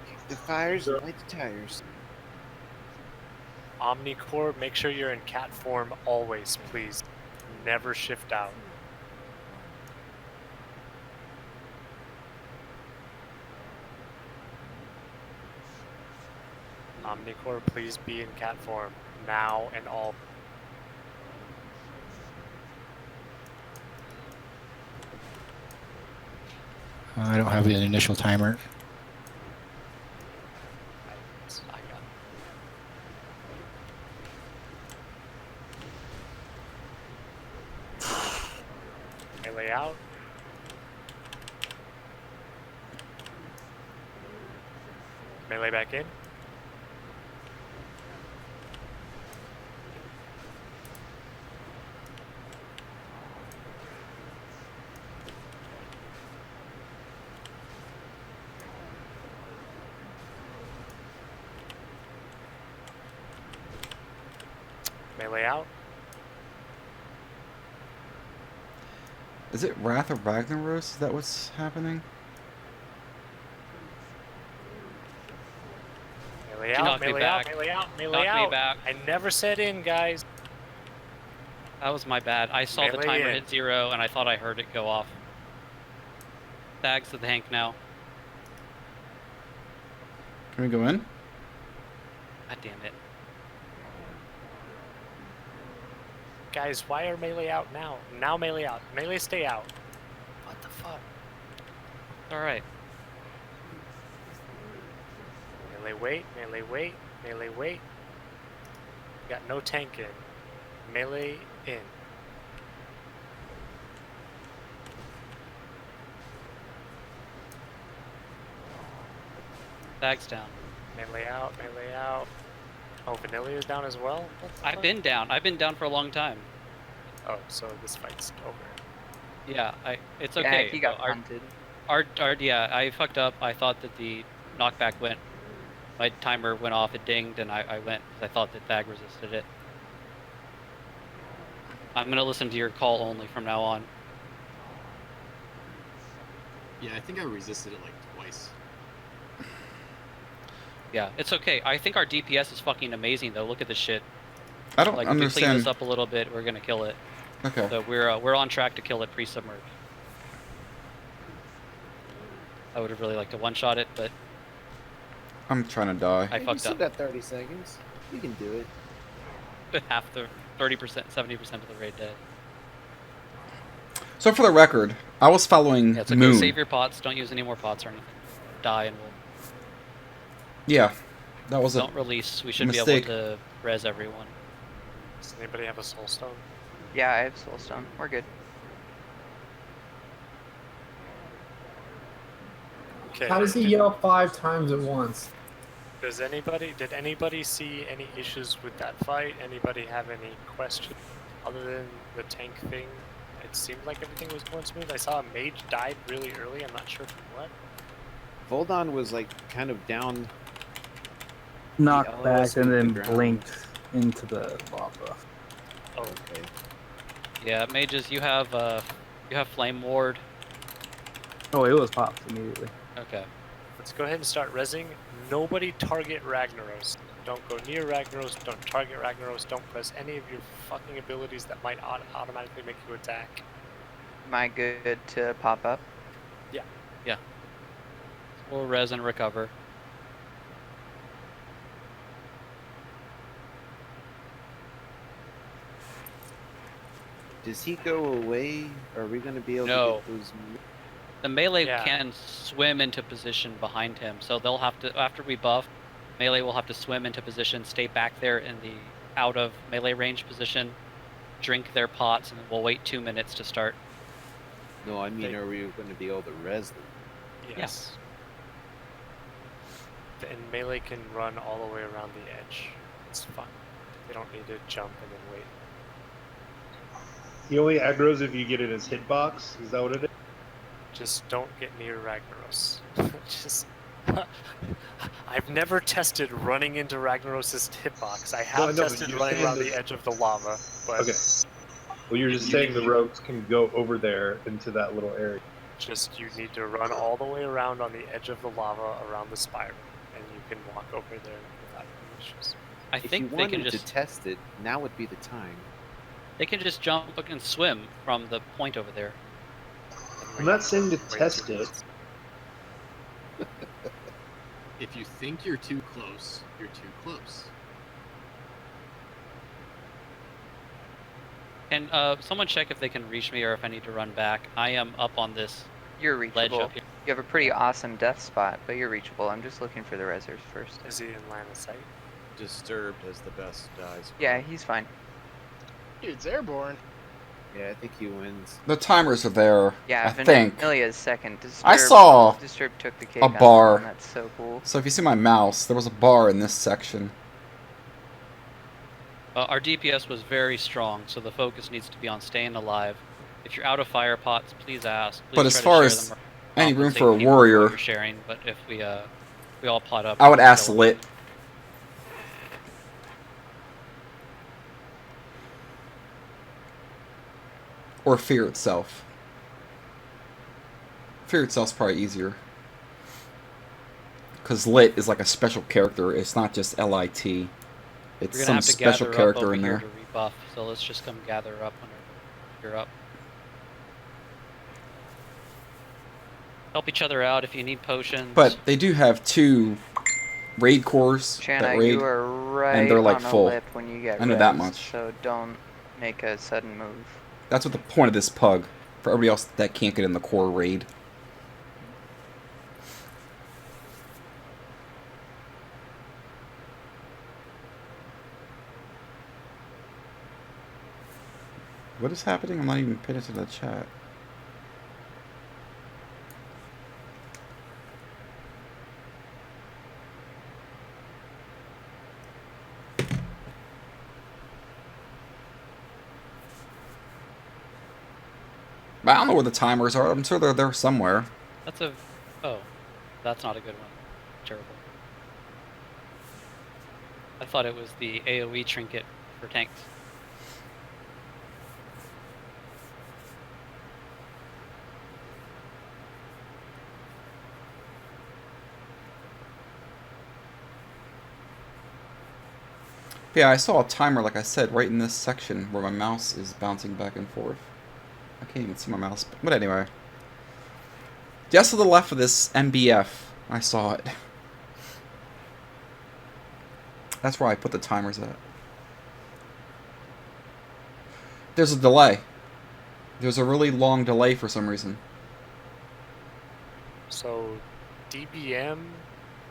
Kick the fires and light the tires. Omnicore, make sure you're in cat form always, please. Never shift out. Omnicore, please be in cat form now and all. I don't have an initial timer. I got it. Melee out. Melee back in. Melee out. Is it Wrath of Ragnaros? Is that what's happening? Melee out, melee out, melee out, melee out. Me back. I never said in, guys. That was my bad. I saw the Melee timer in. hit 0 and I thought I heard it go off. Tags to the Hank now. Can we go in? God damn it. Guys, why are melee out now? Now melee out. Melee stay out. What the fuck? Alright. Melee wait, melee wait, melee wait. Got no tank in. Melee in. Tags down. Melee out, melee out. Oh, Vanilla is down as well? What the I've fuck? been down. I've been down for a long time. Oh, so this fight's over. Yeah, it's Yeah, okay. he got punted. Yeah, I fucked up. I thought that the knockback went. My timer went off, it dinged, and I went because I thought that Thag resisted it. I'm gonna listen to your call only from now on. Yeah, I think I resisted it like twice. Yeah, it's okay. I think our DPS is fucking amazing though. Look at this shit. I don't Like, if we clean understand. this up a little bit, we're gonna kill it. Okay. So we're on track to kill it pre-submerge. I would have really liked to one-shot it, but I'm trying to die. I You fucked still up. got 30 seconds. You can do it. Half the 30%, 70% of the raid dead. So for the record, I was following Yeah, it's okay. Moon. Save your pots. Don't use any more pots or anything. Die and we'll. Yeah, that was Don't release. We should mistake. be able to res everyone. Does anybody have a soul stone? Yeah, I have soulstone. We're good. Okay. How does he yell 5 times at once? Did anybody see any issues with that fight? Anybody have any questions other than the tank thing? It seemed like everything was going smooth. I saw a mage died really early. I'm not sure from what. Voldon was like kind of down. Knocked back and then ground. blinked into the lava. Oh, okay. Yeah, mages, you have flame ward. Oh, it was popped immediately. Okay. Let's go ahead and start rezzing. Nobody target Ragnaros. Don't go near Ragnaros. Don't target Ragnaros. Don't press any of your fucking abilities that might automatically make you attack. Am I good to pop up? Yeah. Yeah. We'll res and recover. Does he go away? Are we going to be able No. to get those? The melee Yeah. can swim into position behind him, so they'll have to, after we buff, melee will have to swim into position, stay back there in the out of melee range position, drink their pots, and we'll wait 2 minutes to start. No, I mean, are we going to be able to res them? Yes. And melee can run all the way around the edge. It's fun. They don't need to jump and then wait. He only aggroes if you get in his hitbox. Is that what it is? Just don't get near Ragnaros. Just I've never tested running into Ragnaros' hitbox. I have tested running around the edge of the lava, but... Okay. Well, you're just saying the rogues can go over there into that little area. Just, you need to run all the way around on the edge of the lava around the spiral, and you can walk over there without any issues. I If think you they wanted can just... to test it, now would be the time. They can just jump and swim from the point over there. I'm not saying to test it. If you think you're too close, you're too close. Can someone check if they can reach me or if I need to run back? I am up on this You're ledge reachable. up here. You have a pretty awesome death spot, but you're reachable. I'm just looking for the reserves first. Is he in line of sight? Disturbed as the best dies. Yeah, he's fine. Dude's airborne. Yeah, I think he wins. The timers are there. Yeah, I think. Vanillia's second. Disturbed, I saw Disturbed took the cake a on that bar. one. That's so cool. So if you see my mouse, there was a bar in this section. Our DPS was very strong, so the focus needs to be on staying alive. If you're out of fire pots, please ask. Please But as try to far share as them or any room compensate for a people warrior, you're sharing, but if we all pot up, I would ask Lit. Or Fear itself. Fear itself's probably easier. Because Lit is like a special character. It's not just LIT. It's some special character in there. To rebuff, so let's just come gather up whenever you're up. Help each other out if you need potions. But they do have 2 raid cores Shanna, that raid, you are right and they're like on the full. lip when you get I know that rezzed, much. So don't make a sudden move. That's what the point of this PuG. For everybody else that can't get in the core raid. What is happening? I'm not even paying attention to the chat. I don't know where the timers are. I'm sure they're there somewhere. That's a... Oh. That's not a good one. Terrible. I thought it was the AoE trinket for tanks. Yeah, I saw a timer, like I said, right in this section where my mouse is bouncing back and forth. I can't even see my mouse. But anyway. Just to the left of this MBF, I saw it. That's where I put the timers at. There's a delay. There's a really long delay for some reason. So, DBM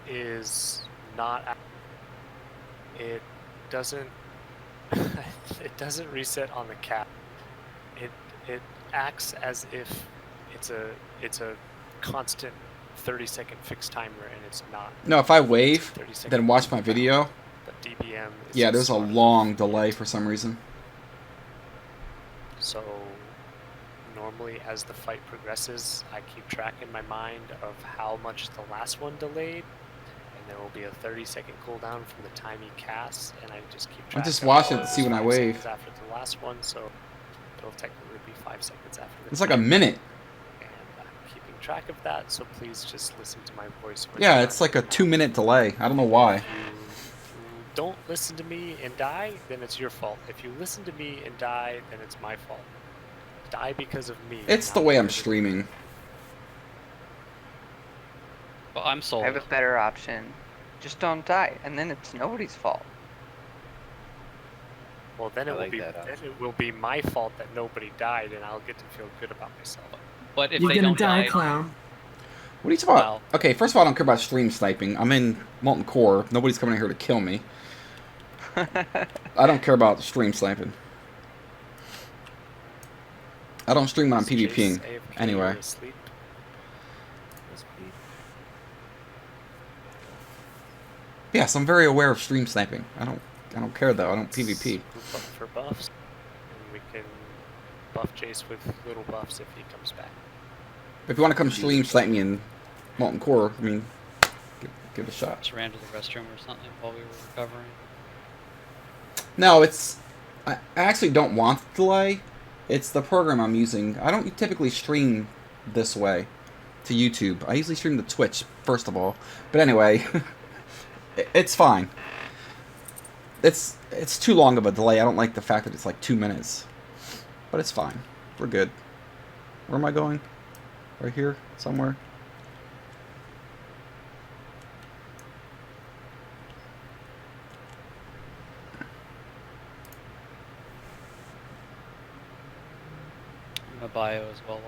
is not... It doesn't... it doesn't reset on the cap. It acts as if it's a constant 30-second fixed timer, and it's not. No, if I wave, then watch my video. But DBM is... Yeah, there's a long delay for some reason. So normally as the fight progresses, I keep track in my mind of how much the last one delayed, and there will be a 30-second cooldown from the time he casts, and I just keep track. I'll just watch it and see when I 5 wave. seconds after the last one, so it'll technically be 5 seconds after the It's like a minute. And I'm keeping track of that, so please just listen to my voice. Yeah, it's like a 2-minute delay. I don't know why. If you don't listen to me and die, then it's your fault. If you listen to me and die, then it's my fault. Die because of me. It's the way I'm streaming. Well, I'm sold. I have a better option. Just don't die, and then it's nobody's fault. Well, then it will be my fault that nobody died, and I'll get to feel good about myself. But if You're they gonna don't die, die, clown. What are you talking about? Okay, first of all, I don't care about stream sniping. I'm in Molten Core. Nobody's coming in here to kill me. I don't care about stream sniping. I don't stream when I'm PvPing. Anyway. Yes, I'm very aware of stream sniping. I don't care though. I don't PvP. For buffs, and we can buff Jace with little buffs if he comes back. If you want to come stream snipe me in Molten Core, I mean, give it a shot. Just ran to the restroom or something while we were recovering. No, I actually don't want the delay. It's the program I'm using. I don't typically stream this way to YouTube. I usually stream to Twitch, first of all. But anyway, it's fine. It's too long of a delay. I don't like the fact that it's like 2 minutes. But it's fine. We're good. Where am I going? Right here? Somewhere? A bio as well.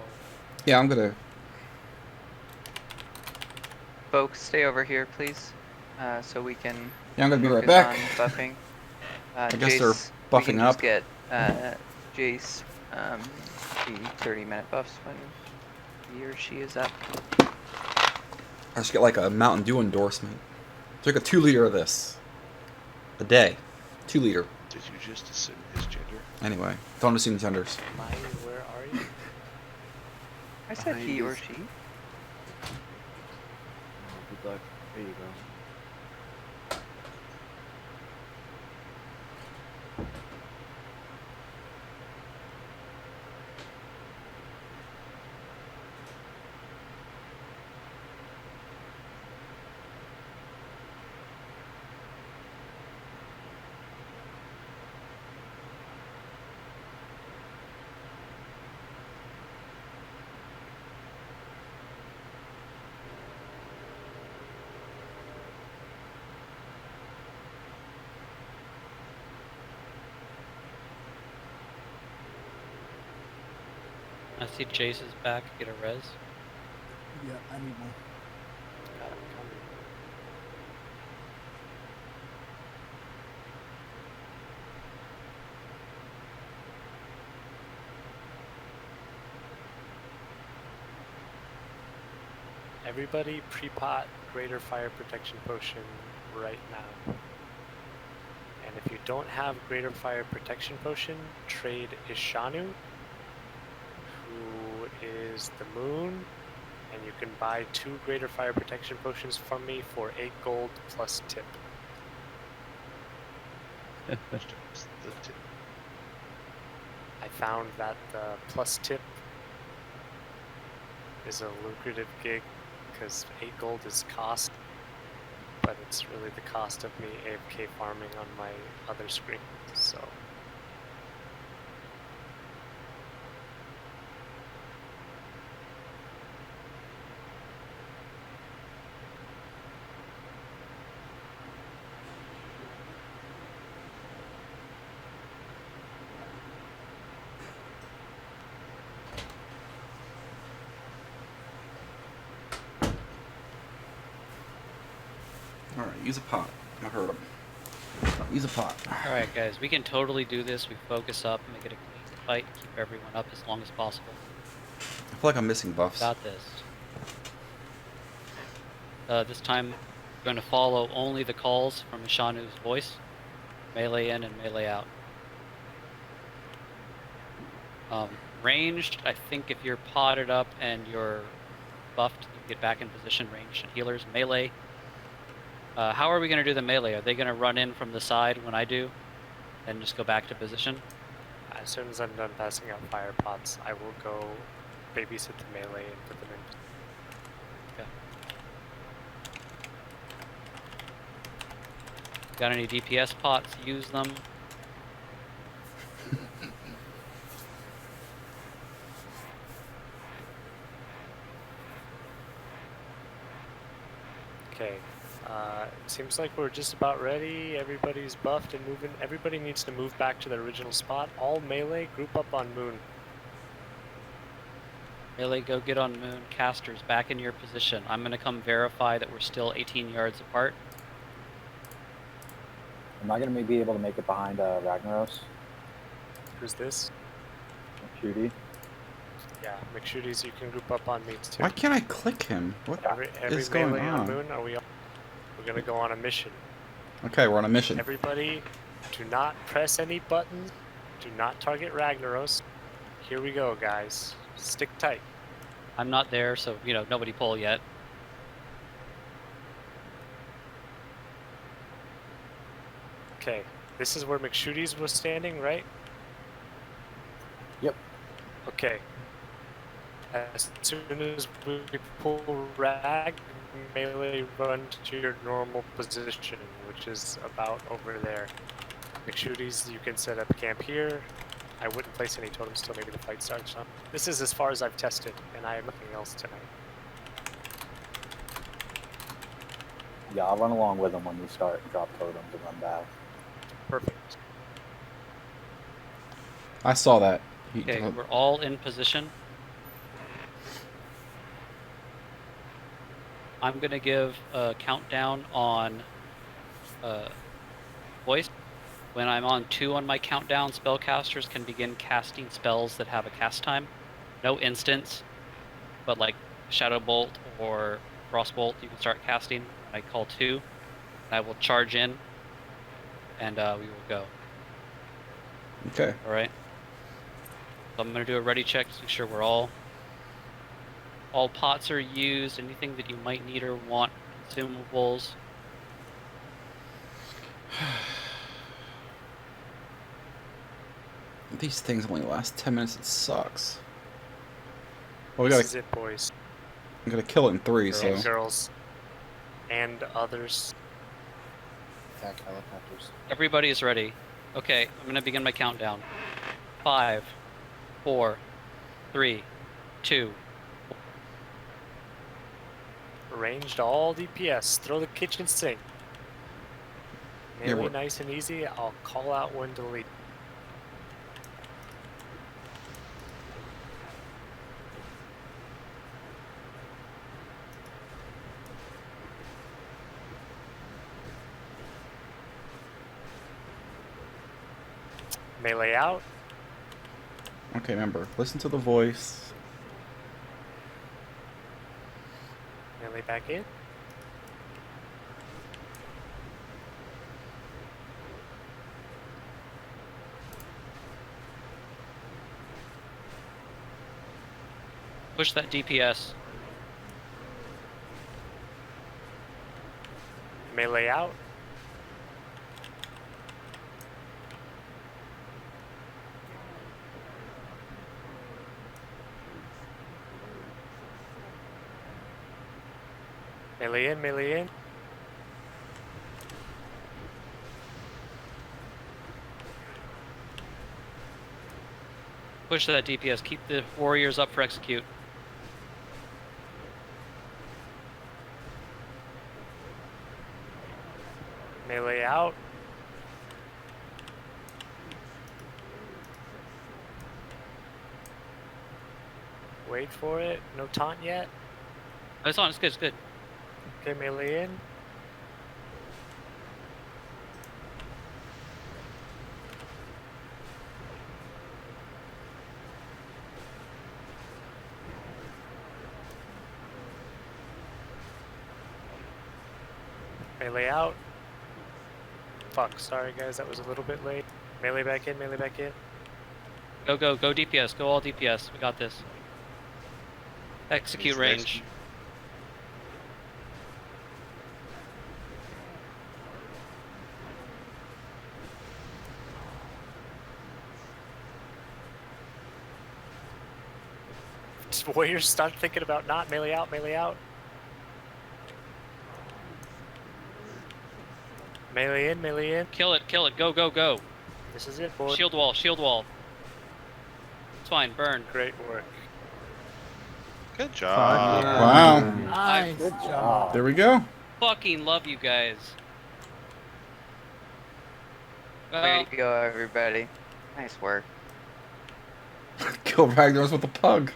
Yeah, I'm gonna. Folks, stay over here, please, so we can. Yeah, I'm gonna be right focus back. on buffing. I guess Jace, they're we can buffing just up. get Jace the 30-minute buffs when he or she is up. I should get like a Mountain Dew endorsement. Drink a 2-liter of this a day. 2 liter. Did you just assume his gender? Anyway, don't assume genders. Where are you? I said he or she. Good luck. There you go. I see Jace is back. Get a res. Yeah, I need one. Everybody pre-pot greater fire protection potion right now. And if you don't have greater fire protection potion, trade Ishanu, who is the moon, and you can buy 2 greater fire protection potions from me for 8 gold plus tip. I found that the plus tip is a lucrative gig because 8 gold is cost, but it's really the cost of me AFK farming on my other screen, so. Alright, use a pot. I heard him. Use a pot. Alright guys, we can totally do this. We focus up, make it a clean fight, keep everyone up as long as possible. I feel like I'm missing buffs. Got this. This time, we're going to follow only the calls from Ishanu's voice. Melee in and melee out. Ranged, I think if you're potted up and you're buffed, you get back in position. Ranged and healers. Melee. How are we going to do the melee? Are they going to run in from the side when I do? And just go back to position? As soon as I'm done passing out fire pots, I will go babysit the melee and put them in. Okay. Got any DPS pots? Use them. Okay. It seems like we're just about ready. Everybody's buffed and moving. Everybody needs to move back to their original spot. All melee, group up on moon. Melee, go get on moon. Casters, back in your position. I'm going to come verify that we're still 18 yards apart. Am I going to be able to make it behind Ragnaros? Who's this? Shooty. Yeah, McShooties, you can group up on me too. Why can't I click him? What Every is going melee on on? moon, we're gonna go on a mission. Okay, we're on a mission. Everybody, do not press any buttons. Do not target Ragnaros. Here we go, guys. Stick tight. I'm not there, so, you know, nobody pull yet. Okay, this is where McShooties was standing, right? Yep. Okay. As soon as we pull rag, melee run to your normal position, which is about over there. McShooties, you can set up camp here. I wouldn't place any totems till maybe the fight starts. This is as far as I've tested, and I have nothing else tonight. Yeah, I'll run along with them when you start. Drop totems and run back. Perfect. I saw that. Okay, we're all in position. I'm going to give a countdown on voice. When I'm on 2 on my countdown, spellcasters can begin casting spells that have a cast time. No instants, but like Shadow Bolt or Frostbolt, you can start casting when I call 2. I will charge in, and we will go. Okay. All right. So I'm going to do a ready check to make sure we're all pots are used. Anything that you might need or want, consumables. These things only last 10 minutes. It sucks. Well, we This gotta. is it, boys. I'm gonna kill it in 3. Girls, So. girls, and others. Attack helicopters. Everybody is ready. Okay, I'm going to begin my countdown. 5, 4, 3, 2. Arranged all DPS. Throw the kitchen sink. Yeah, Melee nice and easy. I'll call out when to leave. Melee out. Okay, remember, listen to the voice. Melee back in. Push that DPS. Melee out. Melee in, melee in. Push that DPS. Keep the warriors up for execute. Melee out. Wait for it. No taunt yet. Oh, it's on. It's good. It's good. Okay, melee in. Melee out. Fuck, sorry guys, that was a little bit late. Melee back in, melee back in. Go, go, go DPS. Go all DPS. We got this. Execute range. Warriors start thinking about not melee out, melee out. Melee in, melee in. Kill it, go, go, go. This is it, boy. Shield wall, shield wall. It's fine, burn. Great work. Good job. Wow. Nice. Good job. There we go. Fucking love you guys. Way to go, everybody. Nice work. Kill Ragnaros with a pug.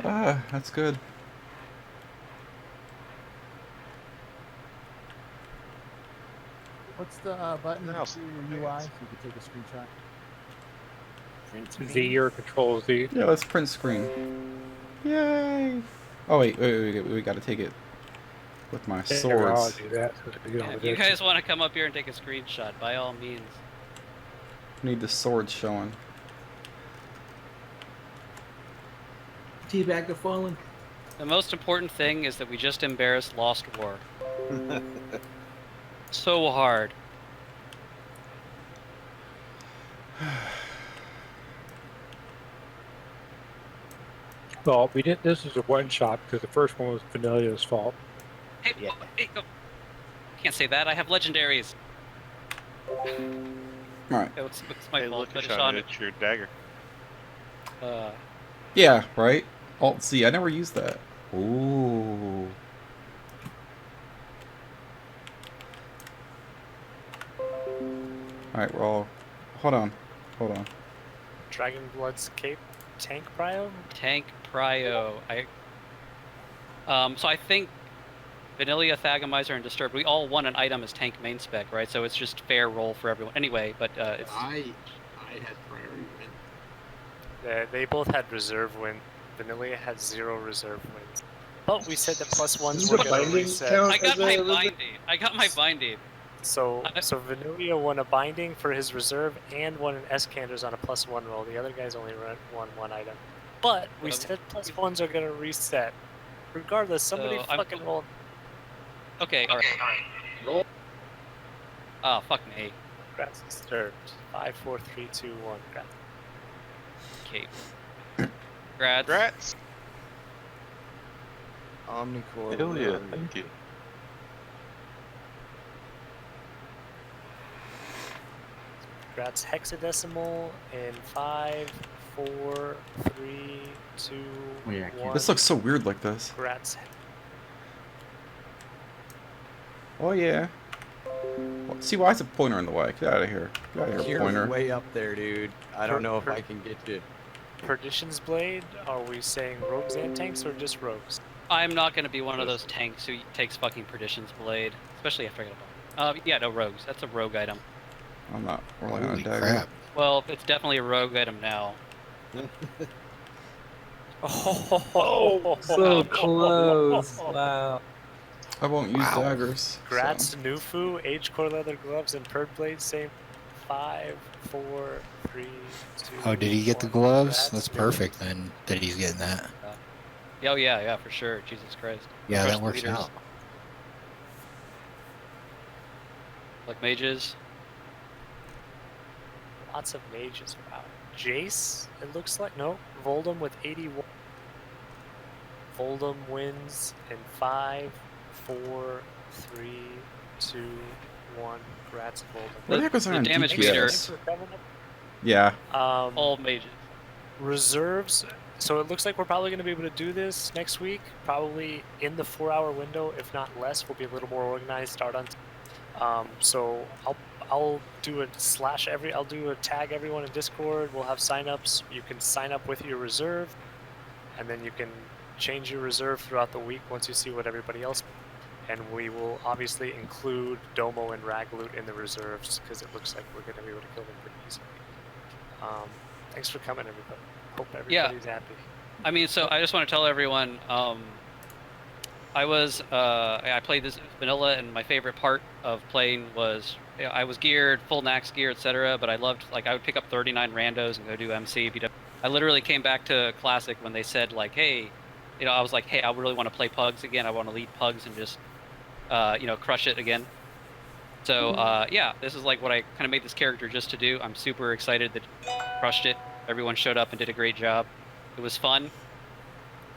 Ah, that's good. What's the button in your UI so you can take a screenshot? Z or Control Z. Yeah, let's print screen. Yay! Oh wait, we gotta take it with my swords. I'll do that. Yeah, if you guys want to come up here and take a screenshot, by all means. Need the sword showing. Teabag the fallen. The most important thing is that we just embarrassed Lost War. So hard. fault. We didn't. This is a one shot because the first one was Vanillia's fault. Hey, hey, go. Can't say that. I have legendaries. Alright. It's my fault. Look, Finish Sean, on it. it's your dagger. Yeah, right? Alt C. I never used that. Ooh. Alright, we're all... Hold on. Hold on. Dragonblood's Cape Tank Prio? Tank Prio. So I think Vanilla, Thagomizer, and Disturbed, we all won an item as tank main spec, right? So it's just fair roll for everyone. Anyway, but it's... I had priority win. They both had reserve win. Vanilla had 0 reserve wins. But we said that +1s were going to reset. I got my binding. I got my binding. So Vanilla won a binding for his reserve and won an Escanders on a +1 roll. The other guys only won 1 item. But we said +1s are going to reset. Regardless, somebody fucking rolled. Okay, alright. Roll. Oh, fuck me. Grats disturbed. 5, 4, 3, 2, 1. Grats. Okay. Grats. Grats. Omnicore. Hell yeah, thank you. Grats hexadecimal in 5, 4, 3, 2, 1. This looks so weird like this. Grats. Oh yeah. See, why is a pointer in the way? Get out of here. Get out of here, You're pointer. way up there, dude. I don't know if I can get you. Perdition's Blade, are we saying rogues and tanks or just rogues? I'm not going to be one of those tanks who takes fucking Perdition's Blade, especially after I get a bomb. Yeah, no, rogues. That's a rogue item. I'm not rolling on a Holy dagger. crap. Well, it's definitely a rogue item now. So close. Wow. I won't use daggers. Grats Nufu, Age Core Leather Gloves, and Purd Blade, same 5, 4, 3, 2. Oh, did he get the 1. gloves? Grats, That's perfect then, that he's getting that. Oh, yeah, for sure. Jesus Christ. Yeah, Trust that works leaders. out. Like mages. Lots of mages. Wow. Jace, it looks like. No. Voldem with 81. Voldem wins in 5, 4, 3, 2, 1. Grats Voldem. Where the heck was I on damage DPS? meter. Yeah. All mages. Reserves. So it looks like we're probably going to be able to do this next week. Probably in the 4-hour window, if not less. We'll be a little more organized. Start on. So I'll do I'll do a tag everyone in Discord. We'll have signups. You can sign up with your reserve, and then you can change your reserve throughout the week once you see what everybody else. And we will obviously include Domo and Ragloot in the reserves because it looks like we're going to be able to kill them pretty easily. Thanks for coming, everybody. Hope everybody's happy. I mean, so I just want to tell everyone, I played this vanilla, and my favorite part of playing was, I was geared, full Nax gear, etc. But I loved, I would pick up 39 randos and go do MC. I literally came back to Classic when they said, hey, I was like, hey, I really want to play PuGs again. I want to lead PuGs and just, crush it again. So, yeah, this is what I kind of made this character just to do. I'm super excited that crushed it. Everyone showed up and did a great job. It was fun.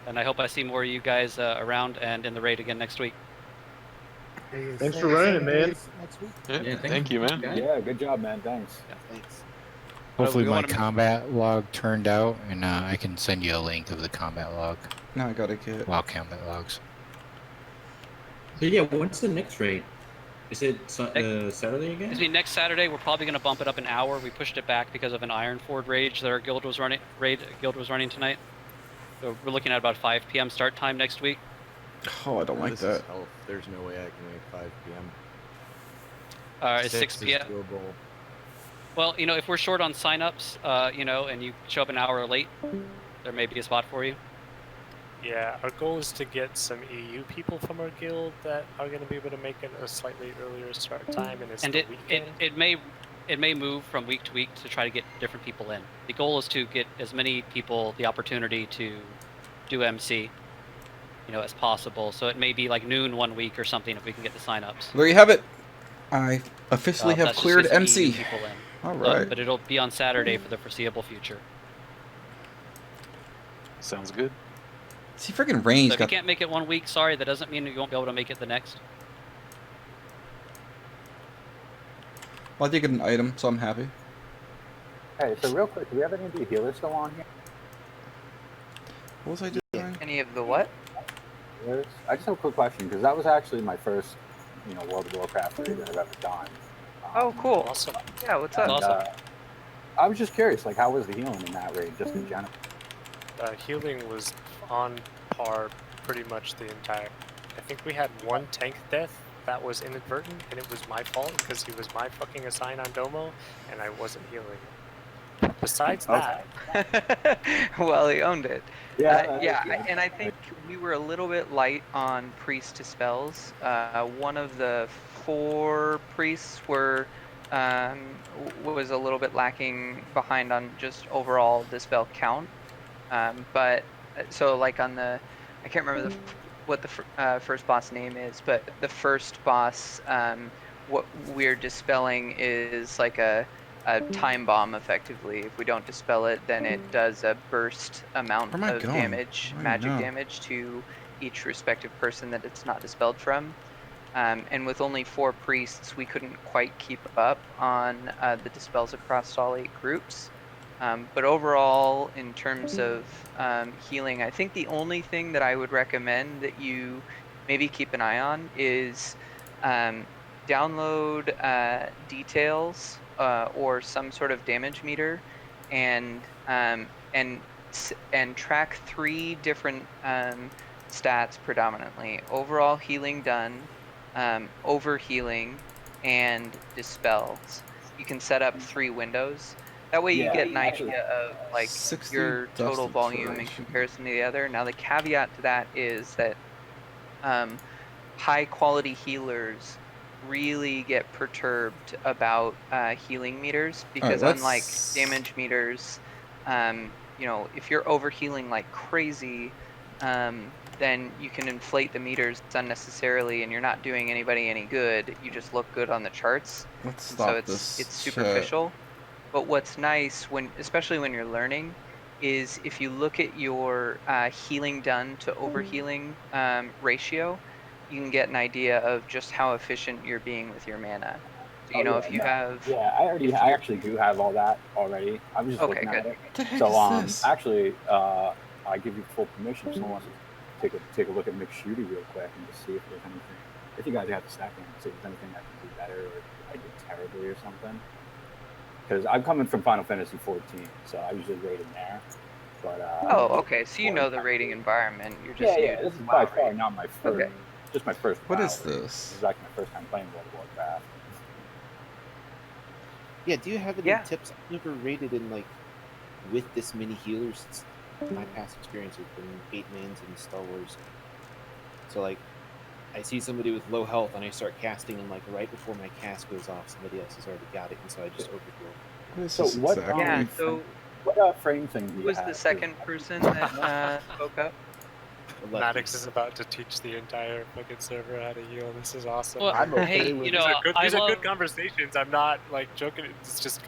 And I hope I see more of you guys around and in the raid again next week. Thanks for running it, man. Yeah, thank you, man. Yeah, good job, man. Thanks. Yeah, thanks. Hopefully my combat log turned out, and I can send you a link of the combat log. Now I gotta get... Wow, combat logs. So yeah, when's the next raid? Is it Saturday again? Excuse me, next Saturday we're probably going to bump it up an hour. We pushed it back because of an Ironford raid that our guild was running tonight. So we're looking at about 5 p.m. start time next week. Oh, I don't like This that. is hell. There's no way I can make 5 p.m. It's 6 p.m. Doable. Well, if we're short on signups, and you show up an hour late, there may be a spot for you. Yeah, our goal is to get some EU people from our guild that are going to be able to make it a slightly earlier start time, and it's the weekend. It may move from week to week to try to get different people in. The goal is to get as many people the opportunity to do MC, as possible. So it may be noon one week or something if we can get the signups. There you have it. I officially have That's just cleared gets MC. EU people in. All right. But it'll be on Saturday for the foreseeable future. Sounds good. See, freaking Rain's So if got... you can't make it 1 week, sorry, that doesn't mean you won't be able to make it the next. Well, I did get an item, so I'm happy. Hey, so real quick, do we have any of the healers still on here? What was I just doing? Any of the what? Healers? I just have a quick question, because that was actually my first, World of Warcraft raid that I've ever done. Oh, cool. Awesome. Yeah, what's up? Awesome. I was just curious, like, how was the healing in that raid, just in general? Healing was on par pretty much the entire... I think we had one tank death that was inadvertent, and it was my fault because he was my fucking assign on Domo, and I wasn't healing. Besides that... Well, he owned it. Yeah, and I think we were a little bit light on priest dispels. One of the 4 priests was a little bit lacking behind on just overall dispel count. But so like on the, I can't remember what the first boss name is, but the first boss, what we're dispelling is like a time bomb effectively. If we don't dispel it, then it does a burst amount of damage, magic damage to each respective person that it's not dispelled from. And with only 4 priests, we couldn't quite keep up on the dispels across all 8 groups. But overall, in terms of healing, I think the only thing that I would recommend that you maybe keep an eye on is download details or some sort of damage meter, and track 3 different stats predominantly: overall healing done, overhealing, and dispels. You can set up 3 windows. That way you get an idea of like your total volume in comparison to the other. Now the caveat to that is that high quality healers really get perturbed about healing meters, because unlike damage meters, if you're overhealing like crazy, then you can inflate the meters unnecessarily and you're not doing anybody any good. You just look good on the charts. So it's superficial. But what's nice, especially when you're learning, is if you look at your healing done to overhealing ratio, you can get an idea of just how efficient you're being with your mana. So, if you have... Yeah, I actually do have all that already. I was just looking at it. So, actually, I give you full permission if someone wants to take a look at McShooty real quick and just see if there's anything. If you guys have to stack them, see if there's anything I can do better or I did terribly or something. Because I'm coming from Final Fantasy 14, so I usually raid in there. But okay. So you know the raiding environment. You're just this is by far not my first. Just my first. What is this? This is actually my first time playing World of Warcraft. Yeah. Do you have any tips? I've never raided in with this many healers. It's my past experience has been 8-mans and Star Wars. So I see somebody with low health and I start casting, and right before my cast goes off, somebody else has already got it, and so I just overkill. So what? So what frame thing do you was have? the second person that spoke up? Maddox is about to teach the entire fucking server how to heal. This is awesome. Well, I'm okay with these are good conversations. I'm not joking. It's just.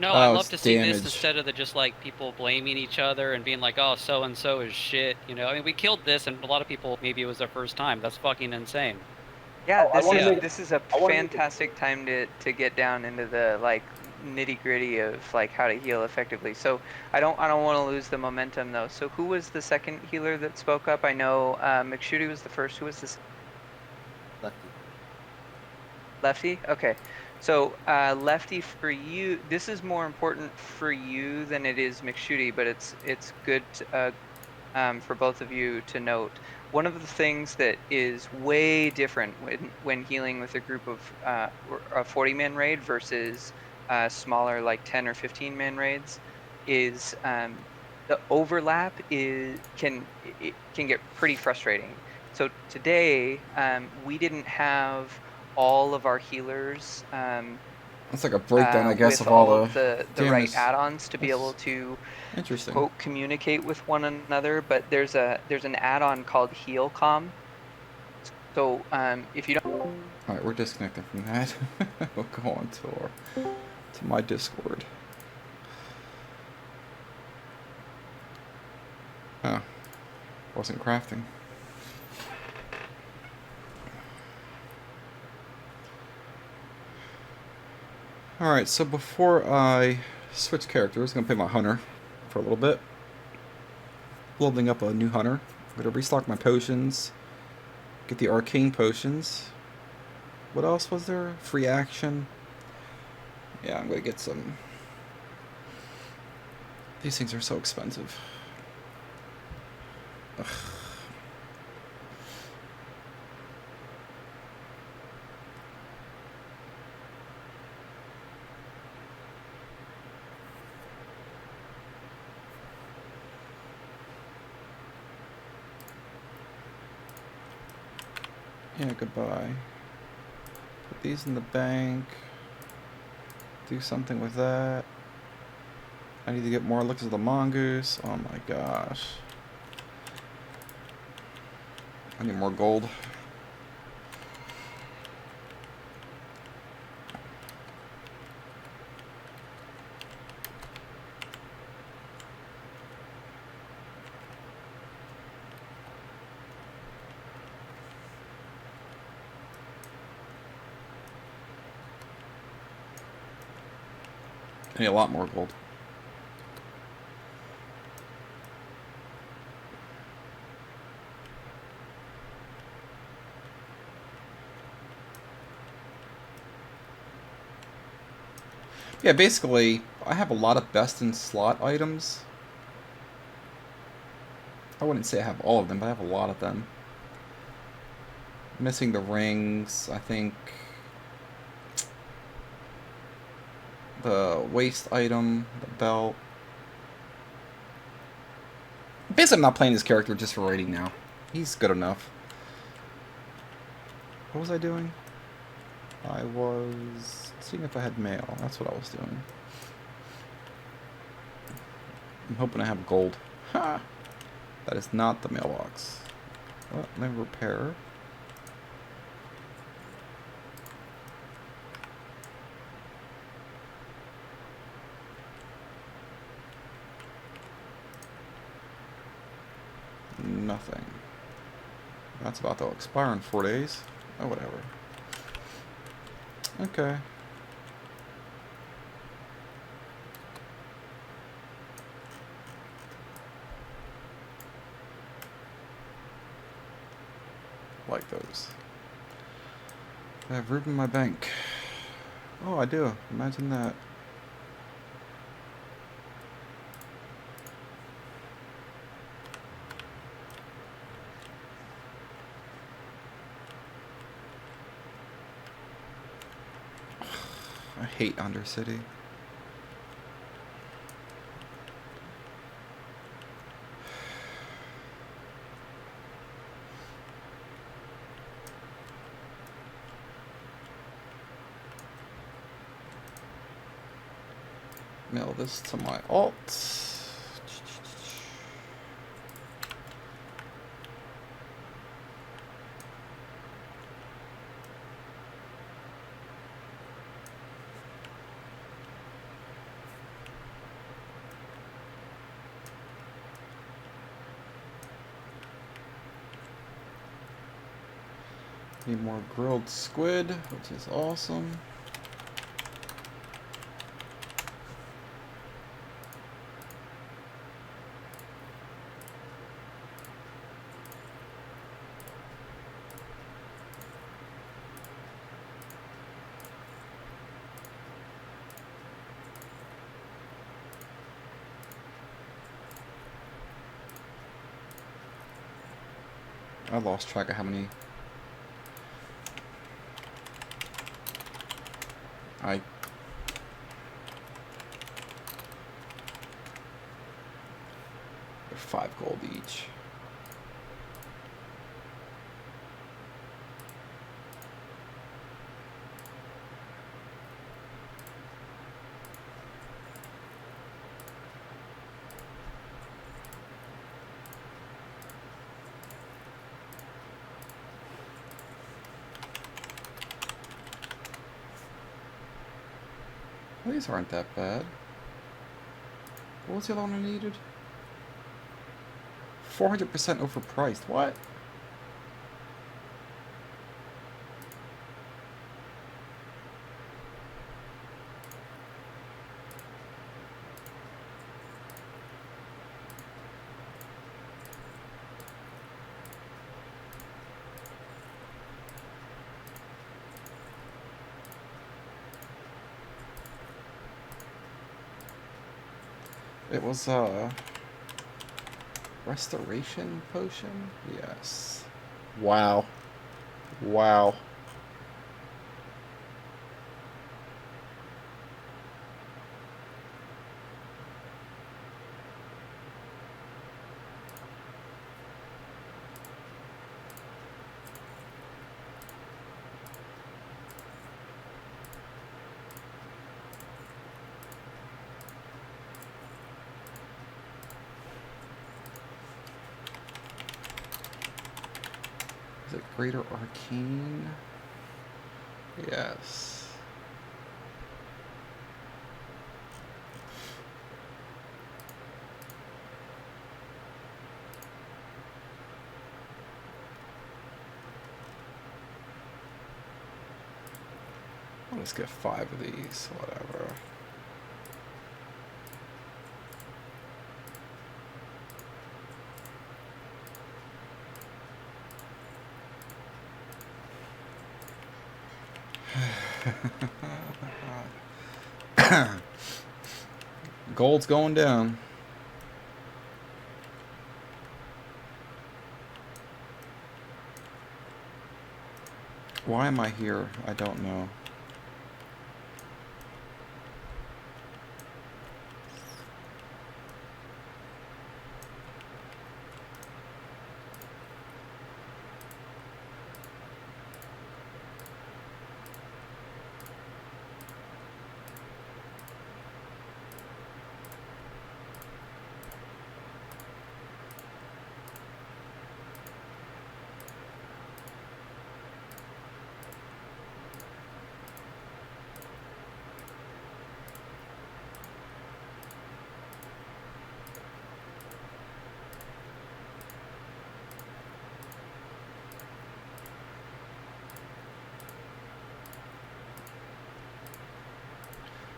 No, I love to see this instead of just people blaming each other and being like, "Oh, so and so is shit." I mean, we killed this, and a lot of people maybe it was their first time. That's fucking insane. Yeah, this is a fantastic time to get down into the nitty gritty of how to heal effectively. So I don't want to lose the momentum though. So who was the second healer that spoke up? I know McShooty was the first. Who was this? Lefty. Okay. So, Lefty, for you, this is more important for you than it is McShooty, but it's good for both of you to note. One of the things that is way different when healing with a group of a 40-man raid versus smaller 10 or 15-man raids is the overlap can get pretty frustrating. So today we didn't have all of our healers. That's like a breakdown, I guess, with of all the right add-ons to be able to quote communicate with one another. But there's an add-on called HealCom. So if you don't. All right, we're disconnecting from that. We'll go on to my Discord. Oh, Wasn't crafting. Alright, so before I switch characters, I'm going to play my hunter for a little bit. Building up a new hunter. I'm going to restock my potions. Get the arcane potions. What else was there? Free action. Yeah, I'm going to get some. These things are so expensive. Ugh. Yeah, goodbye. Put these in the bank. Do something with that. I need to get more looks at the mongoose. Oh my gosh. I need more gold. I need a lot more gold. Yeah, basically, I have a lot of best in slot items. I wouldn't say I have all of them, but I have a lot of them. Missing the rings, I think. The waist item, the belt. Basically, I'm not playing this character just for raiding now. He's good enough. What was I doing? I was seeing if I had mail. That's what I was doing. I'm hoping I have gold. Ha! That is not the mailbox. Well, let me repair. Nothing. That's about to expire in 4 days. Oh, whatever. Okay. Like those. I have room in my bank. Oh, I do. Imagine that. I hate Undercity. Mail this to my alt. Need more grilled squid, which is awesome. I lost track of how many they're 5 gold each. These aren't that bad. What was the other one I needed? 400% overpriced. What? It was restoration potion? Yes. Wow. Wow. Is it Greater Arcane? Yes. I'll just get 5 of these, whatever. Gold's going down. Why am I here? I don't know.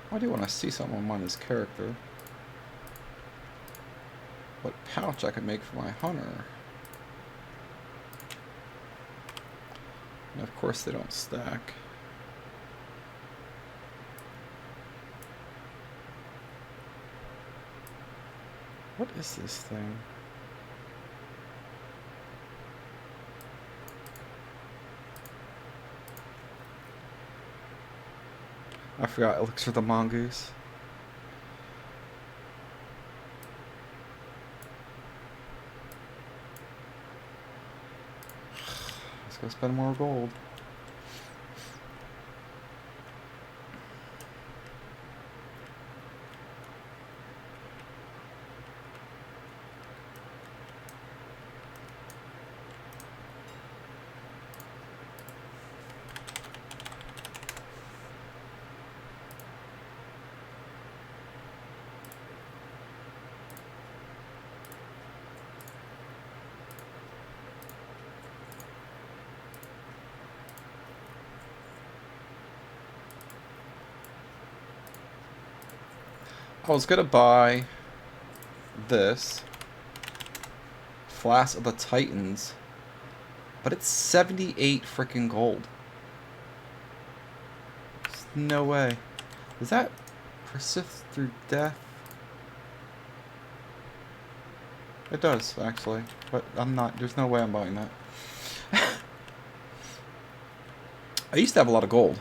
Why do you want to see something on his character? What pouch I could make for my hunter? And of course they don't stack. What is this thing? I forgot, it looks for the mongoose. Let's go spend more gold. I was gonna buy this Flask of the Titans, but it's 78 freaking gold. There's no way. Does that persist through death? It does, actually, but I'm not. There's no way I'm buying that. I used to have a lot of gold.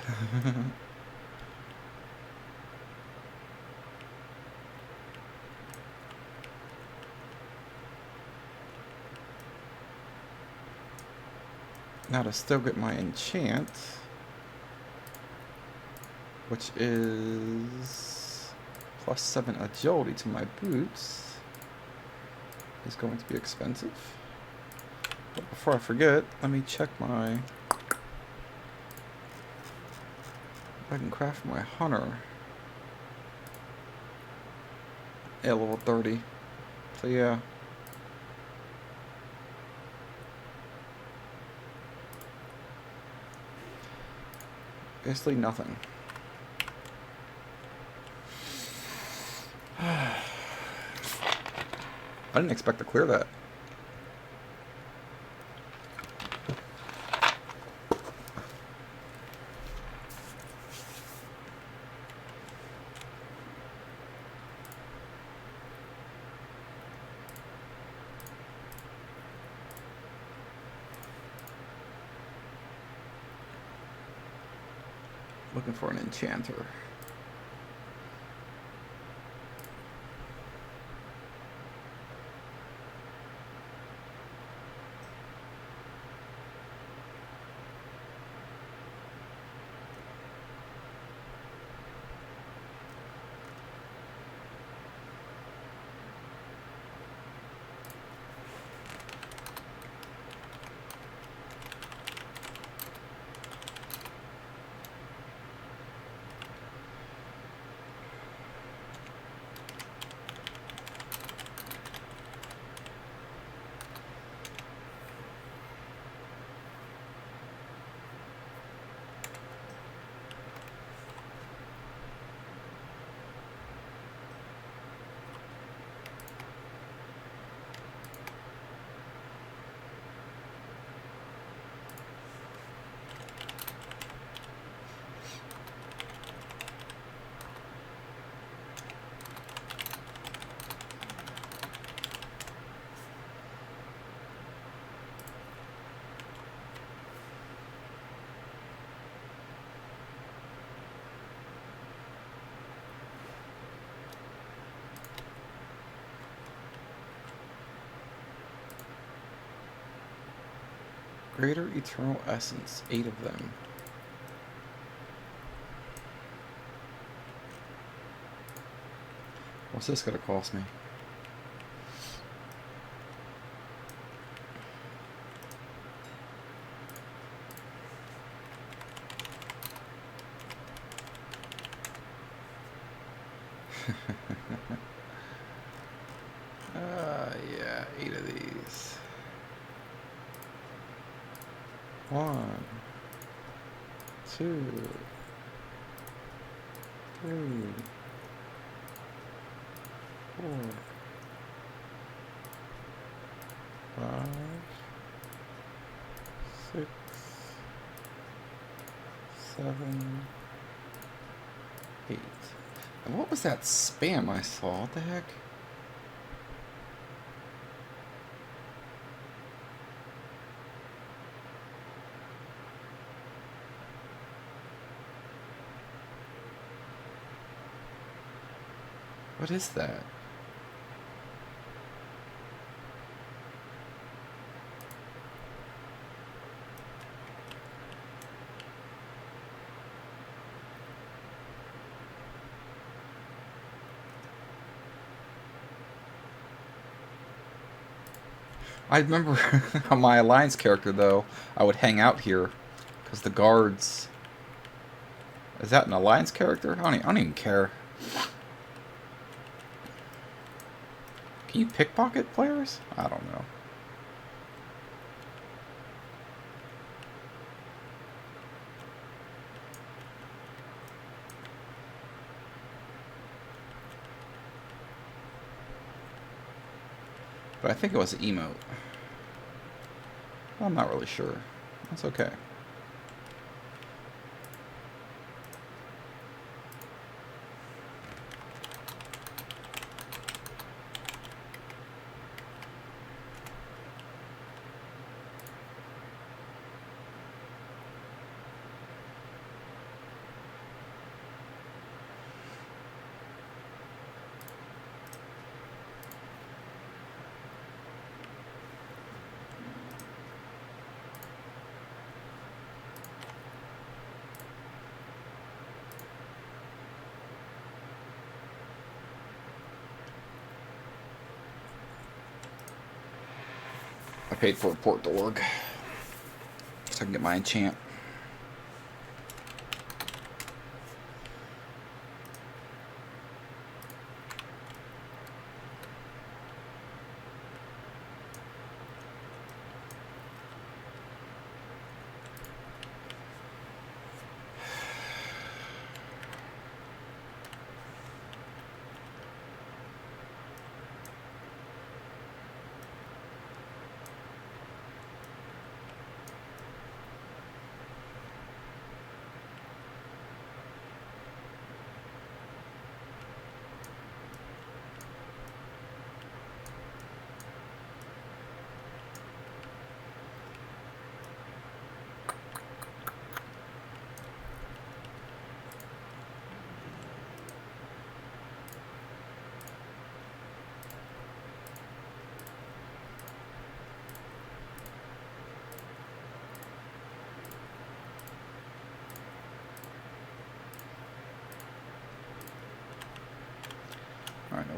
Now to still get my enchant, which is +7 agility to my boots, is going to be expensive. But before I forget, let me check my... if I can craft my hunter. Yeah, level 30. So yeah. Basically nothing. I didn't expect to clear that. Looking for an enchanter. Greater Eternal Essence, 8 of them. What's this gonna cost me? Yeah, 8 of these. 1, 2, 3, 4, 5, 6, 7, 8. And what was that spam I saw? What the heck? What is that? I remember on my Alliance character, though, I would hang out here because the guards... Is that an Alliance character? I don't even care. Can you pickpocket players? I don't know. But I think it was an emote. I'm not really sure. That's okay. I paid for a port to org so I can get my enchant.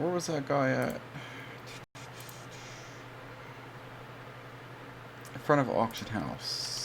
Where was that guy at? In front of auction house.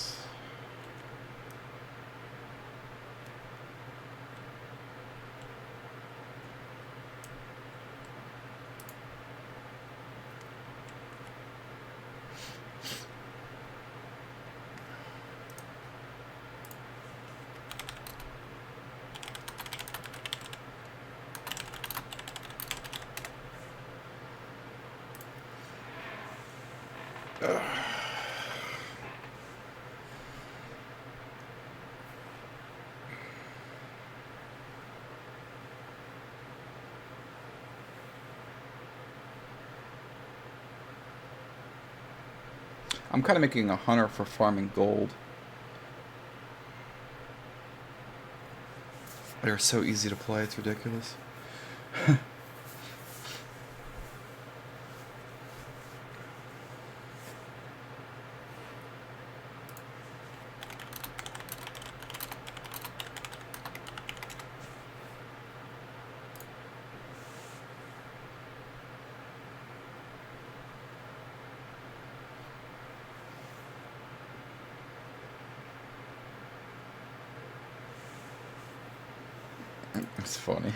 I'm kind of making a hunter for farming gold. They're so easy to play, it's ridiculous. It's funny.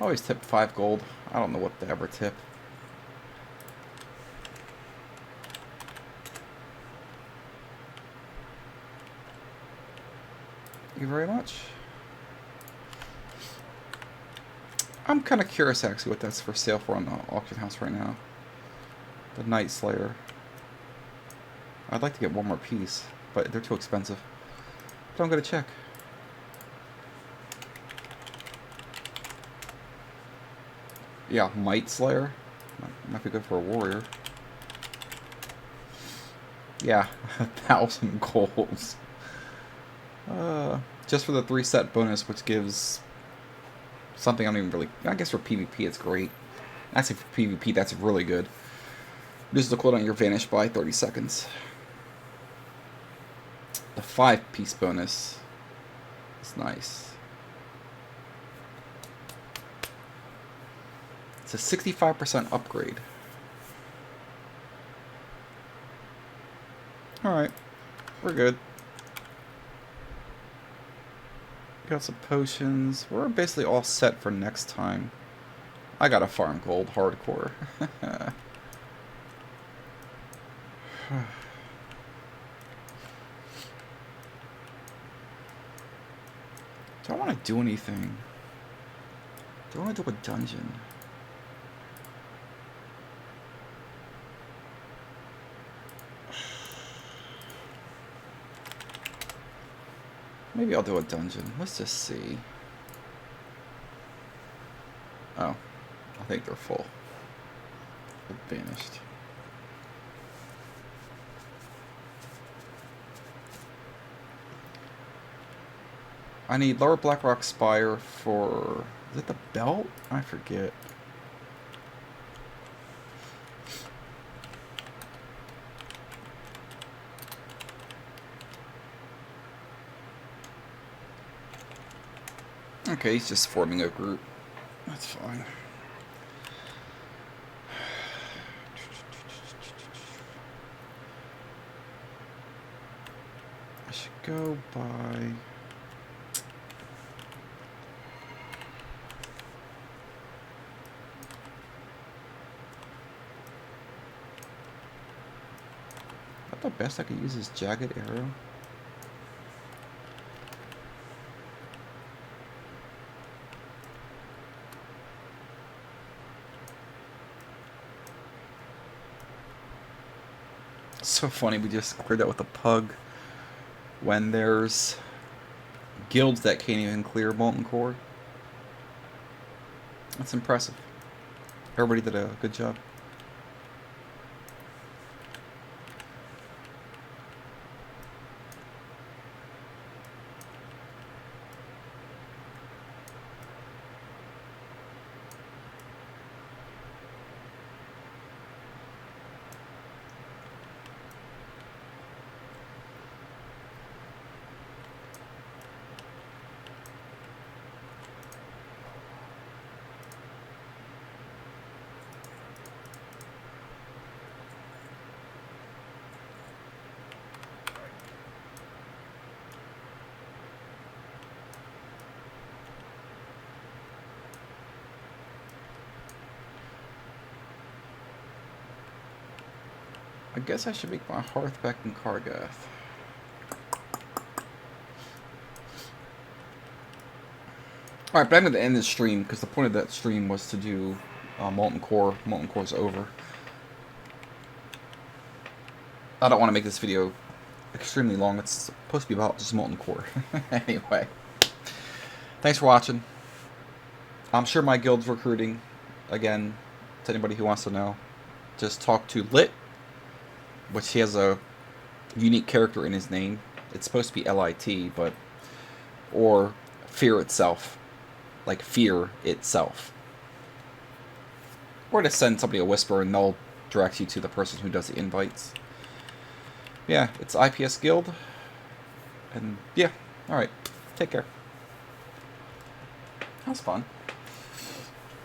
I always tip 5 gold. I don't know what to ever tip. Thank you very much. I'm kind of curious actually what that's for sale for on the auction house right now. The Night Slayer. I'd like to get one more piece, but they're too expensive. But I'm gonna check. Yeah, Might Slayer. Might be good for a warrior. Yeah, 1,000 golds. Just for the 3-set bonus, which gives something I don't even really... I guess for PvP it's great. Actually for PvP that's really good. Reduces the cooldown on your vanish by 30 seconds. The 5-piece bonus is nice. It's a 65% upgrade. Alright, we're good. Got some potions. We're basically all set for next time. I gotta farm gold hardcore. Do I want to do anything? Do I want to do a dungeon? Maybe I'll do a dungeon. Let's just see. Oh, I think they're full. They're vanished. I need Lower Blackrock Spire for... Is it the belt? I forget. Okay, he's just forming a group. That's fine. I should go by... The best I could use is Jagged Arrow. So funny, we just cleared that with a PuG when there's guilds that can't even clear Molten Core. That's impressive. Everybody did a good job. I guess I should make my hearth back in Kargath. Alright, but I'm going to end this stream, because the point of that stream was to do Molten Core. Molten Core's over. I don't want to make this video extremely long. It's supposed to be about just Molten Core. Anyway. Thanks for watching. I'm sure my guild's recruiting. Again, to anybody who wants to know. Just talk to Lit, which he has a unique character in his name. It's supposed to be L-I-T, but... Or Fear Itself. Like Fear Itself. Or to send somebody a whisper and they'll direct you to the person who does the invites. Yeah, it's IPS Guild. And yeah, alright. Take care. That was fun.